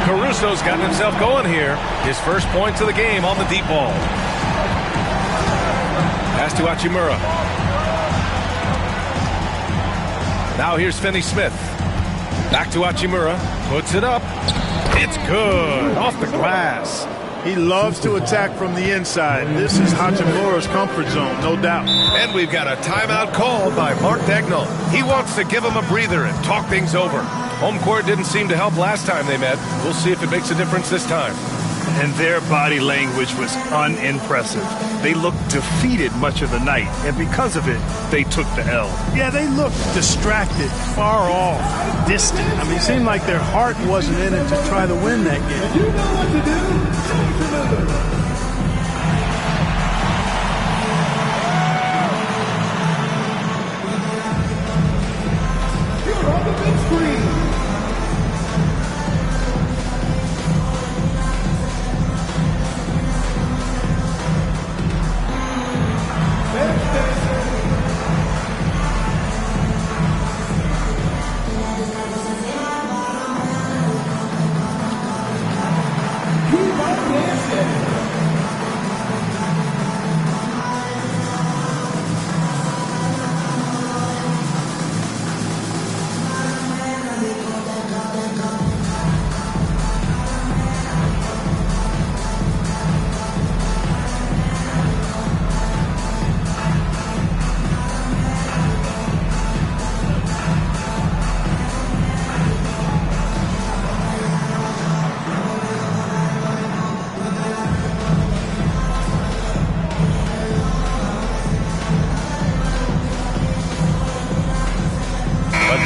Speaker 2: Caruso's gotten himself going here. His first points of the game on the deep ball. Pass to Hachimura. Now here's Finney Smith. Back to Hachimura. Puts it up. It's good. Off the glass.
Speaker 17: He loves to attack from the inside. This is Hachimura's comfort zone, no doubt.
Speaker 2: And we've got a timeout called by Mark Dagnall. He wants to give him a breather and talk things over. Home court didn't seem to help last time they met. We'll see if it makes a difference this time.
Speaker 16: And their body language was unimpressive. They looked defeated much of the night, and because of it, they took the L.
Speaker 17: Yeah, they looked distracted, far off, distant. I mean, it seemed like their heart wasn't in it to try to win that game. You know what to do. You're on the big screen.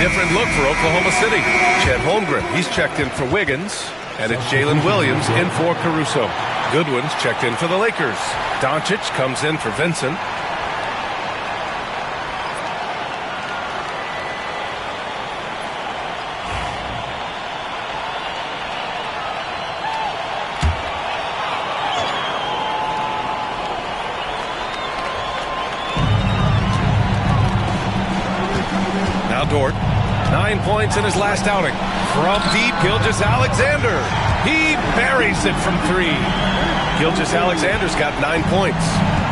Speaker 2: Different look for Oklahoma City. Chet Holmgren, he's checked in for Wiggins. And it's Jalen Williams in for Caruso. Goodwin's checked in for the Lakers. Doncic comes in for Vincent. Now Dort. 9 points in his last outing. From deep, Gilgeous-Alexander. He buries it from three. Gilgeous-Alexander's got 9 points.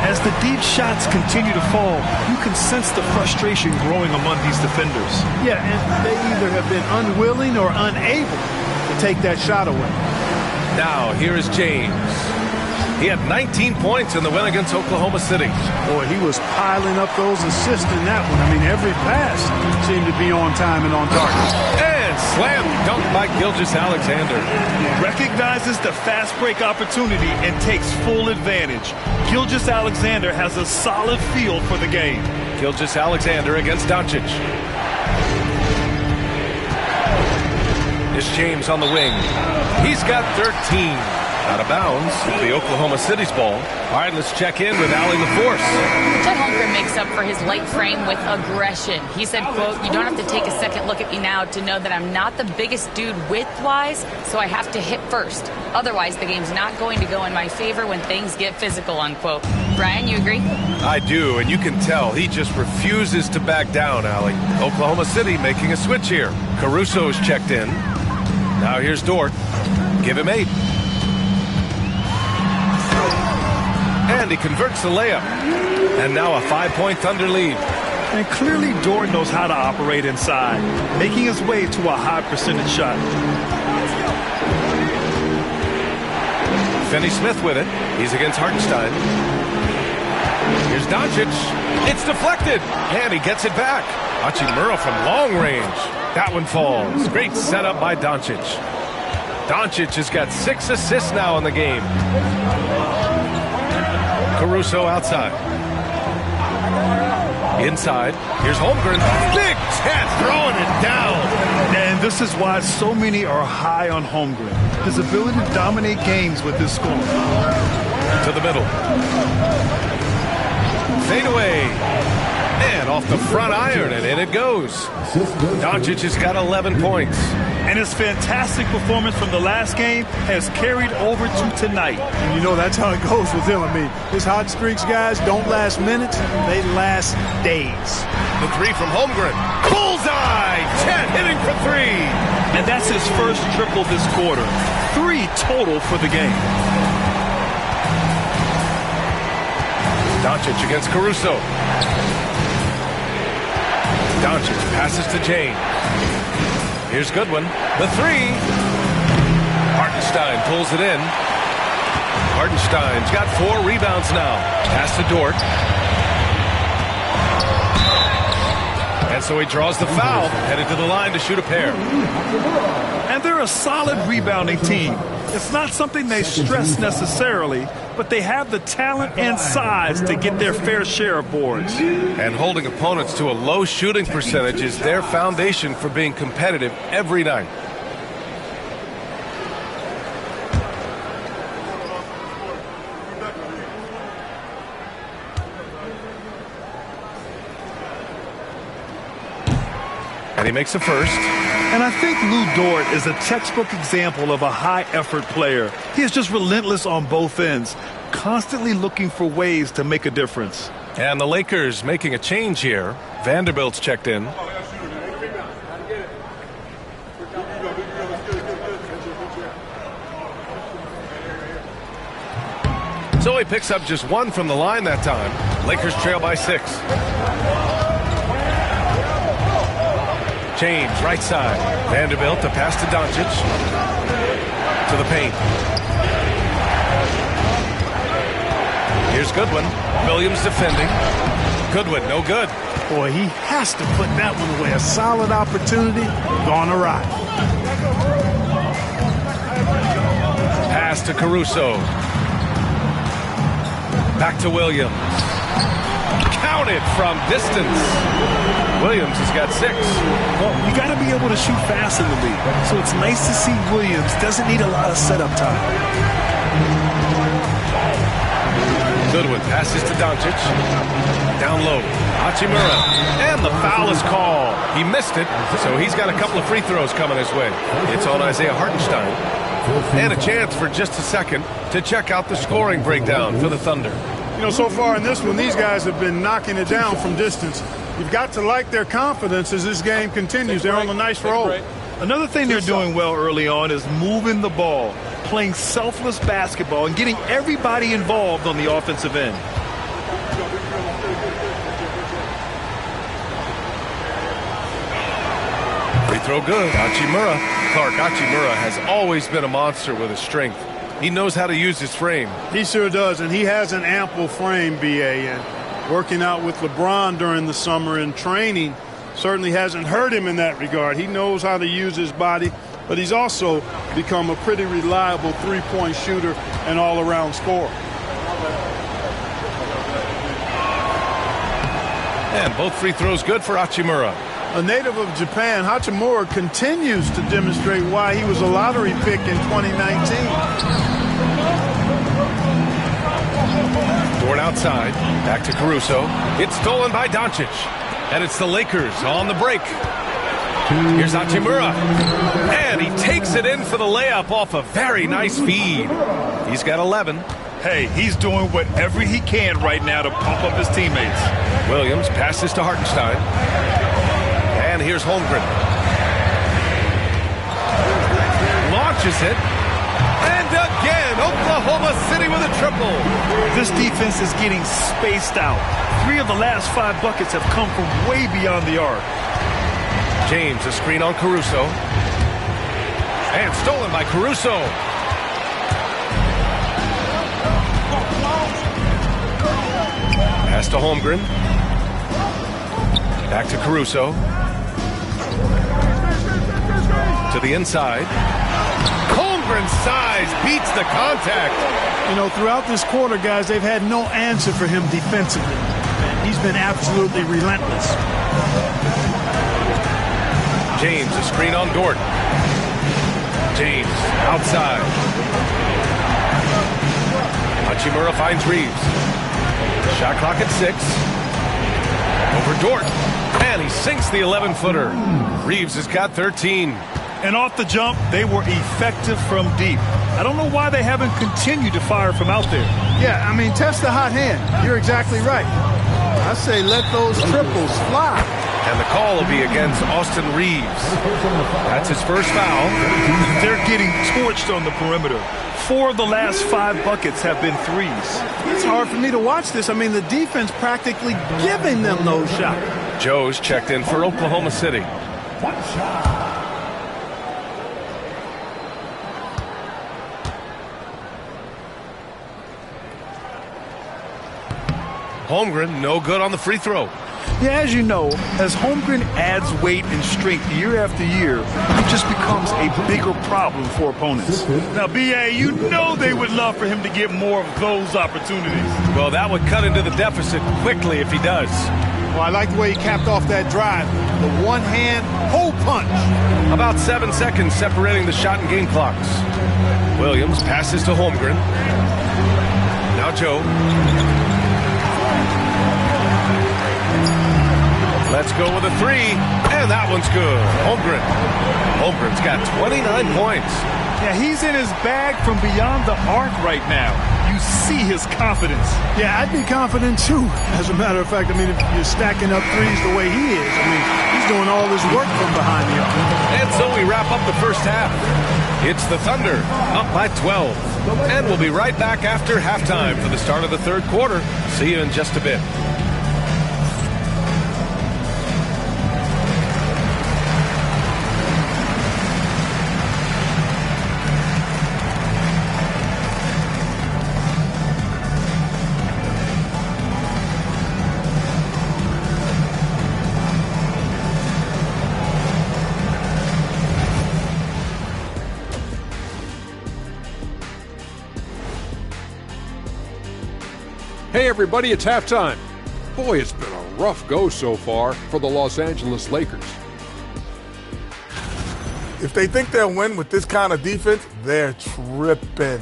Speaker 16: As the deep shots continue to fall, you can sense the frustration growing among these defenders.
Speaker 17: Yeah, and they either have been unwilling or unable to take that shot away.
Speaker 2: Now, here is James. He had 19 points in the win against Oklahoma City.
Speaker 17: Boy, he was piling up those assists in that one. I mean, every pass seemed to be on time and on target.
Speaker 2: And slam dunk by Gilgeous-Alexander.
Speaker 16: Recognizes the fast break opportunity and takes full advantage. Gilgeous-Alexander has a solid feel for the game.
Speaker 2: Gilgeous-Alexander against Doncic. It's James on the wing. He's got 13. Out of bounds, the Oklahoma City's ball. All right, let's check in with Allie LaForce.
Speaker 5: Chet Holmgren makes up for his light frame with aggression. He said, quote, "You don't have to take a second look at me now to know that I'm not the biggest dude width-wise, so I have to hit first. Otherwise, the game's not going to go in my favor when things get physical," unquote. Brian, you agree?
Speaker 2: I do, and you can tell he just refuses to back down, Allie. Oklahoma City making a switch here. Caruso's checked in. Now here's Dort. Give him 8. And he converts the layup. And now a 5-point Thunder lead.
Speaker 16: And clearly Dort knows how to operate inside, making his way to a high percentage shot.
Speaker 2: Finney Smith with it. He's against Hartenstein. Here's Doncic. It's deflected. And he gets it back. Hachimura from long range. That one falls. Great setup by Doncic. Doncic has got 6 assists now in the game. Caruso outside. Inside. Here's Holmgren. Big Chet throwing it down.
Speaker 16: And this is why so many are high on Holmgren. His ability to dominate games with his scoring.
Speaker 2: To the middle. Fade away. And off the front iron, and in it goes. Doncic has got 11 points.
Speaker 16: And his fantastic performance from the last game has carried over to tonight.
Speaker 17: And you know that's how it goes with him. I mean, his hot streaks, guys, don't last minutes. They last days.
Speaker 2: The 3 from Holmgren. Bullseye! Chet hitting for 3.
Speaker 16: And that's his first triple this quarter. 3 total for the game.
Speaker 2: Doncic against Caruso. Doncic passes to James. Here's Goodwin. The three. Hartenstein pulls it in. Hartenstein's got 4 rebounds now. Pass to Dort. And so he draws the foul, headed to the line to shoot a pair.
Speaker 3: And they're a solid rebounding team. It's not something they stress necessarily, but they have the talent and size to get their fair share of boards.
Speaker 2: And holding opponents to a low shooting percentage is their foundation for being competitive every night. And he makes a first.
Speaker 3: And I think Lou Dort is a textbook example of a high-effort player. He is just relentless on both ends, constantly looking for ways to make a difference.
Speaker 2: And the Lakers making a change here. Vanderbilt's checked in. So he picks up just 1 from the line that time. Lakers trail by 6. James, right side. Vanderbilt to pass to Doncic. To the paint. Here's Goodwin. Williams defending. Goodwin, no good.
Speaker 17: Boy, he has to put that one away. A solid opportunity, gone awry.
Speaker 2: Pass to Caruso. Back to Williams. Counted from distance. Williams has got 6.
Speaker 3: Well, you got to be able to shoot fast in the league. So it's nice to see Williams doesn't need a lot of setup time.
Speaker 2: Goodwin passes to Doncic. Down low. Hachimura. And the foul is called. He missed it, so he's got a couple of free throws coming his way. It's on Isaiah Hartenstein. And a chance for just a second to check out the scoring breakdown for the Thunder.
Speaker 17: You know, so far in this one, these guys have been knocking it down from distance. You've got to like their confidence as this game continues. They're on a nice roll.
Speaker 3: Another thing they're doing well early on is moving the ball, playing selfless basketball, and getting everybody involved on the offensive end.
Speaker 2: Free throw good. Hachimura. Clark, Hachimura has always been a monster with his strength. He knows how to use his frame.
Speaker 17: He sure does, and he has an ample frame, B.A. And working out with LeBron during the summer and training certainly hasn't hurt him in that regard. He knows how to use his body, but he's also become a pretty reliable three-point shooter and all-around scorer.
Speaker 2: And both free throws good for Hachimura.
Speaker 17: A native of Japan, Hachimura continues to demonstrate why he was a lottery pick in 2019.
Speaker 2: Dort outside. Back to Caruso. It's stolen by Doncic. And it's the Lakers on the break. Here's Hachimura. And he takes it in for the layup off a very nice feed. He's got 11.
Speaker 3: Hey, he's doing whatever he can right now to pump up his teammates.
Speaker 2: Williams passes to Hartenstein. And here's Holmgren. Launches it. And again, Oklahoma City with a triple.
Speaker 3: This defense is getting spaced out. 3 of the last 5 buckets have come from way beyond the arc.
Speaker 2: James, a screen on Caruso. And stolen by Caruso. Pass to Holmgren. Back to Caruso. To the inside. Holmgren's size beats the contact.
Speaker 17: You know, throughout this quarter, guys, they've had no answer for him defensively. He's been absolutely relentless.
Speaker 2: James, a screen on Dort. James, outside. Hachimura finds Reeves. Shot clock at 6. Over Dort. And he sinks the 11-footer. Reeves has got 13.
Speaker 3: And off the jump, they were effective from deep. I don't know why they haven't continued to fire from out there.
Speaker 17: Yeah, I mean, test the hot hand. You're exactly right. I say let those triples fly.
Speaker 2: And the call will be against Austin Reeves. That's his first foul.
Speaker 3: They're getting torched on the perimeter. 4 of the last 5 buckets have been threes.
Speaker 17: It's hard for me to watch this. I mean, the defense practically giving them those shots.
Speaker 2: Joe's checked in for Oklahoma City.
Speaker 6: One shot.
Speaker 2: Holmgren, no good on the free throw.
Speaker 3: Yeah, as you know, as Holmgren adds weight and strength year after year, he just becomes a bigger problem for opponents.
Speaker 16: Now, B.A., you know they would love for him to get more of those opportunities.
Speaker 2: Well, that would cut into the deficit quickly if he does.
Speaker 17: Well, I like the way he capped off that drive. The one-hand hole punch.
Speaker 2: About 7 seconds separating the shot and game clocks. Williams passes to Holmgren. Now Joe. Let's go with a three, and that one's good. Holmgren's got 29 points.
Speaker 16: Yeah, he's in his bag from beyond the arc right now. You see his confidence.
Speaker 17: Yeah, I'd be confident too. As a matter of fact, I mean, if you're stacking up threes the way he is, I mean, he's doing all this work from behind the arc.
Speaker 2: And so we wrap up the first half. It's the Thunder up by 12. And we'll be right back after halftime for the start of the third quarter. See you in just a bit.
Speaker 8: Hey everybody, it's halftime. Boy, it's been a rough go so far for the Los Angeles Lakers.
Speaker 10: If they think they'll win with this kind of defense, they're tripping.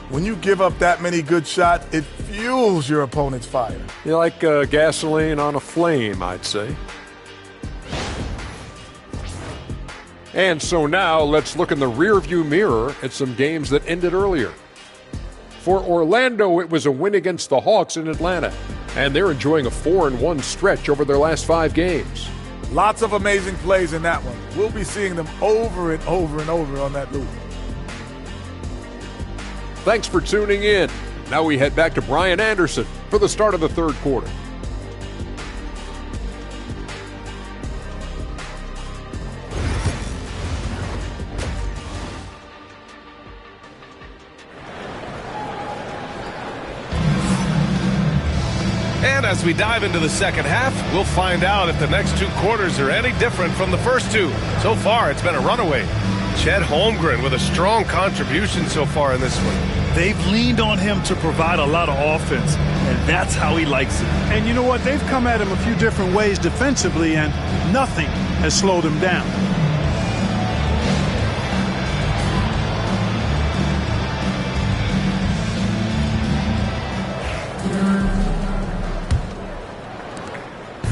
Speaker 10: When you give up that many good shots, it fuels your opponent's fire.
Speaker 8: You're like gasoline on a flame, I'd say. And so now let's look in the rearview mirror at some games that ended earlier. For Orlando, it was a win against the Hawks in Atlanta, and they're enjoying a 4-1 stretch over their last 5 games.
Speaker 10: Lots of amazing plays in that one. We'll be seeing them over and over and over on that loop.
Speaker 8: Thanks for tuning in. Now we head back to Brian Anderson for the start of the third quarter.
Speaker 2: And as we dive into the second half, we'll find out if the next 2 quarters are any different from the first 2. So far, it's been a runaway. Chet Holmgren with a strong contribution so far in this one.
Speaker 3: They've leaned on him to provide a lot of offense, and that's how he likes it.
Speaker 17: And you know what? They've come at him a few different ways defensively, and nothing has slowed him down.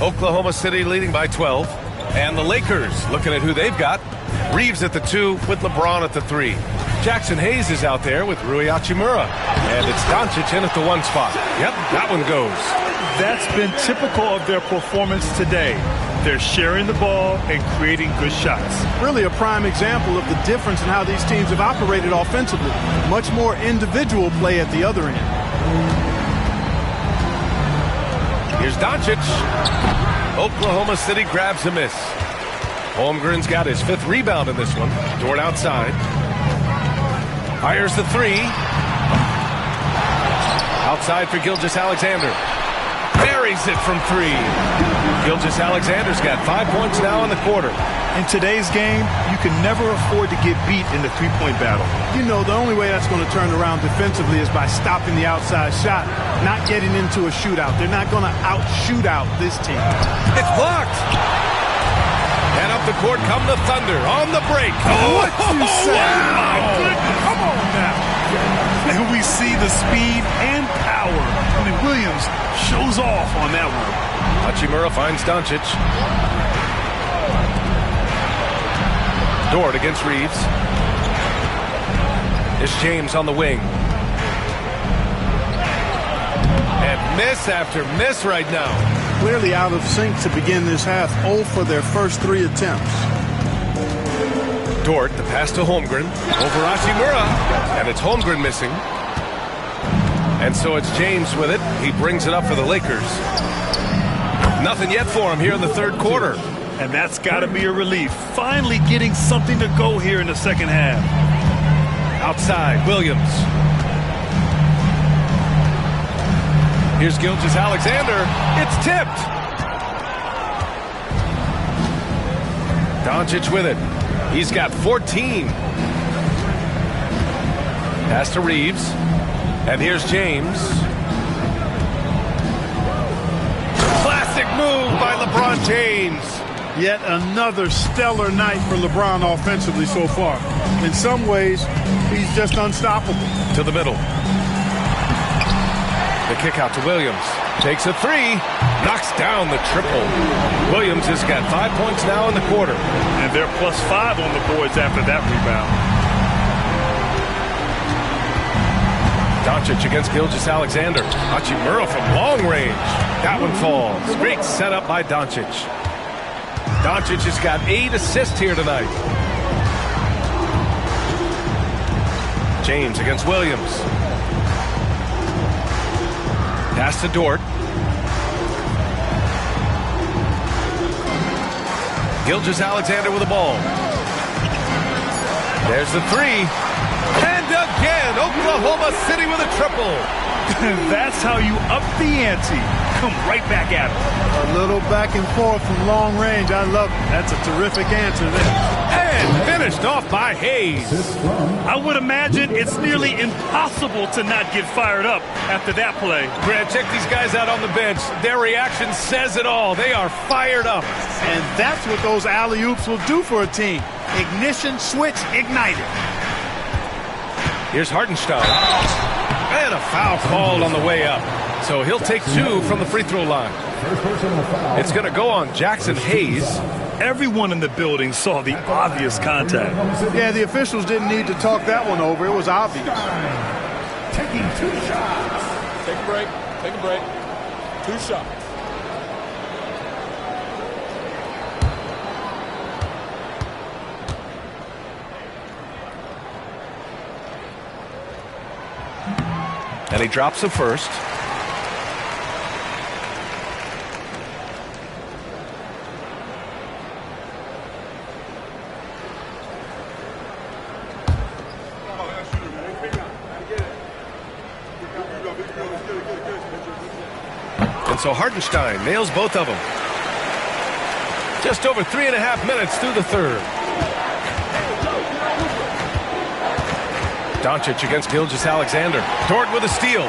Speaker 2: Oklahoma City leading by 12. And the Lakers looking at who they've got. Reeves at the 2 with LeBron at the 3. Jackson Hayes is out there with Rui Hachimura. And it's Doncic in at the 1 spot. Yep, that one goes.
Speaker 3: That's been typical of their performance today. They're sharing the ball and creating good shots.
Speaker 17: Really a prime example of the difference in how these teams have operated offensively. Much more individual play at the other end.
Speaker 2: Here's Doncic. Oklahoma City grabs a miss. Holmgren's got his 5th rebound in this one. Dort outside. Fires the 3. Outside for Gilgeous-Alexander. Buries it from 3. Gilgeous-Alexander's got 5 points now in the quarter.
Speaker 3: In today's game, you can never afford to get beat in the three-point battle.
Speaker 17: You know, the only way that's going to turn around defensively is by stopping the outside shot, not getting into a shootout. They're not going to out-shoot out this team.
Speaker 2: It's blocked. And up the court come the Thunder on the break.
Speaker 3: What you say? Oh, my goodness. Come on now. And we see the speed and power. I mean, Williams shows off on that one.
Speaker 2: Hachimura finds Doncic. Dort against Reeves. It's James on the wing. And miss after miss right now.
Speaker 17: Clearly out of sync to begin this half. 0 for their first 3 attempts.
Speaker 2: Dort, the pass to Holmgren. Over Hachimura. And it's Holmgren missing. And so it's James with it. He brings it up for the Lakers. Nothing yet for him here in the third quarter.
Speaker 3: And that's got to be a relief. Finally getting something to go here in the second half.
Speaker 2: Outside, Williams. Here's Gilgeous-Alexander. It's tipped. Doncic with it. He's got 14. Pass to Reeves. And here's James. Classic move by LeBron James.
Speaker 17: Yet another stellar night for LeBron offensively so far. In some ways, he's just unstoppable.
Speaker 2: To the middle. The kick out to Williams. Takes a three. Knocks down the triple. Williams has got 5 points now in the quarter.
Speaker 3: And they're +5 on the boards after that rebound.
Speaker 2: Doncic against Gilgeous-Alexander. Hachimura from long range. That one falls. Great setup by Doncic. Doncic has got 8 assists here tonight. James against Williams. Pass to Dort. Gilgeous-Alexander with the ball. There's the three. And again, Oklahoma City with a triple.
Speaker 3: That's how you up the ante. Come right back at it.
Speaker 17: A little back and forth from long range. I love it. That's a terrific answer there.
Speaker 2: And finished off by Hayes.
Speaker 3: I would imagine it's nearly impossible to not get fired up after that play.
Speaker 2: Brad, check these guys out on the bench. Their reaction says it all. They are fired up.
Speaker 17: And that's what those alley-oops will do for a team. Ignition, switch, ignited.
Speaker 2: Here's Hartenstein. And a foul called on the way up. So he'll take 2 from the free throw line. It's going to go on Jackson Hayes.
Speaker 3: Everyone in the building saw the obvious contact.
Speaker 17: Yeah, the officials didn't need to talk that one over. It was obvious.
Speaker 7: Taking 2 shots. Take a break. Take a break. 2 shots.
Speaker 2: And he drops the first. And so Hartenstein nails both of them. Just over 3.5 minutes through the third. Doncic against Gilgeous-Alexander. Dort with a steal.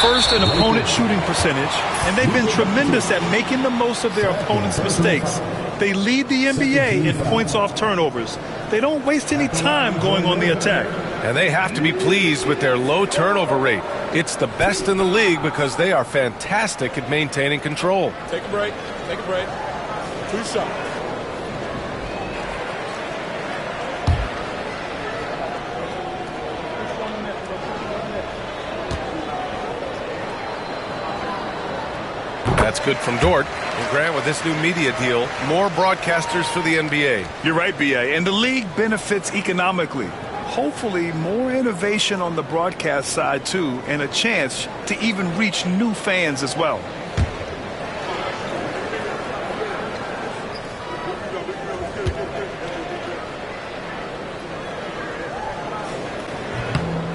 Speaker 3: First in opponent shooting percentage, and they've been tremendous at making the most of their opponent's mistakes. They lead the NBA in points off turnovers. They don't waste any time going on the attack.
Speaker 2: And they have to be pleased with their low turnover rate. It's the best in the league because they are fantastic at maintaining control.
Speaker 7: Take a break. Take a break. 2 shots.
Speaker 2: That's good from Dort. And Grant, with this new media deal, more broadcasters for the NBA.
Speaker 3: You're right, B.A., and the league benefits economically. Hopefully, more innovation on the broadcast side, too, and a chance to even reach new fans as well.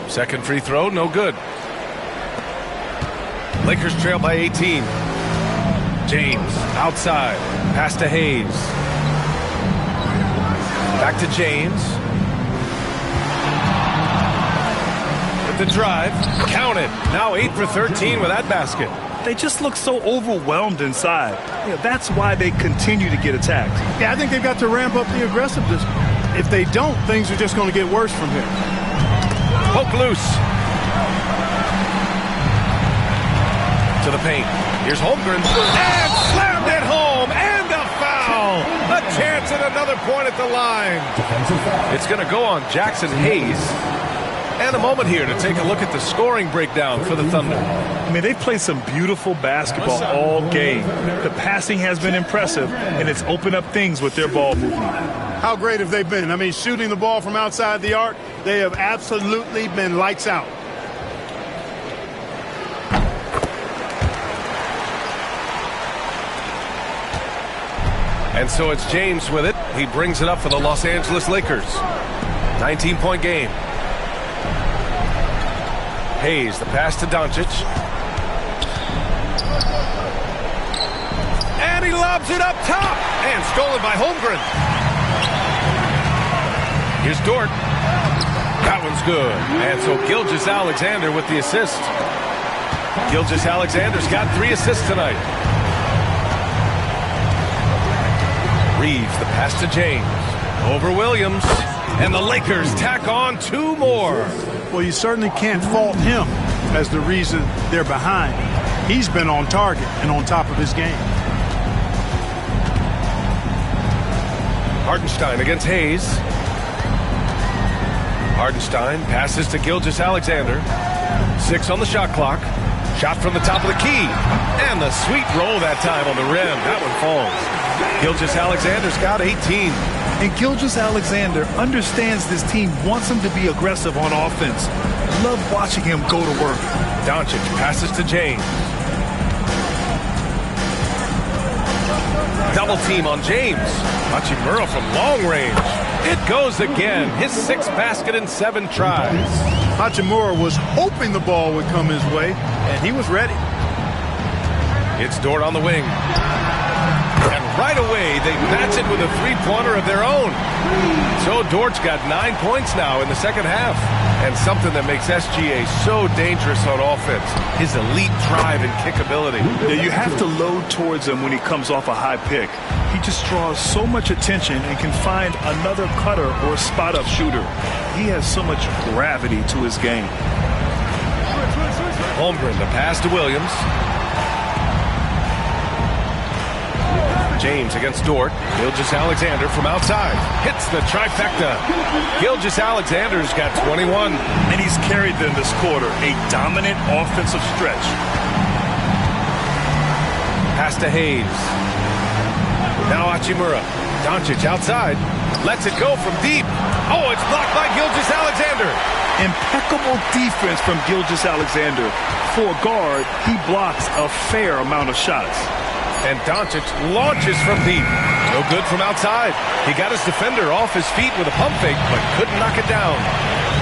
Speaker 2: Second free throw, no good. Lakers trail by 18. James outside. Pass to Hayes. Back to James. With the drive. Count it. Now 8 for 13 with that basket.
Speaker 3: They just look so overwhelmed inside. That's why they continue to get attacked.
Speaker 17: Yeah, I think they've got to ramp up the aggressiveness. If they don't, things are just going to get worse from here.
Speaker 2: Poke loose. To the paint. Here's Holmgren. And slammed it home. And a foul. A chance at another point at the line. It's going to go on Jackson Hayes. And a moment here to take a look at the scoring breakdown for the Thunder.
Speaker 3: I mean, they've played some beautiful basketball all game. The passing has been impressive, and it's opened up things with their ball movement.
Speaker 17: How great have they been? I mean, shooting the ball from outside the arc, they have absolutely been lights out.
Speaker 2: And so it's James with it. He brings it up for the Los Angeles Lakers. 19-point game. Hayes, the pass to Doncic. And he lobs it up top. And stolen by Holmgren. Here's Dort. That one's good. And so Gilgeous-Alexander with the assist. Gilgeous-Alexander's got 3 assists tonight. Reeves, the pass to James. Over Williams. And the Lakers tack on 2 more.
Speaker 17: Well, you certainly can't fault him as the reason they're behind. He's been on target and on top of his game.
Speaker 2: Hartenstein against Hayes. Hartenstein passes to Gilgeous-Alexander. 6 on the shot clock. Shot from the top of the key. And the sweet roll that time on the rim. That one falls. Gilgeous-Alexander's got 18.
Speaker 3: And Gilgeous-Alexander understands this team wants him to be aggressive on offense. Love watching him go to work.
Speaker 2: Doncic passes to James. Double team on James. Hachimura from long range. It goes again. His 6th basket in 7 tries.
Speaker 17: Hachimura was hoping the ball would come his way, and he was ready.
Speaker 2: It's Dort on the wing. And right away, they match it with a 3-pointer of their own. So Dort's got 9 points now in the second half. And something that makes SGA so dangerous on offense, his elite drive and kickability.
Speaker 3: Yeah, you have to load towards him when he comes off a high pick. He just draws so much attention and can find another cutter or spot-up shooter. He has so much gravity to his game.
Speaker 2: Holmgren, the pass to Williams. James against Dort. Gilgeous-Alexander from outside. Hits the trifecta. Gilgeous-Alexander's got 21.
Speaker 3: And he's carried them this quarter. A dominant offensive stretch.
Speaker 2: Pass to Hayes. Now Hachimura. Doncic outside. Lets it go from deep. Oh, it's blocked by Gilgeous-Alexander.
Speaker 3: Impeccable defense from Gilgeous-Alexander. For a guard, he blocks a fair amount of shots.
Speaker 2: And Doncic launches from deep. No good from outside. He got his defender off his feet with a pump fake, but couldn't knock it down.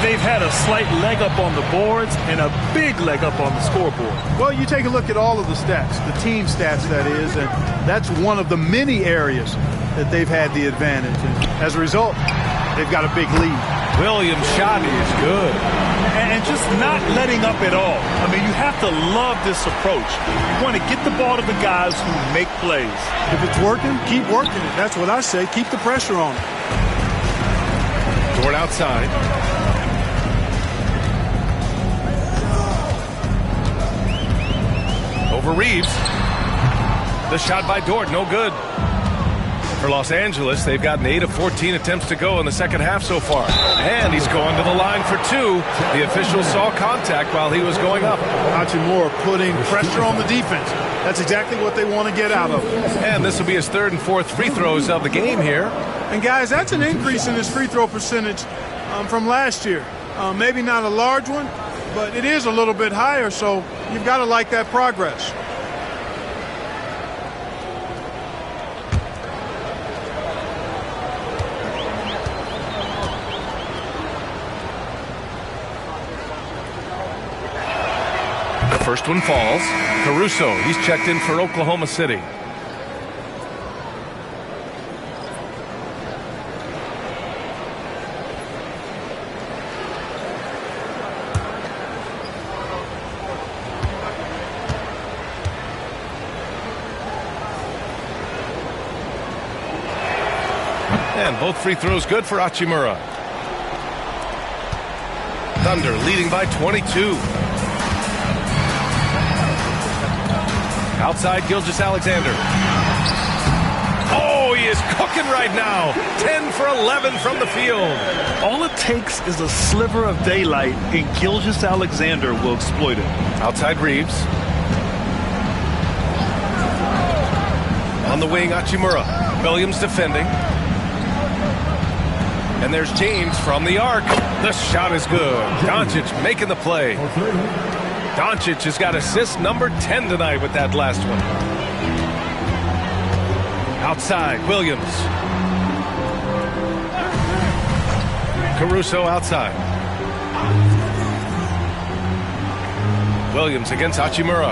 Speaker 3: They've had a slight leg up on the boards and a big leg up on the scoreboard.
Speaker 17: Well, you take a look at all of the stats, the team stats that is, and that's one of the many areas that they've had the advantage. And as a result, they've got a big lead.
Speaker 2: Williams' shot is good.
Speaker 3: And just not letting up at all. I mean, you have to love this approach. You want to get the ball to the guys who make plays.
Speaker 17: If it's working, keep working it. That's what I say. Keep the pressure on it.
Speaker 2: Dort outside. Over Reeves. The shot by Dort, no good. For Los Angeles, they've gotten 8 of 14 attempts to go in the second half so far. And he's going to the line for 2. The official saw contact while he was going up.
Speaker 17: Hachimura putting pressure on the defense. That's exactly what they want to get out of it.
Speaker 2: And this will be his 3rd and 4th free throws of the game here.
Speaker 17: And guys, that's an increase in his free throw percentage from last year. Maybe not a large one, but it is a little bit higher, so you've got to like that progress.
Speaker 2: First one falls. Caruso, he's checked in for Oklahoma City. And both free throws good for Hachimura. Thunder leading by 22. Outside Gilgeous-Alexander. Oh, he is cooking right now. 10 for 11 from the field.
Speaker 3: All it takes is a sliver of daylight, and Gilgeous-Alexander will exploit it.
Speaker 2: Outside Reeves. On the wing, Hachimura. Williams defending. And there's James from the arc. The shot is good. Doncic making the play. Doncic has got assist number 10 tonight with that last one. Outside, Williams. Caruso outside. Williams against Hachimura.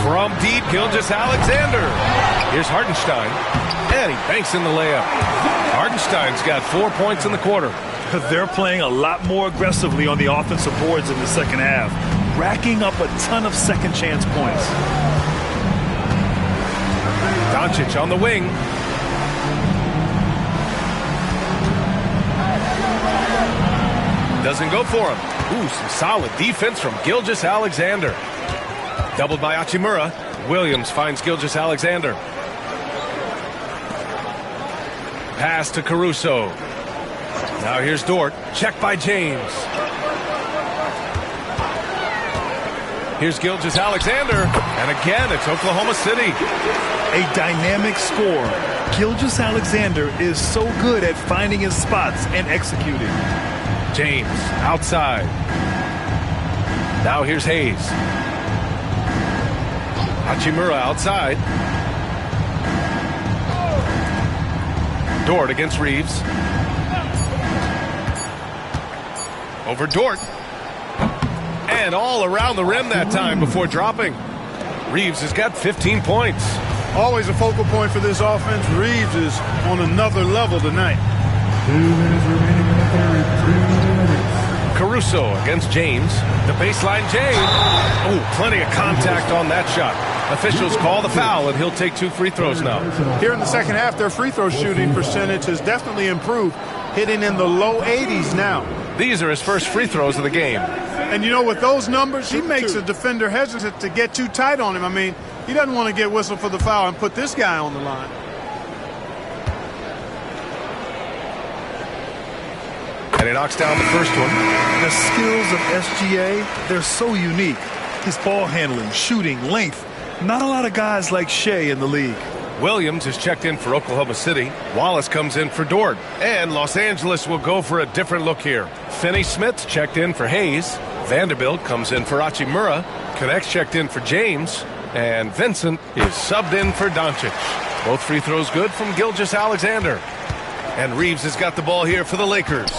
Speaker 2: From deep, Gilgeous-Alexander. Here's Hartenstein. And he banks in the layup. Hartenstein's got 4 points in the quarter.
Speaker 3: They're playing a lot more aggressively on the offensive boards in the second half, racking up a ton of second chance points.
Speaker 2: Doncic on the wing. Doesn't go for him. Ooh, some solid defense from Gilgeous-Alexander. Doubled by Hachimura. Williams finds Gilgeous-Alexander. Pass to Caruso. Now here's Dort. Check by James. Here's Gilgeous-Alexander. And again, it's Oklahoma City.
Speaker 3: A dynamic score. Gilgeous-Alexander is so good at finding his spots and executing.
Speaker 2: James outside. Now here's Hayes. Hachimura outside. Dort against Reeves. Over Dort. And all around the rim that time before dropping. Reeves has got 15 points.
Speaker 17: Always a focal point for this offense. Reeves is on another level tonight.
Speaker 6: 2 minutes remaining in the third. 3 minutes.
Speaker 2: Caruso against James. The baseline, James. Oh, plenty of contact on that shot. Officials call the foul, and he'll take 2 free throws now.
Speaker 17: Here in the second half, their free throw shooting percentage has definitely improved, hitting in the low 80s now.
Speaker 2: These are his first free throws of the game.
Speaker 17: And you know, with those numbers, he makes a defender hesitant to get too tight on him. I mean, he doesn't want to get whistled for the foul and put this guy on the line.
Speaker 2: And he knocks down the first one.
Speaker 3: The skills of SGA, they're so unique. His ball handling, shooting, length. Not a lot of guys like Shea in the league.
Speaker 2: Williams is checked in for Oklahoma City. Wallace comes in for Dort. And Los Angeles will go for a different look here. Finney-Smith's checked in for Hayes. Vanderbilt comes in for Hachimura. Connects checked in for James. And Vincent is subbed in for Doncic. Both free throws good from Gilgeous-Alexander. And Reeves has got the ball here for the Lakers.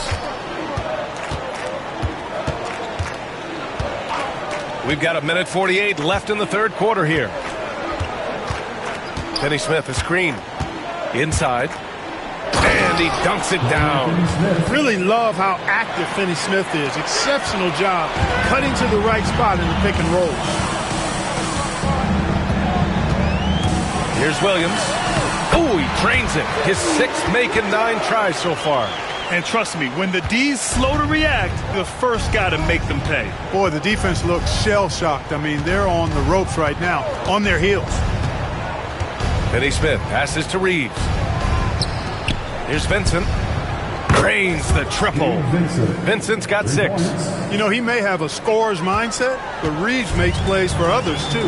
Speaker 2: We've got 1:48 left in the third quarter here. Finney-Smith, a screen. Inside. And he dunks it down.
Speaker 17: Really love how active Finney-Smith is. Exceptional job cutting to the right spot in the pick and roll.
Speaker 2: Here's Williams. Oh, he drains it. His 6th make in 9 tries so far.
Speaker 3: And trust me, when the D's slow to react, the first guy to make them pay.
Speaker 17: Boy, the defense looks shell-shocked. I mean, they're on the ropes right now, on their heels.
Speaker 2: Finney-Smith passes to Reeves. Here's Vincent. Drains the triple. Vincent's got 6.
Speaker 17: You know, he may have a scorer's mindset, but Reeves makes plays for others, too.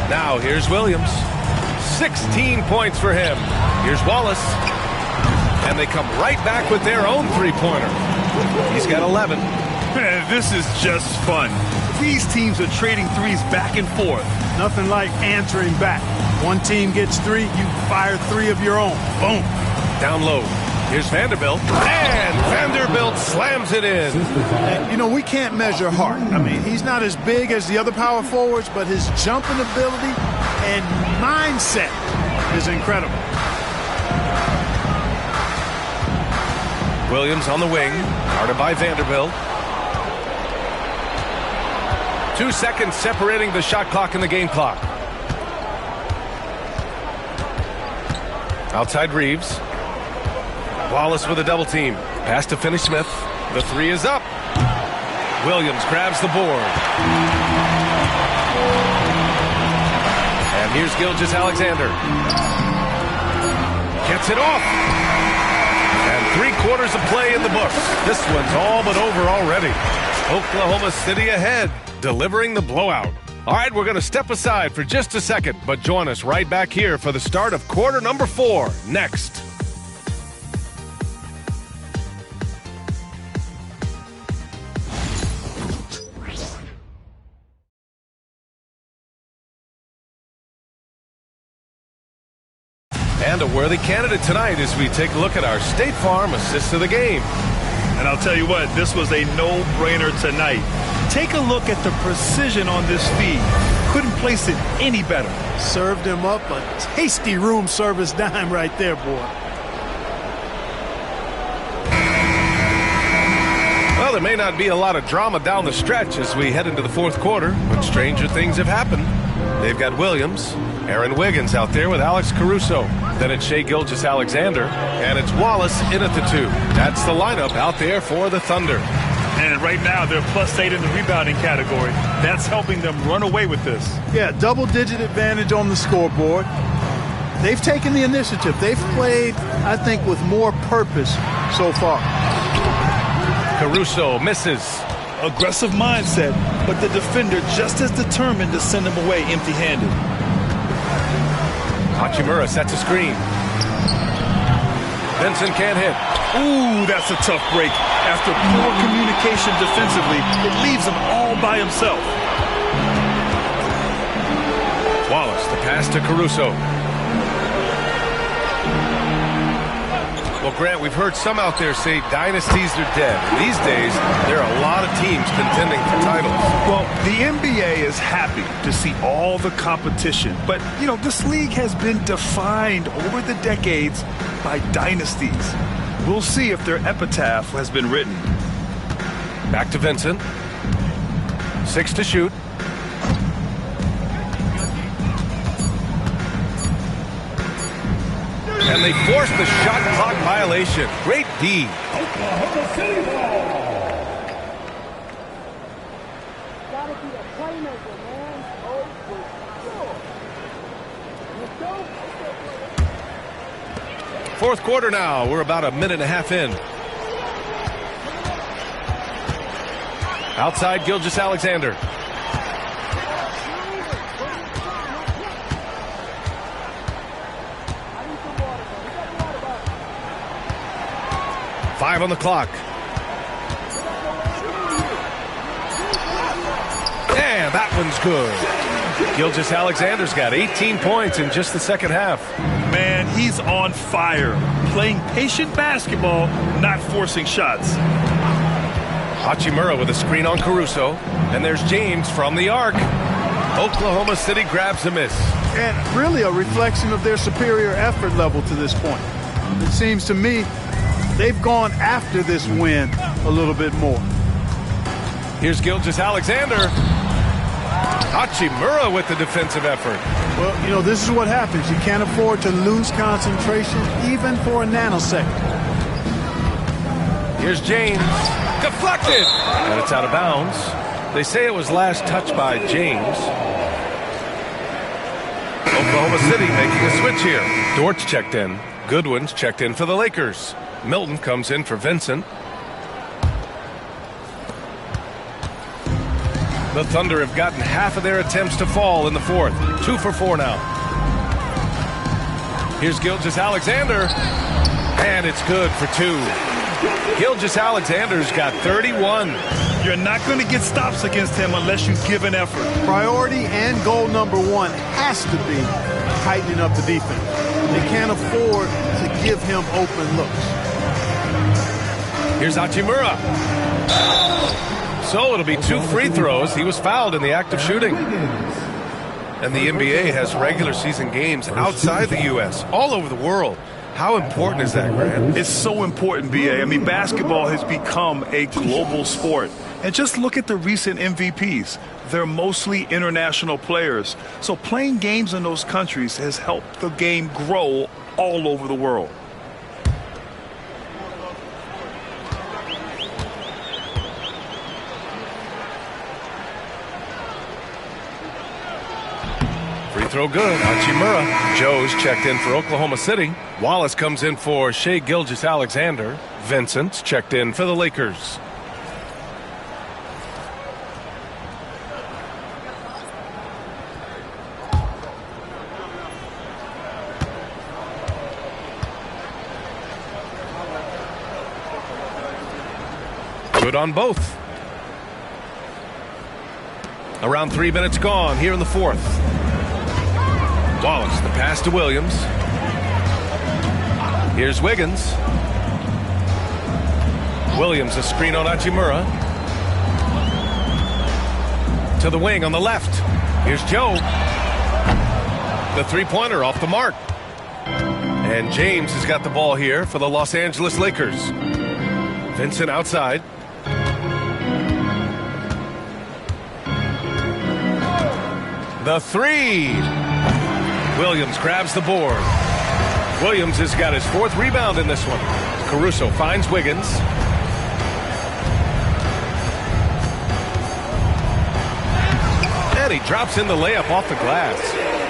Speaker 2: Now here's Williams. 16 points for him. Here's Wallace. And they come right back with their own three-pointer. He's got 11.
Speaker 3: Man, this is just fun. These teams are trading threes back and forth.
Speaker 17: Nothing like answering back. One team gets 3, you fire 3 of your own. Boom.
Speaker 2: Down low. Here's Vanderbilt. And Vanderbilt slams it in.
Speaker 17: And, you know, we can't measure Hart. I mean, he's not as big as the other power forwards, but his jumping ability and mindset is incredible.
Speaker 2: Williams on the wing. Guarded by Vanderbilt. 2 seconds separating the shot clock and the game clock. Outside Reeves. Wallace with a double team. Pass to Finney-Smith. The 3 is up. Williams grabs the board. And here's Gilgeous-Alexander. Gets it off. And 3/4 of play in the books. This one's all but over already. Oklahoma City ahead, delivering the blowout. All right, we're going to step aside for just a second, but join us right back here for the start of quarter number 4 next. And a worthy candidate tonight as we take a look at our State Farm assist of the game.
Speaker 3: And I'll tell you what, this was a no-brainer tonight. Take a look at the precision on this feed. Couldn't place it any better.
Speaker 17: Served him up a tasty room service dime right there, boy.
Speaker 2: Well, there may not be a lot of drama down the stretch as we head into the fourth quarter, but stranger things have happened. They've got Williams, Aaron Wiggins out there with Alex Caruso. Then it's Shai Gilgeous-Alexander, and it's Wallace in at the 2. That's the lineup out there for the Thunder.
Speaker 3: And right now, they're +8 in the rebounding category. That's helping them run away with this.
Speaker 17: Yeah, double-digit advantage on the scoreboard. They've taken the initiative. They've played, I think, with more purpose so far.
Speaker 2: Caruso misses.
Speaker 3: Aggressive mindset, but the defender just as determined to send him away empty-handed.
Speaker 2: Hachimura sets a screen. Vincent can't hit.
Speaker 3: Ooh, that's a tough break. After poor communication defensively, it leaves him all by himself.
Speaker 2: Wallace, the pass to Caruso. Well, Grant, we've heard some out there say dynasties are dead. And these days, there are a lot of teams contending for titles.
Speaker 3: Well, the NBA is happy to see all the competition. But, you know, this league has been defined over the decades by dynasties. We'll see if their epitaph has been written.
Speaker 2: Back to Vincent. 6 to shoot. And they forced the shot clock violation. Great D.
Speaker 6: Oklahoma City ball.
Speaker 1: Gotta be a playmaker, man. Oh, for sure. Let's go.
Speaker 2: Fourth quarter now. We're about a minute and a half in. Outside, Gilgeous-Alexander. Five on the clock. And that one's good. Gilgeous-Alexander's got 18 points in just the second half.
Speaker 3: Man, he's on fire. Playing patient basketball, not forcing shots.
Speaker 2: Hachimura with a screen on Caruso. And there's James from the arc. Oklahoma City grabs a miss.
Speaker 17: And really a reflection of their superior effort level to this point. It seems to me they've gone after this win a little bit more.
Speaker 2: Here's Gilgeous-Alexander. Hachimura with the defensive effort.
Speaker 17: Well, you know, this is what happens. You can't afford to lose concentration even for a nanosecond.
Speaker 2: Here's James. Deflected. And it's out of bounds. They say it was last touched by James. Oklahoma City making a switch here. Dort's checked in. Goodwin's checked in for the Lakers. Milton comes in for Vincent. The Thunder have gotten half of their attempts to fall in the fourth. 2 for 4 now. Here's Gilgeous-Alexander. And it's good for 2. Gilgeous-Alexander's got 31.
Speaker 3: You're not going to get stops against him unless you give an effort.
Speaker 17: Priority and goal number one has to be tightening up the defense. They can't afford to give him open looks.
Speaker 2: Here's Hachimura. So it'll be 2 free throws. He was fouled in the act of shooting. And the NBA has regular season games outside the U.S., all over the world. How important is that, Grant?
Speaker 3: It's so important, B.A. I mean, basketball has become a global sport. And just look at the recent MVPs. They're mostly international players. So playing games in those countries has helped the game grow all over the world.
Speaker 2: Free throw good. Hachimura. Joe's checked in for Oklahoma City. Wallace comes in for Shai Gilgeous-Alexander. Vincent's checked in for the Lakers. Good on both. Around 3 minutes gone here in the fourth. Wallace, the pass to Williams. Here's Wiggins. Williams, a screen on Hachimura. To the wing on the left. Here's Joe. The three-pointer off the mark. And James has got the ball here for the Los Angeles Lakers. Vincent outside. The three. Williams grabs the board. Williams has got his 4th rebound in this one. Caruso finds Wiggins. And he drops in the layup off the glass.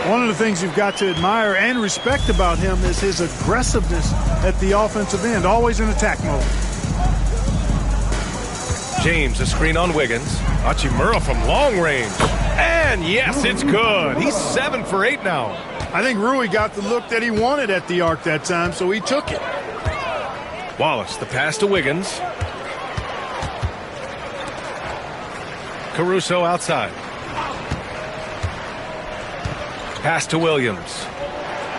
Speaker 17: One of the things you've got to admire and respect about him is his aggressiveness at the offensive end, always in attack mode.
Speaker 2: James, a screen on Wiggins. Hachimura from long range. And yes, it's good. He's 7 for 8 now.
Speaker 17: I think Rui got the look that he wanted at the arc that time, so he took it.
Speaker 2: Wallace, the pass to Wiggins. Caruso outside. Pass to Williams.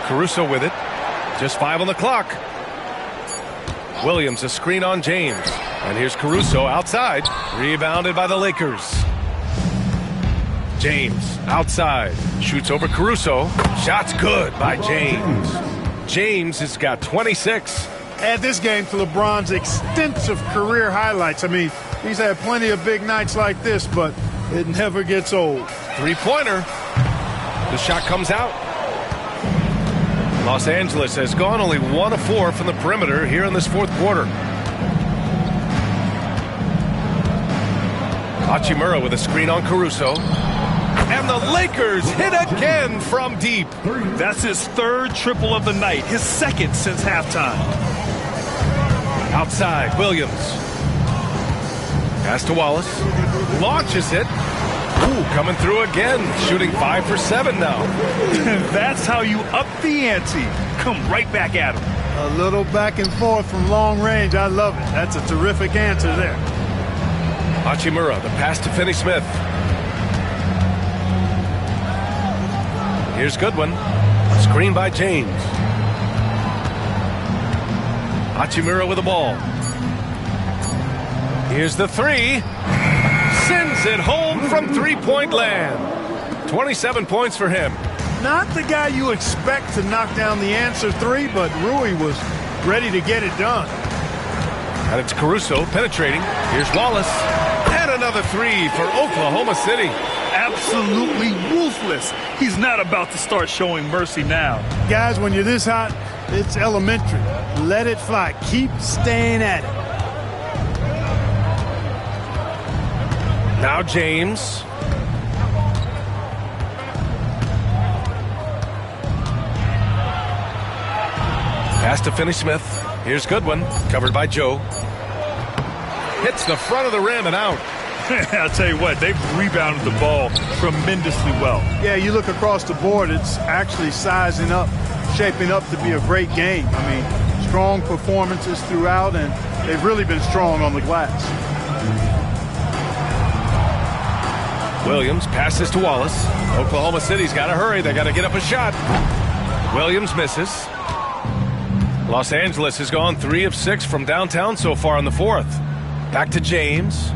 Speaker 2: Caruso with it. Just 5 on the clock. Williams, a screen on James. And here's Caruso outside. Rebounded by the Lakers. James outside. Shoots over Caruso. Shot's good by James. James has got 26.
Speaker 17: Add this game to LeBron's extensive career highlights. I mean, he's had plenty of big nights like this, but it never gets old.
Speaker 2: Three-pointer. The shot comes out. Los Angeles has gone only 1 of 4 from the perimeter here in this 4th quarter. Hachimura with a screen on Caruso. And the Lakers hit again from deep.
Speaker 3: That's his 3rd triple of the night, his 2nd since halftime.
Speaker 2: Outside, Williams. Pass to Wallace. Launches it. Ooh, coming through again. Shooting 5 for 7 now.
Speaker 3: That's how you up the ante. Come right back at him.
Speaker 17: A little back and forth from long range. I love it. That's a terrific answer there.
Speaker 2: Hachimura, the pass to Finney-Smith. Here's Goodwin. Screen by James. Hachimura with the ball. Here's the three. Sends it home from three-point land. 27 points for him.
Speaker 17: Not the guy you expect to knock down the answer three, but Rui was ready to get it done.
Speaker 2: And it's Caruso penetrating. Here's Wallace. And another three for Oklahoma City.
Speaker 3: Absolutely ruthless. He's not about to start showing mercy now.
Speaker 17: Guys, when you're this hot, it's elementary. Let it fly. Keep staying at it.
Speaker 2: Now James. Pass to Finney-Smith. Here's Goodwin. Covered by Joe. Hits the front of the rim and out.
Speaker 3: I'll tell you what, they've rebounded the ball tremendously well.
Speaker 17: Yeah, you look across the board, it's actually sizing up, shaping up to be a great game. I mean, strong performances throughout, and they've really been strong on the glass.
Speaker 2: Williams passes to Wallace. Oklahoma City's got to hurry. They got to get up a shot. Williams misses. Los Angeles has gone 3 of 6 from downtown so far in the fourth. Back to James.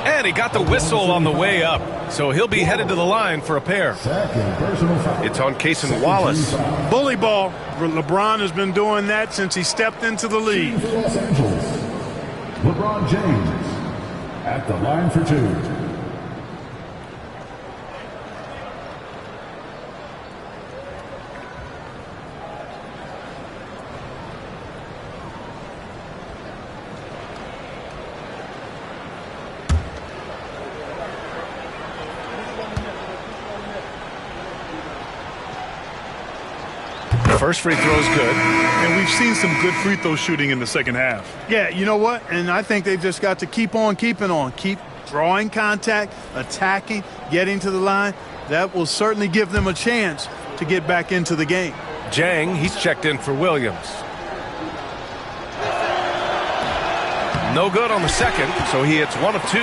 Speaker 2: And he got the whistle on the way up. So he'll be headed to the line for a pair. It's on Cason Wallace.
Speaker 17: Bully ball. LeBron has been doing that since he stepped into the league.
Speaker 6: Los Angeles, LeBron James at the line for 2.
Speaker 2: First free throw is good.
Speaker 3: And we've seen some good free throw shooting in the second half.
Speaker 17: Yeah, you know what? And I think they've just got to keep on keeping on. Keep drawing contact, attacking, getting to the line. That will certainly give them a chance to get back into the game.
Speaker 2: Jang, he's checked in for Williams. No good on the second, so he hits 1 of 2.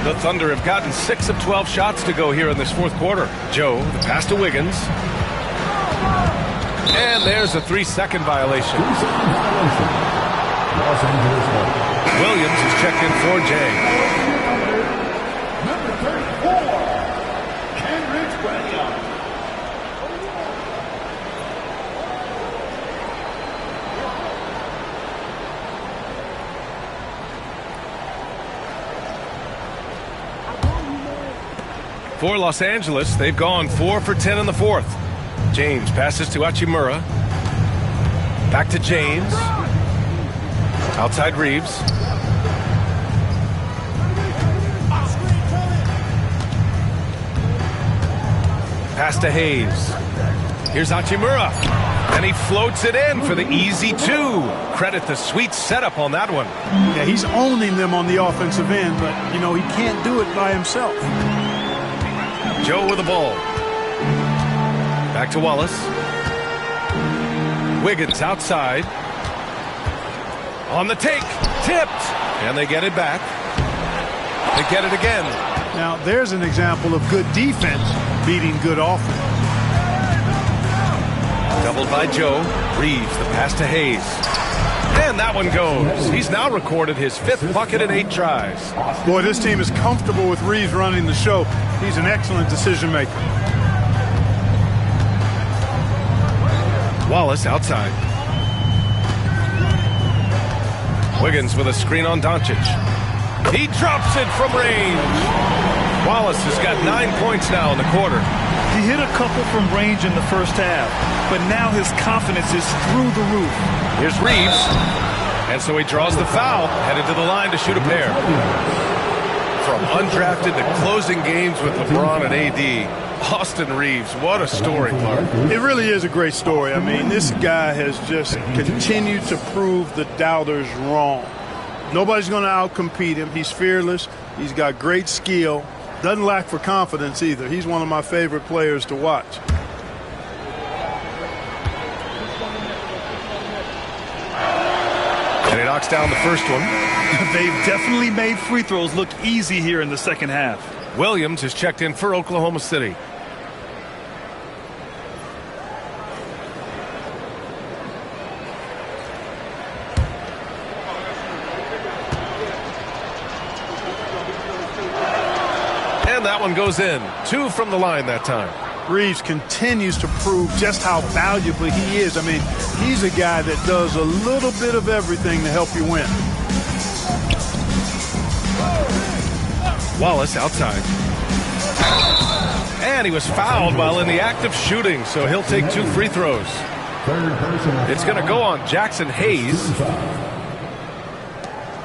Speaker 2: The Thunder have gotten 6 of 12 shots to go here in this fourth quarter. Joe, the pass to Wiggins. And there's a 3-second violation. Williams is checked in for Jay.
Speaker 6: Number 34, Kenrich Williams.
Speaker 2: For Los Angeles, they've gone 4 for 10 in the fourth. James passes to Hachimura. Back to James. Outside Reeves. Pass to Hayes. Here's Hachimura. And he floats it in for the easy 2. Credit the sweet setup on that one.
Speaker 17: Yeah, he's owning them on the offensive end, but, you know, he can't do it by himself.
Speaker 2: Joe with the ball. Back to Wallace. Wiggins outside. On the take. Tipped. And they get it back. They get it again.
Speaker 17: Now, there's an example of good defense beating good offense.
Speaker 2: Doubled by Joe. Reeves, the pass to Hayes. And that one goes. He's now recorded his 5th bucket in 8 tries.
Speaker 17: Boy, this team is comfortable with Reeves running the show. He's an excellent decision maker.
Speaker 2: Wallace outside. Wiggins with a screen on Doncic. He drops it from range. Wallace has got 9 points now in the quarter.
Speaker 3: He hit a couple from range in the first half, but now his confidence is through the roof.
Speaker 2: Here's Reeves. And so he draws the foul, headed to the line to shoot a pair. From undrafted to closing games with LeBron and AD, Austin Reeves, what a story, Clark.
Speaker 17: It really is a great story. I mean, this guy has just continued to prove the doubters wrong. Nobody's going to outcompete him. He's fearless. He's got great skill. Doesn't lack for confidence either. He's one of my favorite players to watch.
Speaker 2: And he knocks down the first one.
Speaker 3: They've definitely made free throws look easy here in the second half.
Speaker 2: Williams is checked in for Oklahoma City. And that one goes in. 2 from the line that time.
Speaker 17: Reeves continues to prove just how valuable he is. I mean, he's a guy that does a little bit of everything to help you win.
Speaker 2: Wallace outside. And he was fouled while in the act of shooting, so he'll take 2 free throws. It's going to go on Jackson Hayes.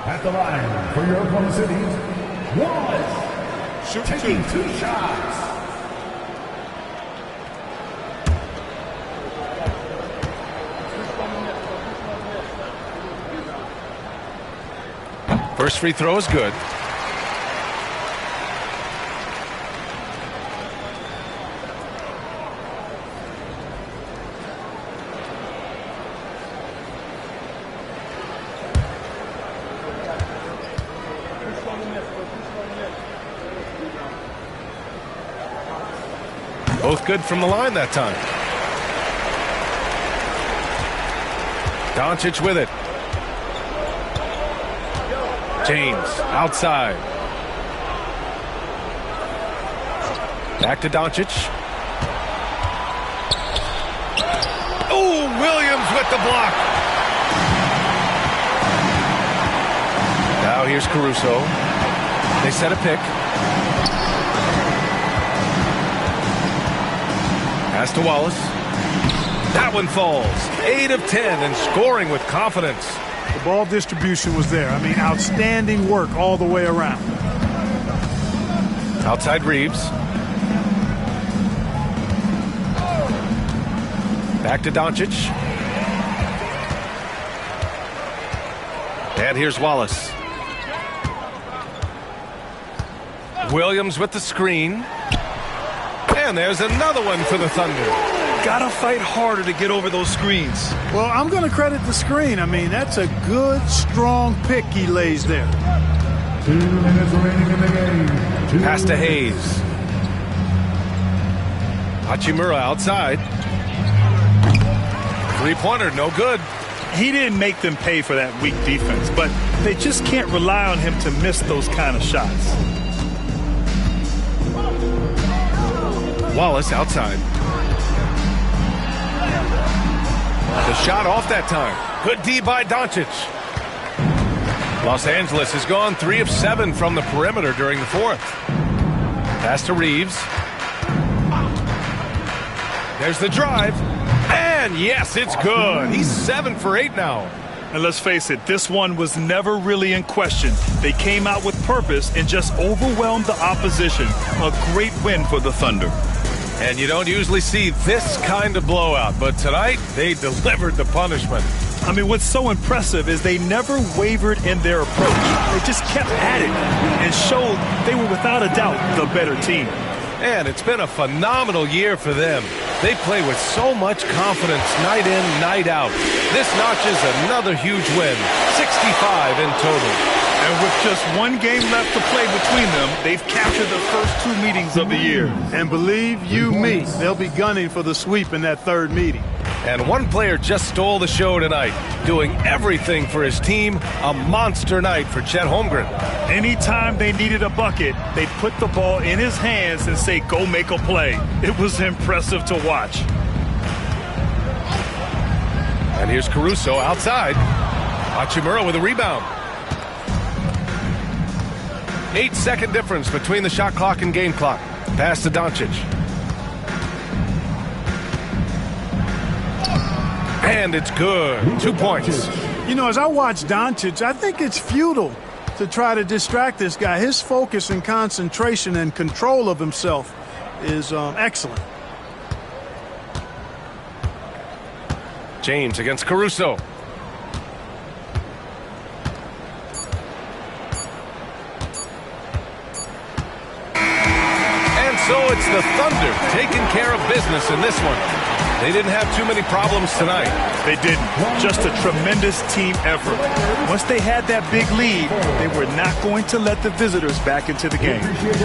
Speaker 6: At the line for your Oklahoma City, Wallace. Taking 2 shots.
Speaker 2: First free throw is good. Both good from the line that time. Doncic with it. James outside. Back to Doncic. Oh, Williams with the block. Now here's Caruso. They set a pick. Pass to Wallace. That one falls. 8 of 10 and scoring with confidence.
Speaker 17: The ball distribution was there. I mean, outstanding work all the way around.
Speaker 2: Outside Reeves. Back to Doncic. And here's Wallace. Williams with the screen. And there's another one for the Thunder.
Speaker 16: got to fight harder to get over those screens.
Speaker 17: Well, I'm going to credit the screen. I mean, that's a good, strong pick he lays there.
Speaker 6: 2 minutes remaining in the game.
Speaker 2: Pass to Hayes. Hachimura outside. Three-pointer, no good.
Speaker 16: He didn't make them pay for that weak defense, but they just can't rely on him to miss those kind of shots.
Speaker 2: Wallace outside. The shot off that time. Good D by Doncic. Los Angeles has gone 3 of 7 from the perimeter during the fourth. Pass to Reeves. There's the drive. And yes, it's good. He's 7 for 8 now.
Speaker 16: And let's face it, this one was never really in question. They came out with purpose and just overwhelmed the opposition. A great win for the Thunder.
Speaker 2: And you don't usually see this kind of blowout, but tonight they delivered the punishment.
Speaker 16: I mean, what's so impressive is they never wavered in their approach. They just kept at it and showed they were without a doubt the better team.
Speaker 2: And it's been a phenomenal year for them. They play with so much confidence night in, night out. This notches another huge win, 65 in total.
Speaker 16: And with just one game left to play between them, they've captured the first 2 meetings of the year.
Speaker 17: And believe you me, they'll be gunning for the sweep in that third meeting.
Speaker 2: And one player just stole the show tonight, doing everything for his team. A monster night for Chet Holmgren.
Speaker 16: Anytime they needed a bucket, they'd put the ball in his hands and say, go make a play. It was impressive to watch.
Speaker 2: And here's Caruso outside. Hachimura with a rebound. 8-second difference between the shot clock and game clock. Pass to Doncic. And it's good. 2 points.
Speaker 17: You know, as I watch Doncic, I think it's futile to try to distract this guy. His focus and concentration and control of himself is excellent.
Speaker 2: James against Caruso. And so it's the Thunder taking care of business in this one. They didn't have too many problems tonight.
Speaker 16: They didn't. Just a tremendous team effort. Once they had that big lead, they were not going to let the visitors back into the game.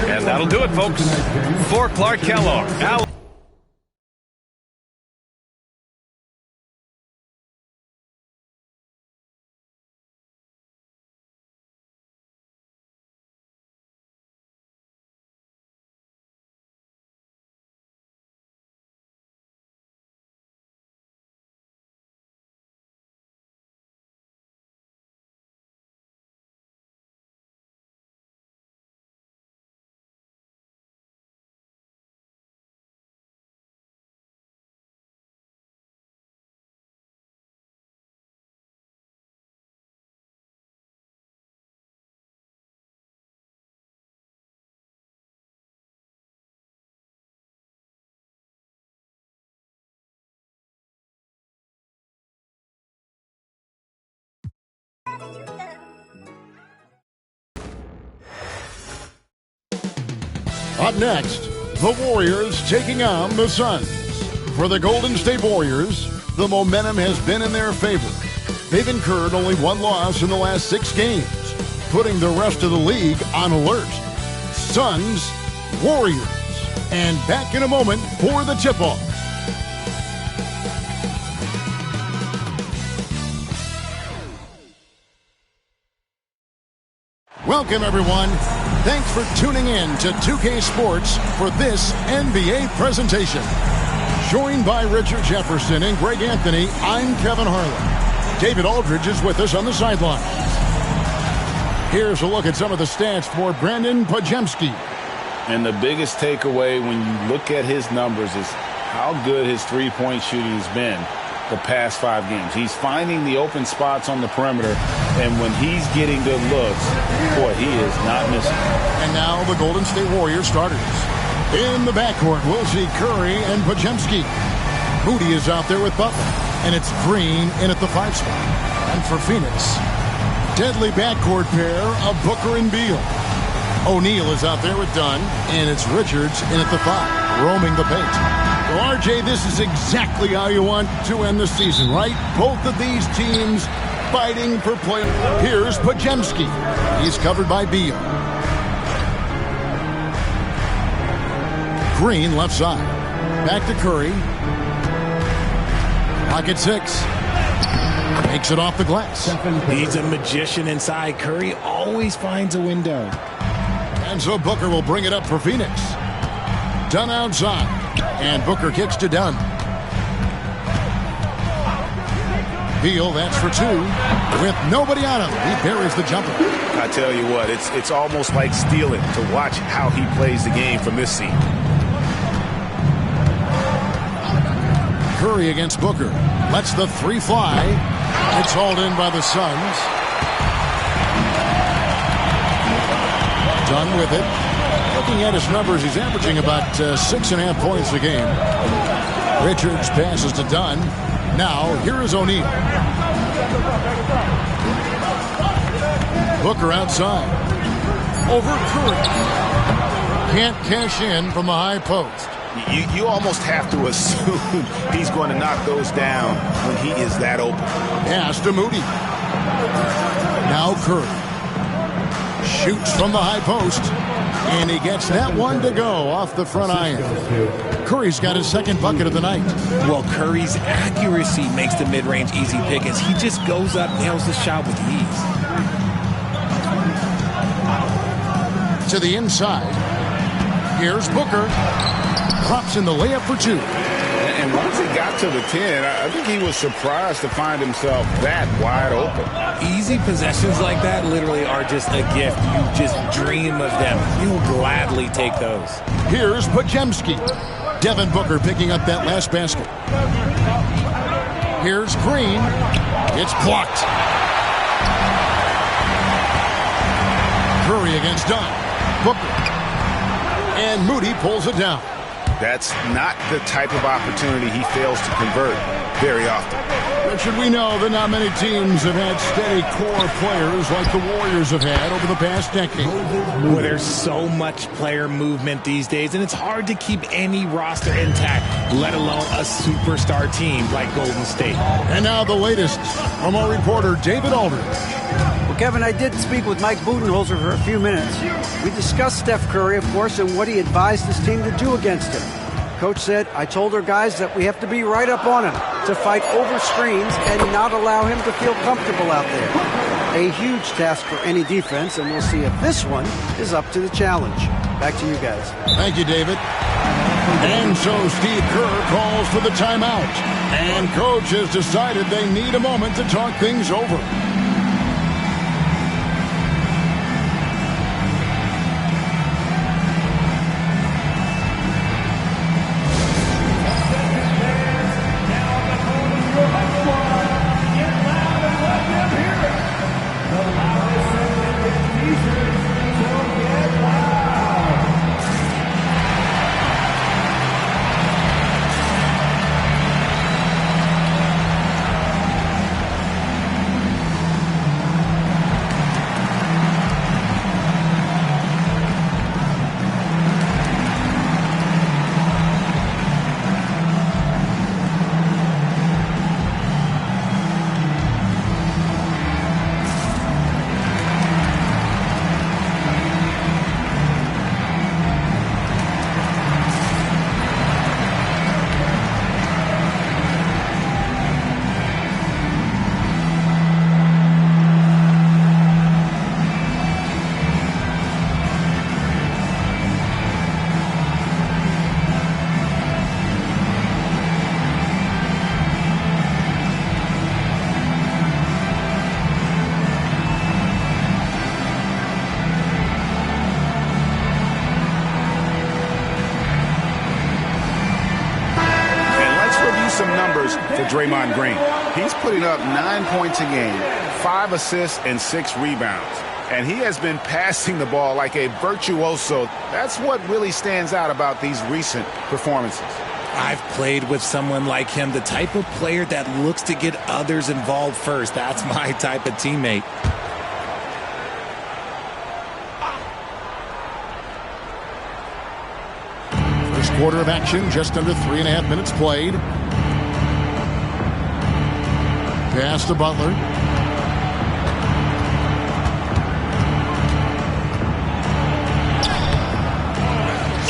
Speaker 2: And that'll do it, folks. For Clark Kellogg,
Speaker 11: Up next, the Warriors taking on the Suns. For the Golden State Warriors, the momentum has been in their favor. They've incurred only one loss in the last 6 games, putting the rest of the league on alert. Suns, Warriors. And back in a moment for the tip-off. Welcome, everyone. Thanks for tuning in to 2K Sports for this NBA presentation. Joined by Richard Jefferson and Greg Anthony, I'm Kevin Harlan. David Aldridge is with us on the sidelines. Here's a look at some of the stats for Brandon Podziemski.
Speaker 12: And the biggest takeaway when you look at his numbers is how good his three-point shooting has been the past 5 games. He's finding the open spots on the perimeter, and when he's getting good looks, boy, he is not missing.
Speaker 11: And now the Golden State Warriors starters. In the backcourt, we'll see Curry and Podziemski. Moody is out there with Butler, and it's Green in at the 5 spot. And for Phoenix, deadly backcourt pair of Booker and Beal. O'Neal is out there with Dunn, and it's Richards in at the 5, roaming the paint. Well, RJ, this is exactly how you want to end the season, right? Both of these teams fighting for play. Here's Pajemski. He's covered by Beal. Green left side. Back to Curry. Pocket 6. Makes it off the glass.
Speaker 18: He's a magician inside. Curry always finds a window.
Speaker 11: And so Booker will bring it up for Phoenix. Dunn outside. And Booker kicks to Dunn. Beal, that's for 2. With nobody on him, he buries the jumper.
Speaker 12: I tell you what, it's almost like stealing to watch how he plays the game from this seat.
Speaker 11: Curry against Booker. Lets the 3 fly. It's hauled in by the Suns. Dunn with it. Looking at his numbers, he's averaging about 6.5 points a game. Richards passes to Dunn. Now, here is O'Neal. Booker outside. Over Curry. Can't cash in from the high post.
Speaker 12: You almost have to assume he's going to knock those down when he is that open.
Speaker 11: Pass to Moody. Now Curry. Shoots from the high post. And he gets that one to go off the front iron. Curry's got his second bucket of the night.
Speaker 18: Well, Curry's accuracy makes the mid-range easy pick as he just goes up, nails the shot with ease.
Speaker 11: To the inside. Here's Booker. Drops in the layup for 2.
Speaker 12: And once he got to the 10, I think he was surprised to find himself that wide open.
Speaker 18: Easy possessions like that literally are just a gift. You just dream of them. You'll gladly take those.
Speaker 11: Here's Pajemski. Devin Booker picking up that last basket. Here's Green. It's blocked. Curry against Dunn. Booker. And Moody pulls it down.
Speaker 12: That's not the type of opportunity he fails to convert very often.
Speaker 11: Richard, we know that not many teams have had steady core players like the Warriors have had over the past decade.
Speaker 18: Well, there's so much player movement these days, and it's hard to keep any roster intact, let alone a superstar team like Golden State.
Speaker 11: And now the latest from our reporter, David Aldridge.
Speaker 13: Well, Kevin, I did speak with Mike Budenholzer for a few minutes. We discussed Steph Curry, of course, and what he advised his team to do against him. Coach said, I told our guys that we have to be right up on him to fight over screens and not allow him to feel comfortable out there. A huge task for any defense, and we'll see if this one is up to the challenge. Back to you guys.
Speaker 11: Thank you, David. And so Steve Kerr calls for the timeout. And Coach has decided they need a moment to talk things over.
Speaker 12: For Draymond Green. He's putting up 9 points a game, 5 assists, and 6 rebounds. And he has been passing the ball like a virtuoso. That's what really stands out about these recent performances.
Speaker 18: I've played with someone like him, the type of player that looks to get others involved first. That's my type of teammate.
Speaker 11: First quarter of action, just under 3.5 minutes played. Pass to Butler.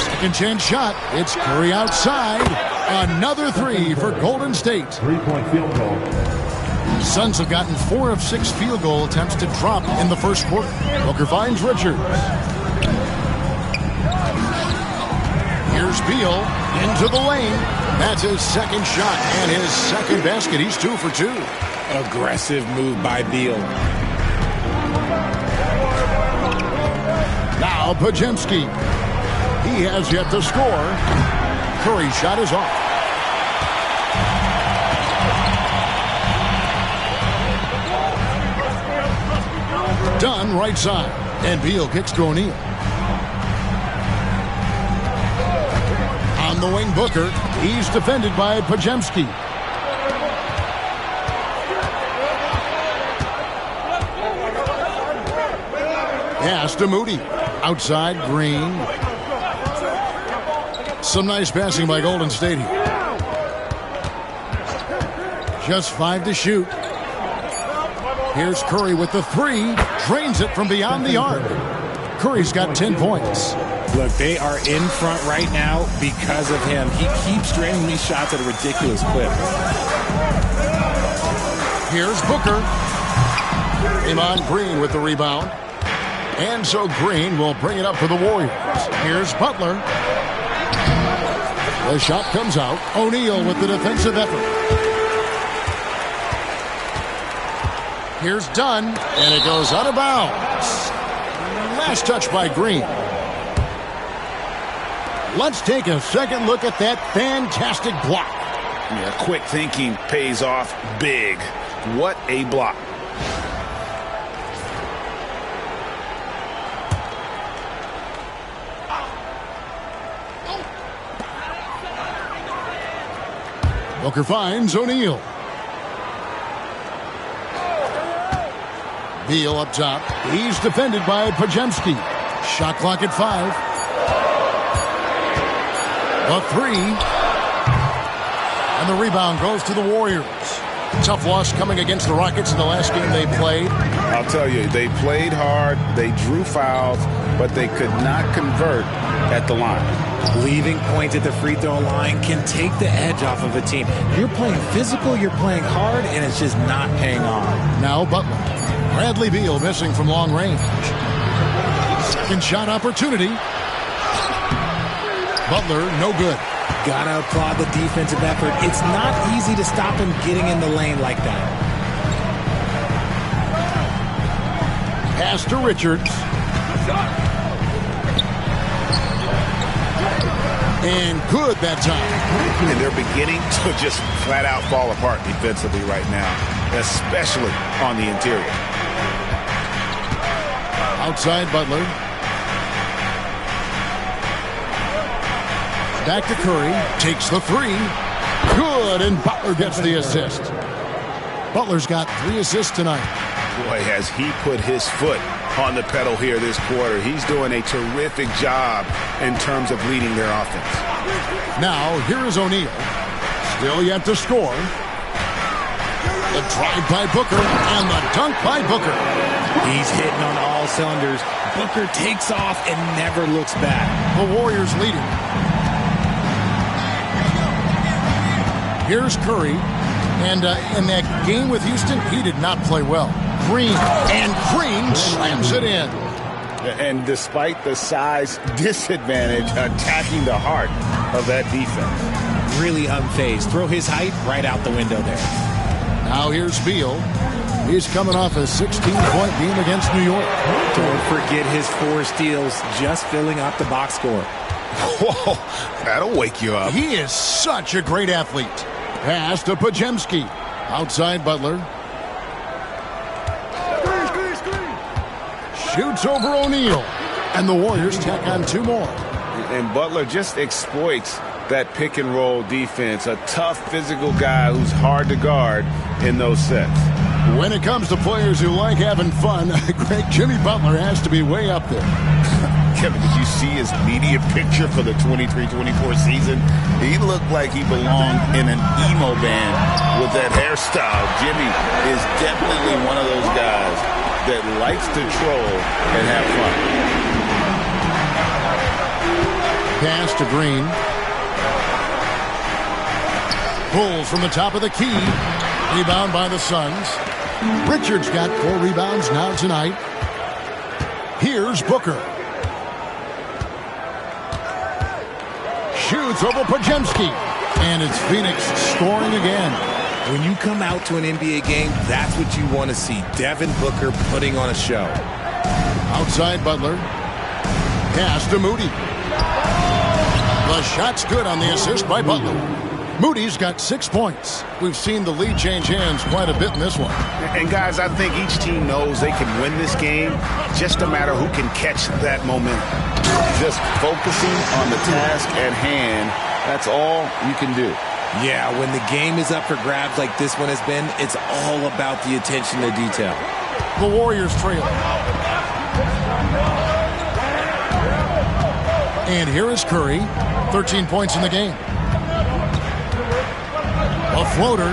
Speaker 11: Second chance shot. It's Curry outside. Another three for Golden State.
Speaker 6: 3-point field goal.
Speaker 11: Suns have gotten 4 of 6 field goal attempts to drop in the first quarter. Booker finds Richards. Here's Beal into the lane. That's his second shot and his second basket. He's 2 for 2.
Speaker 18: Aggressive move by Beal.
Speaker 11: Now Pajemski. He has yet to score. Curry's shot is off. Dunn right side. And Beal kicks to O'Neal. On the wing, Booker. He's defended by Pajemski. Pass to Moody. Outside, Green. Some nice passing by Golden State here. Just 5 to shoot. Here's Curry with the 3. Drains it from beyond the arc. Curry's got 10 points.
Speaker 18: Look, they are in front right now because of him. He keeps draining these shots at a ridiculous clip.
Speaker 11: Here's Booker. Iman Green with the rebound. And so Green will bring it up for the Warriors. Here's Butler. The shot comes out. O'Neal with the defensive effort. Here's Dunn, and it goes out of bounds. Last touch by Green. Let's take a second look at that fantastic block.
Speaker 12: Yeah, quick thinking pays off big. What a block.
Speaker 11: Booker finds O'Neal. Beal up top. He's defended by Pajemski. Shot clock at 5. A 3. And the rebound goes to the Warriors. Tough loss coming against the Rockets in the last game they played.
Speaker 12: I'll tell you, they played hard, they drew fouls, but they could not convert at the line.
Speaker 18: Leaving points at the free throw line can take the edge off of a team. You're playing physical, you're playing hard, and it's just not paying off.
Speaker 11: Now Butler. Bradley Beal missing from long range. Second shot opportunity. Butler, no good.
Speaker 18: Gotta applaud the defensive effort. It's not easy to stop him getting in the lane like that.
Speaker 11: Pass to Richards. And good that time.
Speaker 12: And they're beginning to just flat out fall apart defensively right now, especially on the interior.
Speaker 11: Outside Butler. Back to Curry. Takes the 3. Good, and Butler gets the assist. Butler's got 3 assists tonight.
Speaker 12: Boy, has he put his foot on the pedal here this quarter. He's doing a terrific job in terms of leading their offense.
Speaker 11: Now, here is O'Neal. Still yet to score. The drive by Booker and the dunk by Booker.
Speaker 18: He's hitting on all cylinders. Booker takes off and never looks back.
Speaker 11: The Warriors leading. Here's Curry. And in that game with Houston, he did not play well. Green slams it in.
Speaker 12: And despite the size disadvantage, attacking the heart of that defense.
Speaker 18: Really unfazed. Throw his height right out the window there.
Speaker 11: Now here's Beal. He's coming off a 16-point game against New York.
Speaker 18: Don't forget his 4 steals, just filling up the box score.
Speaker 12: Whoa, that'll wake you up.
Speaker 11: He is such a great athlete. Pass to Pajemski. Outside Butler. Shoots over O'Neal. And the Warriors tack on 2 more.
Speaker 12: And Butler just exploits that pick and roll defense. A tough physical guy who's hard to guard in those sets.
Speaker 11: When it comes to players who like having fun, Greg, Jimmy Butler has to be way up there.
Speaker 12: Kevin, did you see his media picture for the 23-24 season? He looked like he belonged in an emo band with that hairstyle. Jimmy is definitely one of those guys that likes to troll and have fun.
Speaker 11: Pass to Green. Pulls from the top of the key. Rebound by the Suns. Richards got 4 rebounds now tonight. Here's Booker. Shoots over Podziemski. And it's Phoenix scoring again.
Speaker 18: When you come out to an NBA game, that's what you want to see. Devin Booker putting on a show.
Speaker 11: Outside Butler. Pass to Moody. The shot's good on the assist by Butler. Moody's got 6 points. We've seen the lead change hands quite a bit in this one.
Speaker 19: And guys, I think each team knows they can win this game. Just a matter who can catch that momentum.
Speaker 12: Just focusing on the task at hand, that's all you can do.
Speaker 18: Yeah, when the game is up for grabs like this one has been, it's all about the attention to detail.
Speaker 11: The Warriors trail. And here is Curry, 13 points in the game. A floater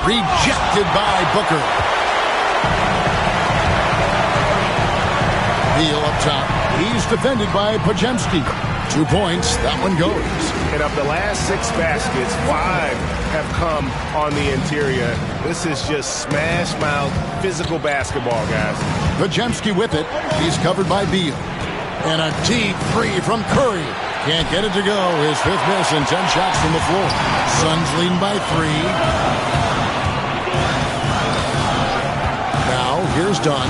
Speaker 11: rejected by Booker. Beal up top. He's defended by Podziemski. 2 points. That one goes.
Speaker 19: And of the last 6 baskets, 5 have come on the interior. This is just smash mouth physical basketball, guys.
Speaker 11: Podziemski with it. He's covered by Beal. And a deep three from Curry. Can't get it to go. His 5th miss and 10 shots from the floor. Suns leading by 3. Now, here's Dunn.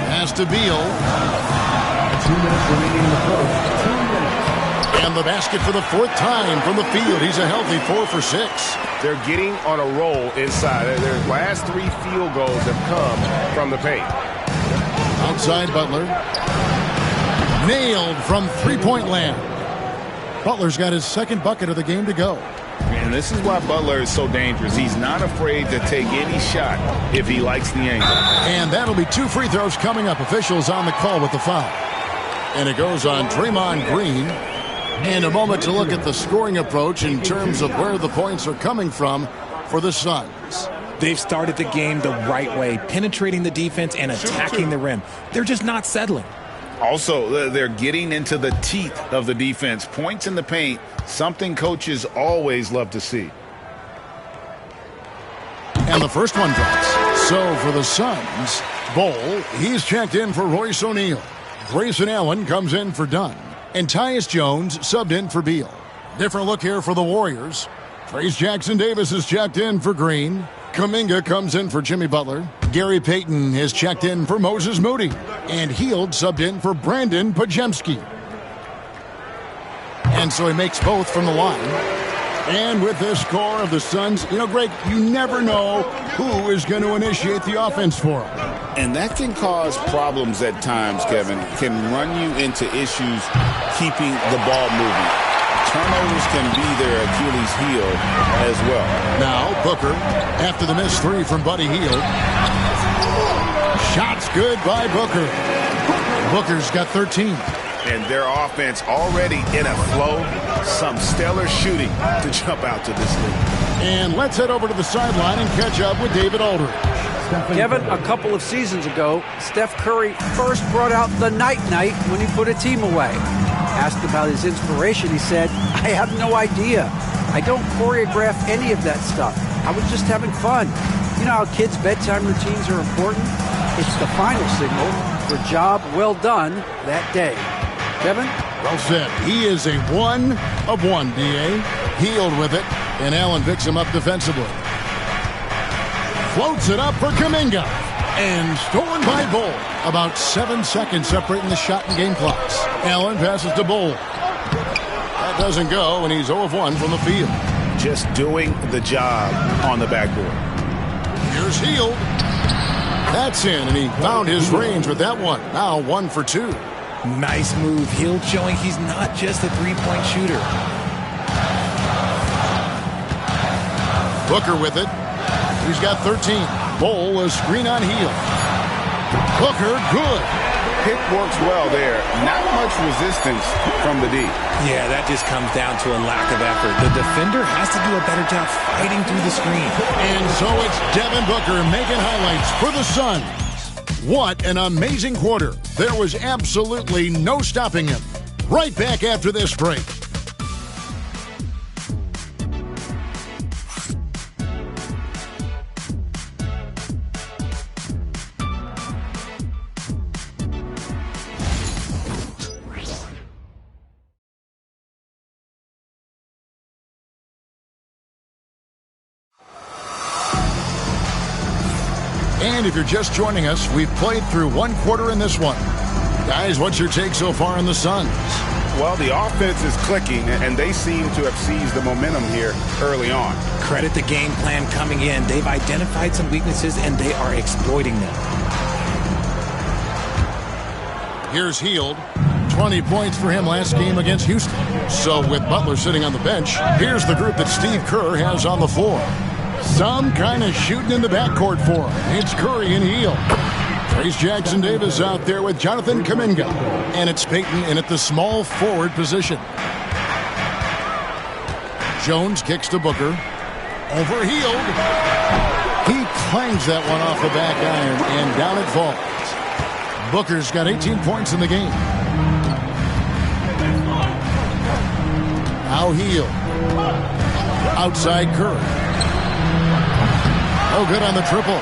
Speaker 11: Pass to Beal.
Speaker 6: 2 minutes remaining in the first. 2 minutes.
Speaker 11: And the basket for the 4th time from the field. He's a healthy 4 for 6.
Speaker 19: They're getting on a roll inside. Their last 3 field goals have come from the paint.
Speaker 11: Outside Butler. Nailed from 3-point land. Butler's got his 2nd bucket of the game to go.
Speaker 12: And this is why Butler is so dangerous. He's not afraid to take any shot if he likes the angle.
Speaker 11: And that'll be 2 free throws coming up. Officials on the call with the foul. And it goes on Draymond Green. And a moment to look at the scoring approach in terms of where the points are coming from for the Suns.
Speaker 18: They've started the game the right way, penetrating the defense and attacking the rim. They're just not settling.
Speaker 12: Also, they're getting into the teeth of the defense. Points in the paint, something coaches always love to see.
Speaker 11: And the first one drops. So for the Suns, Bol, he's checked in for Royce O'Neal. Grayson Allen comes in for Dunn. And Tyus Jones subbed in for Beal. Different look here for the Warriors. Trace Jackson-Davis is checked in for Green. Kuminga comes in for Jimmy Butler. Gary Payton is checked in for Moses Moody. And Hield subbed in for Brandon Podziemski. And so he makes both from the line. And with this score of the Suns, Greg, you never know who is going to initiate the offense for them.
Speaker 12: And that can cause problems at times, Kevin. Can run you into issues keeping the ball moving. Turnovers can be their Achilles heel as well.
Speaker 11: Now, Booker, after the missed 3 from Buddy Hield. Shots good by Booker. Booker's got 13.
Speaker 19: And their offense already in a flow. Some stellar shooting to jump out to this league.
Speaker 11: And let's head over to the sideline and catch up with David Aldridge.
Speaker 13: Kevin, a couple of seasons ago, Steph Curry first brought out the night-night when he put a team away. Asked about his inspiration, he said, I have no idea. I don't choreograph any of that stuff. I was just having fun. You know how kids' bedtime routines are important? It's the final signal for job well done that day. Kevin?
Speaker 11: Well said. He is a 1 of 1, D.A. Hield with it, and Allen picks him up defensively. Floats it up for Kuminga. And stolen by Bol. About 7 seconds separating the shot and game clocks. Allen passes to Bol. That doesn't go, and he's 0 of 1 from the field.
Speaker 19: Just doing the job on the backboard.
Speaker 11: Here's Hield. That's in, and he found his range with that one. Now 1 for 2.
Speaker 18: Nice move. Hield showing he's not just a three-point shooter.
Speaker 11: Booker with it. He's got 13. Bol, a screen on Hield. Booker, good.
Speaker 12: Pick works well there. Not much resistance from the D.
Speaker 18: Yeah, that just comes down to a lack of effort. The defender has to do a better job fighting through the screen.
Speaker 11: And so it's Devin Booker making highlights for the Suns. What an amazing quarter. There was absolutely no stopping him. Right back after this break. And if you're just joining us, we've played through one quarter in this one. Guys, what's your take so far on the Suns?
Speaker 12: Well, the offense is clicking, and they seem to have seized the momentum here early on.
Speaker 18: Credit the game plan coming in. They've identified some weaknesses, and they are exploiting them.
Speaker 11: Here's Hield. 20 points for him last game against Houston. So with Butler sitting on the bench, here's the group that Steve Kerr has on the floor. Some kind of shooting in the backcourt for him. It's Curry and Hield. Trace Jackson-Davis out there with Jonathan Kuminga. And it's Payton in at the small forward position. Jones kicks to Booker. Over Hield. He clangs that one off the back iron, and down it falls. Booker's got 18 points in the game. Now Hield. Outside Curry. Oh, good on the triple.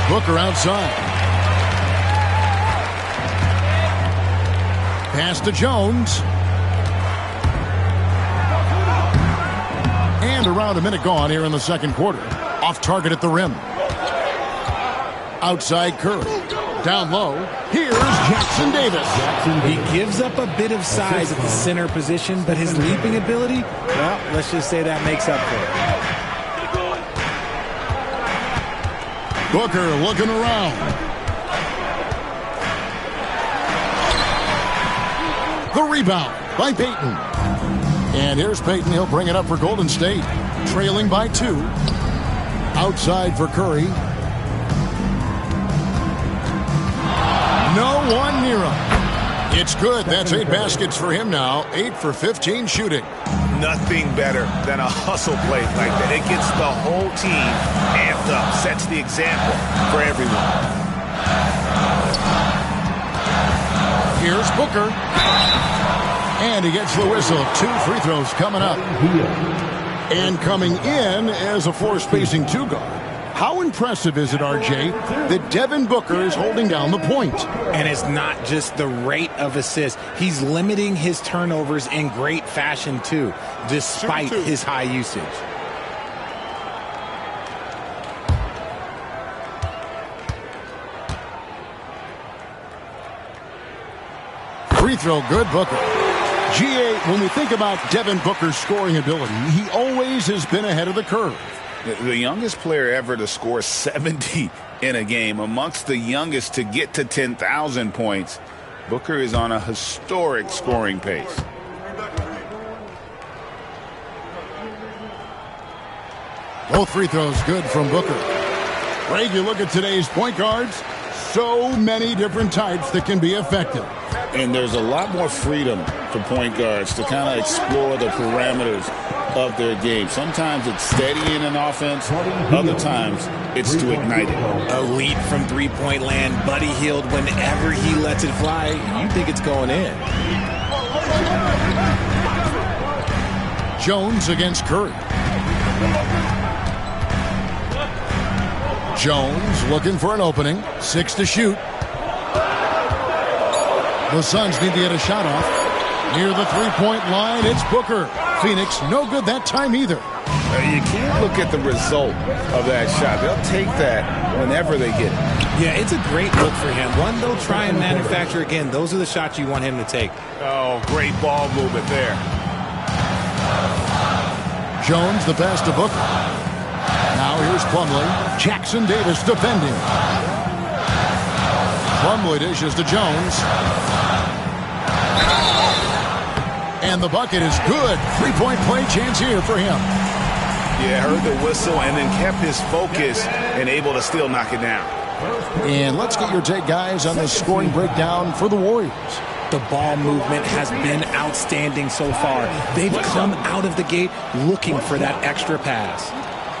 Speaker 11: Booker outside. Pass to Jones. And around a minute gone here in the second quarter. Off target at the rim. Outside Curry. Down low. Here's Jackson-Davis.
Speaker 18: He gives up a bit of size at the center position, but his leaping ability, well, let's just say that makes up for it.
Speaker 11: Booker looking around. The rebound by Payton. And here's Payton. He'll bring it up for Golden State. Trailing by 2. Outside for Curry. No one near him. It's good. That's 8 baskets for him now. 8 for 15 shooting.
Speaker 19: Nothing better than a hustle play like that. It gets the whole team amped up, sets the example for everyone.
Speaker 11: Here's Booker. And he gets the whistle. 2 free throws coming up. And coming in as a force-spacing 2 guard. How impressive is it, RJ, that Devin Booker is holding down the point?
Speaker 18: And it's not just the rate of assists. He's limiting his turnovers in great fashion, too, despite his high usage.
Speaker 11: Free throw good, Booker. GA, when we think about Devin Booker's scoring ability, he always has been ahead of the curve.
Speaker 12: The youngest player ever to score 70 in a game, amongst the youngest to get to 10,000 points. Booker is on a historic scoring pace.
Speaker 11: Both free throws good from Booker. Greg, you look at today's point guards, so many different types that can be effective.
Speaker 12: And there's a lot more freedom for point guards to kind of explore the parameters of their game. Sometimes it's steadying an offense. Other times it's to ignite it.
Speaker 18: Elite from three-point land. Buddy Hield, whenever he lets it fly, you think it's going in.
Speaker 11: Jones against Curry. Jones looking for an opening. 6 to shoot. The Suns need to get a shot off. Near the three-point line, it's Booker. Phoenix, no good that time either.
Speaker 12: You can't look at the result of that shot. They'll take that whenever they get it.
Speaker 18: Yeah, it's a great look for him. One they'll try and manufacture again. Those are the shots you want him to take.
Speaker 19: Oh, great ball movement there.
Speaker 11: Jones, the pass to Booker. Now here's Plumlee. Jackson-Davis defending. Plumlee dishes to Jones. And the bucket is good. Three-point play chance here for him.
Speaker 12: Yeah, heard the whistle and then kept his focus and able to still knock it down.
Speaker 11: And let's get your take, guys, on the scoring breakdown for the Warriors.
Speaker 18: The ball movement has been outstanding so far. They've come out of the gate looking for that extra pass.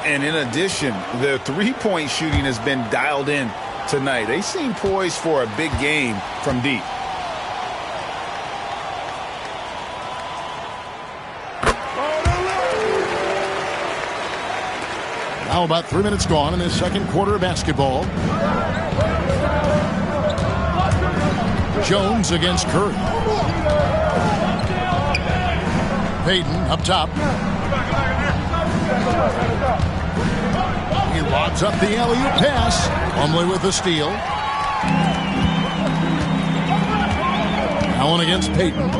Speaker 12: And in addition, the three-point shooting has been dialed in tonight. They seem poised for a big game from deep.
Speaker 11: Now about 3 minutes gone in the second quarter of basketball. Jones against Curry. Payton up top. He lobs up the alley-oop pass. Plumlee with the steal. Allen against Payton.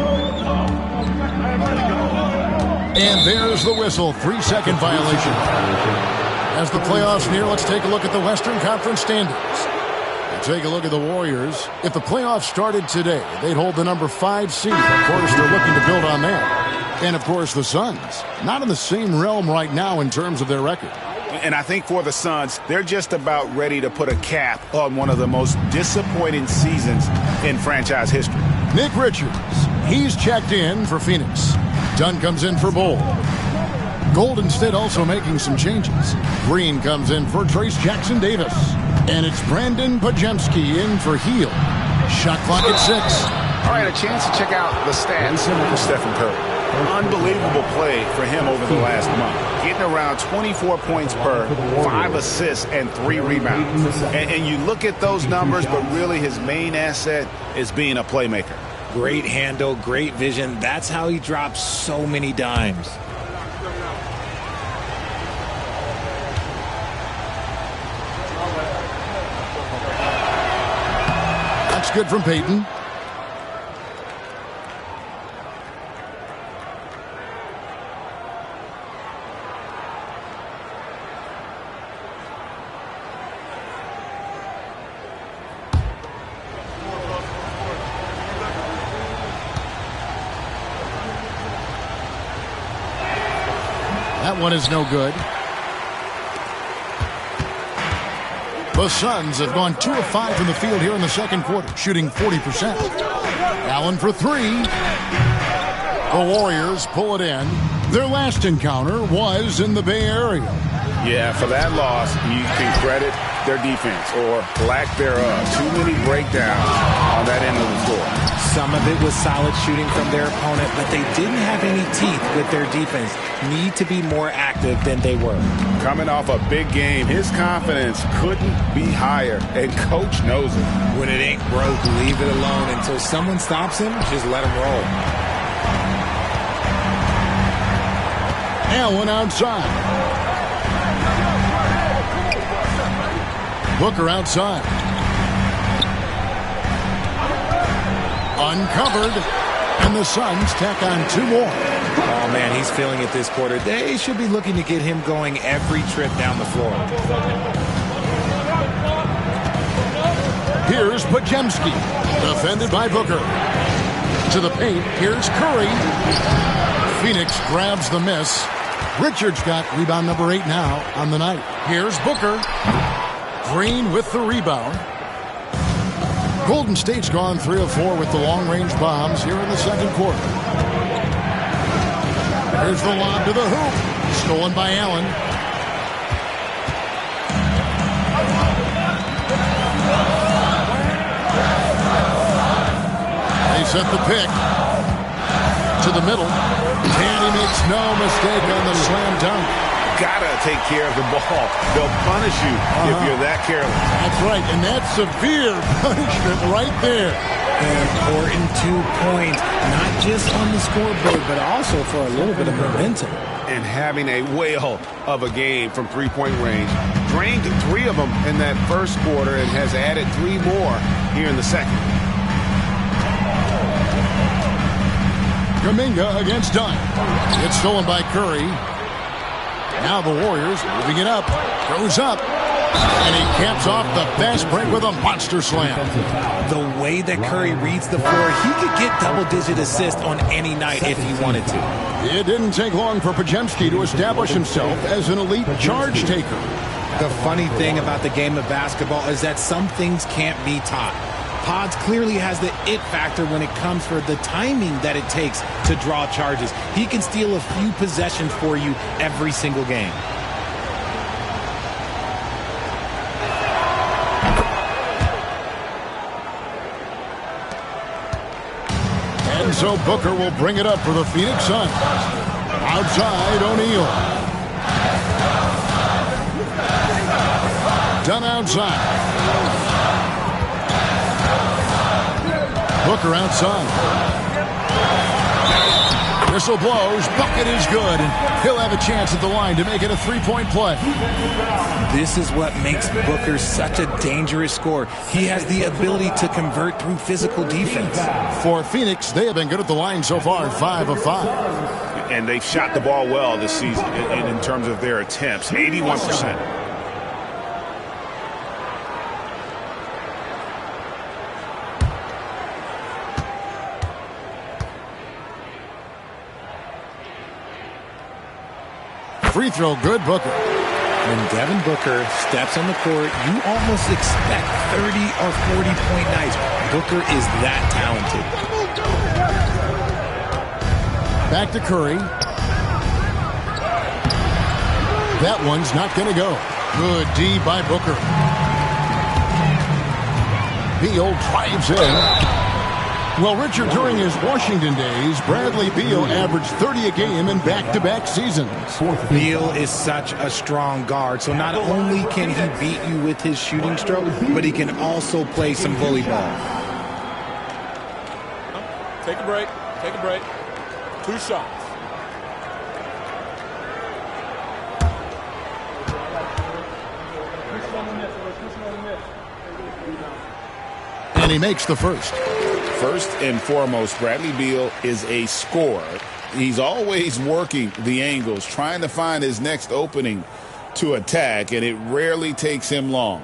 Speaker 11: And there's the whistle. 3-second violation. As the playoffs near, let's take a look at the Western Conference standings. Take a look at the Warriors. If the playoffs started today, they'd hold the number 5 seed. Of course, they're looking to build on that. And, of course, the Suns, not in the same realm right now in terms of their record.
Speaker 12: And I think for the Suns, they're just about ready to put a cap on one of the most disappointing seasons in franchise history.
Speaker 11: Nick Richards, he's checked in for Phoenix. Dunn comes in for Bull. Golden State also making some changes. Green comes in for Trace Jackson-Davis. And it's Brandon Pajemski in for Heel. Shot clock at 6.
Speaker 12: All right, a chance to check out the stats for Stephen Curry. Unbelievable play for him over the last month. Getting around 24 points per, 5 assists, and 3 rebounds. And you look at those numbers, but really his main asset is being a playmaker.
Speaker 18: Great handle, great vision. That's how he drops so many dimes.
Speaker 11: That's good from Payton. That one is no good. The Suns have gone 2 of 5 from the field here in the second quarter, shooting 40%. Allen for 3. The Warriors pull it in. Their last encounter was in the Bay Area.
Speaker 12: Yeah, for that loss, you can credit their defense or lack thereof. Too many breakdowns on that end of the floor.
Speaker 18: Some of it was solid shooting from their opponent, but they didn't have any teeth with their defense. Need to be more active than they were.
Speaker 12: Coming off a big game, his confidence couldn't be higher, and coach knows it.
Speaker 18: When it ain't broke, leave it alone until someone stops him. Just let him roll.
Speaker 11: Allen outside. Booker outside. Uncovered. And the Suns tack on 2 more.
Speaker 18: Oh, man, he's feeling it this quarter. They should be looking to get him going every trip down the floor.
Speaker 11: Here's Pajemski. Defended by Booker. To the paint. Here's Curry. Phoenix grabs the miss. Richards got rebound number 8 now on the night. Here's Booker. Green with the rebound. Golden State's gone 3 of 4 with the long-range bombs here in the second quarter. Here's the lob to the hoop. Stolen by Allen. They set the pick. To the middle. And he makes no mistake on the slam dunk.
Speaker 12: Gotta take care of the ball. They'll punish you if you're that careless.
Speaker 11: That's right, and that's severe punishment right there.
Speaker 18: An important 2 points, not just on the scoreboard, but also for a little bit of momentum.
Speaker 12: And having a whale of a game from three-point range. Drained 3 of them in that first quarter and has added 3 more here in the second.
Speaker 11: Kuminga against Dunn. It's stolen by Curry. Now the Warriors moving it up. Goes up. And he caps off the fast break with a monster slam.
Speaker 18: The way that Curry reads the floor, he could get double-digit assists on any night if he wanted to.
Speaker 11: It didn't take long for Podziemski to establish himself as an elite charge taker.
Speaker 18: The funny thing about the game of basketball is that some things can't be taught. Pods clearly has the it factor when it comes for the timing that it takes to draw charges. He can steal a few possessions for you every single game.
Speaker 11: And so Booker will bring it up for the Phoenix Suns. Outside, O'Neal. Done outside. Booker outside. Whistle blows. Bucket is good. And he'll have a chance at the line to make it a three-point play.
Speaker 18: This is what makes Booker such a dangerous scorer. He has the ability to convert through physical defense.
Speaker 11: For Phoenix, they have been good at the line so far, 5 of 5.
Speaker 12: And they've shot the ball well this season in terms of their attempts, 81%.
Speaker 11: Free throw, good, Booker.
Speaker 18: When Devin Booker steps on the court, you almost expect 30 or 40-point nights. Booker is that talented.
Speaker 11: Back to Curry. That one's not going to go. Good D by Booker. Beal drives in. Well, Richard, during his Washington days, Bradley Beal averaged 30 a game in back-to-back seasons.
Speaker 18: Beal is such a strong guard, so not only can he beat you with his shooting stroke, but he can also play some bully ball.
Speaker 7: Take a break. Take a break. 2 shots.
Speaker 11: And he makes the first.
Speaker 12: First and foremost, Bradley Beal is a scorer. He's always working the angles, trying to find his next opening to attack, and it rarely takes him long.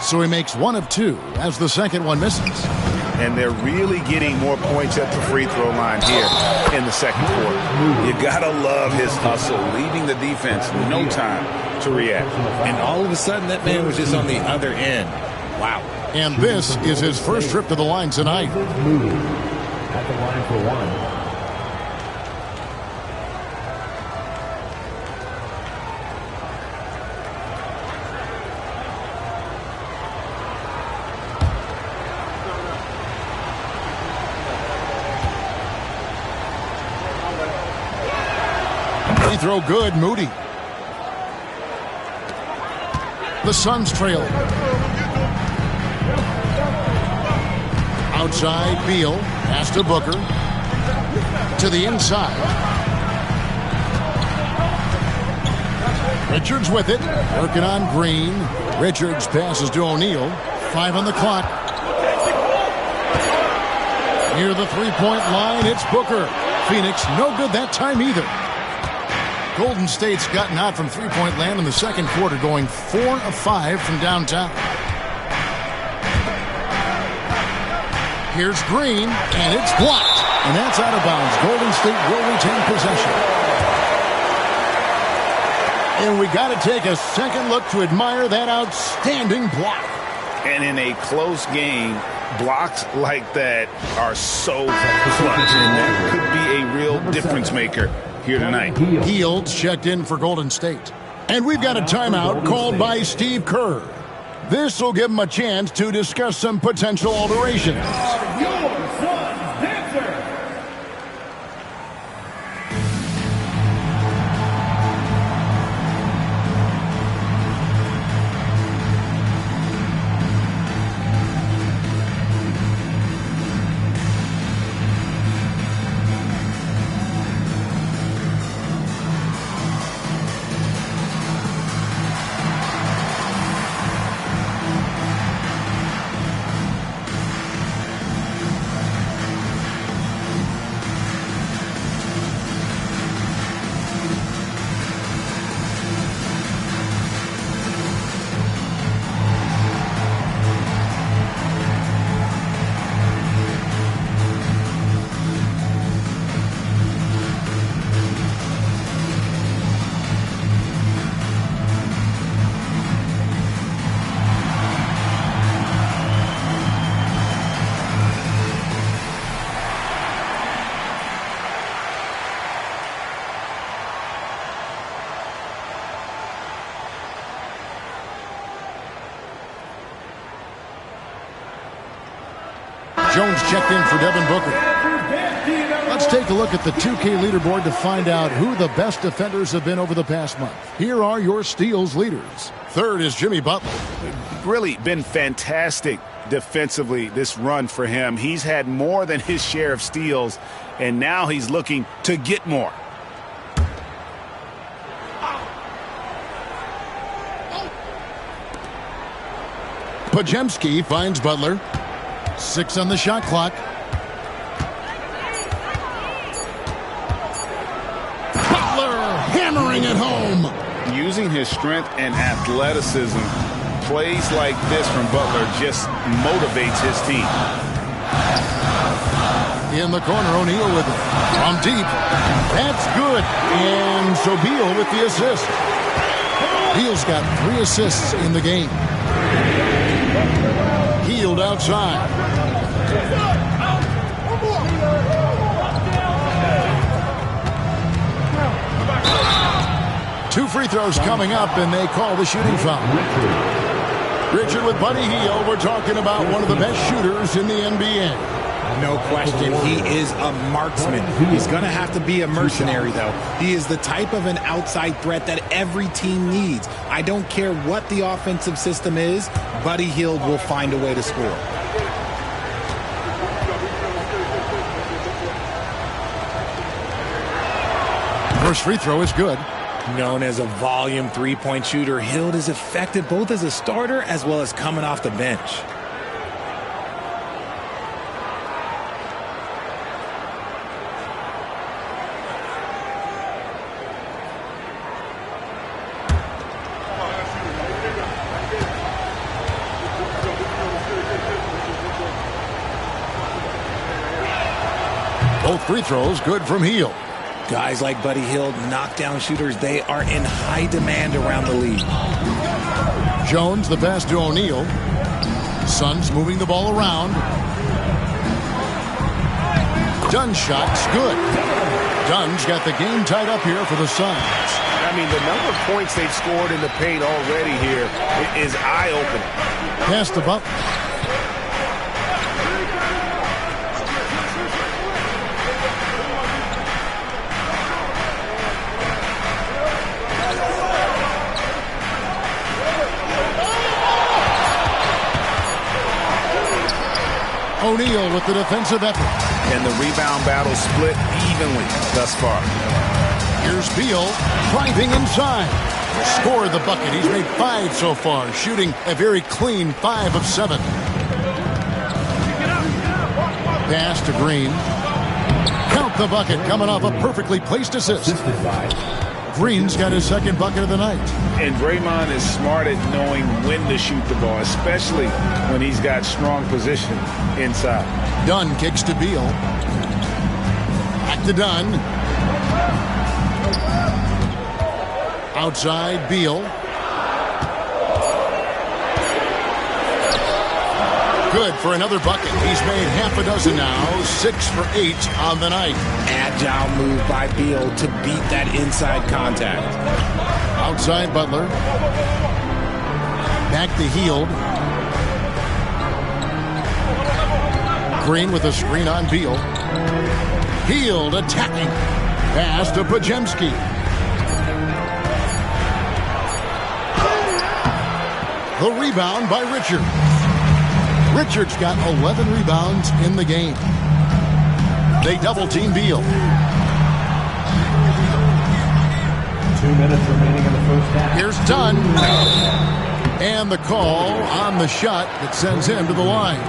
Speaker 11: So he makes 1 of 2 as the second one misses.
Speaker 12: And they're really getting more points at the free throw line here in the second quarter. You gotta love his hustle, leaving the defense no time to react.
Speaker 18: And all of a sudden, that man was just on the other end. Wow.
Speaker 11: And this is his first trip to the line tonight.
Speaker 6: Moody at the line for 1.
Speaker 11: Throw good, Moody. The Suns trail. Outside, Beal. Pass to Booker. To the inside. Richards with it. Working on Green. Richards passes to O'Neal. 5 on the clock. Near the three-point line, it's Booker. Phoenix, no good that time either. Golden State's gotten out from three-point land in the second quarter, going 4 of 5 from downtown. Here's Green, and it's blocked. And that's out of bounds. Golden State will retain possession. And we got to take a second look to admire that outstanding block.
Speaker 12: And in a close game, blocks like that are so clutch, and that could be a real difference maker here tonight.
Speaker 11: Hields checked in for Golden State. And we've got a timeout called by Steve Kerr. This will give him a chance to discuss some potential alterations. Jones checked in for Devin Booker. Let's take a look at the 2K leaderboard to find out who the best defenders have been over the past month. Here are your steals leaders. Third is Jimmy Butler.
Speaker 12: Really been fantastic defensively this run for him. He's had more than his share of steals, and now he's looking to get more.
Speaker 11: Podziemski finds Butler. 6 on the shot clock. Butler hammering it home.
Speaker 12: Using his strength and athleticism, plays like this from Butler just motivates his team.
Speaker 11: In the corner, O'Neal with it. From deep. That's good. And so Beal with the assist. Beal's got 3 assists in the game. Healed outside. Two free throws coming up, and they call the shooting foul. Richard with Buddy Hield. We're talking about one of the best shooters in the NBA.
Speaker 18: No question, he is a marksman. He's going to have to be a mercenary, though. He is the type of an outside threat that every team needs. I don't care what the offensive system is, Buddy Hield will find a way to score.
Speaker 11: First free throw is good.
Speaker 18: Known as a volume three-point shooter, Hield is effective both as a starter as well as coming off the bench.
Speaker 11: Both free throws good from Hield.
Speaker 18: Guys like Buddy Hield, knockdown shooters, they are in high demand around the league.
Speaker 11: Jones, the pass to O'Neal. Suns moving the ball around. Dunn's shot's good. Dunn's got the game tied up here for the Suns.
Speaker 19: I mean, the number of points they've scored in the paint already here is eye-opening.
Speaker 11: Pass to Butler. O'Neal with the defensive effort.
Speaker 12: And the rebound battle split evenly thus far.
Speaker 11: Here's Beal driving inside. Scored the bucket. He's made 5 so far, shooting a very clean 5 of 7. Pass to Green. Count the bucket, coming off a perfectly placed assist. Green's got his second bucket of the night.
Speaker 12: And Draymond is smart at knowing when to shoot the ball, especially when he's got strong position inside.
Speaker 11: Dunn kicks to Beal. Back to Dunn. Outside, Beal. Good for another bucket. He's made half a dozen now, 6 for 8 on the night.
Speaker 18: Agile move by Beal to beat that inside contact.
Speaker 11: Outside Butler. Back to Hield. Green with a screen on Beal. Hield attacking. Pass to Podziemski. The rebound by Richard. Richard's got 11 rebounds in the game. They double-team Beal.
Speaker 6: 2 minutes remaining in the first half.
Speaker 11: Here's Dunn. And the call on the shot that sends him to the line.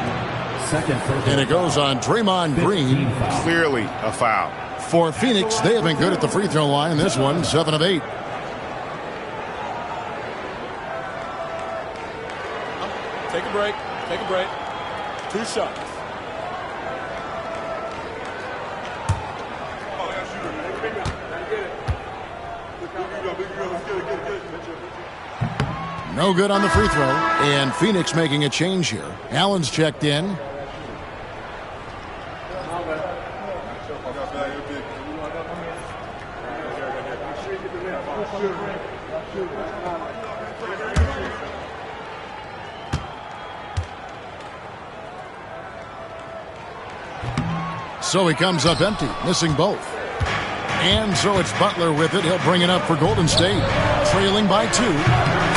Speaker 11: And it goes on Draymond Green.
Speaker 12: Clearly a foul.
Speaker 11: For Phoenix, they have been good at the free throw line. This one, 7 of 8.
Speaker 7: Take a break. Take a break. 2 shots.
Speaker 11: No good on the free throw. And Phoenix making a change here. Allen's checked in. So he comes up empty, missing both. And so it's Butler with it. He'll bring it up for Golden State. Trailing by 2.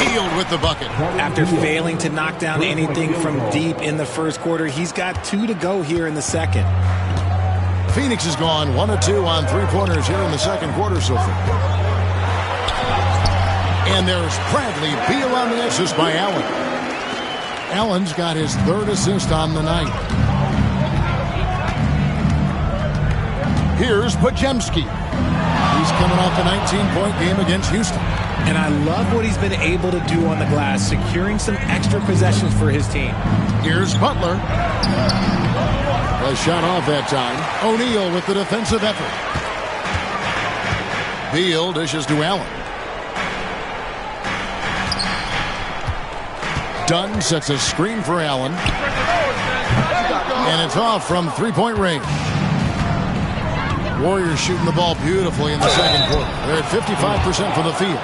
Speaker 11: Hield with the bucket.
Speaker 18: After failing to knock down anything from deep in the first quarter, he's got 2 to go here in the second.
Speaker 11: Phoenix has gone 1 of 2 on three-pointers here in the second quarter so far. And there's Bradley Beal on the assist by Allen. Allen's got his 3rd assist on the night. Here's Podziemski. He's coming off a 19-point game against Houston.
Speaker 18: And I love what he's been able to do on the glass, securing some extra possessions for his team.
Speaker 11: Here's Butler. A shot off that time. O'Neal with the defensive effort. Beal dishes to Allen. Dunn sets a screen for Allen. And it's off from three-point range. Warriors shooting the ball beautifully in the second quarter. They're at 55% for the field.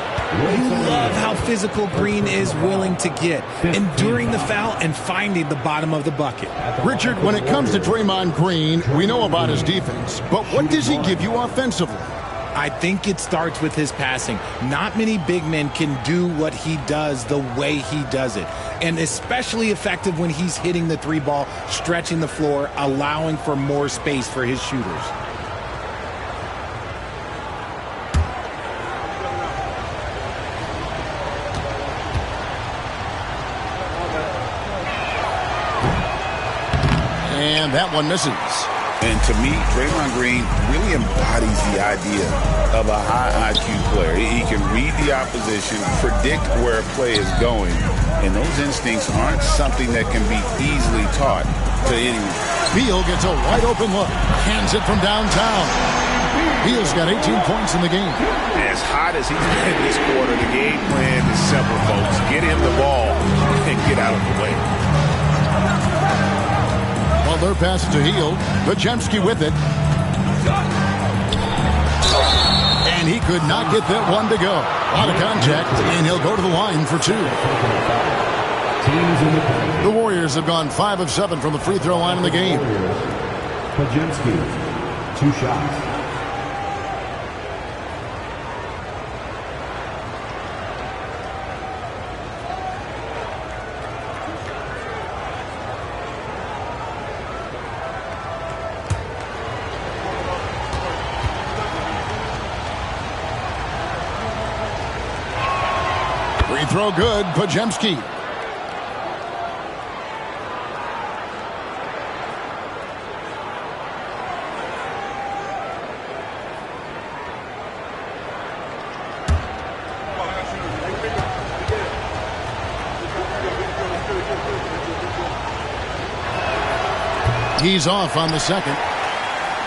Speaker 18: You love how physical Green is willing to get, enduring the foul and finding the bottom of the bucket.
Speaker 11: Richard, when it comes to Draymond Green, we know about his defense, but what does he give you offensively?
Speaker 18: I think it starts with his passing. Not many big men can do what he does the way he does it. And especially effective when he's hitting the 3-ball, stretching the floor, allowing for more space for his shooters.
Speaker 11: And that one misses.
Speaker 12: And to me, Draymond Green really embodies the idea of a high IQ player. He can read the opposition, predict where a play is going, and those instincts aren't something that can be easily taught to anyone.
Speaker 11: Beal gets a wide open look, hands it from downtown. Beal's got 18 points in the game.
Speaker 19: As hot as he's been this quarter, the game plan is simple, folks. Get him the ball and get out of the way.
Speaker 11: Butler passes to Hield. Podziemski with it. And he could not get that one to go. Out of contact, and he'll go to the line for 2. The Warriors have gone 5 of 7 from the free throw line in the game.
Speaker 6: Podziemski, 2 shots.
Speaker 11: Free throw good, Podziemski. He's off on the second.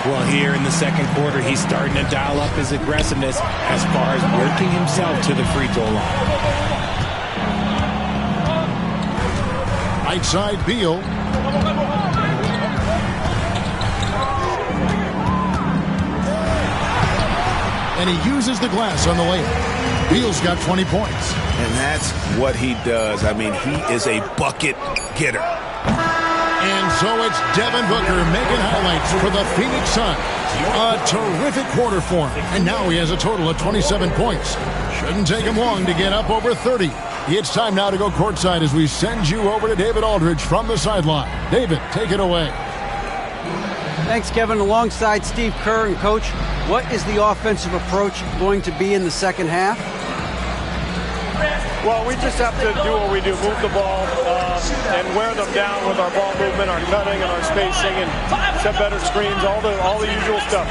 Speaker 18: Well, here in the second quarter, he's starting to dial up his aggressiveness as far as working himself to the free throw line.
Speaker 11: Right side, Beal. And he uses the glass on the layup. Beal's got 20 points.
Speaker 19: And that's what he does. I mean, he is a bucket getter.
Speaker 11: And so it's Devin Booker making highlights for the Phoenix Suns. A terrific quarter for him. And now he has a total of 27 points. Shouldn't take him long to get up over 30. It's time now to go courtside as we send you over to David Aldridge from the sideline. David, take it away.
Speaker 13: Thanks, Kevin. Alongside Steve Kerr and Coach, what is the offensive approach going to be in the second half?
Speaker 20: Well, we just have to do what we do, move the ball and wear them down with our ball movement, our cutting, and our spacing, and set better screens, all the usual stuff.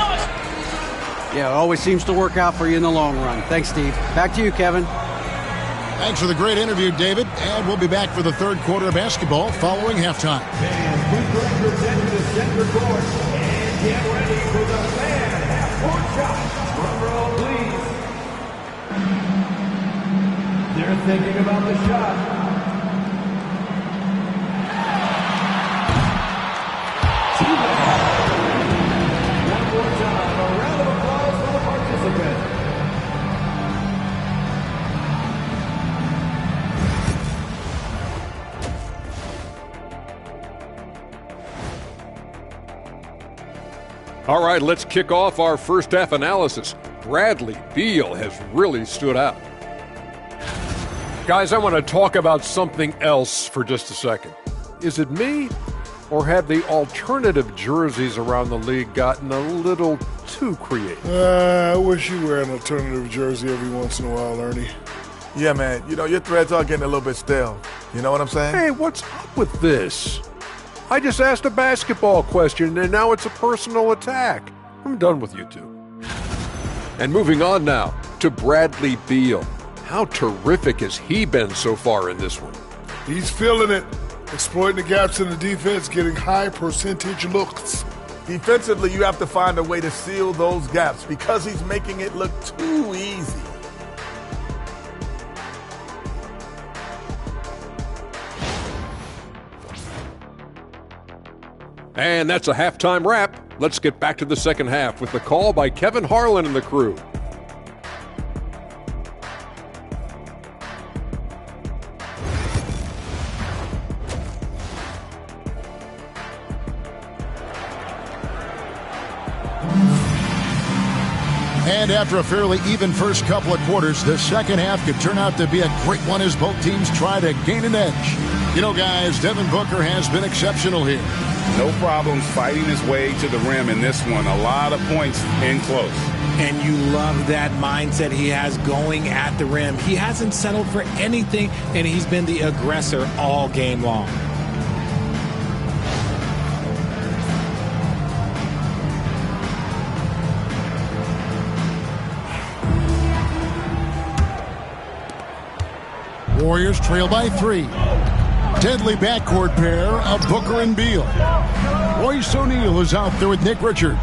Speaker 13: Yeah, it always seems to work out for you in the long run. Thanks, Steve. Back to you, Kevin.
Speaker 11: Thanks for the great interview, David. And we'll be back for the third quarter of basketball following halftime.
Speaker 6: And present the center court and get ready for the fan half-court shot. Drum roll, please. They're thinking about the shot. One more time, a round of applause for the participants.
Speaker 8: All right, let's kick off our first half analysis. Bradley Beal has really stood out. Guys, I want to talk about something else for just a second. Is it me, or have the alternative jerseys around the league gotten a little too creative?
Speaker 9: I wish you wear an alternative jersey every once in a while, Ernie.
Speaker 10: Yeah, man. You know, your threads are getting a little bit stale. You know what I'm saying?
Speaker 8: Hey, what's up with this? I just asked a basketball question, and now it's a personal attack. I'm done with you two. And moving on now to Bradley Beal. How terrific has he been so far in this one?
Speaker 9: He's feeling it. Exploiting the gaps in the defense, getting high percentage looks.
Speaker 10: Defensively, you have to find a way to seal those gaps because he's making it look too easy.
Speaker 8: And that's a halftime wrap. Let's get back to the second half with the call by Kevin Harlan and the crew.
Speaker 11: And after a fairly even first couple of quarters, the second half could turn out to be a great one as both teams try to gain an edge. You know, guys, Devin Booker has been exceptional here.
Speaker 12: No problems fighting his way to the rim in this one. A lot of points in close.
Speaker 18: And you love that mindset he has going at the rim. He hasn't settled for anything, and he's been the aggressor all game long.
Speaker 11: Warriors trail by 3. Deadly backcourt pair of Booker and Beal. Royce O'Neal is out there with Nick Richards.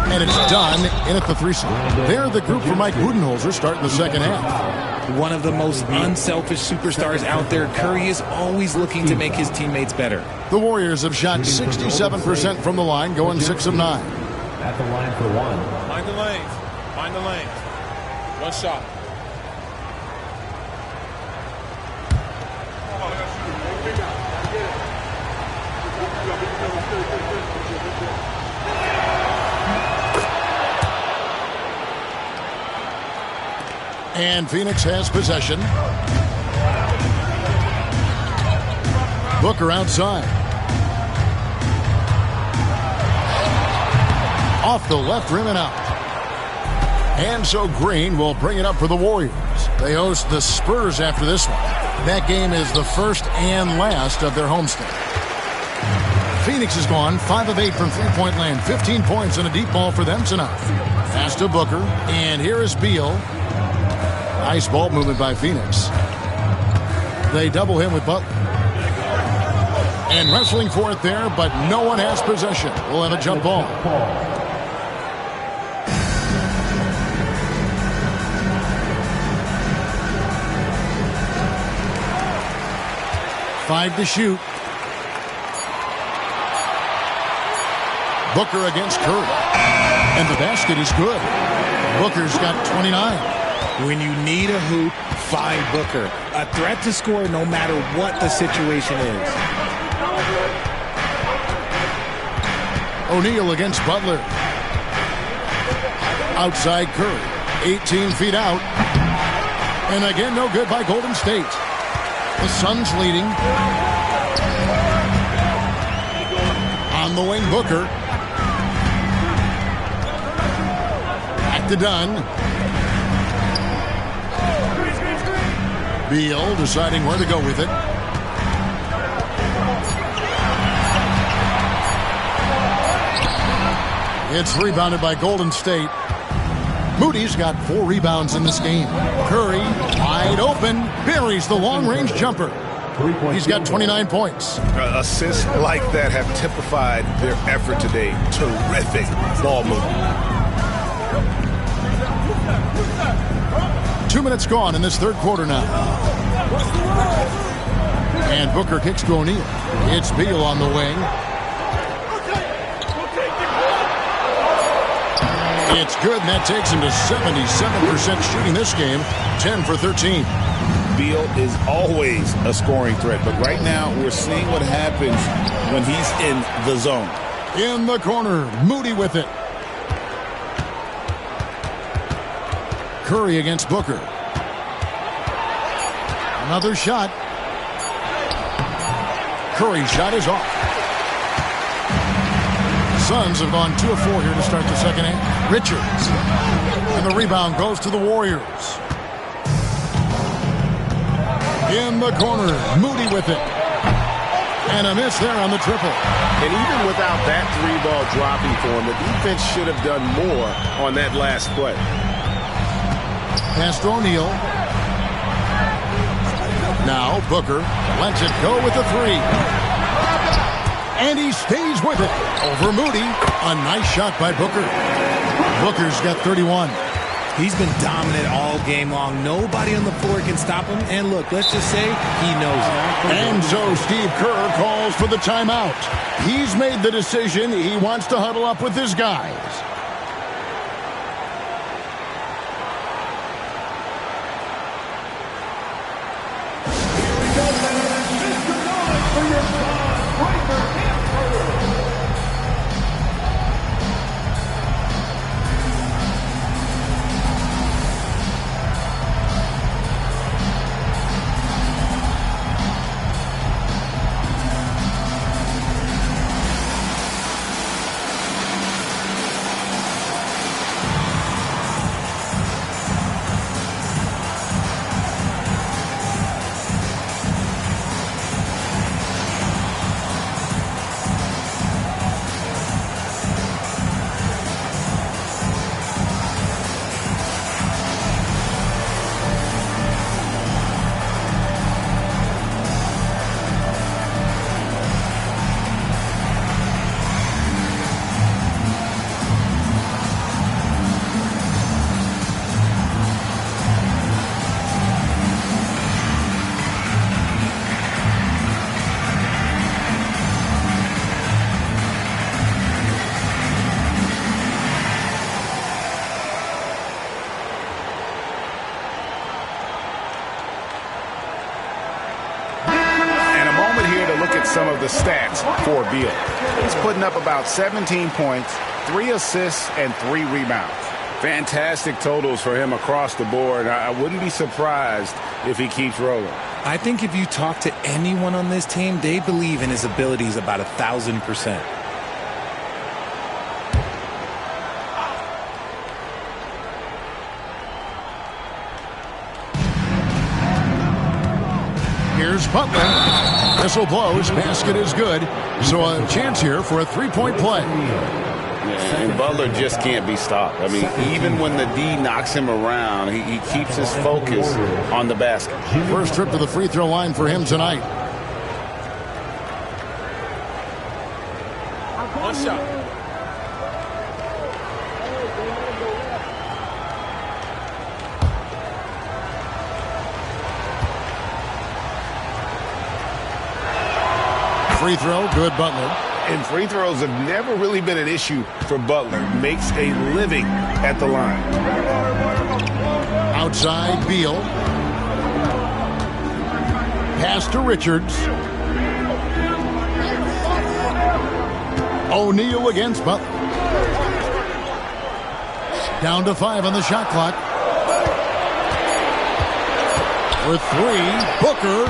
Speaker 11: And it's done in at the 3-spot. They're the group for Mike Budenholzer starting the second half.
Speaker 18: One of the most unselfish superstars out there, Curry is always looking to make his teammates better.
Speaker 11: The Warriors have shot 67% from the line, going 6 of 9.
Speaker 6: At the line for one.
Speaker 15: Find the lanes. Find the lanes. One shot.
Speaker 11: And Phoenix has possession. Booker outside. Off the left rim and out. And so Green will bring it up for the Warriors. They host the Spurs after this one. That game is the first and last of their homestand. Phoenix has gone 5 of 8 from three-point land. 15 points and a deep ball for them tonight. Pass to Booker. And here is Beal. Nice ball movement by Phoenix. They double him with Butler. And wrestling for it there, but no one has possession. We'll have a jump ball. Five to shoot. Booker against Curry. And the basket is good. Booker's got 29.
Speaker 18: When you need a hoop, find Booker. A threat to score no matter what the situation is.
Speaker 11: O'Neal against Butler. Outside Curry. 18 feet out. And again, no good by Golden State. The Suns leading. On the wing, Booker. Back to Dunn. Beal deciding where to go with it. It's rebounded by Golden State. Moody's got 4 rebounds in this game. Curry, wide open, buries the long-range jumper. He's got 29 points.
Speaker 12: Assists like that have typified their effort today. Terrific ball movement.
Speaker 11: 2 minutes gone in this third quarter now. And Booker kicks to O'Neal. It's Beal on the wing. It's good, and that takes him to 77% shooting this game. 10 for 13.
Speaker 12: Beal is always a scoring threat, but right now we're seeing what happens when he's in the zone.
Speaker 11: In the corner, Moody with it. Curry against Booker. Another shot. Curry's shot is off. Suns have gone 2 of 4 here to start the second half. Richards. And the rebound goes to the Warriors. In the corner, Moody with it. And a miss there on the triple.
Speaker 19: And even without that 3-ball dropping for him, the defense should have done more on that last play.
Speaker 11: Pass to O'Neal. Now Booker lets it go with the 3. And he stays with it. Over Moody. A nice shot by Booker. Booker's got 31.
Speaker 18: He's been dominant all game long. Nobody on the floor can stop him. And look, let's just say he knows it.
Speaker 11: And so Steve Kerr calls for the timeout. He's made the decision. He wants to huddle up with his guys.
Speaker 12: Some of the stats for Beal. He's putting up about 17 points, 3 assists, and 3 rebounds. Fantastic totals for him across the board. I wouldn't be surprised if he keeps rolling.
Speaker 18: I think if you talk to anyone on this team, they believe in his abilities about 1,000%.
Speaker 11: Here's Butler. Whistle blows. Basket is good. So a chance here for a 3-point play.
Speaker 12: Yeah, and Butler just can't be stopped. I mean, even when the D knocks him around, he keeps his focus on the basket.
Speaker 11: First trip to the free throw line for him tonight.
Speaker 7: One shot.
Speaker 11: Free throw, good Butler.
Speaker 12: And free throws have never really been an issue for Butler. Makes a living at the line.
Speaker 11: Outside, Beal. Pass to Richards. O'Neal against Butler. Down to 5 on the shot clock. For 3, Booker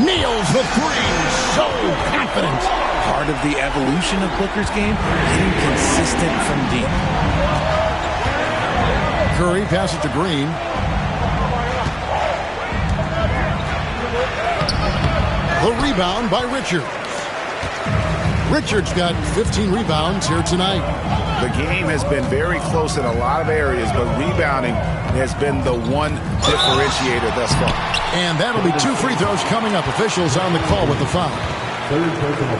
Speaker 11: nails the 3. So confident.
Speaker 18: Part of the evolution of Booker's game, getting consistent from deep.
Speaker 11: Curry passes to Green. The rebound by Richards. Richards got 15 rebounds here tonight.
Speaker 12: The game has been very close in a lot of areas, but rebounding has been the one differentiator thus far.
Speaker 11: And that'll be 2 free throws coming up. Officials on the call with the foul.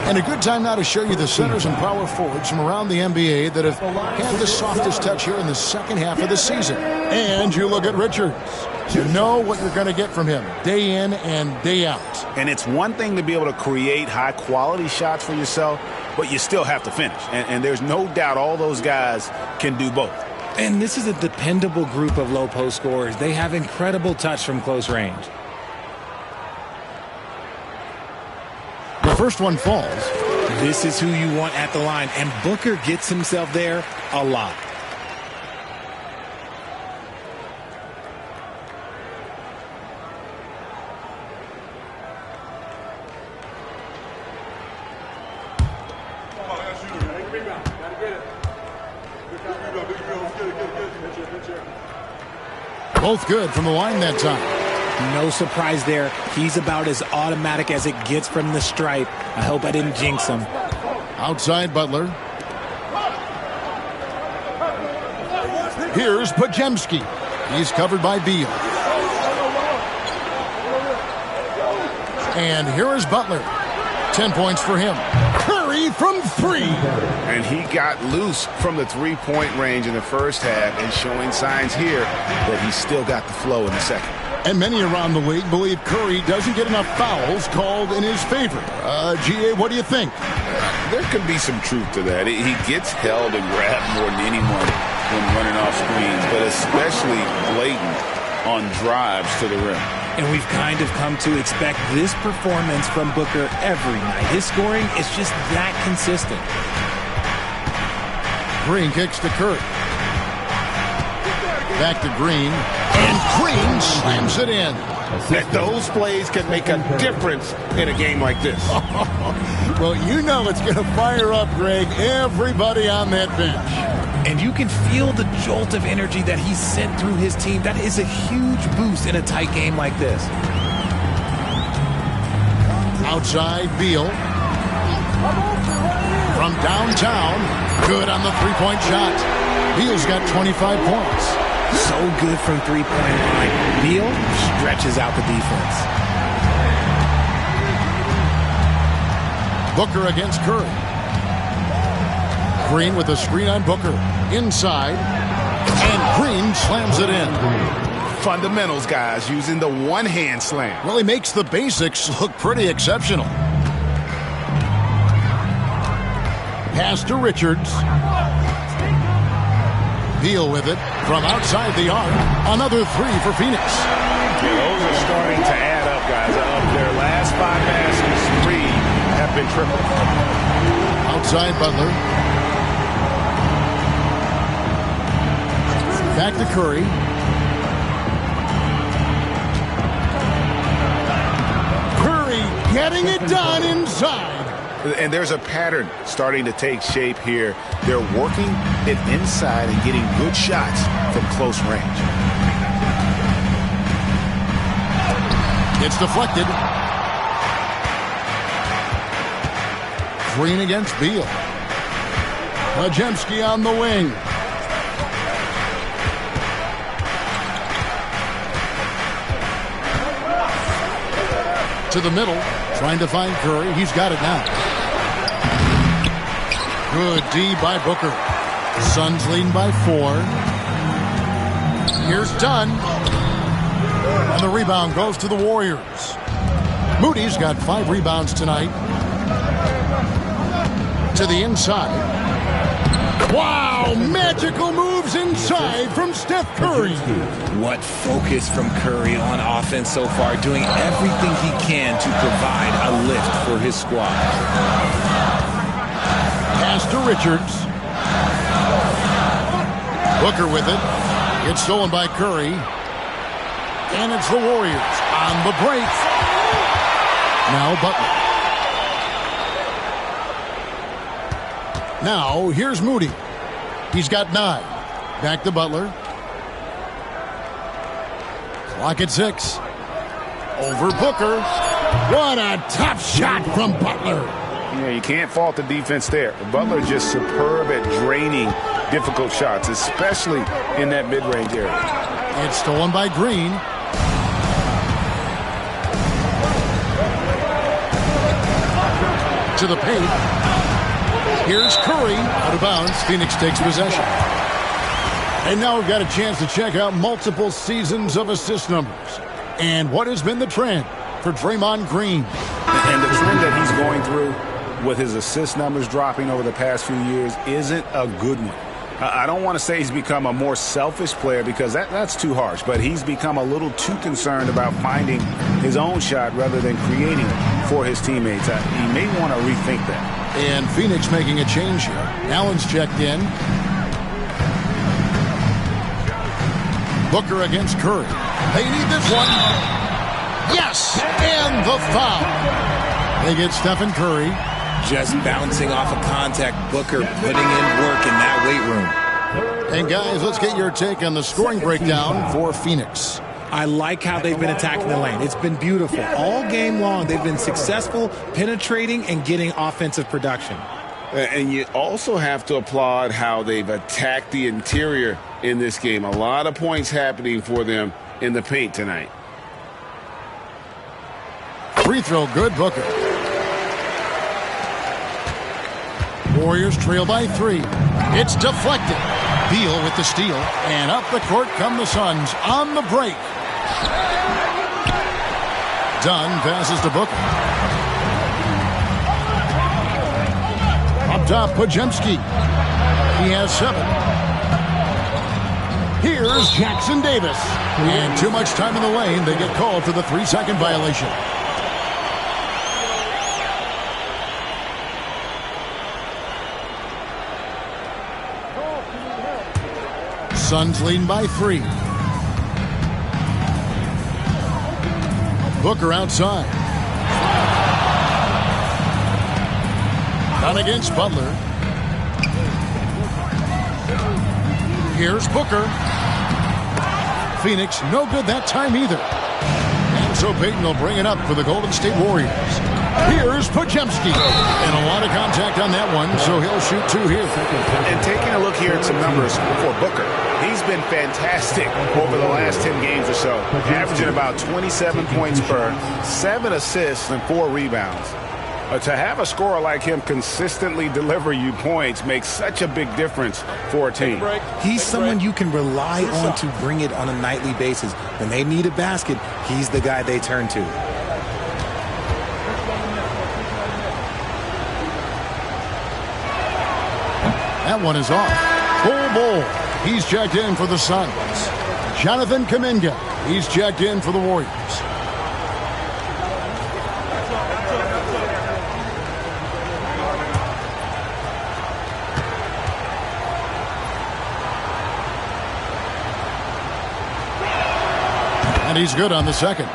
Speaker 11: And a good time now to show you the centers and power forwards from around the NBA that have had the softest touch here in the second half of the season. And you look at Richards. You know what you're going to get from him day in and day out.
Speaker 12: And it's one thing to be able to create high-quality shots for yourself, but you still have to finish. And there's no doubt all those guys can do both.
Speaker 18: And this is a dependable group of low-post scorers. They have incredible touch from close range.
Speaker 11: The first one falls.
Speaker 18: This is who you want at the line, and Booker gets himself there a lot.
Speaker 11: Both good from the line that time.
Speaker 18: No surprise there. He's about as automatic as it gets from the stripe. I hope I didn't jinx him.
Speaker 11: Outside Butler. Here's Podziemski. He's covered by Beal. And here is Butler. 10 points for him. Curry from 3.
Speaker 12: And he got loose from the three-point range in the first half and showing signs here that he's still got the flow in the second.
Speaker 11: And many around the league believe Curry doesn't get enough fouls called in his favor. GA, what do you think?
Speaker 12: There could be some truth to that. He gets held and grabbed more than anyone when running off screens, but especially blatant on drives to the rim.
Speaker 18: And we've kind of come to expect this performance from Booker every night. His scoring is just that consistent.
Speaker 11: Green kicks to Curry. Back to Green. And Green slams it in.
Speaker 12: Those plays can make a difference in a game like this.
Speaker 11: Well, you know it's going to fire up, Greg, everybody on that bench.
Speaker 18: And you can feel the jolt of energy that he sent through his team. That is a huge boost in a tight game like this.
Speaker 11: Outside, Beal. From downtown, good on the three-point shot. Beal's got 25 points.
Speaker 18: So good from three-point line. Beal stretches out the defense.
Speaker 11: Booker against Curry. Green with a screen on Booker. Inside. And Green slams it in.
Speaker 12: Fundamentals, guys, using the one-hand slam.
Speaker 11: Well, he makes the basics look pretty exceptional. Pass to Richards. Beal with it from outside the arc. Another 3 for Phoenix.
Speaker 19: Yeah, those are starting to add up, guys. Of their last 5 baskets, 3 have been triple.
Speaker 11: Outside Butler. Back to Curry. Curry getting it done inside.
Speaker 12: And there's a pattern starting to take shape here. They're working it inside and getting good shots from close range.
Speaker 11: It's deflected. Green against Beal. Podziemski on the wing. To the middle, trying to find Curry. He's got it now. Good D by Booker. Suns leading by 4. Here's Dunn. And the rebound goes to the Warriors. Moody's got 5 rebounds tonight. To the inside. Wow, magical moves inside from Steph Curry.
Speaker 18: What focus from Curry on offense so far, doing everything he can to provide a lift for his squad.
Speaker 11: Pass to Richards. Booker with it. It's stolen by Curry. And it's the Warriors on the break. Now Butler. Now here's Moody. He's got 9. Back to Butler. Clock at 6. Over Booker. What a tough shot from Butler.
Speaker 12: Yeah, you can't fault the defense there. Butler just superb at draining difficult shots, especially in that mid-range area.
Speaker 11: It's stolen by Green. To the paint. Here's Curry. Out of bounds. Phoenix takes possession. And now we've got a chance to check out multiple seasons of assist numbers. And what has been the trend for Draymond Green?
Speaker 12: And the trend that he's going through with his assist numbers dropping over the past few years isn't a good one. I don't want to say he's become a more selfish player because that's too harsh, but he's become a little too concerned about finding his own shot rather than creating for his teammates. He may want to rethink that.
Speaker 11: And Phoenix making a change here. Allen's checked in. Booker against Curry. They need this one. Yes! And the foul. They get Stephen Curry.
Speaker 18: Just bouncing off of contact. Booker putting in work in that weight room.
Speaker 11: And guys, let's get your take on the scoring breakdown for Phoenix.
Speaker 18: I like how they've been attacking the lane. It's been beautiful. All game long, they've been successful penetrating and getting offensive production.
Speaker 12: And you also have to applaud how they've attacked the interior in this game. A lot of points happening for them in the paint tonight.
Speaker 11: Free throw good, Booker. Warriors trail by 3. It's deflected. Beal with the steal. And up the court come the Suns on the break. Dunn passes to Booker. Up top, Podziemski. He has 7. Here's Jackson Davis. And too much time in the lane. They get called for the 3-second violation. Suns leading by 3. Booker outside. Down against Butler. Here's Booker. Phoenix no good that time either. And so Payton will bring it up for the Golden State Warriors. Here's Podziemski. And a lot of contact on that one, so he'll shoot 2 here.
Speaker 19: And taking a look here at some numbers for Booker. He's been fantastic over the last 10 games or so, averaging about 27 points per, 7 assists, and 4 rebounds. To have a scorer like him consistently deliver you points makes such a big difference for a team.
Speaker 18: He's someone you can rely on to bring it on a nightly basis. When they need a basket, he's the guy they turn to.
Speaker 11: That one is off. Full ball. He's checked in for the Suns. Jonathan Kuminga. He's checked in for the Warriors. And he's good on the second.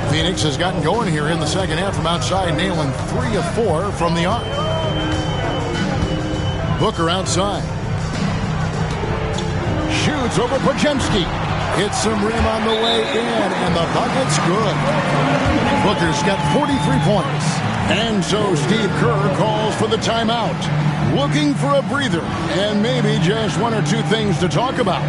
Speaker 11: Phoenix has gotten going here in the second half from outside, nailing 3 of 4 from the arc. Booker outside. Shoots over Podziemski. Hits some rim on the way in, and the bucket's good. Booker's got 43 points. And so Steve Kerr calls for the timeout. Looking for a breather, and maybe just 1 or 2 things to talk about.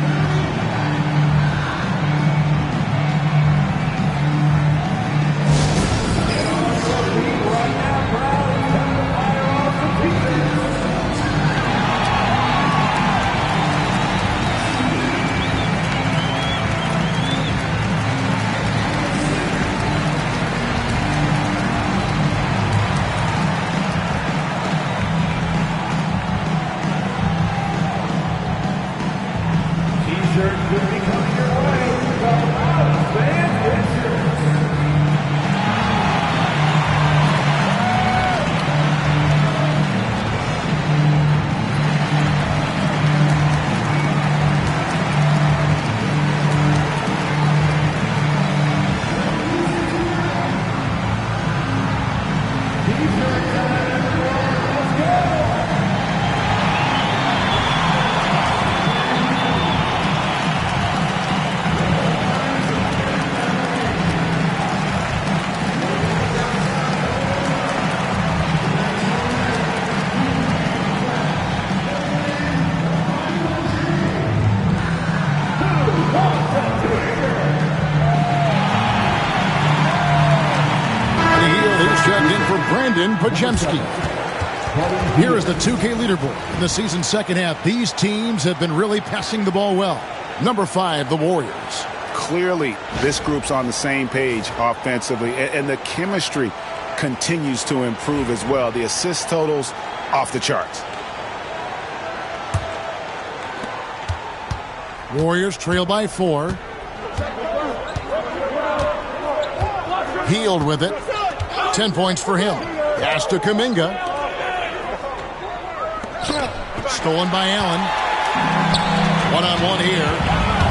Speaker 11: Podziemski. Here is the 2K leaderboard. In the season's second half, these teams have been really passing the ball well. Number 5, the Warriors.
Speaker 19: Clearly, this group's on the same page offensively, and the chemistry continues to improve as well. The assist totals off the charts.
Speaker 11: Warriors trail by 4. Healed with it. 10 points for him. Pass to Kuminga. Stolen by Allen. One-on-one here.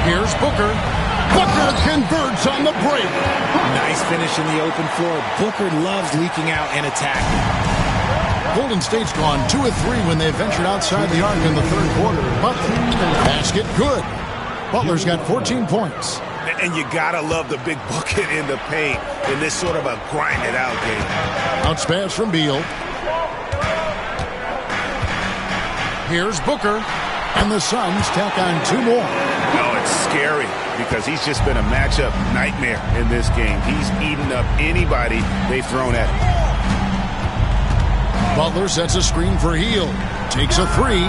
Speaker 11: Here's Booker. Booker converts on the break.
Speaker 18: Nice finish in the open floor. Booker loves leaking out and attacking.
Speaker 11: Golden State's gone 2 of 3 when they ventured outside the arc in the third quarter. Butler, basket good. Butler's got 14 points.
Speaker 12: And you gotta love the big bucket in the paint in this sort of a grind-it-out game.
Speaker 11: Bounce pass from Beal. Here's Booker, and the Suns tack on 2 more.
Speaker 12: No, it's scary because he's just been a matchup nightmare in this game. He's eaten up anybody they've thrown at him.
Speaker 11: Butler sets a screen for Hield. Takes a 3.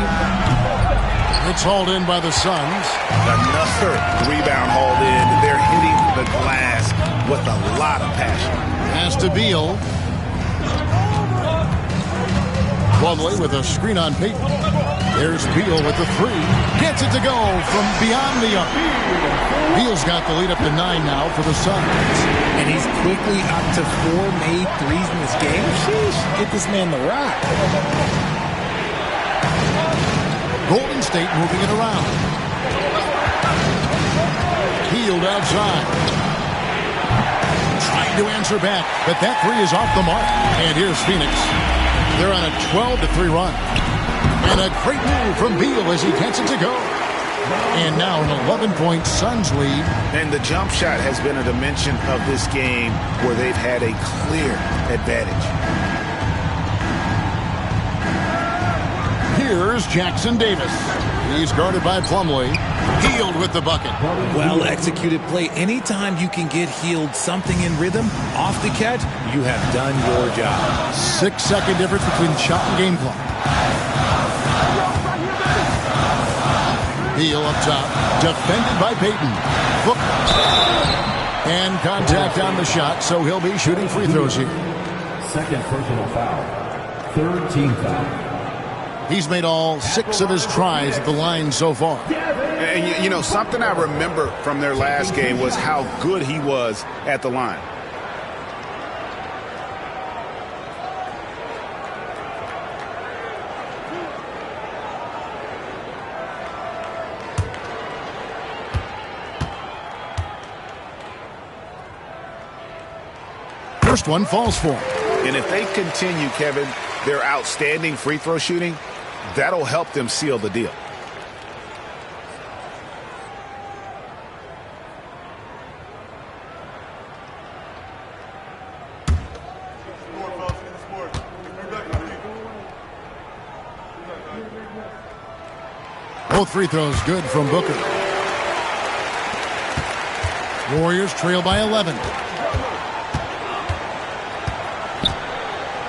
Speaker 11: It's hauled in by the Suns.
Speaker 12: Another rebound hauled in. They're hitting the glass with a lot of passion.
Speaker 11: Pass to Beal. Plumlee with a screen on Payton. There's Beal with the 3. Gets it to go from beyond the arc. Beal's got the lead up to 9 now for the Suns.
Speaker 18: And he's quickly up to 4 made threes in this game. Sheesh, get this man the rock.
Speaker 11: Golden State moving it around. Hield outside. Trying to answer back, but that 3 is off the mark. And here's Phoenix. They're on a 12-3 run. And a great move from Beal as he gets it to go. And now an 11-point Suns lead.
Speaker 12: And the jump shot has been a dimension of this game where they've had a clear advantage.
Speaker 11: Here's Jackson Davis. He's guarded by Plumlee. Hield with the bucket.
Speaker 18: Well-executed play. Anytime you can get Hield something in rhythm, off the catch, you have done your job.
Speaker 11: 6-second difference between shot and game clock. Hield up top. Defended by Payton. And contact on the shot, so he'll be shooting free throws here.
Speaker 6: Second personal foul. Third team foul.
Speaker 11: He's made all 6 of his tries at the line so far.
Speaker 12: And, you know, something I remember from their last game was how good he was at the line.
Speaker 11: First one falls for him.
Speaker 12: And if they continue, Kevin, their outstanding free throw shooting, that'll help them seal the deal.
Speaker 11: Both free throws good from Booker. Warriors trail by 11.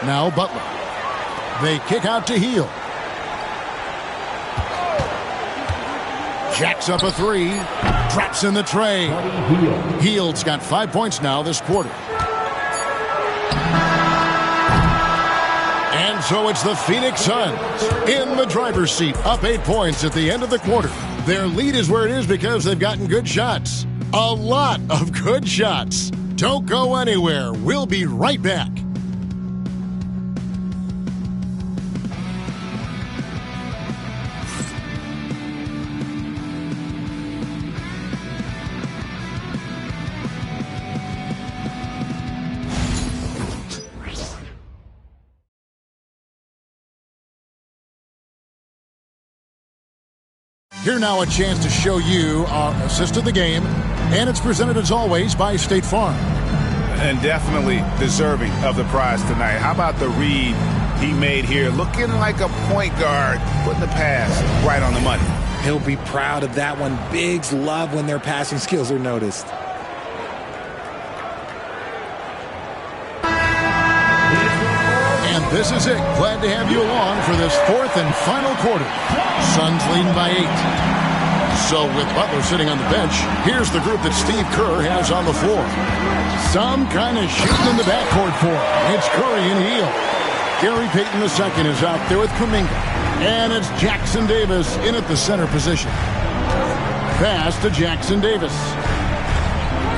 Speaker 11: Now Butler. They kick out to Hield. Jacks up a 3. Drops in the tray. Hield's got 5 points now this quarter. And so it's the Phoenix Suns in the driver's seat, up 8 points at the end of the quarter. Their lead is where it is because they've gotten good shots. A lot of good shots. Don't go anywhere. We'll be right back. Here now a chance to show you our assist of the game, and it's presented as always by State Farm.
Speaker 12: And definitely deserving of the prize tonight. How about the read he made here? Looking like a point guard, putting the pass right on the money.
Speaker 18: He'll be proud of that one. Bigs love when their passing skills are noticed.
Speaker 11: And this is it. Glad to have you along for this 4th and final quarter. Suns leading by 8. So with Butler sitting on the bench, here's the group that Steve Kerr has on the floor. Some kind of shooting in the backcourt for him. It's Curry and Hield. Gary Payton II is out there with Kuminga. And it's Jackson Davis in at the center position. Pass to Jackson Davis.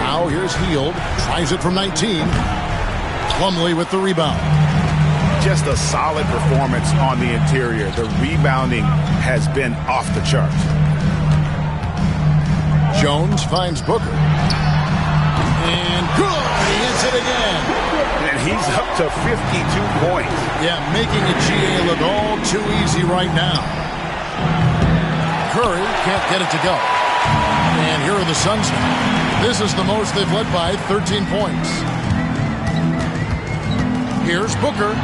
Speaker 11: Now here's Hield. Tries it from 19. Plumlee with the rebound.
Speaker 12: Just a solid performance on the interior. The rebounding has been off the charts.
Speaker 11: Jones finds Booker. And good! He hits it again.
Speaker 19: And he's up to 52 points.
Speaker 11: Yeah, making a GA look all too easy right now. Curry can't get it to go. And here are the Suns now. This is the most they've led by, 13 points. Here's Booker.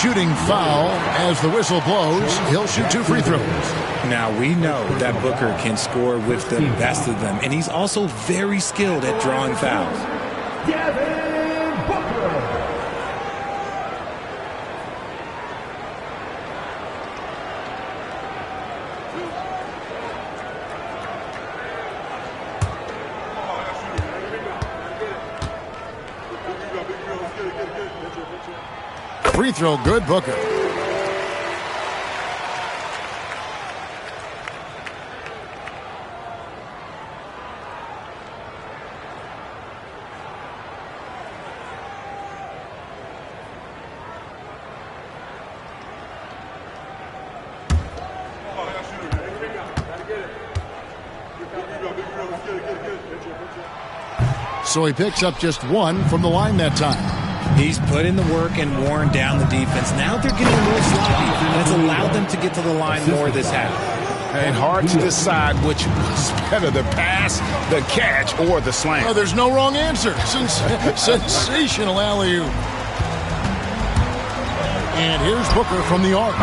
Speaker 11: Shooting foul as the whistle blows. He'll shoot 2 free throws.
Speaker 18: Now, we know that Booker can score with the best of them, and he's also very skilled at drawing fouls.
Speaker 6: Devin Booker.
Speaker 11: Free throw good, Booker. So he picks up just 1 from the line that time.
Speaker 18: He's put in the work and worn down the defense. Now they're getting a little sloppy, and it's allowed them to get to the line more this half.
Speaker 19: And hard to decide which was better, the pass, the catch, or the slam.
Speaker 11: Oh, there's no wrong answer. Sensational alley-oop. And here's Booker from the arc.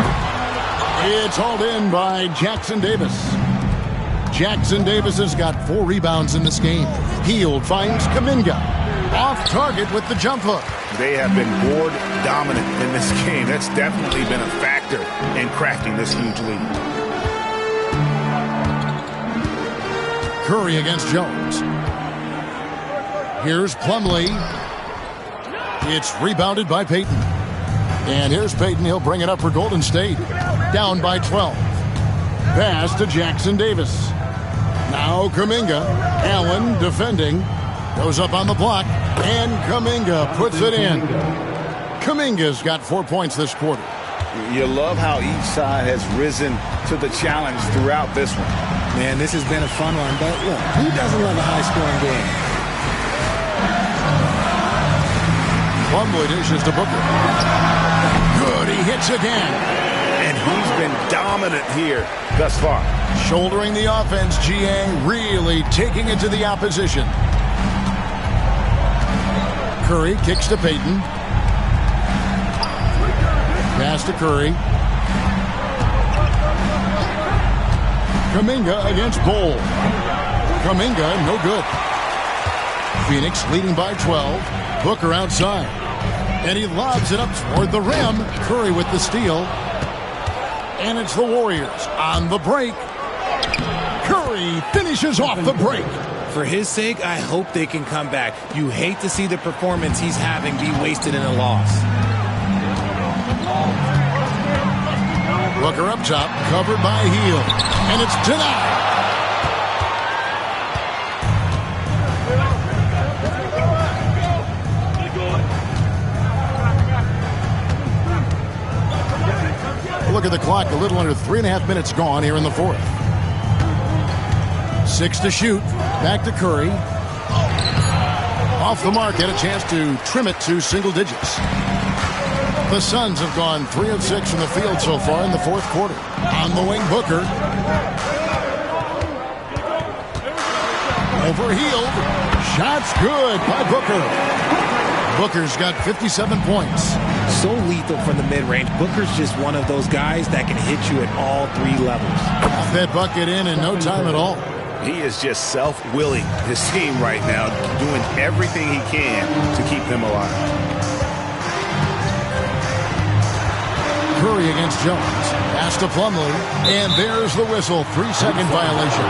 Speaker 11: It's hauled in by Jackson Davis. Jackson Davis has got 4 rebounds in this game. Hield finds Kuminga. Off target with the jump hook.
Speaker 19: They have been board dominant in this game. That's definitely been a factor in crafting this huge lead.
Speaker 11: Curry against Jones. Here's Plumlee. It's rebounded by Payton. And here's Payton. He'll bring it up for Golden State. Down by 12. Pass to Jackson Davis. Now Kuminga. Allen defending. Goes up on the block, and Kuminga puts it in. Kuminga's got 4 points this quarter.
Speaker 19: You love how each side has risen to the challenge throughout this one.
Speaker 18: Man, this has been a fun one, but look, who doesn't love a high-scoring game?
Speaker 11: Plumlee dishes to Booker. Good, he hits again.
Speaker 19: And he's been dominant here thus far.
Speaker 11: Shouldering the offense, GA really taking it to the opposition. Curry kicks to Payton. Pass to Curry. Kuminga against Bol. Kuminga, no good. Phoenix leading by 12. Booker outside. And he lobs it up toward the rim. Curry with the steal. And it's the Warriors on the break. Curry finishes off the break.
Speaker 18: For his sake, I hope they can come back. You hate to see the performance he's having be wasted in a loss.
Speaker 11: Booker up top, covered by Hield. And it's denied. Look at the clock, a little under 3.5 minutes gone here in the fourth. 6 to shoot. Back to Curry. Off the mark. Had a chance to trim it to single digits. The Suns have gone 3 of 6 from the field so far in the fourth quarter. On the wing, Booker. Over Hield. Shots good by Booker. Booker's got 57 points.
Speaker 18: So lethal from the mid-range. Booker's just one of those guys that can hit you at all 3 levels.
Speaker 11: Got that bucket in no time at all.
Speaker 19: He is just self-willing his team right now, doing everything he can to keep them alive.
Speaker 11: Curry against Jones. Pass to Plumlee. And there's the whistle. 3-second violation.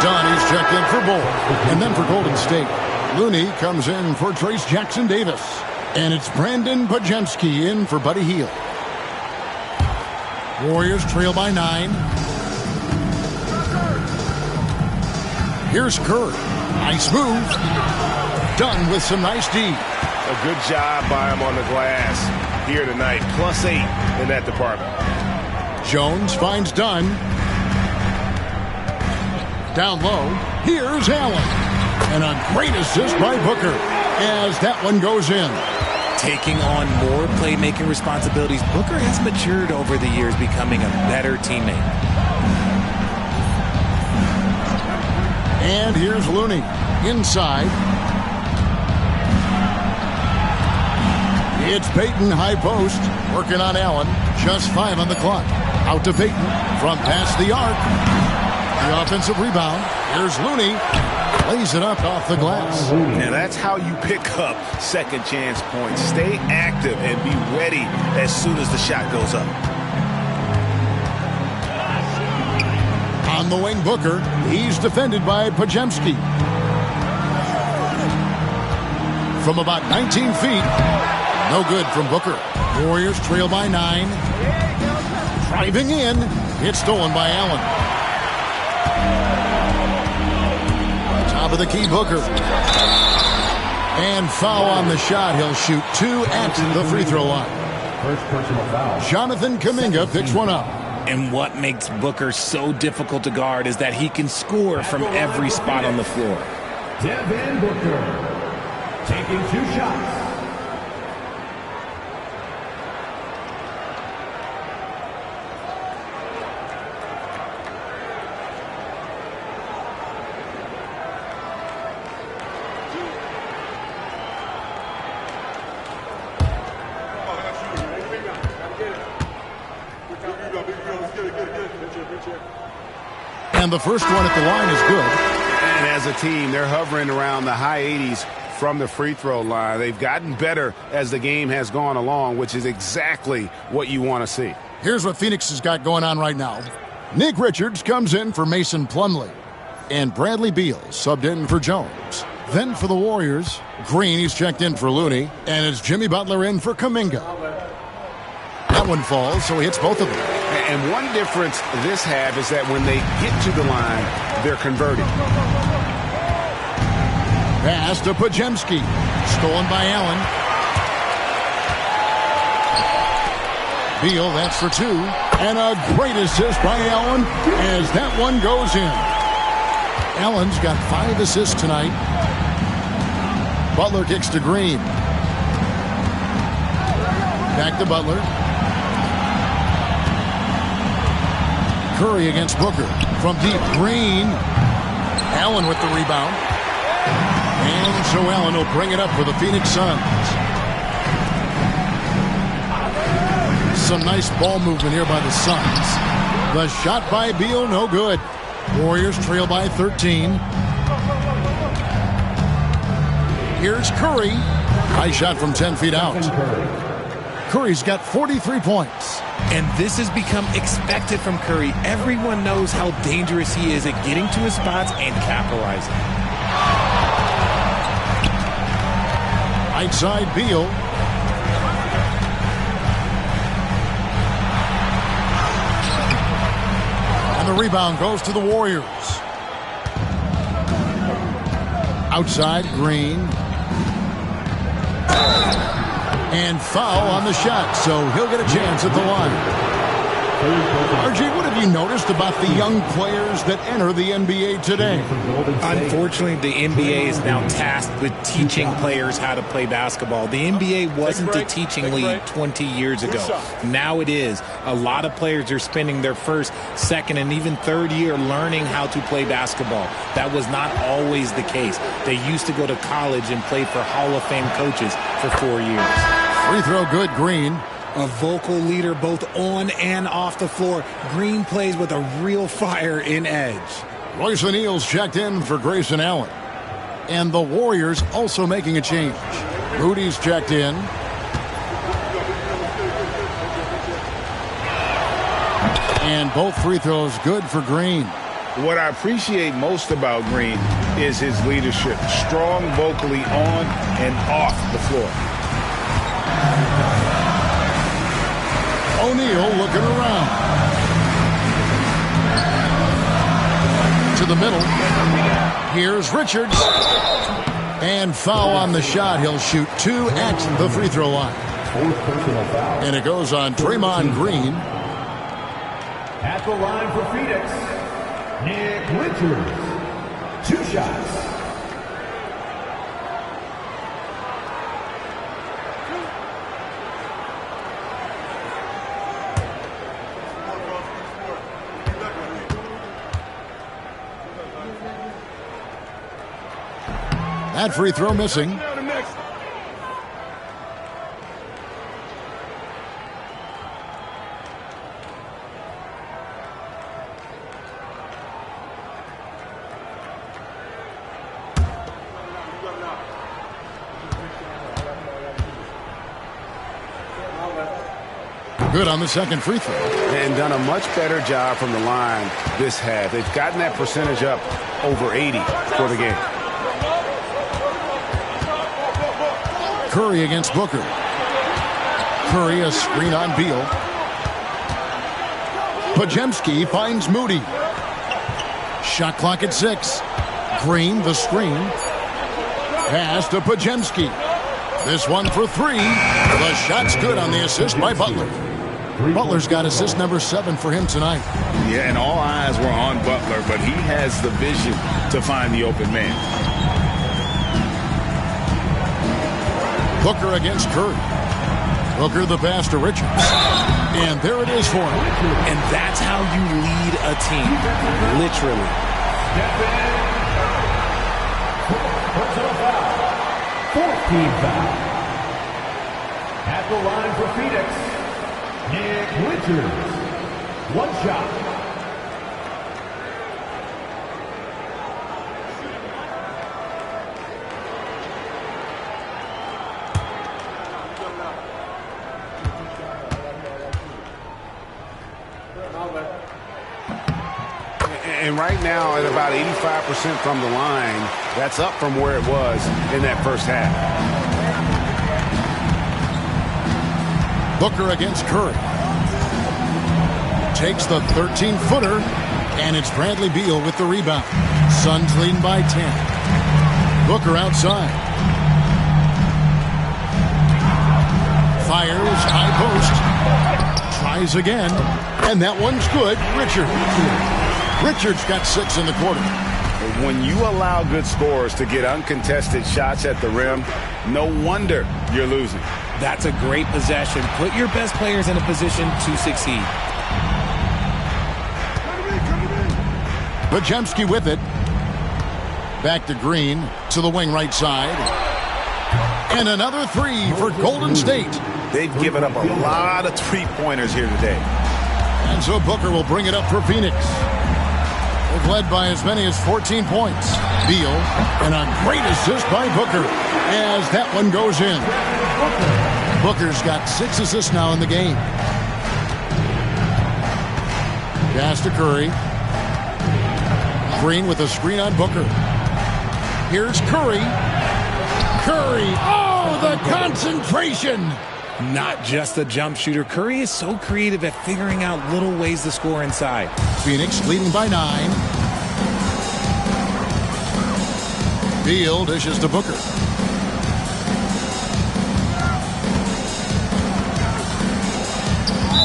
Speaker 11: Donnie's checked in for Bol. And then for Golden State. Looney comes in for Trace Jackson Davis. And it's Brandon Podziemski in for Buddy Hield. Warriors trail by 9. Here's Curry. Nice move. Done with some nice D.
Speaker 19: A good job by him on the glass here tonight. +8 in that department.
Speaker 11: Jones finds Dunn. Down low. Here's Allen. And a great assist by Booker. as that one goes in.
Speaker 18: Taking on more playmaking responsibilities, Booker has matured over the years, becoming a better teammate.
Speaker 11: And here's Looney inside. It's Payton, high post, working on Allen. Just 5 on the clock. Out to Payton from past the arc. The offensive rebound. Here's Looney. Lays it up off the glass.
Speaker 19: Now that's how you pick up second chance points. Stay active and be ready as soon as the shot goes up.
Speaker 11: On the wing, Booker. He's defended by Podziemski. From about 19 feet. No good from Booker. Warriors trail by 9. Driving in. It's stolen by Allen. Top of the key, Booker. And foul on the shot. He'll shoot 2 at the free throw line. First personal foul. Jonathan Kuminga picks one up.
Speaker 18: And what makes Booker so difficult to guard is that he can score from every spot on the floor.
Speaker 6: Devin Booker taking 2 shots.
Speaker 11: And the first one at the line is good.
Speaker 19: And as a team, they're hovering around the high 80s from the free throw line. They've gotten better as the game has gone along, which is exactly what you want to see.
Speaker 11: Here's what Phoenix has got going on right now. Nick Richards comes in for Mason Plumlee. And Bradley Beal subbed in for Jones. Then for the Warriors, Green, he's checked in for Looney. And it's Jimmy Butler in for Kuminga. That one falls, so he hits both of them.
Speaker 19: And one difference this half is that when they get to the line, they're converting.
Speaker 11: Pass to Podziemski. Stolen by Allen. Beal, that's for 2. And a great assist by Allen as that one goes in. Allen's got 5 assists tonight. Butler kicks to Green. Back to Butler. Curry against Booker. From deep, Green. Allen with the rebound. And so Allen will bring it up for the Phoenix Suns. Some nice ball movement here by the Suns. The shot by Beal, no good. Warriors trail by 13. Here's Curry. High shot from 10 feet out. Curry's got 43 points.
Speaker 18: And this has become expected from Curry. Everyone knows how dangerous he is at getting to his spots and capitalizing.
Speaker 11: Right side, Beal. And the rebound goes to the Warriors. Outside, Green. And foul on the shot, so he'll get a chance at the line. RJ, what have you noticed about the young players that enter the NBA today?
Speaker 18: Unfortunately, the NBA is now tasked with teaching players how to play basketball. The NBA wasn't a teaching league 20 years ago. Now it is. A lot of players are spending their first, second, and even third year learning how to play basketball. That was not always the case. They used to go to college and play for Hall of Fame coaches for 4 years.
Speaker 11: Free throw good, Green.
Speaker 18: A vocal leader both on and off the floor. Green plays with a real fire in edge.
Speaker 11: Royce O'Neal's checked in for Grayson Allen. And the Warriors also making a change. Rudy's checked in. And both free throws good for Green.
Speaker 19: What I appreciate most about Green is his leadership. Strong vocally on and off the floor.
Speaker 11: O'Neal looking around. To the middle. Here's Richards. And foul on the shot. He'll shoot 2 at the free throw line. And it goes on Draymond Green.
Speaker 6: At the line for Phoenix, Nick Richards. 2 shots.
Speaker 11: That free throw missing. Good on the second free throw.
Speaker 19: And done a much better job from the line this half. They've gotten that percentage up over 80 for the game.
Speaker 11: Curry against Booker. Curry a screen on Beal. Podziemski finds Moody. Shot clock at 6. Green the screen. Pass to Podziemski. This one for 3. The shot's good on the assist by Butler. Butler's got assist number 7 for him tonight.
Speaker 12: Yeah, and all eyes were on Butler, but he has the vision to find the open man.
Speaker 11: Booker against Curry. Booker the pass to Richards. And there it is for him.
Speaker 18: And that's how you lead a team. Literally.
Speaker 6: Personal foul. 14 foul. At the line for Phoenix, Nick Richards. One shot.
Speaker 19: And right now, at about 85% from the line, that's up from where it was in that first half.
Speaker 11: Booker against Curry. Takes the 13-footer, and it's Bradley Beal with the rebound. Suns leading by 10. Booker outside. Fires, high post. Tries again, and that one's good. Richards got 6 in the quarter.
Speaker 19: When you allow good scorers to get uncontested shots at the rim, no wonder you're losing.
Speaker 18: That's a great possession. Put your best players in a position to succeed.
Speaker 11: Podziemski with it. Back to Green to the wing right side. And another 3 for Golden State.
Speaker 19: They've given up a lot of three-pointers here today.
Speaker 11: And so Booker will bring it up for Phoenix. They've led by as many as 14 points. Beal, and a great assist by Booker as that one goes in. Booker's got 6 assists now in the game. Pass to Curry. Green with a screen on Booker. Here's Curry. Curry, oh, the concentration.
Speaker 18: Not just a jump shooter. Curry is so creative at figuring out little ways to score inside.
Speaker 11: Phoenix leading by 9. Beal dishes to Booker.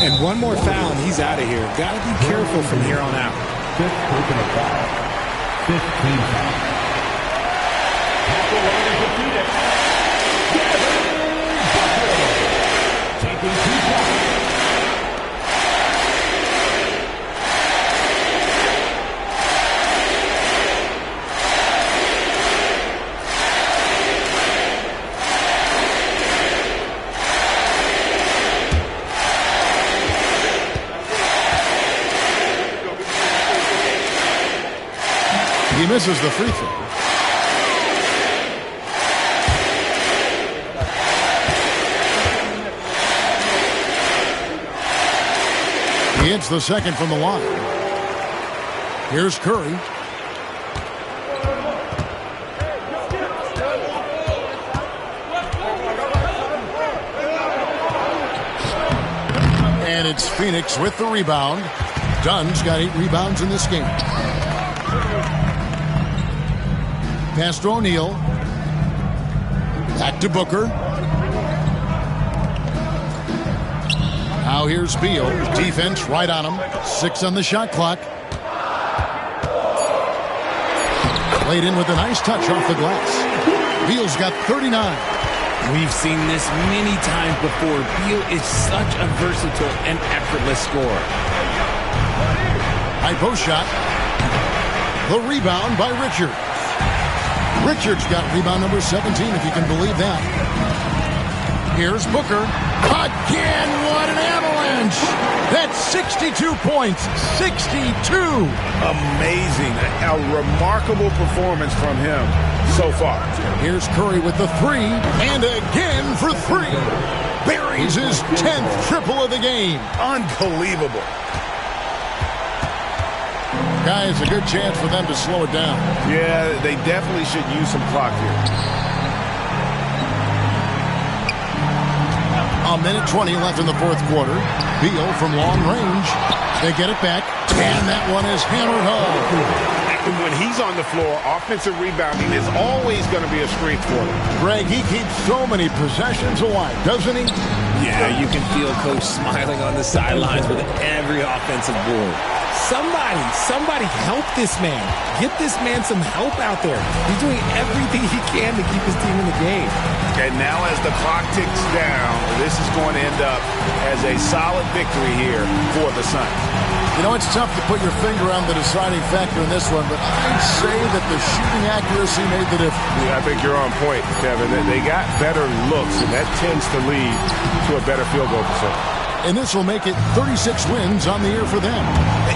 Speaker 18: And one more foul, and he's out of here. Got to be careful from here on out.
Speaker 6: 15 foul. At the line for Phoenix, taking 2 shots.
Speaker 11: He misses the free throw. He hits the second from the line. Here's Curry. And it's Phoenix with the rebound. Dunn's got 8 rebounds in this game. Pass to O'Neal. Back to Booker. Now here's Beal. Defense right on him. 6 on the shot clock. Played in with a nice touch off the glass. Beal's got 39.
Speaker 18: We've seen this many times before. Beal is such a versatile and effortless scorer.
Speaker 11: High post shot. The rebound by Richards. Richards got rebound number 17, if you can believe that. Here's Booker. Again, what an avalanche! That's 62 points. 62!
Speaker 12: Amazing. A remarkable performance from him so far.
Speaker 11: Here's Curry with the three, and again for three. Buries his 10th triple of the game.
Speaker 12: Unbelievable.
Speaker 11: Guys, a good chance for them to slow it down.
Speaker 12: Yeah, they definitely should use some clock here.
Speaker 11: A minute 20 left in the fourth quarter. Beal from long range. They get it back, and that one is hammered home.
Speaker 12: When he's on the floor, offensive rebounding is always going to be a strength for him.
Speaker 11: Greg, he keeps so many possessions alive, doesn't he?
Speaker 21: Yeah, you can feel Coach smiling on the sidelines with every offensive board. Somebody help this man. Get this man some help out there. He's doing everything he can to keep his team in the game.
Speaker 12: And now as the clock ticks down, this is going to end up as a solid victory here for the Suns.
Speaker 11: You know, it's tough to put your finger on the deciding factor in this one, but I'd say that the shooting accuracy made the difference.
Speaker 19: Yeah, I think you're on point, Kevin. They got better looks, and that tends to lead to a better field goal percentage.
Speaker 11: And this will make it 36 wins on the year for them.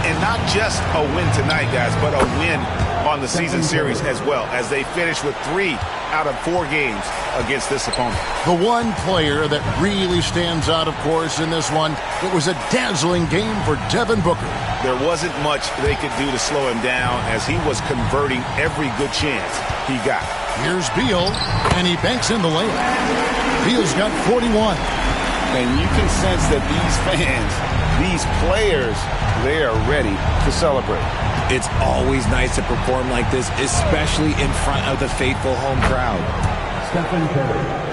Speaker 12: And not just a win tonight, guys, but a win on the season series as well, as they finish with 3 out of 4 games against this opponent.
Speaker 11: The one player that really stands out, of course, in this one, it was a dazzling game for Devin Booker.
Speaker 12: There wasn't much they could do to slow him down as he was converting every good chance he got.
Speaker 11: Here's Beal, and he banks in the layup. Beal's got 41.
Speaker 12: And you can sense that these fans, these players, they are ready to celebrate.
Speaker 21: It's always nice to perform like this, especially in front of the faithful home crowd.
Speaker 6: Stephen Curry.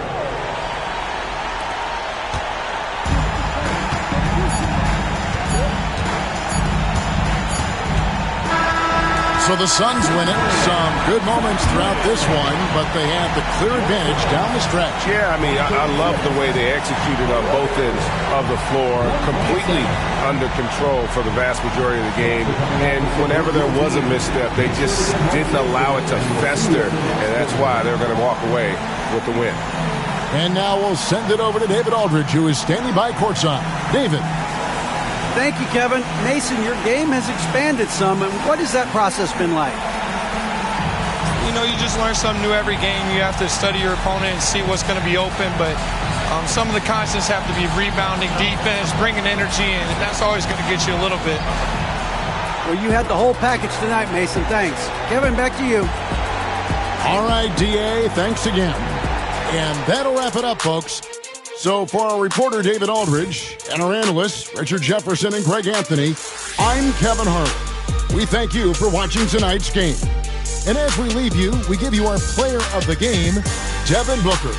Speaker 11: So the Suns win it. Some good moments throughout this one, but they have the clear advantage down the stretch.
Speaker 19: Yeah, I mean, I love the way they executed on both ends of the floor, completely under control for the vast majority of the game. And whenever there was a misstep, they just didn't allow it to fester, and that's why they're going to walk away with the win.
Speaker 11: And now we'll send it over to David Aldridge, who is standing by courtside. David.
Speaker 13: Thank you, Kevin. Mason, your game has expanded some, and what has that process been like?
Speaker 22: You know, you just learn something new every game. You have to study your opponent and see what's going to be open, but some of the constants have to be rebounding, defense, bringing energy, and that's always going to get you a little bit.
Speaker 13: Well, you had the whole package tonight, Mason. Thanks. Kevin, back to you.
Speaker 11: All right, DA, thanks again. And that'll wrap it up, folks. So for our reporter, David Aldridge, and our analysts, Richard Jefferson and Greg Anthony, I'm Kevin Harlan. We thank you for watching tonight's game. And as we leave you, we give you our player of the game, Devin Booker.